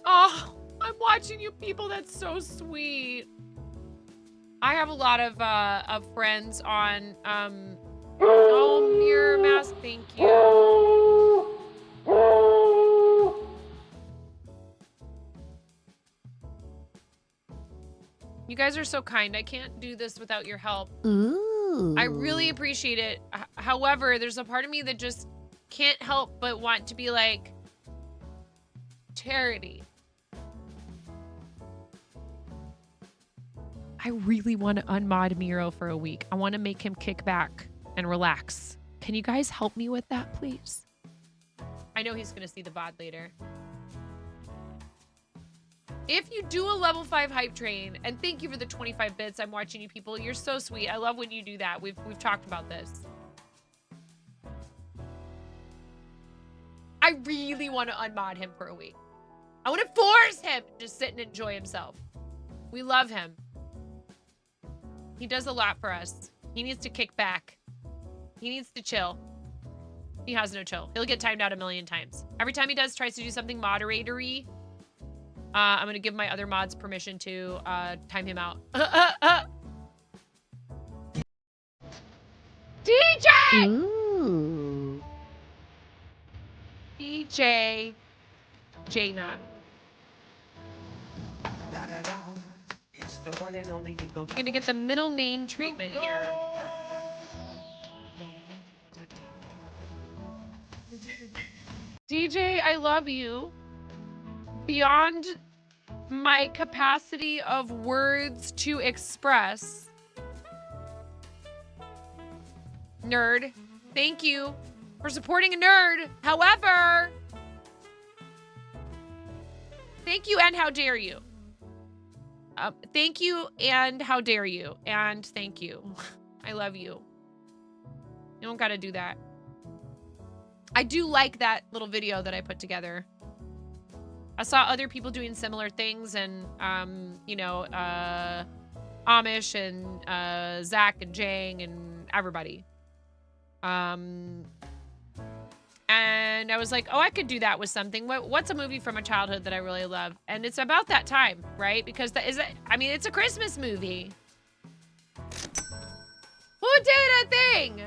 Oh, I'm watching you people. That's so sweet. I have a lot of friends on, oh, Mirror Mask, thank you. You guys are so kind. I can't do this without your help. Ooh. I really appreciate it. However, there's a part of me that just can't help but want to be like, charity. I really want to unmod Miro for a week. I want to make him kick back and relax. Can you guys help me with that, please? I know he's going to see the VOD later. If you do a level 5 hype train, and thank you for the 25 bits, I'm watching you people. You're so sweet. I love when you do that. We've talked about this. I really want to unmod him for a week. I want to force him to just sit and enjoy himself. We love him. He does a lot for us. He needs to kick back. He needs to chill. He has no chill. He'll get timed out a million times. Every time he tries to do something moderatory, I'm going to give my other mods permission to time him out. DJ! Ooh. DJ Jaina. I'm gonna get the middle name treatment here. DJ, I love you. Beyond my capacity of words to express. Nerd, thank you for supporting a nerd. However, thank you and how dare you. Thank you and how dare you. And thank you. I love you. You don't gotta do that. I do like that little video that I put together. I saw other people doing similar things, and you know, Amish and Zach and Jang and everybody. And I was like, oh, I could do that with something. What's a movie from my childhood that I really love? And it's about that time, right? Because I mean, it's a Christmas movie. Who did a thing?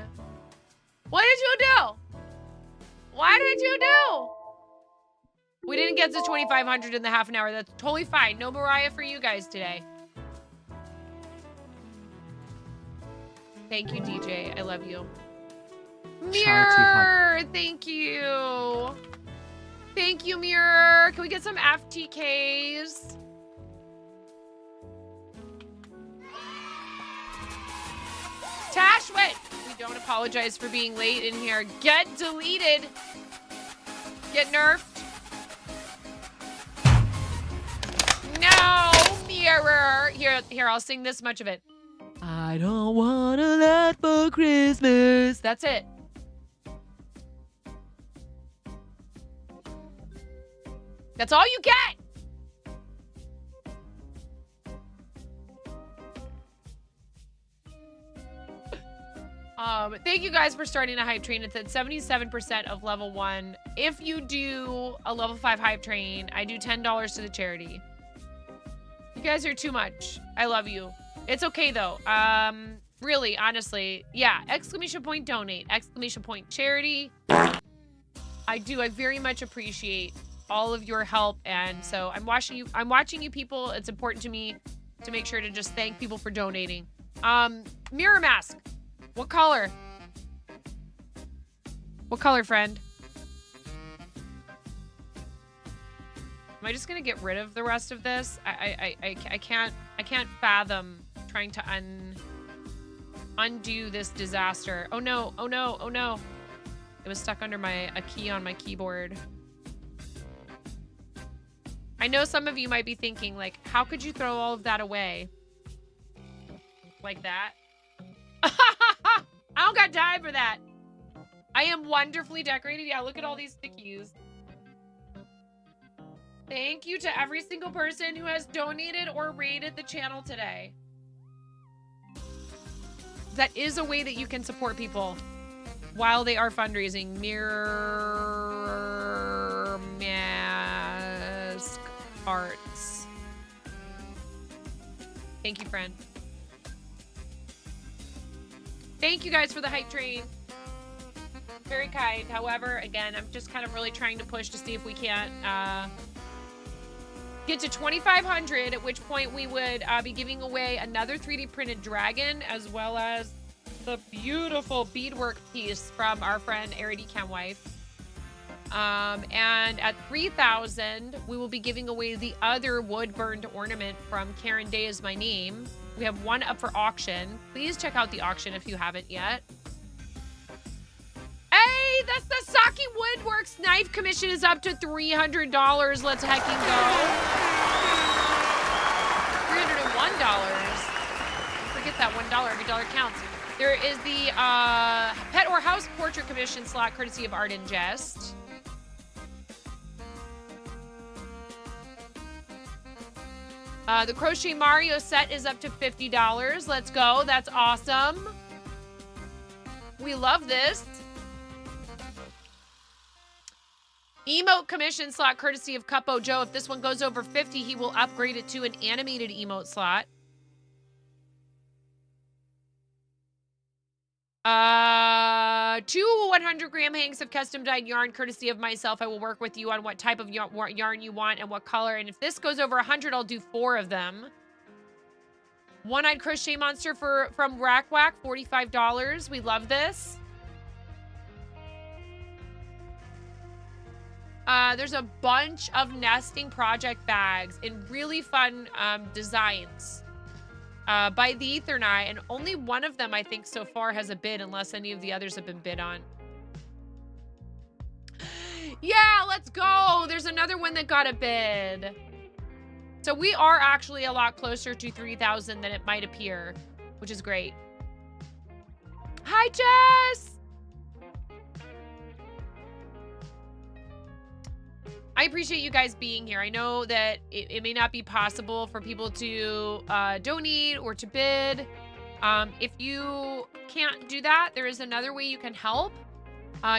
What did you do? What did you do? We didn't get to 2,500 in the half an hour. That's totally fine. No Mariah for you guys today. Thank you, DJ. I love you. Mirror, thank you. Thank you, Mirror. Can we get some FTKs? Tashwit! We don't apologize for being late in here. Get deleted. Get nerfed. No, Mirror. Here, I'll sing this much of it. I don't want a lot for Christmas. That's it. That's all you get. Thank you guys for starting a hype train. It's at 77% of level 1. If you do a level 5 hype train, I do $10 to the charity. You guys are too much. I love you. It's okay though. Really, honestly, yeah. Exclamation point donate. Exclamation point charity. I very much appreciate all of your help, and so I'm watching you people. It's important to me to make sure to just thank people for donating. Mirror mask. What color? What color, friend? Am I just gonna get rid of the rest of this? I can't fathom trying to undo this disaster. Oh no, oh no, oh no. It was stuck under a key on my keyboard. I know some of you might be thinking, like, how could you throw all of that away? Like that? I don't got time for that. I am wonderfully decorated. Yeah, look at all these stickies. Thank you to every single person who has donated or rated the channel today. That is a way that you can support people while they are fundraising. Mirror mask arts. Thank you, friend. Thank you guys for the hype train. Very kind. However, again, I'm just kind of really trying to push to see if we can't get to 2,500, at which point we would be giving away another 3D printed dragon, as well as the beautiful beadwork piece from our friend Arity Camwife. And at 3,000, we will be giving away the other wood burned ornament from Karen Day Is My Name. We have one up for auction. Please check out the auction if you haven't yet. Hey, that's the Saki Woodworks knife commission is up to $300. Let's hecking go. $301. Forget that $1. Every dollar counts. There is the pet or house portrait commission slot courtesy of Art and Jest. The Crochet Mario set is up to $50. Let's go. That's awesome. We love this. Emote commission slot courtesy of Cupo Joe. If this one goes over 50, he will upgrade it to an animated emote slot. 2 100-gram hanks of custom dyed yarn courtesy of myself. I will work with you on what type of yarn you want and what color. And if this goes over 100, I'll do 4 of them. One-eyed crochet monster from Rack Whack, $45. We love this. There's a bunch of nesting project bags in really fun designs by the Ethernai, and only one of them I think so far has a bid, unless any of the others have been bid on. Yeah, let's go. There's another one that got a bid. So we are actually a lot closer to 3,000 than it might appear, which is great. Hi, Jess. I appreciate you guys being here. I know that it may not be possible for people to donate or to bid. If you can't do that, there is another way you can help.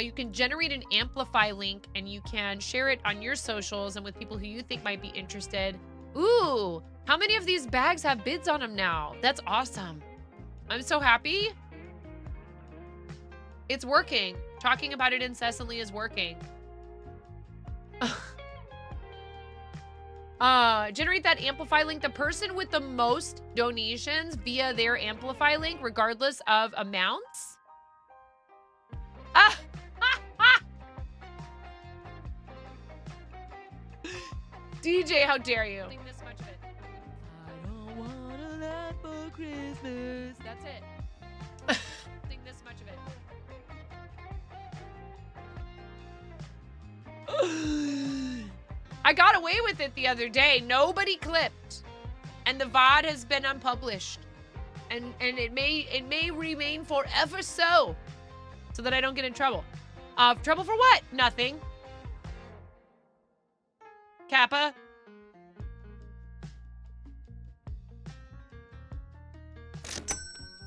You can generate an Amplify link and you can share it on your socials and with people who you think might be interested. Ooh, how many of these bags have bids on them now? That's awesome. I'm so happy. It's working. Talking about it incessantly is working. Generate that Amplify link. The person with the most donations via their Amplify link, regardless of amounts. DJ, how dare you? This much of it. I don't want a lot for Christmas. That's it. Sing this much of it. I got away with it the other day. Nobody clipped. And the VOD has been unpublished. And it may remain forever so that I don't get in trouble. Trouble for what? Nothing. Kappa.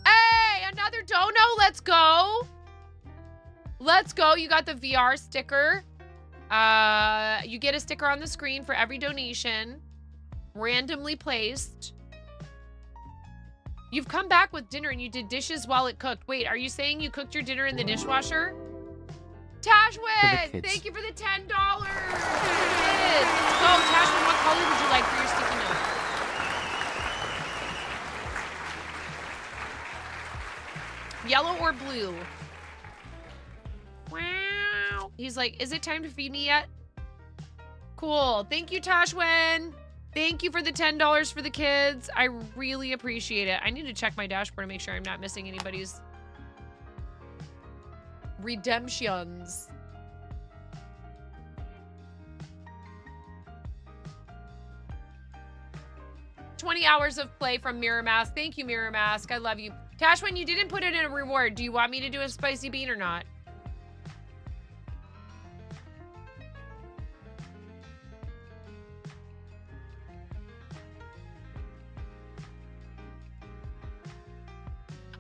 Hey, another dono. Let's go. Let's go. You got the VR sticker. You get a sticker on the screen for every donation. Randomly placed. You've come back with dinner and you did dishes while it cooked. Wait, are you saying you cooked your dinner in the dishwasher? Tashwin, thank you for the $10. Let's go. Tashwin, what color would you like for your sticky note? Yellow or blue? Wow. He's like, is it time to feed me yet? Cool. Thank you, Tashwin. Thank you for the $10 for the kids. I really appreciate it. I need to check my dashboard to make sure I'm not missing anybody's redemptions. $20 hours of play from Mirror Mask. Thank you, Mirror Mask. I love you. Tashwin, you didn't put it in a reward. Do you want me to do a spicy bean or not?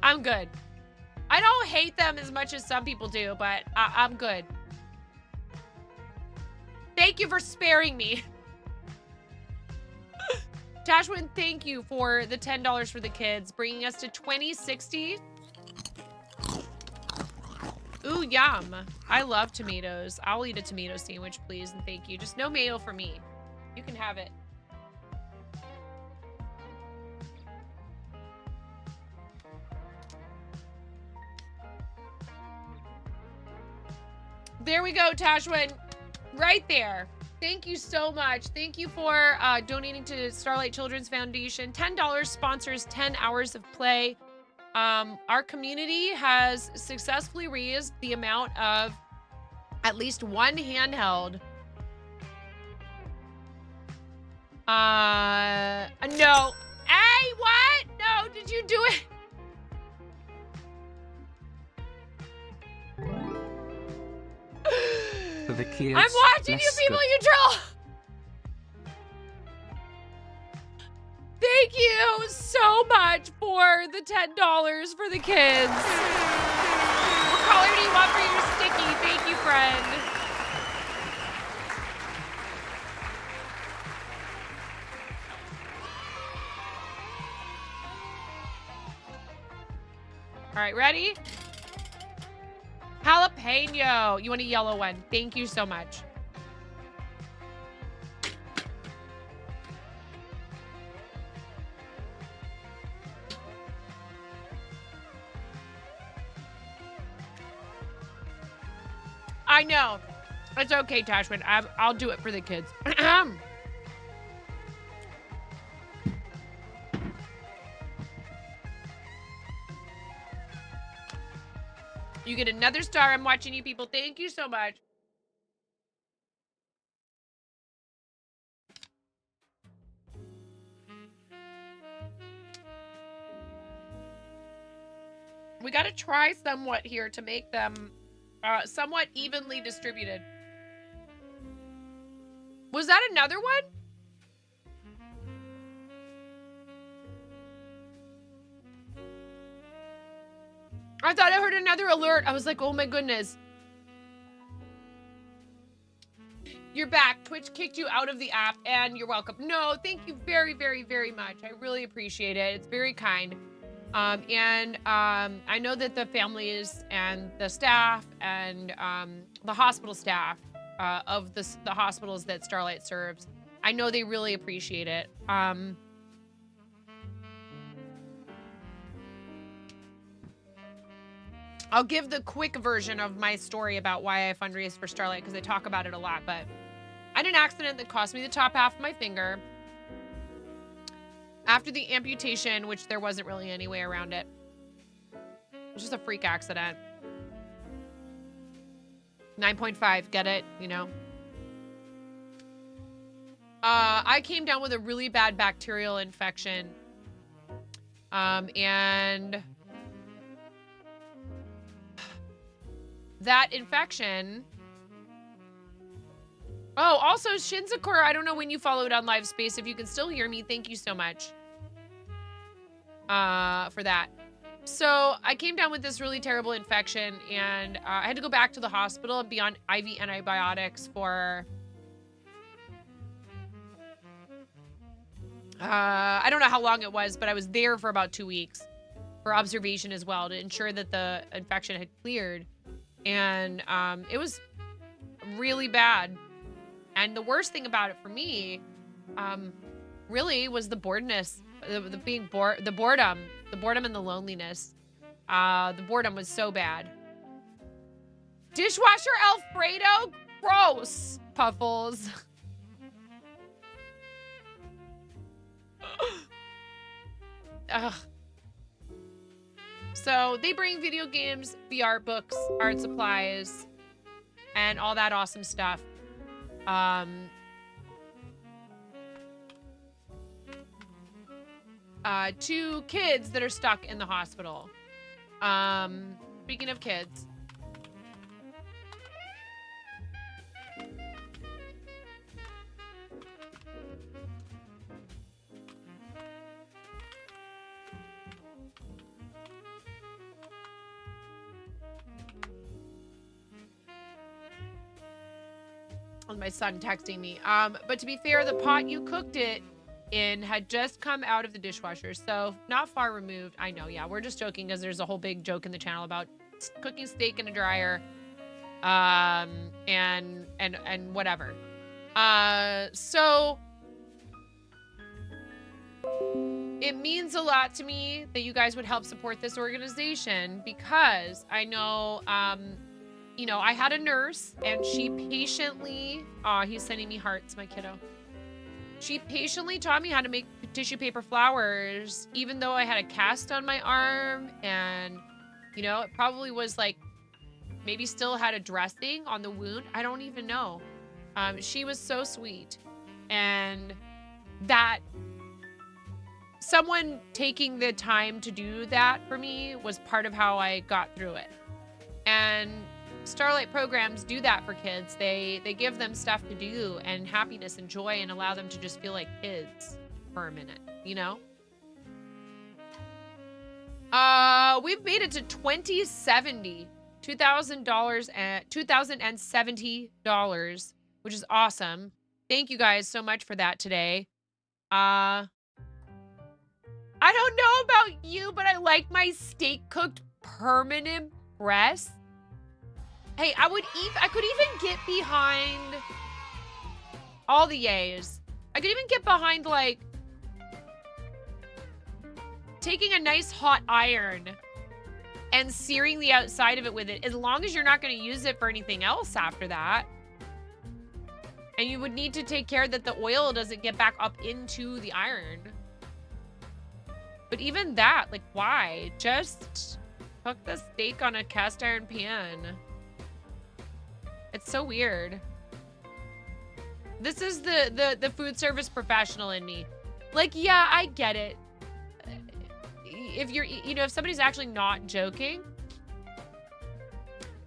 I'm good. I don't hate them as much as some people do, but I'm good. Thank you for sparing me. Tashwin, thank you for the $10 for the kids, bringing us to $20.60. Ooh, yum. I love tomatoes. I'll eat a tomato sandwich, please, and thank you. Just no mayo for me. You can have it. There we go, Tashwin. Right there. Thank you so much. Thank you for donating to Starlight Children's Foundation. $10 sponsors 10 hours of play. Our community has successfully raised the amount of at least one handheld. No. Hey, what? No, did you do it? For the kids, I'm watching you people, you troll. Thank you so much for the $10 for the kids. What color do you want for your sticky? Thank you, friend. All right, ready? Jalapeno. You want a yellow one. Thank you so much. I know. It's okay, Tashwin. I'll do it for the kids. You get another star. I'm watching you people. Thank you so much. We got to try somewhat here to make them somewhat evenly distributed. Was that another one? I thought I heard another alert. I was like, oh my goodness. You're back. Twitch kicked you out of the app and you're welcome. No, thank you very, very, very much. I really appreciate it. It's very kind. I know that the families and the staff and the hospital staff of the hospitals that Starlight serves, I know they really appreciate it. I'll give the quick version of my story about why I fundraised for Starlight because I talk about it a lot, but I had an accident that cost me the top half of my finger. After the amputation, which there wasn't really any way around it. It was just a freak accident. 9.5, get it? You know? I came down with a really bad bacterial infection. And that infection... Oh, also Shinzakura, I don't know when you followed on Live Space. If you can still hear me, thank you so much for that. So I came down with this really terrible infection, and I had to go back to the hospital and be on IV antibiotics for... I don't know how long it was, but I was there for about 2 weeks for observation as well to ensure that the infection had cleared. And it was really bad. And the worst thing about it for me, really was the boredness, the boredom and the loneliness. The boredom was so bad. Dishwasher Alfredo? Gross, Puffles. Ugh. So they bring video games, VR books, art supplies, and all that awesome stuff. To kids that are stuck in the hospital. Speaking of kids. My son texting me. But to be fair, the pot you cooked it in had just come out of the dishwasher, so not far removed. I know, yeah, we're just joking because there's a whole big joke in the channel about cooking steak in a dryer, and whatever. So it means a lot to me that you guys would help support this organization, because I know, you know, I had a nurse and she patiently, he's sending me hearts, my kiddo. She patiently taught me how to make tissue paper flowers, even though I had a cast on my arm, and, you know, it probably was like, maybe still had a dressing on the wound. I don't even know. She was so sweet. And that someone taking the time to do that for me was part of how I got through it. And Starlight programs do that for kids. They give them stuff to do and happiness and joy, and allow them to just feel like kids for a minute, you know? We've made it to $2070, $2,070, which is awesome. Thank you guys so much for that today. I don't know about you, but I like my steak cooked permanent breast. Hey, I could even get behind all the yays. I could even get behind, like, taking a nice hot iron and searing the outside of it with it, as long as you're not going to use it for anything else after that. And you would need to take care that the oil doesn't get back up into the iron. But even that, like, why? Just cook the steak on a cast iron pan. It's so weird. This is the food service professional in me. Like, yeah, I get it. If you're, you know, if somebody's actually not joking.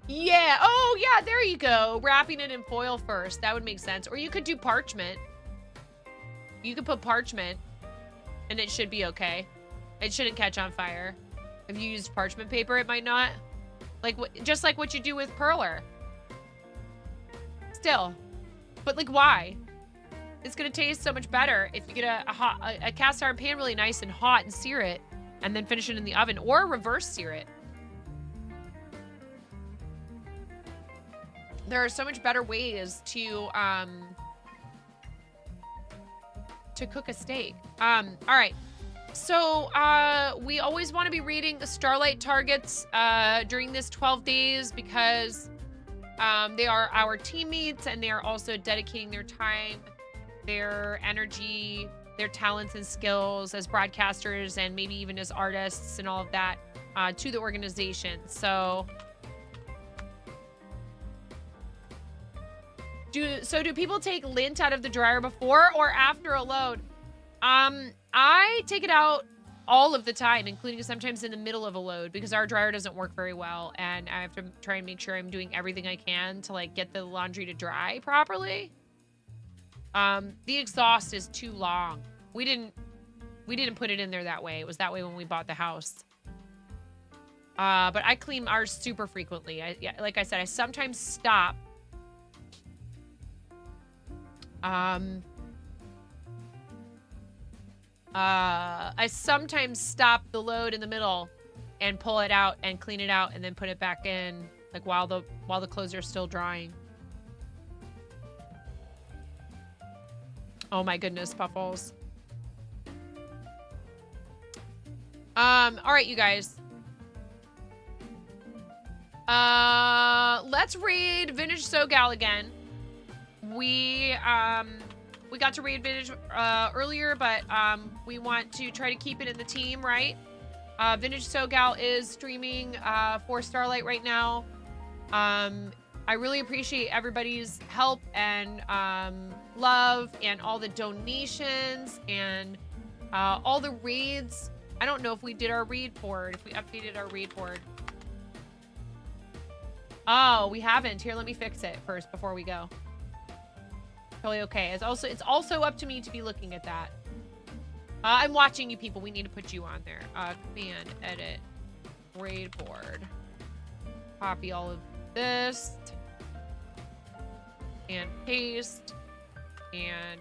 Yeah. Oh, yeah, there you go. Wrapping it in foil first. That would make sense. Or you could do parchment. You could put parchment and it should be okay. It shouldn't catch on fire. If you used parchment paper, it might not. Like, just like what you do with perler. Still, but like, why? It's gonna taste so much better if you get a cast iron pan really nice and hot and sear it, and then finish it in the oven, or reverse sear it. There are so much better ways to cook a steak. All right. So we always want to be reading the Starlight targets during this 12 days, because They are our teammates, and they are also dedicating their time, their energy, their talents and skills as broadcasters, and maybe even as artists and all of that to the organization. So do people take lint out of the dryer before or after a load? I take it out all of the time, including sometimes in the middle of a load, because our dryer doesn't work very well, and I have to try and make sure I'm doing everything I can to like get the laundry to dry properly. The exhaust is too long. We didn't put it in there that way. It was that way when we bought the house. But I clean ours super frequently. Like I said, I sometimes stop. I sometimes stop the load in the middle and pull it out and clean it out and then put it back in, like while the clothes are still drying. Oh my goodness, Puffles. All right, you guys. Let's raid Vintage SoGal again. We got to raid Vintage earlier, but we want to try to keep it in the team, right? Vintage SoGal is streaming for Starlight right now. I really appreciate everybody's help and love and all the donations and all the raids. I don't know if we did our raid board, if we updated our raid board. Oh, we haven't. Here, let me fix it first before we go. Totally okay. It's also up to me to be looking at that. I'm watching you people. We need to put you on there. Command, edit, raid board. Copy all of this. And paste. And...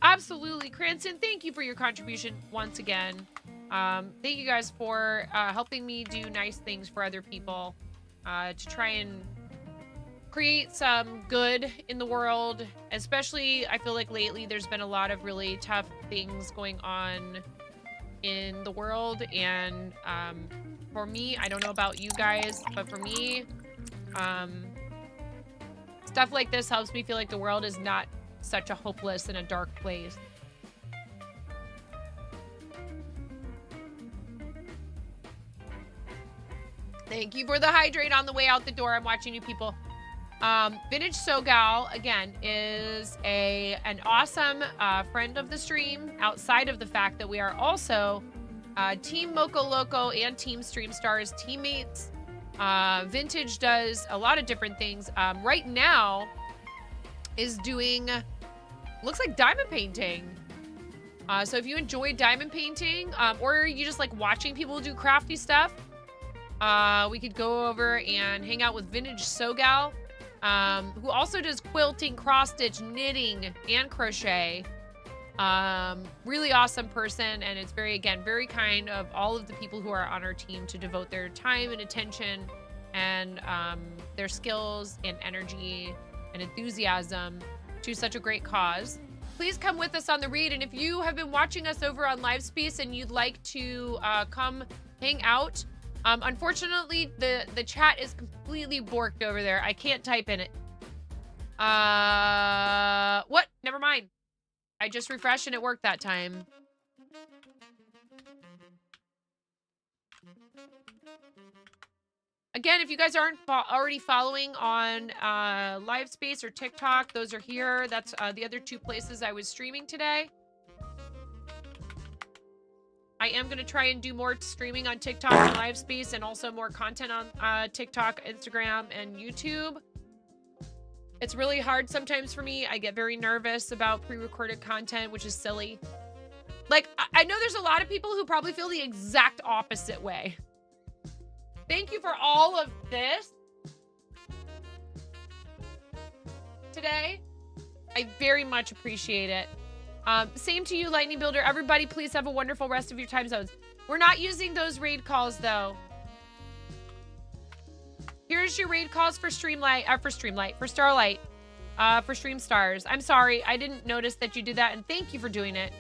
absolutely, Cranston. Thank you for your contribution once again. Thank you guys for helping me do nice things for other people to try and create some good in the world. Especially, I feel like lately there's been a lot of really tough things going on in the world. And for me, I don't know about you guys, but for me, stuff like this helps me feel like the world is not such a hopeless and a dark place. Thank you for the hydrate on the way out the door. I'm watching you people. Vintage SoGal, again, is an awesome friend of the stream, outside of the fact that we are also Team Moco Loco and Team Stream Stars teammates. Vintage does a lot of different things. Right now is doing, looks like diamond painting. So if you enjoy diamond painting, or you just like watching people do crafty stuff, we could go over and hang out with Vintage SoGal, who also does quilting, cross-stitch, knitting, and crochet. Really awesome person, and it's very kind of all of the people who are on our team to devote their time and attention and their skills and energy and enthusiasm to such a great cause. Please come with us on the read, and if you have been watching us over on Livespace and you'd like to come hang out, unfortunately the chat is completely borked over there. I can't type in it. What? Never mind. I just refreshed and it worked that time. Again, if you guys aren't already following on Livespace or TikTok, those are here. That's the other two places I was streaming today. I am going to try and do more streaming on TikTok and Livespace, and also more content on TikTok, Instagram, and YouTube. It's really hard sometimes for me. I get very nervous about pre-recorded content, which is silly. Like, I know there's a lot of people who probably feel the exact opposite way. Thank you for all of this today. I very much appreciate it. Same to you, Lightning Builder. Everybody, please have a wonderful rest of your time zones. We're not using those raid calls, though. Here's your raid calls for Starlight, for Stream Stars. I'm sorry, I didn't notice that you did that, and thank you for doing it.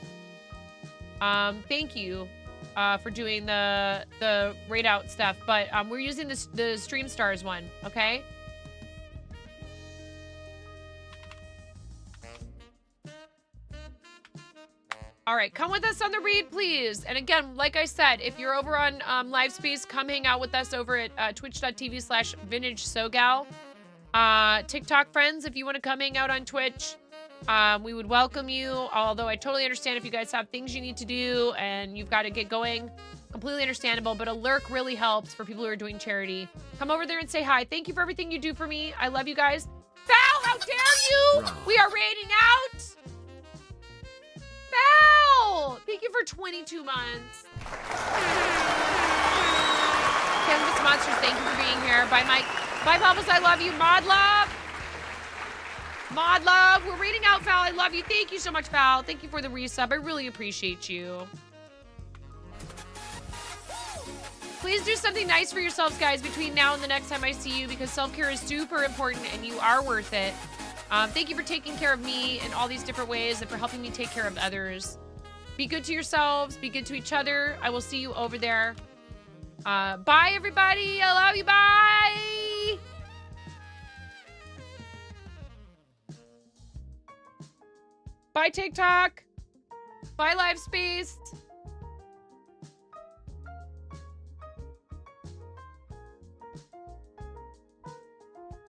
Thank you for doing the raid out stuff, but we're using the Stream Stars one, okay? All right, come with us on the read, please. And again, like I said, if you're over on Livespace, come hang out with us over at twitch.tv/vintagesogal. TikTok friends, if you want to come hang out on Twitch, we would welcome you. Although I totally understand if you guys have things you need to do and you've got to get going. Completely understandable, but a lurk really helps for people who are doing charity. Come over there and say hi. Thank you for everything you do for me. I love you guys. Val, how dare you? We are raiding out. Val, thank you for 22 months. Canvas Monsters, thank you for being here. Bye, Mike. Bye, Bubbles, I love you. Mod Love. Mod Love, we're reading out, Val. I love you. Thank you so much, Val. Thank you for the resub. I really appreciate you. Please do something nice for yourselves, guys, between now and the next time I see you, because self-care is super important and you are worth it. Thank you for taking care of me in all these different ways and for helping me take care of others. Be good to yourselves. Be good to each other. I will see you over there. Bye, everybody. I love you. Bye. Bye, TikTok. Bye, Livespace.